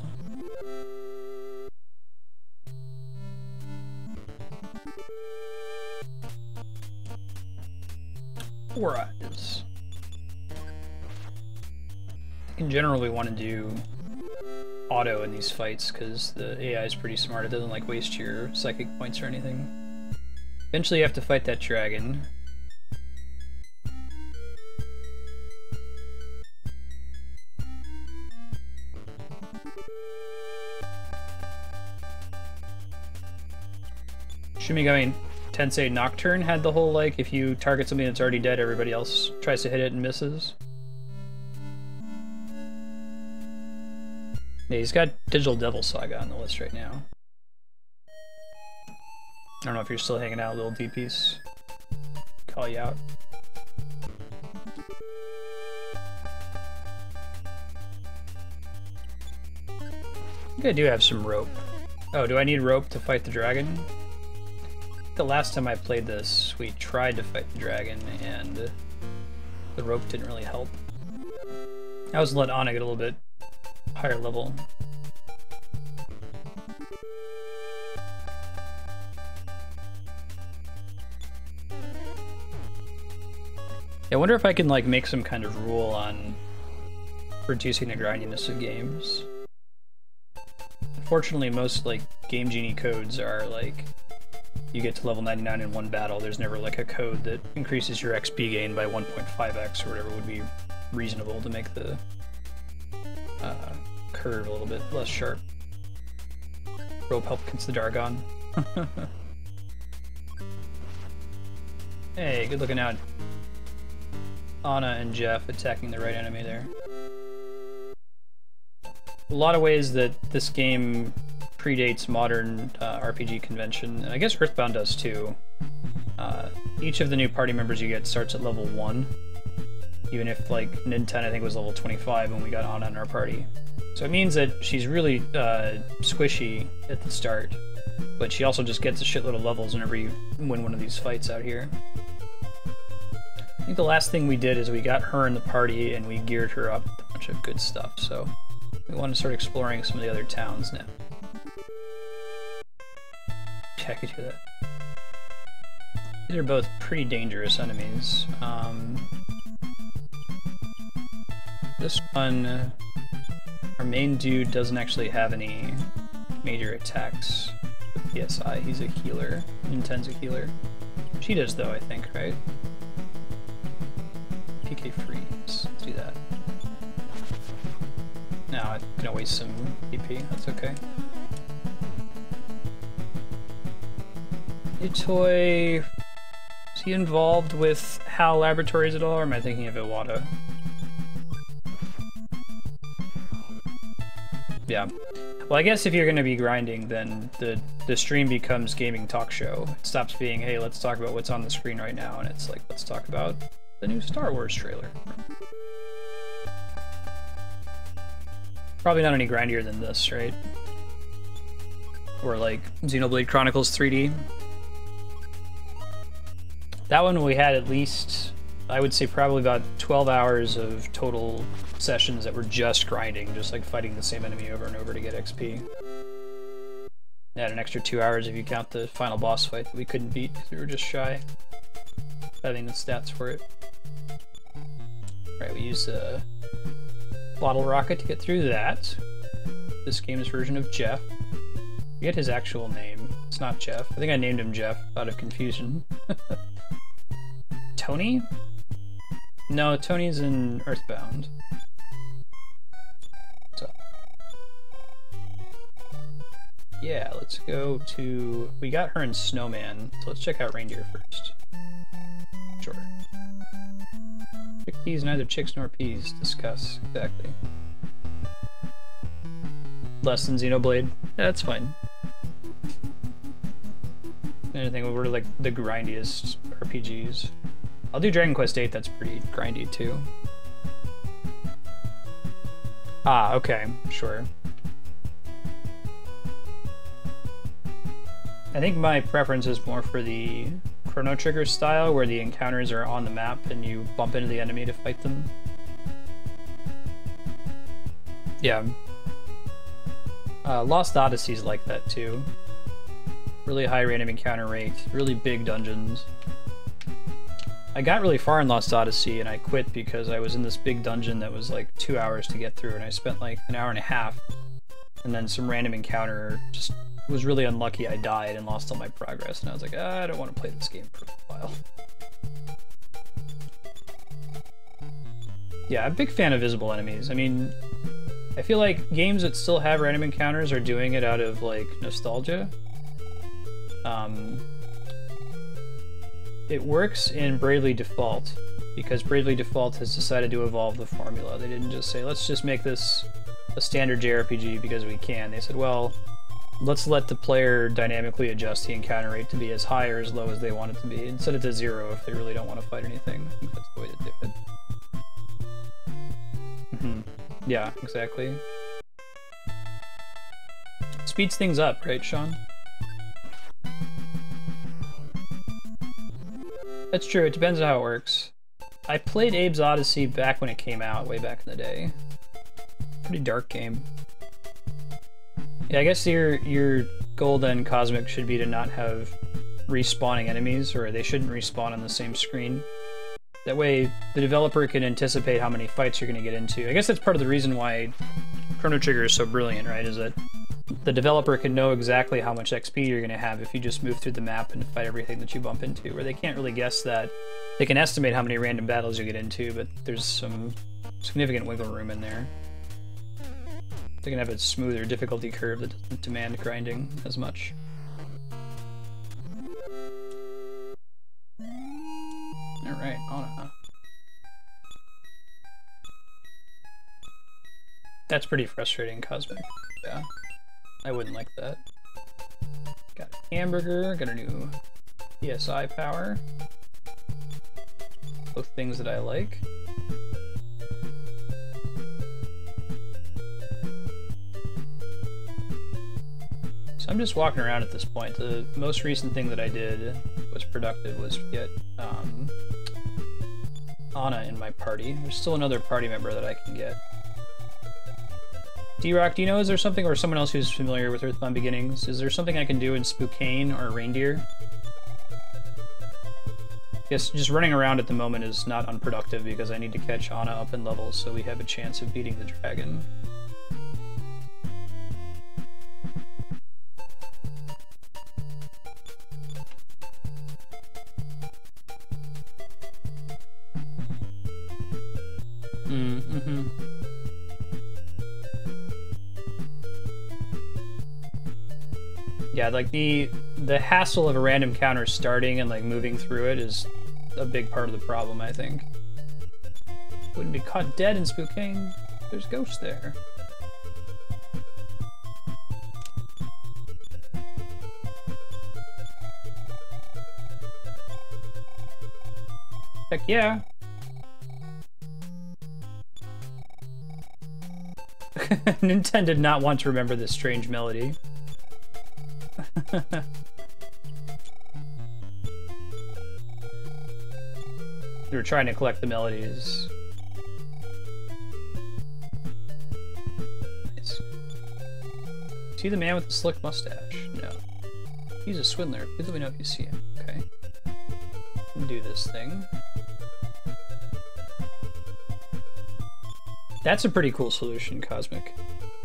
Alright. In general, we want to do auto in these fights because the AI is pretty smart. It doesn't like waste your psychic points or anything. Eventually you have to fight that dragon. Shumigami Tensei Nocturne had the whole, like, if you target something that's already dead, everybody else tries to hit it and misses. Yeah, he's got Digital Devil Saga on the list right now. I don't know if you're still hanging out, little DPs. Call you out. I think I do have some rope. Oh, do I need rope to fight the dragon? The last time I played this, we tried to fight the dragon, and the rope didn't really help. I was let Anna get a little bit higher level. Yeah, I wonder if I can like make some kind of rule on reducing the grindiness of games. Unfortunately, most like Game Genie codes are like you get to level 99 in one battle. There's never like a code that increases your XP gain by 1.5x or whatever would be reasonable to make the curve a little bit less sharp. Rope help against the Dargon. Hey, good looking out. Anna and Jeff attacking the right enemy there. A lot of ways that this game predates modern RPG convention, and I guess Earthbound does too. Each of the new party members you get starts at level 1, even if like Ninten I think was level 25 when we got Anna in our party. So it means that she's really squishy at the start, but she also just gets a shitload of levels whenever you win one of these fights out here. I think the last thing we did is we got her in the party and we geared her up with a bunch of good stuff, so we want to start exploring some of the other towns now. Yeah, I could hear that. These are both pretty dangerous enemies. This one, our main dude doesn't actually have any major attacks with PSI. He's a healer. Ninten's a healer. She does though, I think, right? PK freeze. Let's do that. No, I'm gonna waste some EP. That's okay. Itoy, is he involved with HAL Laboratories at all, or am I thinking of Iwata? Yeah. Well, I guess if you're going to be grinding, then the stream becomes gaming talk show. It stops being, hey, let's talk about what's on the screen right now, and it's like, let's talk about the new Star Wars trailer. Probably not any grindier than this, right? Or like Xenoblade Chronicles 3D. That one we had at least, I would say probably about 12 hours of total sessions that were just grinding, just like fighting the same enemy over and over to get XP. Add an extra 2 hours if you count the final boss fight that we couldn't beat because we were just shy having the stats for it. Right, we use a bottle rocket to get through that. This game's version of Jeff. Forget his actual name. It's not Jeff. I think I named him Jeff out of confusion. Tony? No, Tony's in Earthbound. So, yeah, let's go to... We got her in Snowman, so let's check out Reindeer first. Sure. Chickpeas, neither chicks nor peas. Discuss. Exactly. Less than Xenoblade. Yeah, that's fine. Anything over like the grindiest RPGs. I'll do Dragon Quest VIII, that's pretty grindy too. Ah, okay, sure. I think my preference is more for the Chrono Trigger style, where the encounters are on the map and you bump into the enemy to fight them. Yeah. Lost Odyssey's like that too. Really high random encounter rate, really big dungeons. I got really far in Lost Odyssey and I quit because I was in this big dungeon that was like 2 hours to get through, and I spent like an hour and a half, and then some random encounter just was really unlucky. I died and lost all my progress, and I was like, I don't want to play this game for a while. Yeah, I'm a big fan of visible enemies. I mean, I feel like games that still have random encounters are doing it out of like nostalgia. It works in Bravely Default because Bravely Default has decided to evolve the formula. They didn't just say, let's just make this a standard JRPG because we can. They said, well, let's let the player dynamically adjust the encounter rate to be as high or as low as they want it to be, and set it to 0 if they really don't want to fight anything. I think that's the way to do it. Yeah, exactly. Speeds things up, right, Sean? That's true, it depends on how it works. I played Abe's Odyssey back when it came out, way back in the day. Pretty dark game. Yeah, I guess your goal then, Cosmic, should be to not have respawning enemies, or they shouldn't respawn on the same screen. That way, the developer can anticipate how many fights you're going to get into. I guess that's part of the reason why Chrono Trigger is so brilliant, right? Is that the developer can know exactly how much XP you're going to have if you just move through the map and fight everything that you bump into, where they can't really guess that. They can estimate how many random battles you get into, but there's some significant wiggle room in there. They can have a smoother difficulty curve that doesn't demand grinding as much. Alright, Anna. That's pretty frustrating, Cosmic. Yeah. I wouldn't like that. Got a hamburger, got a new PSI power. Both things that I like. So I'm just walking around at this point. The most recent thing that I did was productive was get Anna in my party. There's still another party member that I can get. D-Rock, do you know, is there something, or someone else who's familiar with Earthbound Beginnings, is there something I can do in Spokane or Reindeer? Yes, just running around at the moment is not unproductive because I need to catch Anna up in levels so we have a chance of beating the dragon. Yeah, like the hassle of a random counter starting and like moving through it is a big part of the problem, I think. Wouldn't be caught dead in Spokane. There's ghosts there. Heck yeah. Nintendo did not want to remember this strange melody. They were trying to collect the melodies. Nice. See the man with the slick mustache? No. He's a swindler. Please let me know if you see him. Okay. Do this thing. That's a pretty cool solution, Cosmic.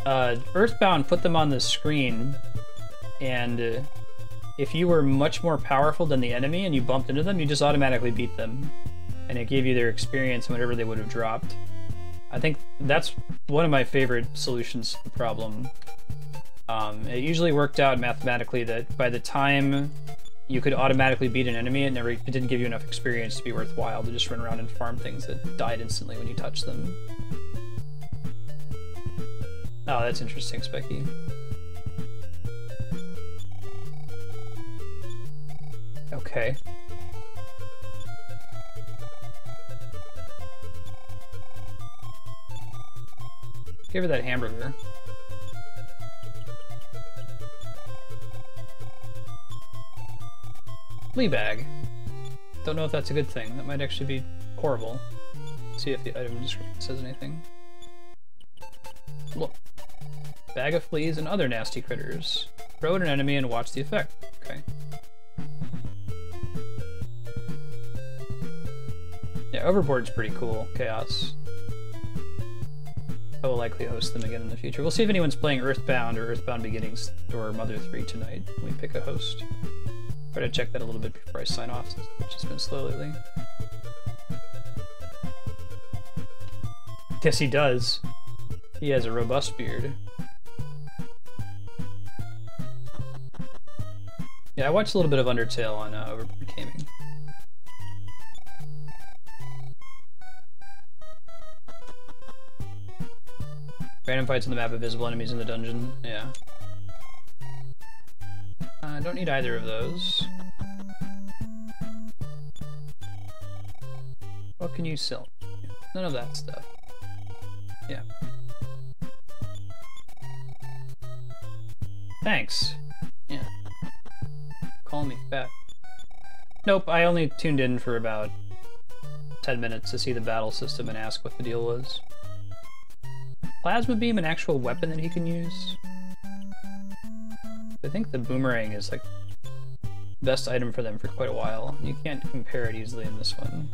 Earthbound put them on the screen, and if you were much more powerful than the enemy and you bumped into them, you just automatically beat them. And it gave you their experience and whatever they would have dropped. I think that's one of my favorite solutions to the problem. It usually worked out mathematically that by the time you could automatically beat an enemy, it didn't give you enough experience to be worthwhile to just run around and farm things that died instantly when you touched them. Oh, that's interesting, Specky. Okay. Give her that hamburger. Flea bag. Don't know if that's a good thing. That might actually be horrible. Let's see if the item description says anything. Look. Bag of fleas and other nasty critters. Throw at an enemy and watch the effect. Okay. Yeah, Overboard's pretty cool. Chaos. I will likely host them again in the future. We'll see if anyone's playing Earthbound or Earthbound Beginnings or Mother 3 tonight when we pick a host. Try to check that a little bit before I sign off, since Twitch has been slow lately. Yes, he does. He has a robust beard. Yeah, I watched a little bit of Undertale on Overboard Gaming. Random fights on the map of visible enemies in the dungeon. Yeah. I don't need either of those. What can you sell? None of that stuff. Yeah. Thanks. Yeah. Call me fat. Nope, I only tuned in for about 10 minutes to see the battle system and ask what the deal was. Plasma beam an actual weapon that he can use? I think the boomerang is like best item for them for quite a while. You can't compare it easily in this one.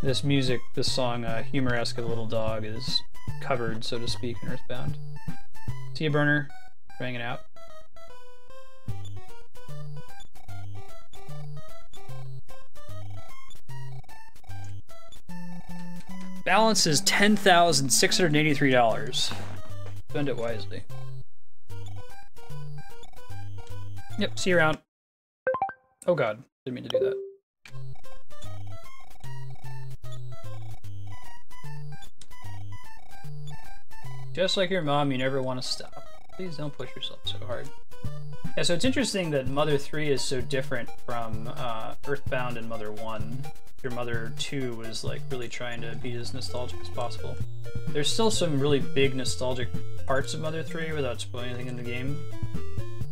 This music, this song, Humoresque of a Little Dog, is covered, so to speak, in Earthbound. See ya, Burner. Hanging out. Balance is $10,683. Spend it wisely. Yep, see you around. Oh god, didn't mean to do that. Just like your mom, you never want to stop. Please don't push yourself so hard. Yeah, so it's interesting that Mother 3 is so different from Earthbound and Mother 1. Your Mother 2 was like really trying to be as nostalgic as possible. There's still some really big nostalgic parts of Mother 3 without spoiling anything in the game,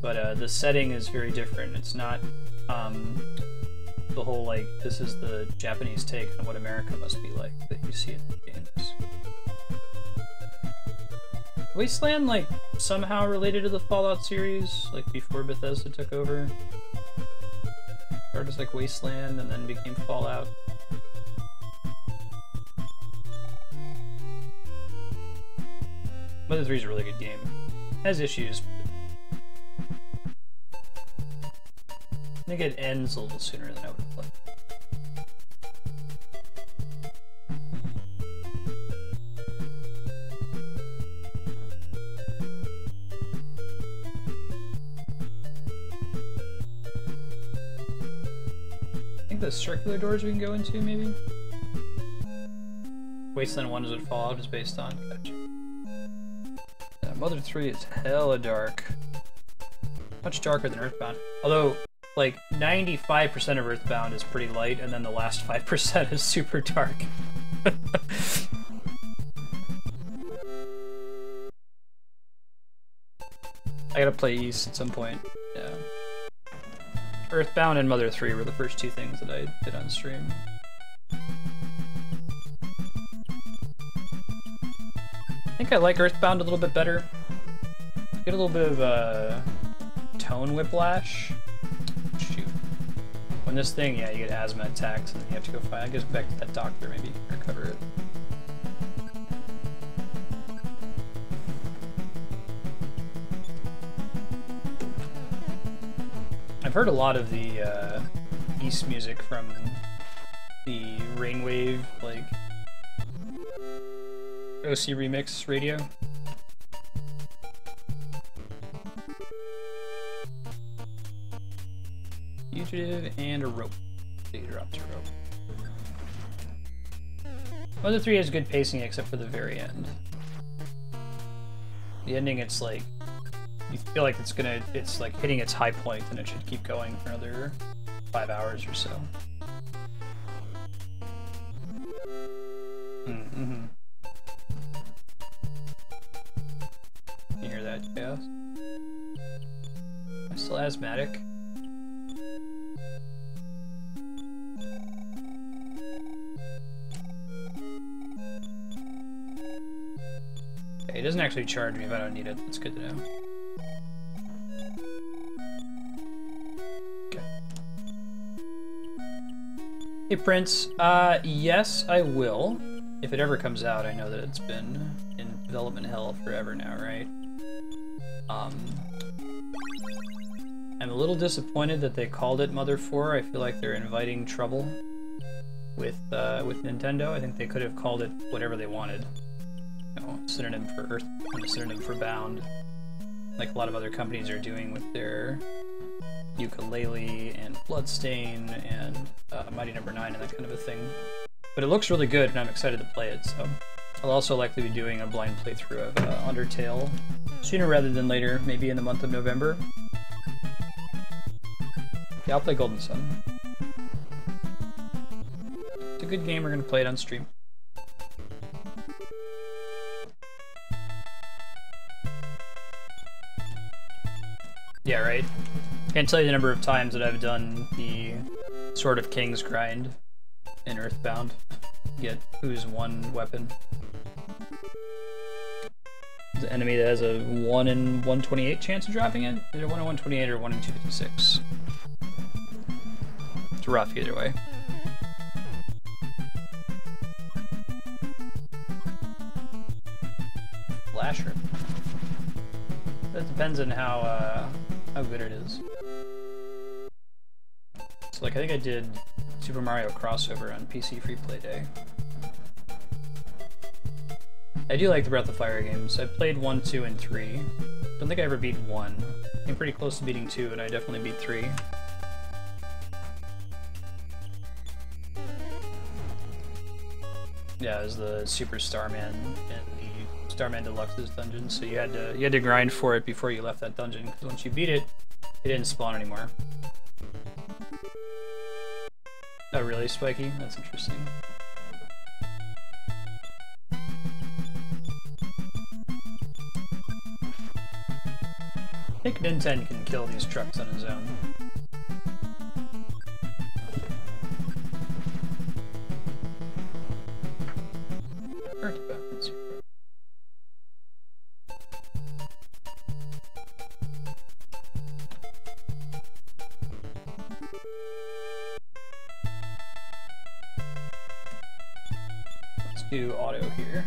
but the setting is very different. It's not the whole like this is the Japanese take on what America must be like that you see in the games. Wasteland like somehow related to the Fallout series, like before Bethesda took over. Started as like Wasteland and then became Fallout. Mother 3 is a really good game. Has issues. I think it ends a little sooner than I would have liked. I think the circular doors we can go into, maybe? Wasteland 1 is what Fallout is based on. Gotcha. Mother 3 is hella dark. Much darker than Earthbound. Although, like, 95% of Earthbound is pretty light, and then the last 5% is super dark. I gotta play East at some point. Yeah. Earthbound and Mother 3 were the first two things that I did on stream. I think I like Earthbound a little bit better. Get a little bit of tone whiplash. Shoot. When this thing, yeah, you get asthma attacks and then you have to go fight. I guess back to that doctor, maybe you can recover it. I've heard a lot of the East music from the Rainwave, like, OC Remix radio. Fugitive and a rope. He drops a rope. Mother 3 has good pacing except for the very end. The ending, it's like, you feel like it's like hitting its high point and it should keep going for another 5 hours or so. Mm-hmm. You hear that, Chaos? I'm still asthmatic. Okay, it doesn't actually charge me if I don't need it. That's good to know. Okay. Hey, Prince. Yes, I will. If it ever comes out, I know that it's been in development hell forever now, right? I'm a little disappointed that they called it Mother 4. I feel like they're inviting trouble with Nintendo. I think they could have called it whatever they wanted. You know, synonym for Earth and a synonym for Bound, like a lot of other companies are doing with their Ukulele and Bloodstain and Mighty No. 9 and that kind of a thing. But it looks really good, and I'm excited to play it, so I'll also likely be doing a blind playthrough of Undertale sooner rather than later, maybe in the month of November. Yeah, I'll play Golden Sun. It's a good game, we're gonna play it on stream. Yeah, right? Can't tell you the number of times that I've done the Sword of Kings grind in Earthbound. Get who's one weapon. The enemy that has a 1 in 128 chance of dropping it? Either 1 in 128 or 1 in 256. It's rough either way. Flasher. That depends on how good it is. So like I think I did Super Mario Crossover on PC Free Play Day. I do like the Breath of Fire games. I played 1, 2, and 3. Don't think I ever beat 1. I'm pretty close to beating 2, and I definitely beat 3. Yeah, it was the Super Starman and the Starman Deluxe's dungeon, so you had to grind for it before you left that dungeon, because once you beat it, it didn't spawn anymore. Oh really, Spiky? That's interesting. I think Nintendo can kill these trucks on his own. Earthbound. Let's do auto here.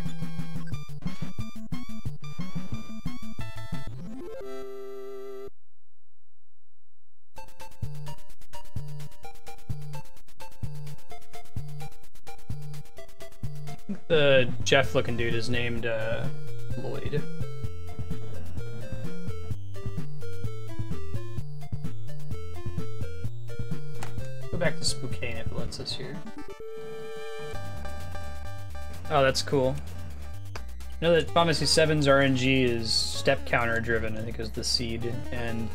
The Jeff-looking dude is named Lloyd. Go back to Spokane if it lets us here. Oh, that's cool. I know that Final Fantasy VII's RNG is step counter driven, I think is the seed, and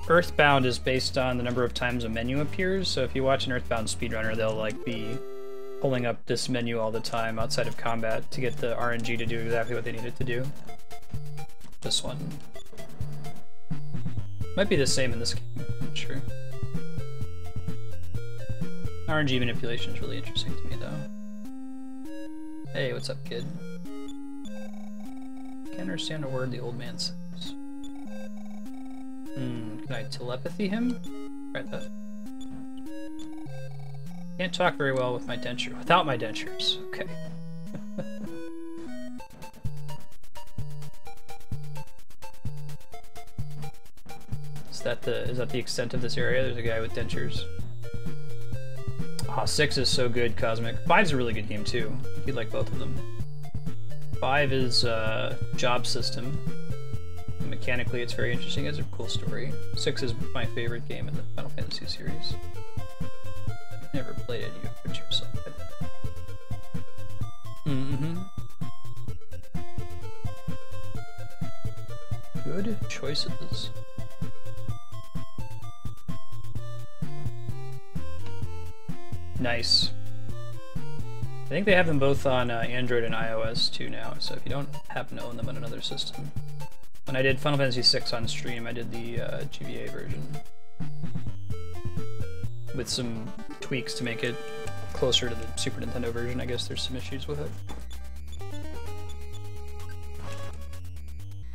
Earthbound is based on the number of times a menu appears, so if you watch an Earthbound speedrunner, they'll like be pulling up this menu all the time outside of combat to get the RNG to do exactly what they need it to do. This one might be the same in this game, I'm not sure. RNG manipulation is really interesting to me though. Hey, what's up, kid? Can't understand a word the old man says. Can I telepathy him? Right, that. Can't talk very well with my denture. Without my dentures. Okay. Is that the extent of this area? There's a guy with dentures. Ah, 6 is so good, Cosmic. 5's a really good game too. You'd like both of them. 5 is job system. Mechanically, it's very interesting. It's a cool story. 6 is my favorite game in the Final Fantasy series. Never played any of it yourself. Good choices. Nice. I think they have them both on Android and iOS too now, so if you don't happen to own them on another system. When I did Final Fantasy VI on stream, I did the GBA version. With some tweaks to make it closer to the Super Nintendo version. I guess there's some issues with it.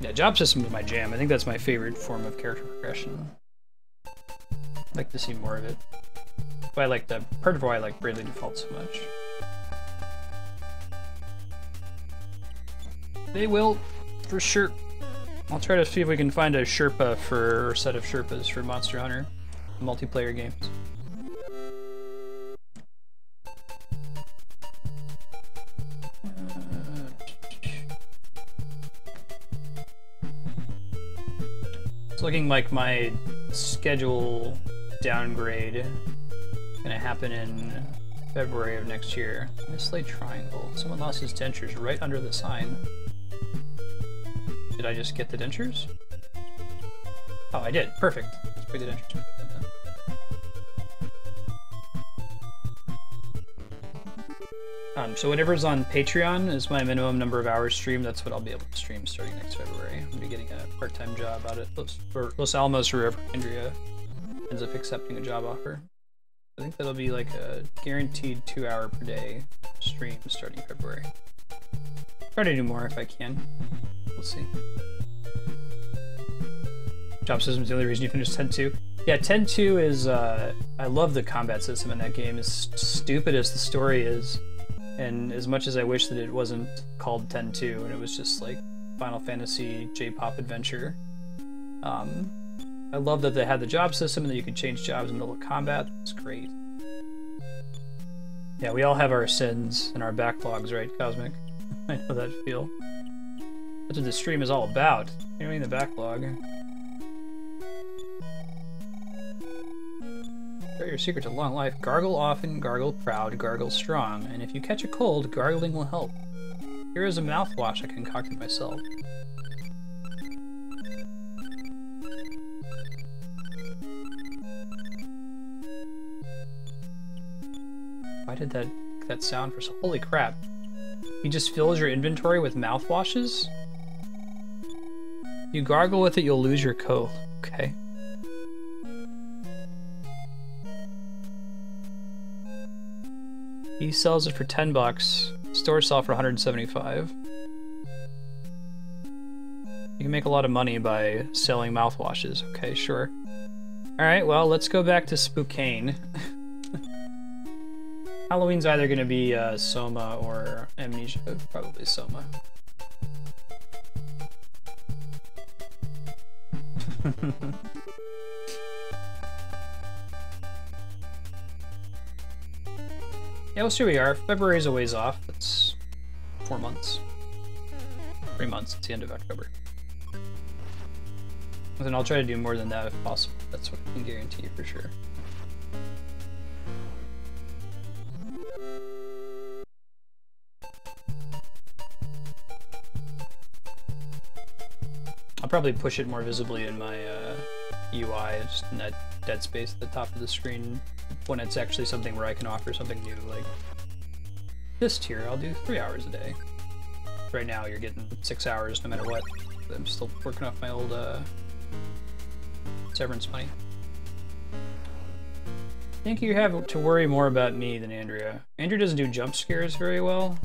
Yeah, job system is my jam. I think that's my favorite form of character progression. I'd like to see more of it. But I like part of why I like Bravely Default so much. They will, for sure. I'll try to see if we can find a Sherpa or a set of Sherpas for Monster Hunter multiplayer games. It's looking like my schedule downgrade gonna happen in February of next year. Mislaid triangle. Someone lost his dentures right under the sign. Did I just get the dentures? Oh, I did. Perfect. Let's put the dentures. So whatever's on Patreon is my minimum number of hours streamed. That's what I'll be able to stream starting next February. I'm gonna be getting a part-time job out at Los Alamos or wherever Andrea ends up accepting a job offer. I think that'll be like a guaranteed 2-hour per day stream starting February. Try to do more if I can. We'll see. Job system's the only reason you finished 10-2. Yeah, 10-2 is, I love the combat system in that game. As stupid as the story is, and as much as I wish that it wasn't called 10-2 and it was just like Final Fantasy J-pop adventure. I love that they had the job system and that you could change jobs in the middle of combat. It's great. Yeah, we all have our sins and our backlogs, right, Cosmic? I know that feel. That's what the stream is all about. You know, the backlog. Share your secret to long life. Gargle often, gargle proud, gargle strong. And if you catch a cold, gargling will help. Here is a mouthwash I concocted myself. Why did that sound for so... Holy crap. He just fills your inventory with mouthwashes? You gargle with it, you'll lose your coat. Okay. He sells it for $10. Store sell for 175. You can make a lot of money by selling mouthwashes. Okay, sure. Alright, well, let's go back to Spokane. Halloween's either going to be Soma or Amnesia. Probably Soma. Yeah, we'll see where we are. February's a ways off. It's 4 months. 3 months. It's the end of October. And then I'll try to do more than that if possible. That's what I can guarantee you for sure. I'll probably push it more visibly in my UI, just in that dead space at the top of the screen, when it's actually something where I can offer something new, like this tier, I'll do 3 hours a day. Right now you're getting 6 hours no matter what. I'm still working off my old severance money. I think you have to worry more about me than Andrea. Andrea doesn't do jump scares very well.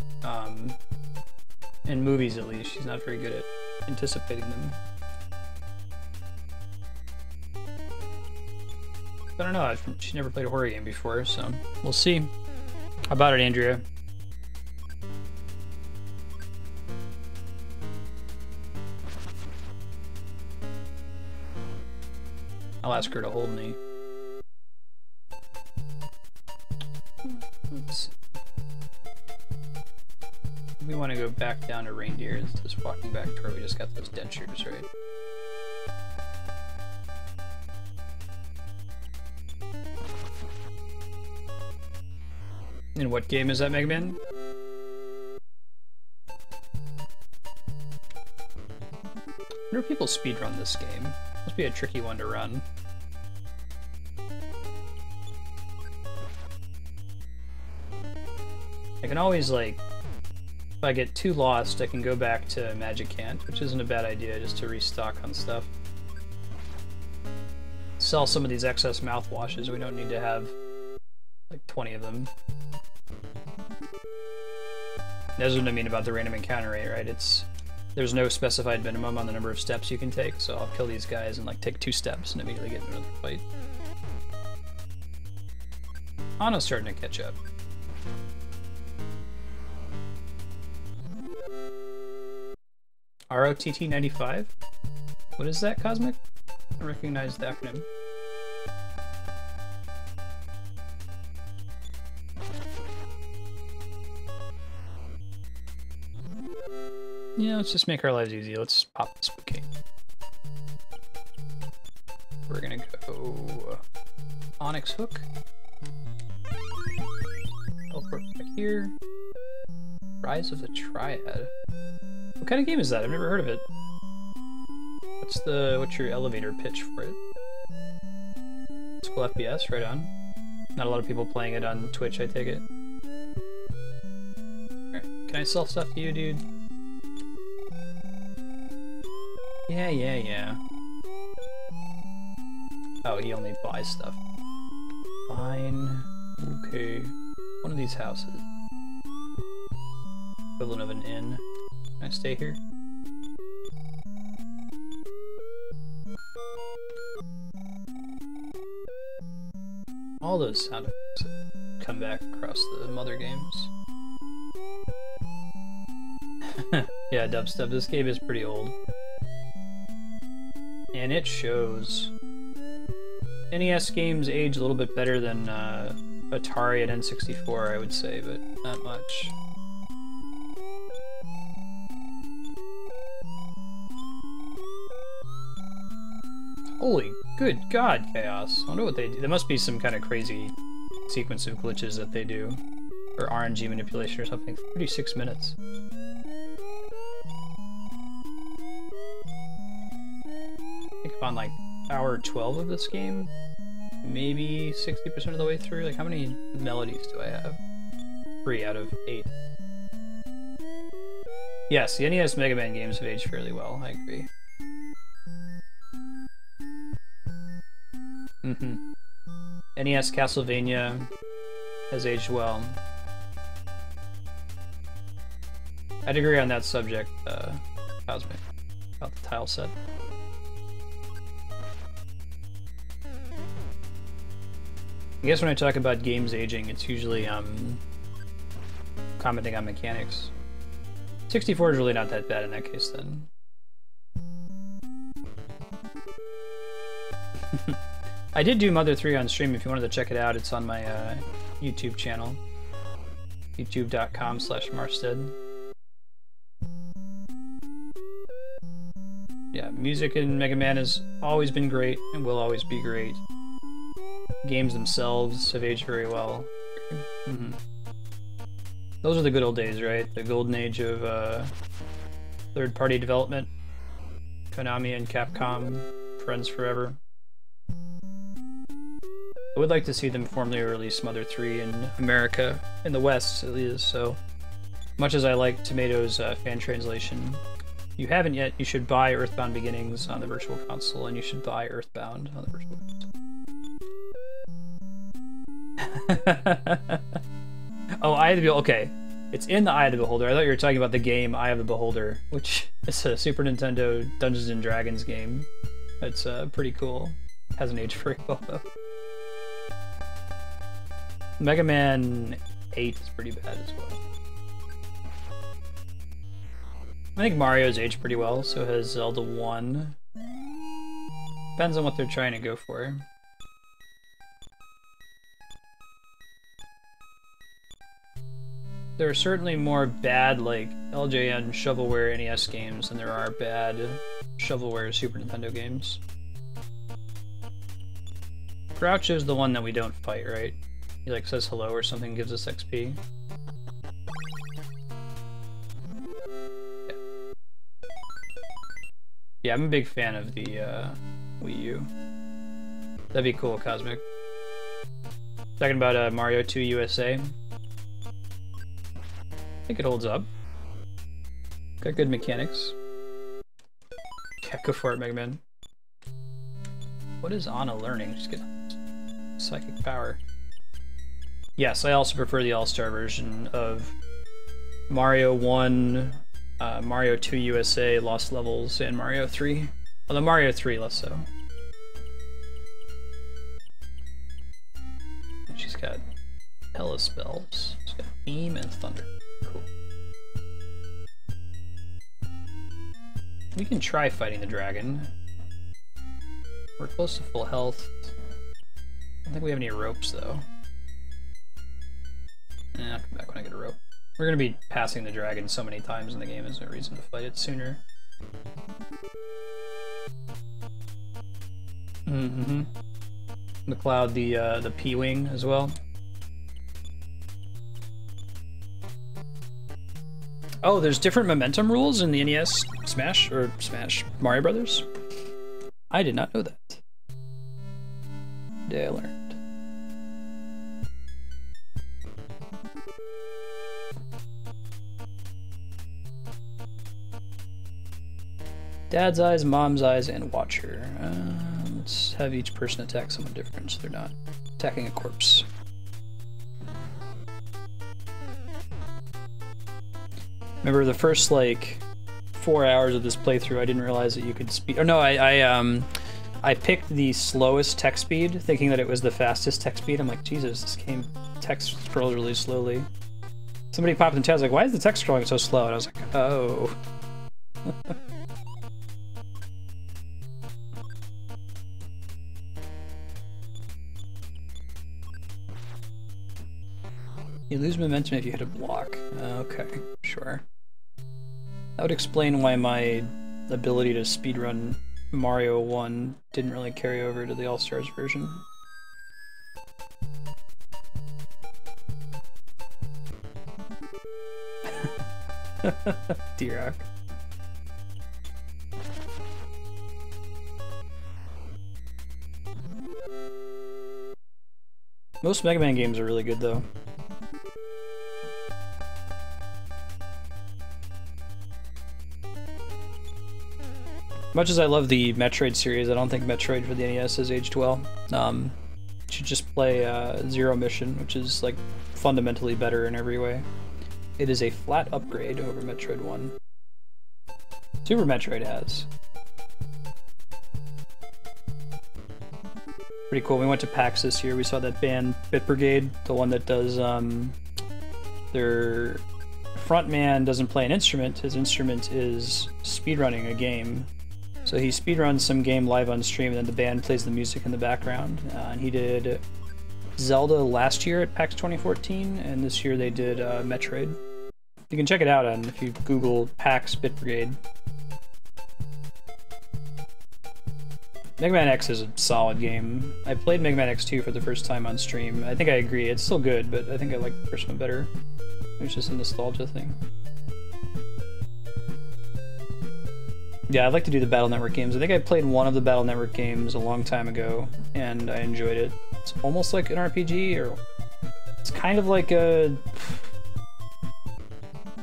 In movies at least, she's not very good at anticipating them. I don't know, she's never played a horror game before, so we'll see. How about it, Andrea? I'll ask her to hold me. Let's see. We want to go back down to reindeer. It's just walking back to where we just got those dentures, right? And what game is that, Mega Man? I wonder if people speedrun this game. Must be a tricky one to run. can always, like, if I get too lost, I can go back to Magic Cant, which isn't a bad idea, just to restock on stuff. Sell some of these excess mouthwashes. We don't need to have, like, 20 of them. That's what I mean about the random encounter rate, right? There's no specified minimum on the number of steps you can take, so I'll kill these guys and, like, take 2 steps and immediately get into another fight. Anna's starting to catch up. ROTT 95? What is that, Cosmic? I don't recognize the acronym. Yeah, let's just make our lives easy. Let's pop this bouquet. We're gonna go Onyx Hook. Teleport back here. Rise of the Triad. What kind of game is that? I've never heard of it. What's your elevator pitch for it? School FPS, right on. Not a lot of people playing it on Twitch, I take it. Alright, can I sell stuff to you, dude? Yeah. Oh, he only buys stuff. Fine. Okay. One of these houses. Equivalent of an inn. Can I stay here? All those sound effects come back across the mother games. Yeah, dubstep. This game is pretty old. And it shows. NES games age a little bit better than Atari and N64, I would say, but not much. Holy good god, Chaos. I wonder what they do. There must be some kind of crazy sequence of glitches that they do. Or RNG manipulation or something. 36 minutes. I think I'm on like hour 12 of this game. Maybe 60% of the way through. Like, how many melodies do I have? 3 out of 8. Yes, the NES Mega Man games have aged fairly well, I agree. NES Castlevania has aged well. I'd agree on that subject, Cosmic, about the tile set. I guess when I talk about games aging, it's usually commenting on mechanics. 64 is really not that bad in that case, then. I did do Mother 3 on stream. If you wanted to check it out, it's on my YouTube channel. youtube.com/Marstead. Yeah, music in Mega Man has always been great and will always be great. Games themselves have aged very well. Those are the good old days, right? The golden age of third-party development. Konami and Capcom, friends forever. I would like to see them formally release Mother 3 in America, in the West at least, so much as I like Tomato's fan translation, if you haven't yet, you should buy Earthbound Beginnings on the Virtual Console, and you should buy Earthbound on the Virtual Console. Oh, Eye of the Beholder, okay. It's in the Eye of the Beholder. I thought you were talking about the game Eye of the Beholder, which is a Super Nintendo Dungeons & Dragons game. It's pretty cool. Hasn't aged very well, though. Mega Man 8 is pretty bad as well. I think Mario's aged pretty well, so has Zelda 1. Depends on what they're trying to go for. There are certainly more bad, like, LJN shovelware NES games than there are bad shovelware Super Nintendo games. Groucho's the one that we don't fight, right? He like says hello or something, gives us XP. Yeah, I'm a big fan of the Wii U. That'd be cool, Cosmic. Talking about Mario 2 USA. think it holds up. Got good mechanics. Yeah, go for it, Mega Man. What is Anna learning? Just get psychic power. Yes, I also prefer the All-Star version of Mario 1, Mario 2 USA, Lost Levels, and Mario 3. Although Mario 3 less so. She's got hella spells. She's got Beam and Thunder. Cool. We can try fighting the dragon. We're close to full health. I don't think we have any ropes though. I'll come back when I get a rope. We're gonna be passing the dragon so many times in the game, there's no reason to fight it sooner. Mm-hmm. McLeod, the P-Wing as well. Oh, there's different momentum rules in the NES Smash Mario Brothers? I did not know that. Today I learned. Dad's eyes, mom's eyes, and watcher. Let's have each person attack someone different so they're not attacking a corpse. Remember the first like 4 hours of this playthrough, I didn't realize that you could speed. Oh no, I picked the slowest text speed, thinking that it was the fastest text speed. I'm like, Jesus, this game text scrolls really slowly. Somebody popped in chat, was like, why is the text scrolling so slow? And I was like, oh. You lose momentum if you hit a block. Okay, sure. That would explain why my ability to speedrun Mario 1 didn't really carry over to the All-Stars version. D-Rock. Most Mega Man games are really good though. Much as I love the Metroid series, I don't think Metroid for the NES has aged well. You should just play Zero Mission, which is like fundamentally better in every way. It is a flat upgrade over Metroid 1. Super Metroid has. Pretty cool. We went to PAX this year. We saw that band Bit Brigade, the one that does their frontman doesn't play an instrument. His instrument is speedrunning a game. So he speedruns some game live on stream, and then the band plays the music in the background. And he did Zelda last year at PAX 2014, and this year they did Metroid. You can check it out on if you Google PAX Bit Brigade. Mega Man X is a solid game. I played Mega Man X2 for the first time on stream. I think I agree, it's still good, but I think I like the first one better. It's just a nostalgia thing. Yeah, I'd like to do the Battle Network games. I think I played one of the Battle Network games a long time ago, and I enjoyed it. It's almost like an RPG, or it's kind of like a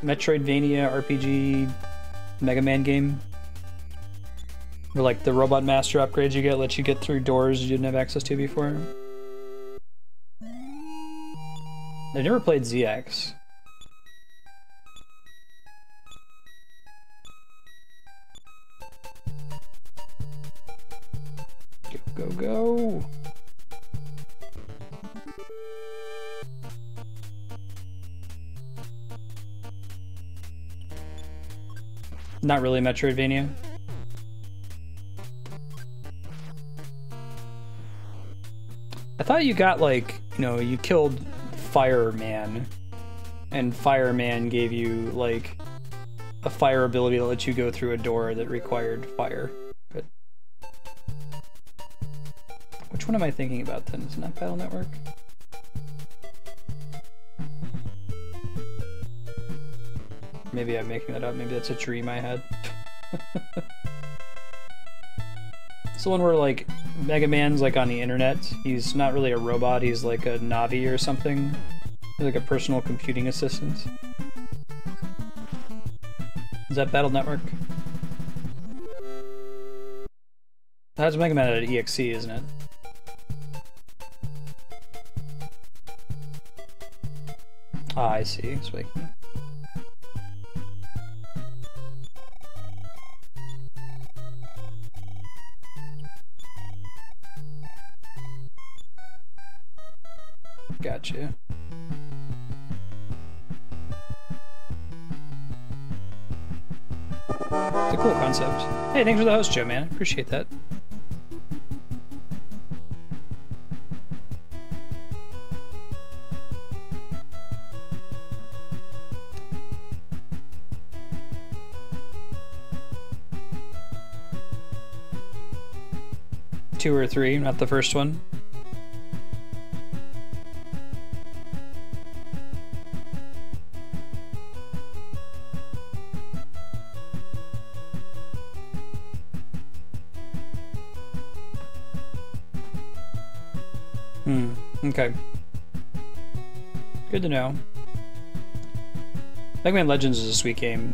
Metroidvania RPG Mega Man game. Where like the Robot Master upgrades you get let you get through doors you didn't have access to before. I've never played ZX. Go, go, go! Not really Metroidvania. I thought you got like, you know, you killed Fireman, and Fireman gave you like a fire ability that lets you go through a door that required fire. But which one am I thinking about then? Is it not Battle Network? Maybe I'm making that up. Maybe that's a dream I had. It's the one where like Mega Man's like on the internet. He's not really a robot. He's like a Navi or something. He's like a personal computing assistant. that Battle Network? That's Mega Man at EXE, isn't it? Ah, I see. It's making... Gotcha. It's a cool concept. Hey, thanks for the host, Joe, man. Appreciate that. Two or three, not the first one. Okay. Good to know. Mega Man Legends is a sweet game.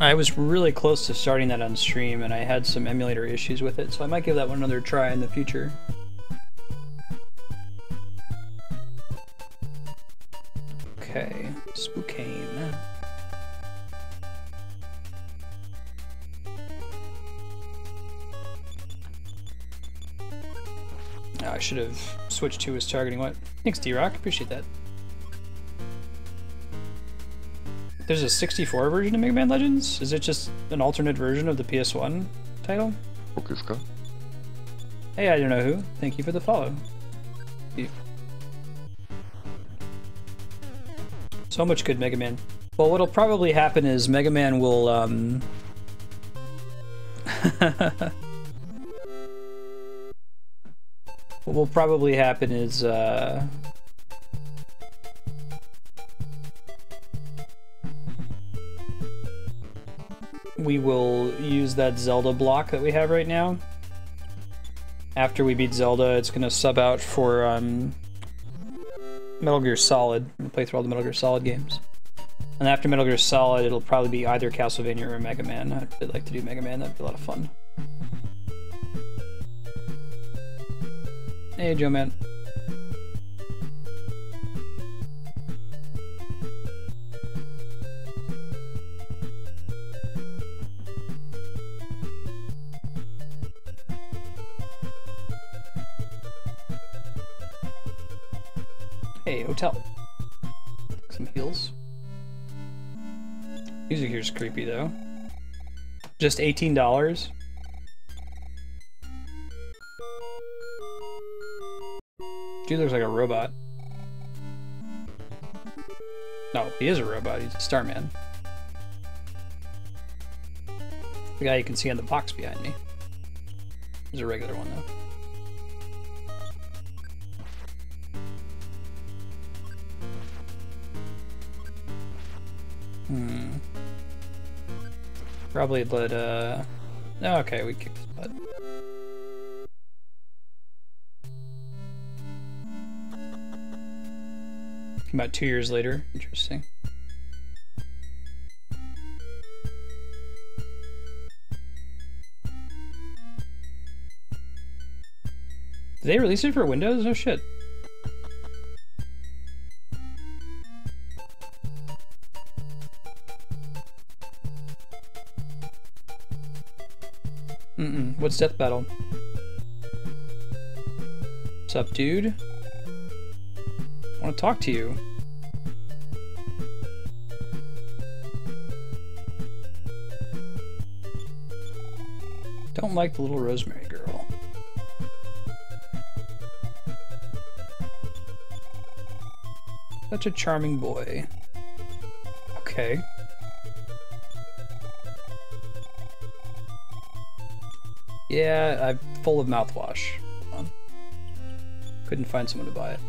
I was really close to starting that on stream, and I had some emulator issues with it, so I might give that one another try in the future. Okay, Spookane. Oh, I should have switched to his targeting. What? Thanks, D-Rock. Appreciate that. There's a 64 version of Mega Man Legends? Is it just an alternate version of the PS1 title? Hey, I don't know who. Thank you for the follow. So much good Mega Man. Well, what'll probably happen is Mega Man will, what will probably happen is, we will use that Zelda block that we have right now. After we beat Zelda, it's gonna sub out for Metal Gear Solid. I'm gonna play through all the Metal Gear Solid games. And after Metal Gear Solid, it'll probably be either Castlevania or Mega Man. I'd really like to do Mega Man, that'd be a lot of fun. Hey, Joe Man. Hey, hotel. Some heals. Music here's creepy though. Just $18. Dude looks like a robot. No, he is a robot. He's a Starman. The guy you can see on the box behind me. He's a regular one though. Probably let, oh, okay, we kicked his butt. Came out 2 years later. Interesting. Did they release it for Windows? No shit. What's Death Battle? What's up, dude? I want to talk to you. Don't like the little Rosemary girl. Such a charming boy. Okay. Yeah, I'm full of mouthwash. Couldn't find someone to buy it.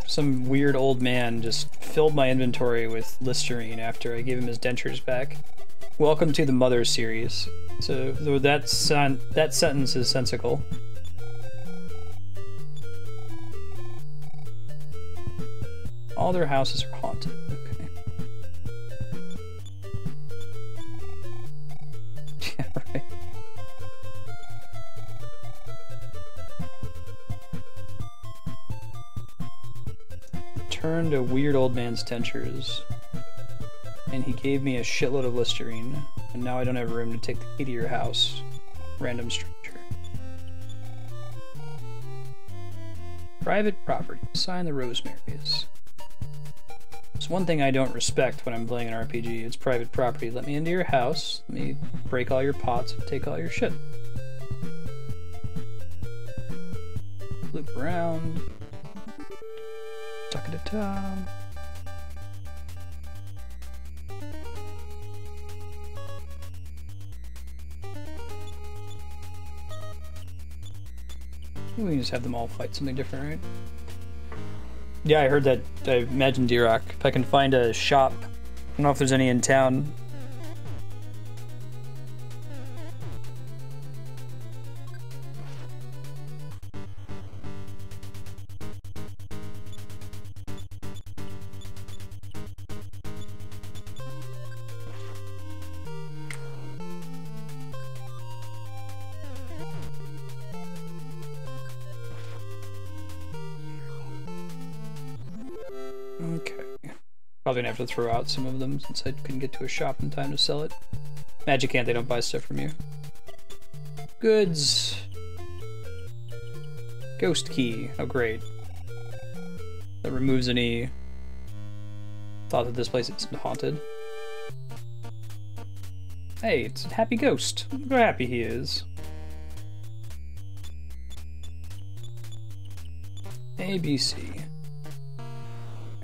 Some weird old man just filled my inventory with Listerine after I gave him his dentures back. Welcome to the Mother series. So that sentence is sensical. All their houses are haunted. Okay. returned to Weird Old Man's Tentures. And he gave me a shitload of Listerine. And now I don't have room to take the key to your house. Random stranger. Private property. Sign the Rosemaries. It's one thing I don't respect when I'm playing an RPG. It's private property. Let me into your house. Let me break all your pots and take all your shit. Loop around. Tuck it at a time. We can just have them all fight something different, right? Yeah, I heard that. I imagine D-Rock. If I can find a shop, I don't know if there's any in town. Okay. Probably gonna have to throw out some of them since I couldn't get to a shop in time to sell it. Magicant, they don't buy stuff from you. Goods. Ghost key. Oh, great. That removes any thought that this place isn't haunted. Hey, it's a happy ghost. Look how happy he is. A, B, C.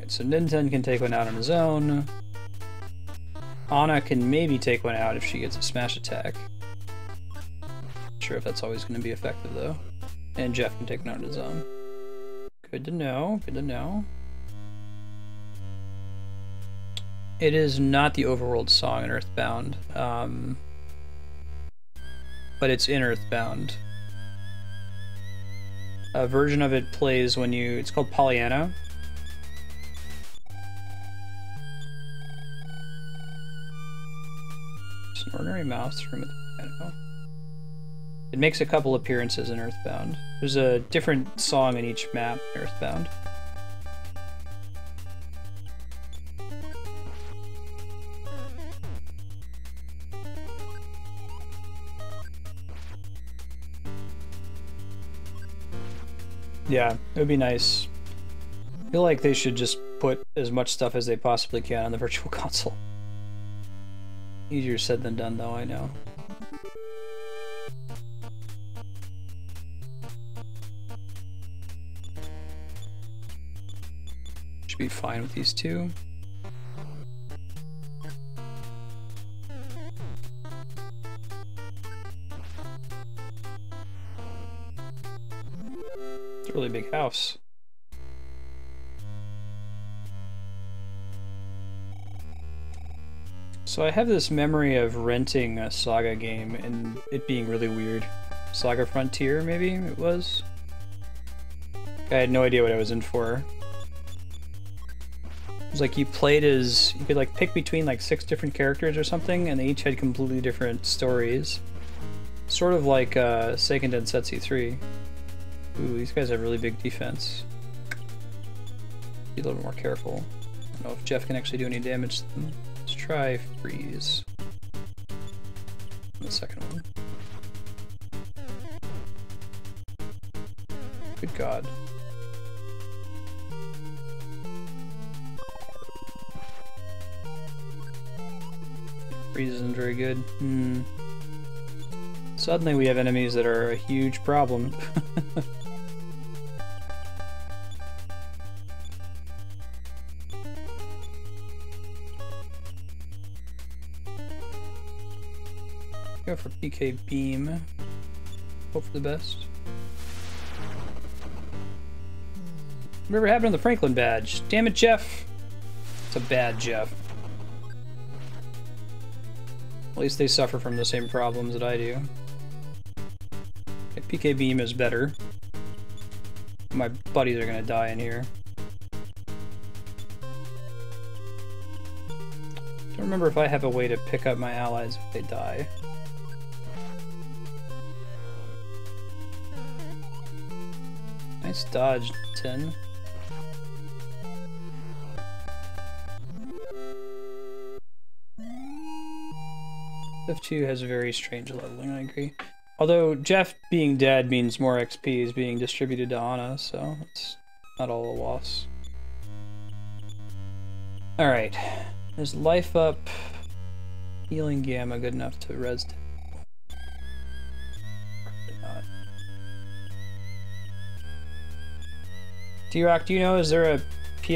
So Ninten can take one out on his own. Anna can maybe take one out if she gets a smash attack. Not sure if that's always going to be effective though. And Jeff can take one out on his own. Good to know, good to know. It is not the overworld song in Earthbound, but it's in Earthbound. A version of it plays when you, it's called Pollyanna. An ordinary mouse room at the piano. It makes a couple appearances in Earthbound. There's a different song in each map in Earthbound. Yeah, it would be nice. I feel like they should just put as much stuff as they possibly can on the Virtual Console. Easier said than done, though, I know. Should be fine with these two. It's a really big house. So I have this memory of renting a Saga game and it being really weird. Saga Frontier, maybe it was? I had no idea what I was in for. It was like you played as, you could like pick between like 6 different characters or something and they each had completely different stories. Sort of like Seiken Densetsu 3. Ooh, these guys have really big defense. Be a little more careful. I don't know if Jeff can actually do any damage to them. Let's try freeze. The second one. Good God. Freeze isn't very good. Suddenly we have enemies that are a huge problem. Go for PK Beam. Hope for the best. Whatever happened to the Franklin badge? Damn it, Jeff! It's a bad Jeff. At least they suffer from the same problems that I do. Okay, PK Beam is better. My buddies are gonna die in here. Don't remember if I have a way to pick up my allies if they die. Nice dodge, 10. Civ 2 has very strange leveling, I agree. Although Jeff being dead means more XP is being distributed to Anna, so it's not all a loss. Alright. Is life up, healing gamma good enough to res? Not. D-Rock, do you know, is there a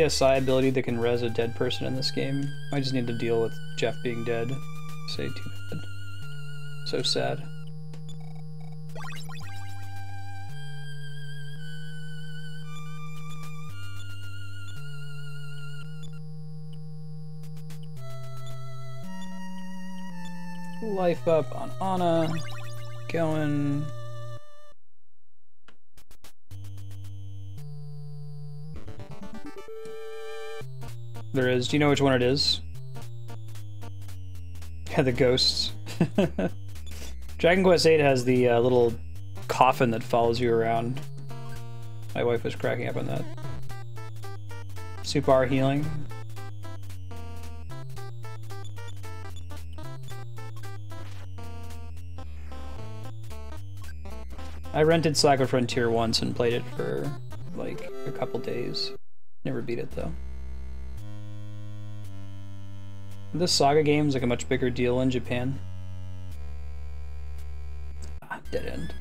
PSI ability that can res a dead person in this game? I just need to deal with Jeff being dead. Say too bad. So sad. Life up on Anna. Going. There is. Do you know which one it is? Yeah, the ghosts. Dragon Quest VIII has the little coffin that follows you around. My wife was cracking up on that. Super healing. I rented Saga Frontier once and played it for like a couple days. Never beat it though. This Saga game is like a much bigger deal in Japan. Ah, dead end.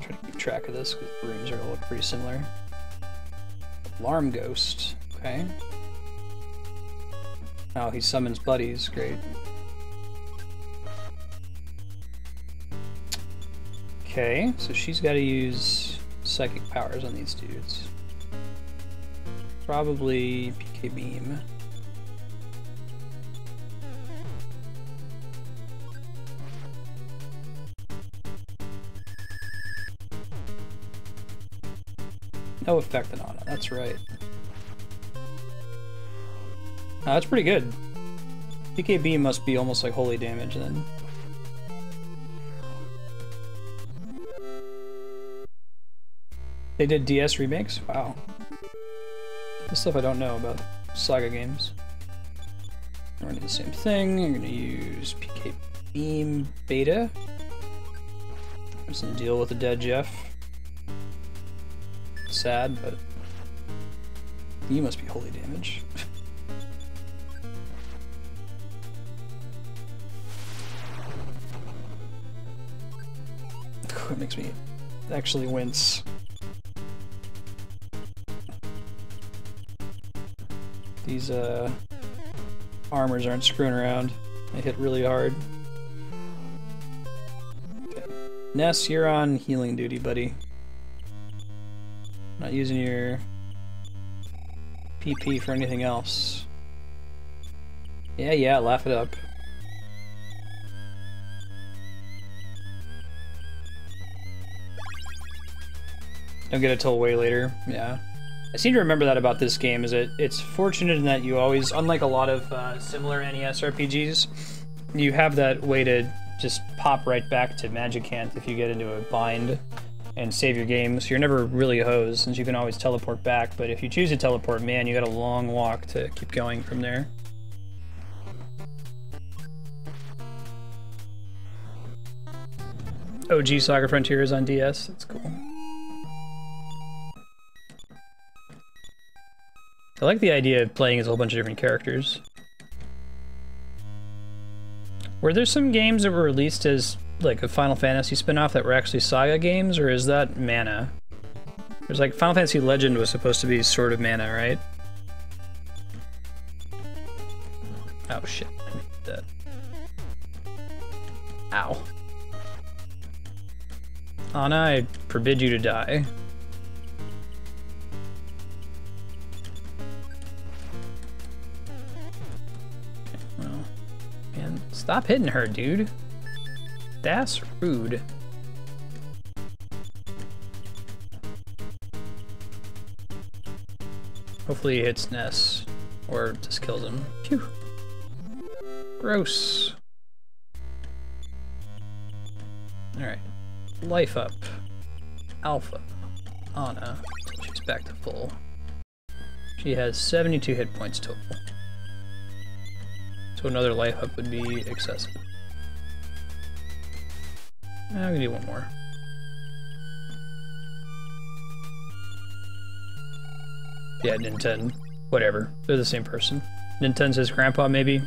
Try to keep track of this because the rooms are all look pretty similar. Alarm Ghost. Okay. Oh, he summons buddies. Great. Okay, so she's got to use psychic powers on these dudes. Probably PK Beam. No effect on it, that's right. That's pretty good. PK Beam must be almost like holy damage then. They did DS remakes? Wow. This stuff I don't know about Saga games. We're gonna do the same thing. You're gonna use PK Beam Beta. I'm just gonna deal with the dead Jeff. Sad, but you must be holy damage. It makes me actually wince. These armors aren't screwing around. They hit really hard. Okay. Ness, you're on healing duty, buddy. Not using your PP for anything else. Yeah, laugh it up. Don't get it till way later. Yeah. I seem to remember that about this game, is it's fortunate in that you always, unlike a lot of similar NES RPGs, you have that way to just pop right back to Magicant if you get into a bind and save your game, so you're never really hosed, since you can always teleport back, but if you choose to teleport, man, you got a long walk to keep going from there. OG Saga Frontier is on DS, that's cool. I like the idea of playing as a whole bunch of different characters. Were there some games that were released as like a Final Fantasy spin-off that were actually Saga games, or is that Mana? There's like Final Fantasy Legend was supposed to be sort of Mana, right? Oh shit, I made that. Ow. Anna, I forbid you to die. Man, stop hitting her, dude. That's rude. Hopefully he hits Ness, or just kills him. Phew. Gross. Alright. Life up. Alpha. Anna. She's back to full. She has 72 hit points total. So another life up would be excessive. We can do one more. Yeah, Nintendo. Whatever. They're the same person. Nintendo's his grandpa, maybe?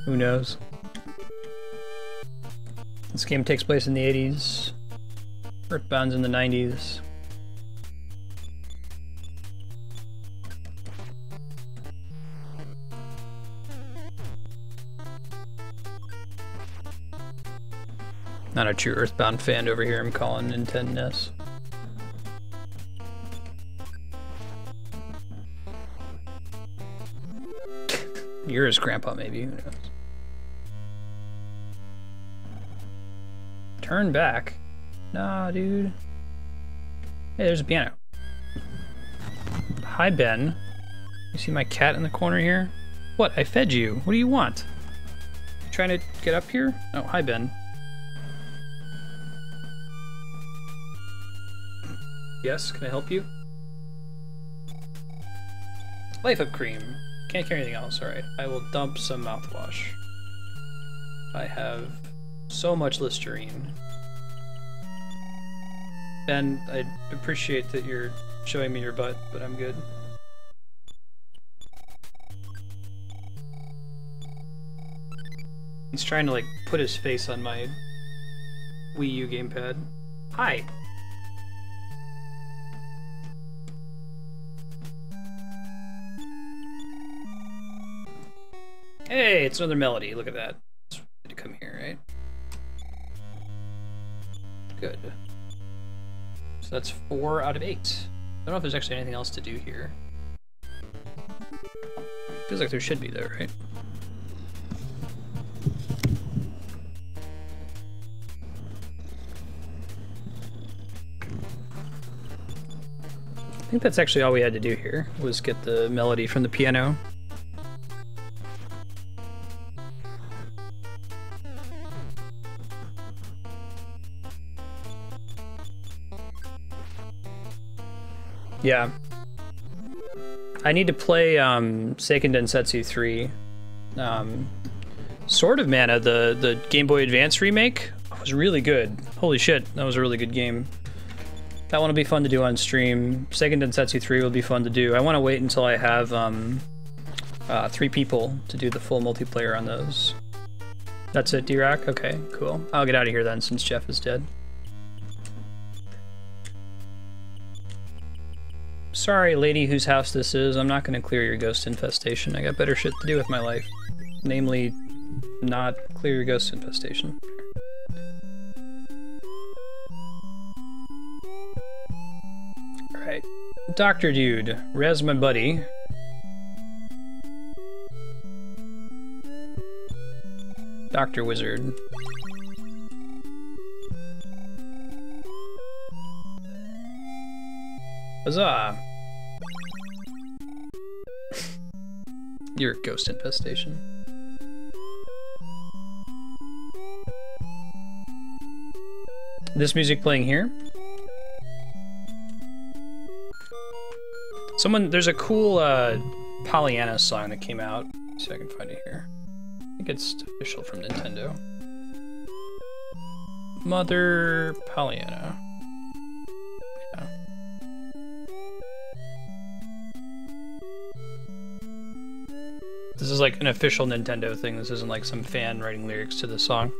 Who knows? This game takes place in the 80s. Earthbound's in the 90s. Not a true Earthbound fan over here, I'm calling Nintendo NES. You're his grandpa, maybe, who knows? Turn back? Nah, dude. Hey, there's a piano. Hi, Ben. You see my cat in the corner here? What? I fed you. What do you want? You trying to get up here? Oh, hi, Ben. Yes, can I help you? Life Up Cream. Can't carry anything else, alright. I will dump some mouthwash. I have so much Listerine. And I appreciate that you're showing me your butt, but I'm good. He's trying to like put his face on my Wii U gamepad. Hi! Hey, it's another melody. Look at that. It's ready to come here, right? Good. So that's 4 out of 8. I don't know if there's actually anything else to do here. Feels like there should be though, right? I think that's actually all we had to do here, was get the melody from the piano. Yeah. I need to play Seiken Densetsu 3. Sword of Mana, the Game Boy Advance remake, was really good. Holy shit, that was a really good game. That one will be fun to do on stream. Seiken Densetsu 3 will be fun to do. I want to wait until I have 3 people to do the full multiplayer on those. That's it, D-Rock? Okay, cool. I'll get out of here then, since Jeff is dead. Sorry, lady whose house this is, I'm not going to clear your ghost infestation. I got better shit to do with my life. Namely, not clear your ghost infestation. Alright. Dr. Dude, res my buddy. Dr. Wizard. Huzzah! You're a ghost infestation. This music playing here? There's a cool Pollyanna song that came out. See if I can find it here. I think it's official from Nintendo. Mother Pollyanna. Yeah. This is like an official Nintendo thing. This isn't like some fan writing lyrics to the song.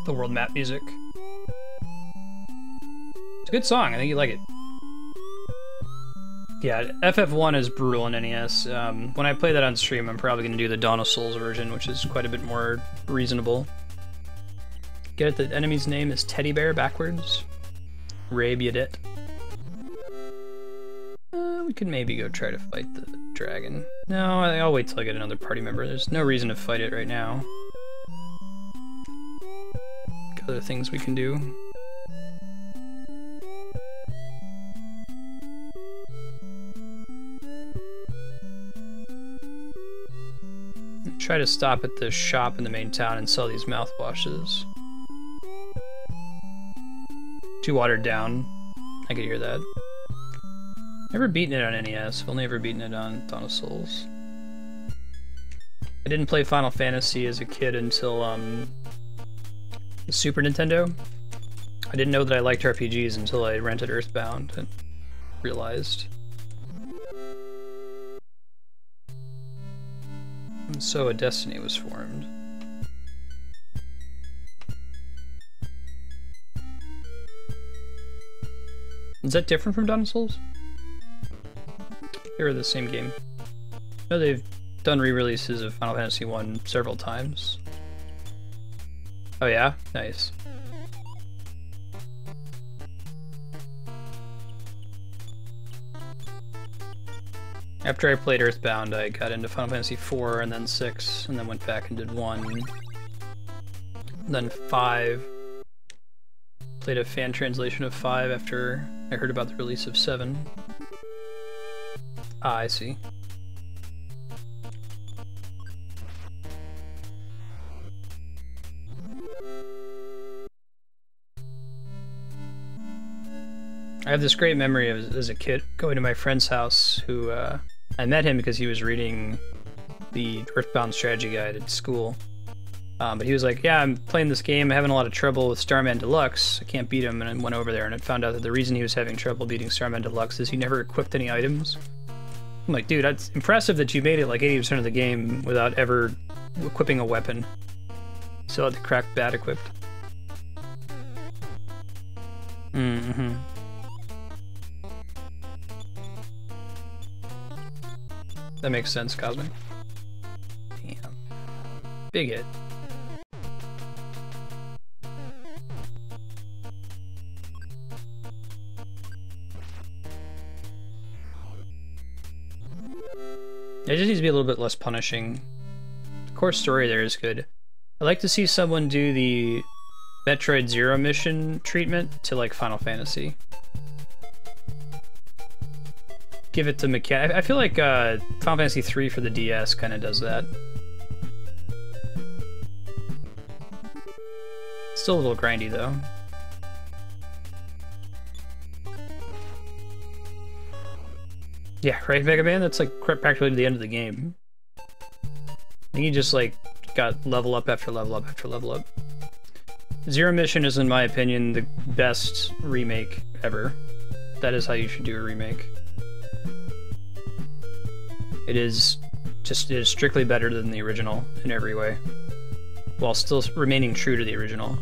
The world map music. It's a good song. I think you like it. Yeah, FF1 is brutal in NES. When I play that on stream, I'm probably going to do the Dawn of Souls version, which is quite a bit more reasonable. Get it? The enemy's name is Teddy Bear backwards. Ray Byadet. We could maybe go try to fight the dragon. No, I'll wait till I get another party member. There's no reason to fight it right now. Got other things we can do. Try to stop at the shop in the main town and sell these mouthwashes. Too watered down. I could hear that. Never beaten it on NES. I've only ever beaten it on Dawn of Souls. I didn't play Final Fantasy as a kid until the Super Nintendo. I didn't know that I liked RPGs until I rented Earthbound and realized. And so a destiny was formed. Is that different from Dawn of Souls? They were the same game. No, they've done re-releases of Final Fantasy 1 several times. Oh yeah? Nice. After I played Earthbound, I got into Final Fantasy 4 and then 6, and then went back and did 1. And then 5. Played a fan translation of 5 after I heard about the release of 7. Ah, I see. I have this great memory of, as a kid, going to my friend's house, who, I met him because he was reading the Earthbound strategy guide at school. But he was like, yeah, I'm playing this game, I'm having a lot of trouble with Starman Deluxe, I can't beat him, and I went over there and I found out that the reason he was having trouble beating Starman Deluxe is he never equipped any items. I'm like, dude, that's impressive that you made it like 80% of the game without ever equipping a weapon. Still had the cracked bat equipped. Mm-hmm. That makes sense, Cosmic. Damn. Big hit. It just needs to be a little bit less punishing. The core story there is good. I'd like to see someone do the Metroid Zero mission treatment to like Final Fantasy. Give it to mechanic. I feel like Final Fantasy 3 for the DS kind of does that. Still a little grindy though. Yeah, right, Mega Man? That's like practically to the end of the game. I think you just like got level up after level up after level up. Zero Mission is, in my opinion, the best remake ever. That is how you should do a remake. It is strictly better than the original in every way, while still remaining true to the original.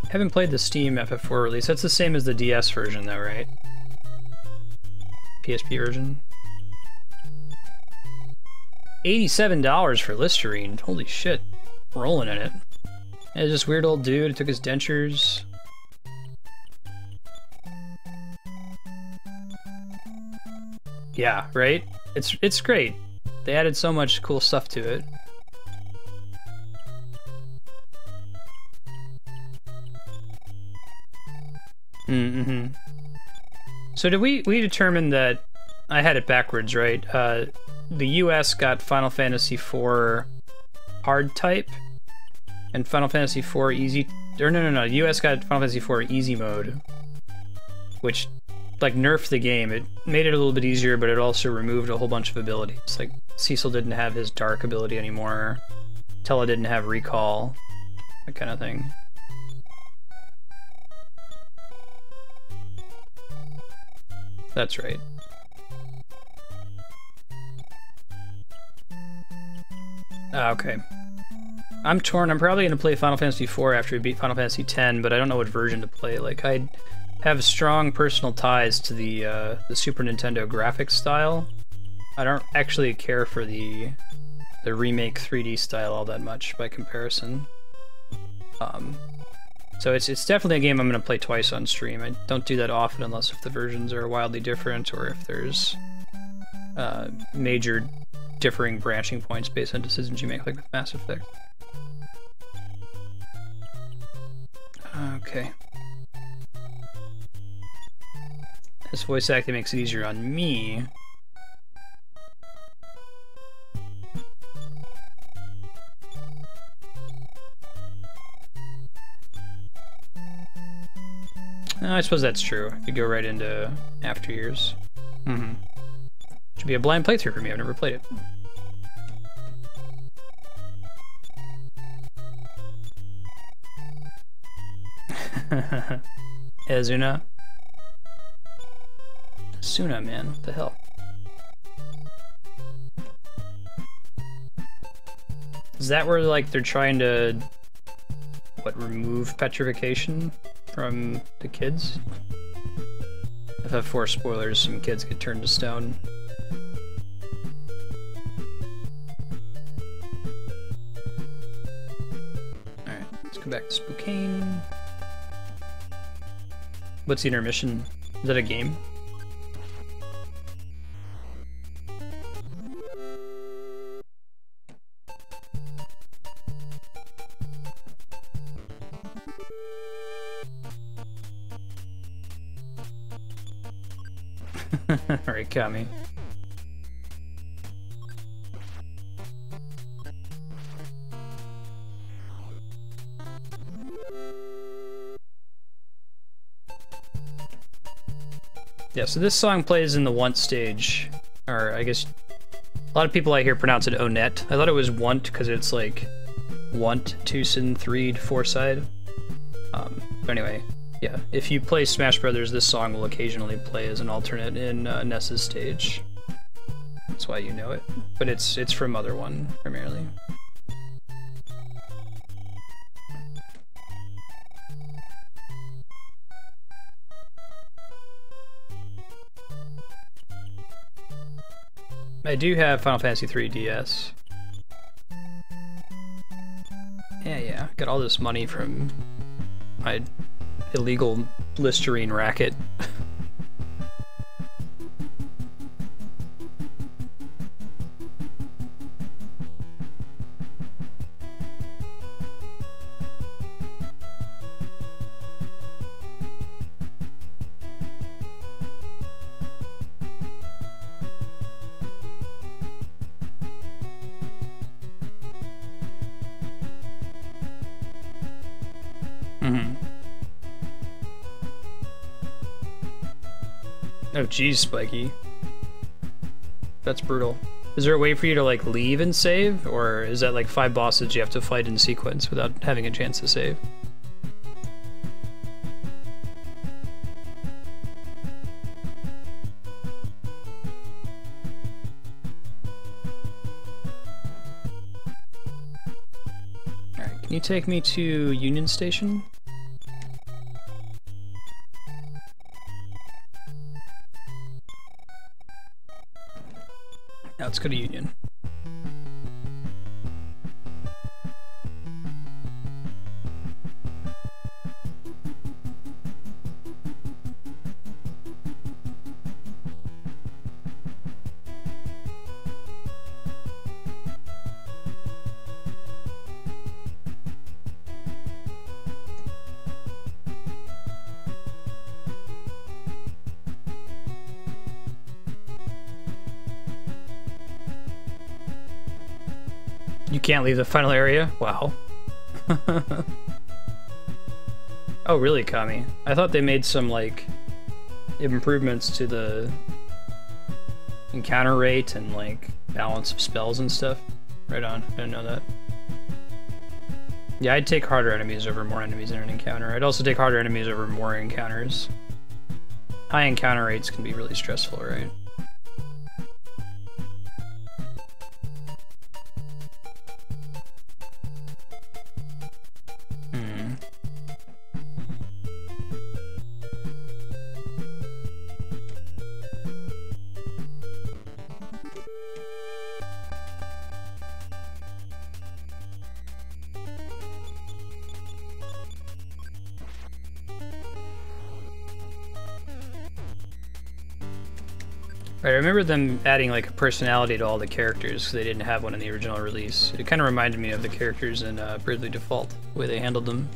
Haven't played the Steam FF4 release. That's the same as the DS version though, right? PSP version. $87 for Listerine. Holy shit. Rolling in it. Yeah, this weird old dude took his dentures. Yeah, right? It's great. They added so much cool stuff to it. Mm-hmm. So did we determined that I had it backwards, right? The US got Final Fantasy IV hard type and Final Fantasy IV easy, or no, the US got Final Fantasy IV easy mode, which like nerfed the game. It made it a little bit easier, but it also removed a whole bunch of abilities. Like Cecil didn't have his dark ability anymore. Tella didn't have recall, that kind of thing. That's right. Okay. I'm torn. I'm probably going to play Final Fantasy IV after we beat Final Fantasy X, but I don't know what version to play. Like, I have strong personal ties to the Super Nintendo graphics style. I don't actually care for the remake 3D style all that much by comparison. So it's definitely a game I'm going to play twice on stream. I don't do that often unless if the versions are wildly different or if there's major differing branching points based on decisions you make, like with Mass Effect. Okay. This voice acting makes it easier on me. I suppose that's true. You go right into After Years. Mm-hmm. Should be a blind playthrough for me. I've never played it. Azuna. Asuna, man. What the hell? Is that where, like, they're trying to, what, remove petrification from the kids? FF4 spoilers, some kids get turned to stone. Alright, let's go back to Spokane. What's the intermission? Is that a game? Alright, got me. Yeah, so this song plays in the want stage, or I guess a lot of people I hear pronounce it Onet. I thought it was want because it's like want, twoside, threed, fourside. But anyway, yeah, if you play Smash Brothers, this song will occasionally play as an alternate in Ness's stage. That's why you know it. But it's from Other One, primarily. I do have Final Fantasy III DS. Yeah, got all this money from my illegal Listerine racket. Oh geez, Spiky. That's brutal. Is there a way for you to like leave and save, or is that like 5 bosses you have to fight in sequence without having a chance to save? Alright, can you take me to Union Station? Now let's go to Union. You can't leave the final area? Wow. Oh, really, Kami? I thought they made some, like, improvements to the encounter rate and, like, balance of spells and stuff. Right on. I didn't know that. Yeah, I'd take harder enemies over more enemies in an encounter. I'd also take harder enemies over more encounters. High encounter rates can be really stressful, right? Right, I remember them adding like a personality to all the characters because they didn't have one in the original release. It kind of reminded me of the characters in Bravely Default, the way they handled them.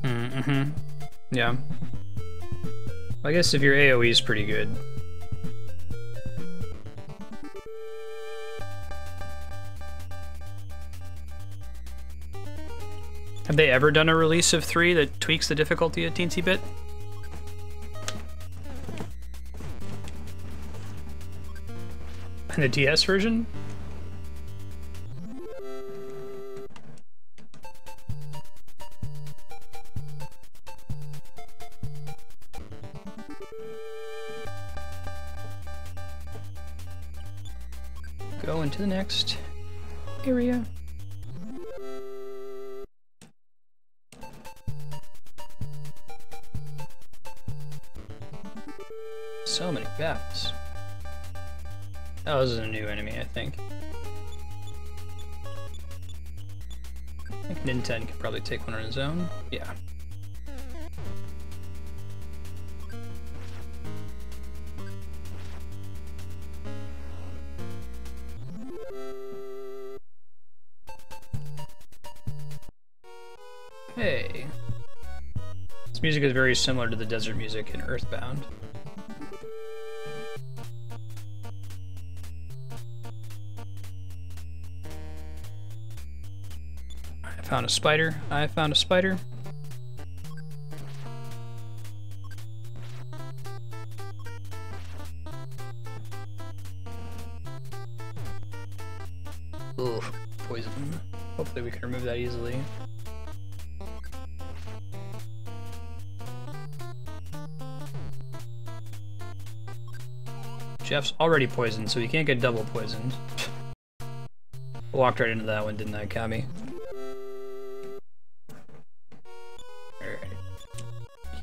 Mm-hmm. Yeah. I guess if your AoE is pretty good. Have they ever done a release of 3 that tweaks the difficulty a teensy bit? And the DS version? Go into the next area. So many battles. Oh, this is a new enemy, I think. I think Nintendo could probably take one on his own. Yeah. Hey. This music is very similar to the desert music in Earthbound. I found a spider. I found a spider. Ooh, poison. Hopefully we can remove that easily. Jeff's already poisoned, so he can't get double poisoned. Walked right into that one, didn't I, Kami? Alright.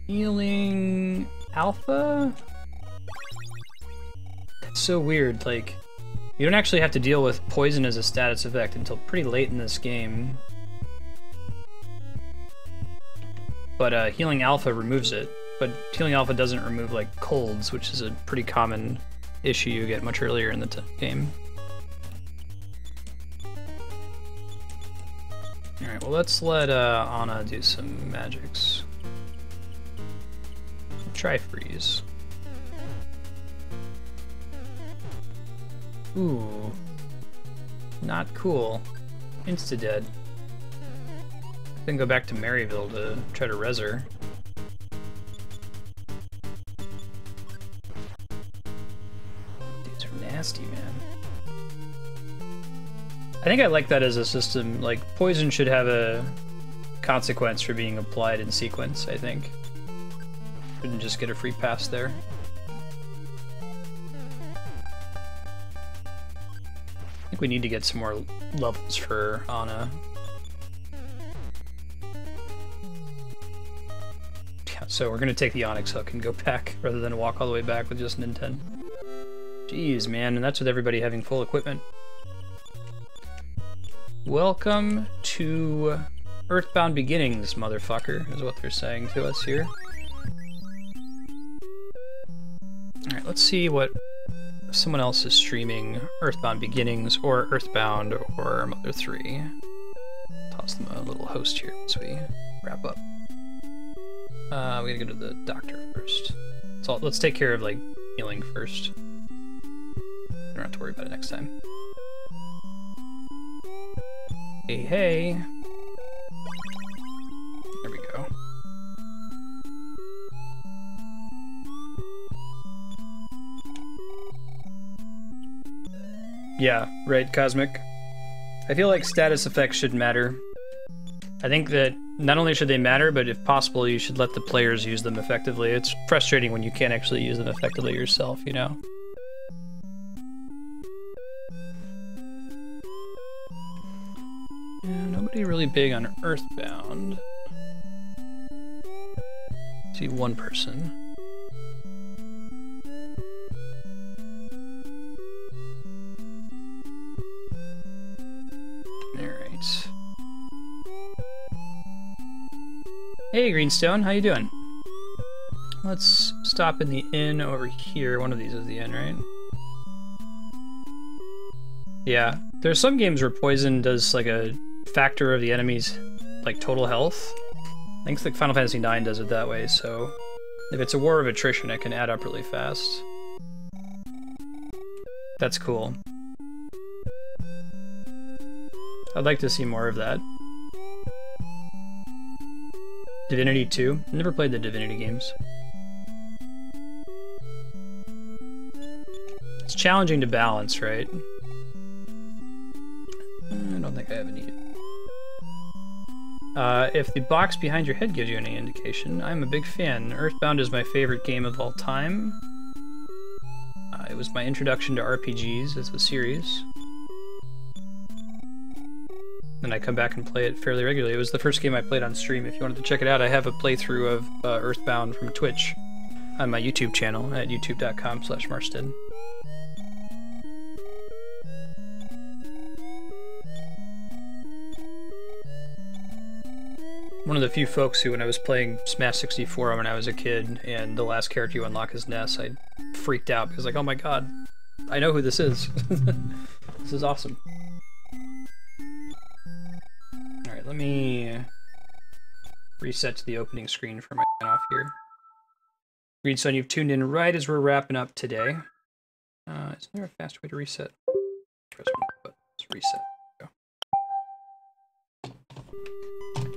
Healing Alpha? That's so weird, like, you don't actually have to deal with poison as a status effect until pretty late in this game. But Healing Alpha removes it. But Healing Alpha doesn't remove, like, colds, which is a pretty common issue you get much earlier in the game. Alright, well let's let Anna do some magics. Try freeze. Ooh. Not cool. Insta-dead. Then go back to Maryville to try to res her. These are nasty, man. I think I like that as a system. Like, poison should have a consequence for being applied in sequence, I think. Shouldn't just get a free pass there. I think we need to get some more levels for Anna. Yeah, so we're gonna take the Onyx Hook and go back rather than walk all the way back with just Nintendo. Jeez, man, and that's with everybody having full equipment. Welcome to Earthbound Beginnings, motherfucker, is what they're saying to us here. Alright, let's see what someone else is streaming Earthbound Beginnings or Earthbound or Mother 3. Toss them a little host here as we wrap up. We gotta go to the doctor first. So let's take care of, like, healing first. Don't have to worry about it next time. Hey, hey. There we go. Yeah, right, Cosmic. I feel like status effects should matter. I think that not only should they matter, but if possible, you should let the players use them effectively. It's frustrating when you can't actually use them effectively yourself, you know? Yeah, nobody really big on Earthbound. See one person. Alright. Hey Greenstone, how you doing? Let's stop in the inn over here. One of these is the inn, right? Yeah, there's some games where poison does like a factor of the enemy's like total health. I think like Final Fantasy IX does it that way, so if it's a war of attrition, it can add up really fast. That's cool. I'd like to see more of that. Divinity 2? Never played the Divinity games. It's challenging to balance, right? I don't think I have any. If the box behind your head gives you any indication, I'm a big fan. Earthbound is my favorite game of all time. It was my introduction to RPGs as a series. And I come back and play it fairly regularly. It was the first game I played on stream. If you wanted to check it out, I have a playthrough of Earthbound from Twitch on my YouTube channel at youtube.com/Marsted. One of the few folks who, when I was playing Smash 64 when I was a kid, and the last character you unlock is Ness, I freaked out because, like, oh my god, I know who this is. This is awesome. Alright, let me reset to the opening screen for my off here. Greenstone, you've tuned in right as we're wrapping up today. Is there a fast way to reset? Press one button. Let's reset.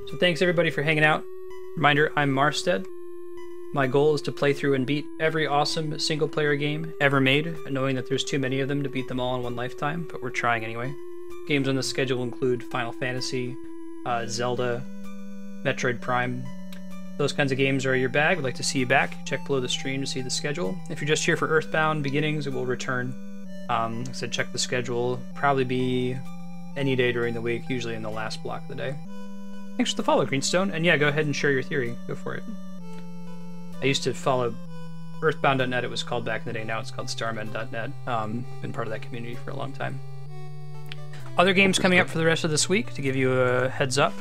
So thanks everybody for hanging out. Reminder, I'm Marsted. My goal is to play through and beat every awesome single-player game ever made, knowing that there's too many of them to beat them all in one lifetime, but we're trying anyway. Games on the schedule include Final Fantasy, Zelda, Metroid Prime. Those kinds of games are your bag. We'd like to see you back. Check below the stream to see the schedule. If you're just here for Earthbound Beginnings, it will return. Like I said, check the schedule. Probably be any day during the week, usually in the last block of the day. Thanks for the follow, Greenstone. And yeah, go ahead and share your theory. Go for it. I used to follow Earthbound.net, it was called back in the day. Now it's called Starmen.net. Been part of that community for a long time. Other games coming up for the rest of this week, to give you a heads up.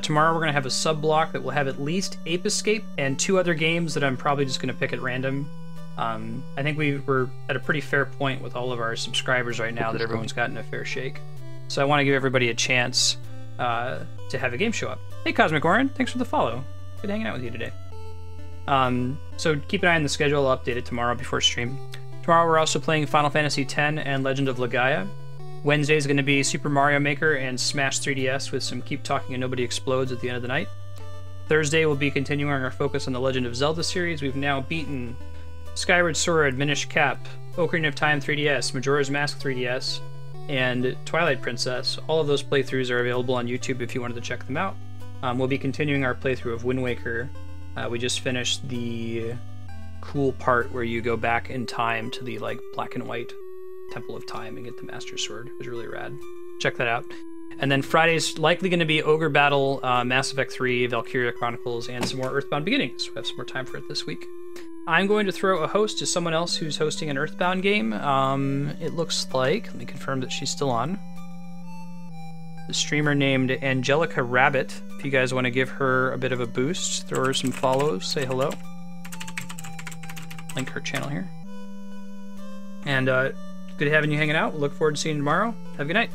Tomorrow we're going to have a sub-block that will have at least Ape Escape and 2 other games that I'm probably just going to pick at random. I think we're at a pretty fair point with all of our subscribers right now that everyone's gotten a fair shake. So I want to give everybody a chance to have a game show up. Hey Cosmic Orin, thanks for the follow. Good hanging out with you today. So keep an eye on the schedule. I'll update it tomorrow before stream. Tomorrow we're also playing Final Fantasy X and Legend of Legaia. Wednesday is going to be Super Mario Maker and Smash 3DS with some Keep Talking and Nobody Explodes at the end of the night. Thursday we'll be continuing our focus on the Legend of Zelda series. We've now beaten Skyward Sword, Minish Cap, Ocarina of Time 3DS, Majora's Mask 3DS, and Twilight Princess. All of those playthroughs are available on YouTube if you wanted to check them out. We'll be continuing our playthrough of Wind Waker. We just finished the cool part where you go back in time to the like black and white Temple of Time and get the Master Sword. It was really rad. Check that out. And then Friday's likely going to be Ogre Battle, Mass Effect 3, Valkyria Chronicles, and some more Earthbound Beginnings. We have some more time for it this week. I'm going to throw a host to someone else who's hosting an Earthbound game. It looks like, let me confirm that she's still on. The streamer named Angelica Rabbit. If you guys want to give her a bit of a boost, throw her some follows, say hello. Link her channel here. And good having you hanging out. We'll look forward to seeing you tomorrow. Have a good night.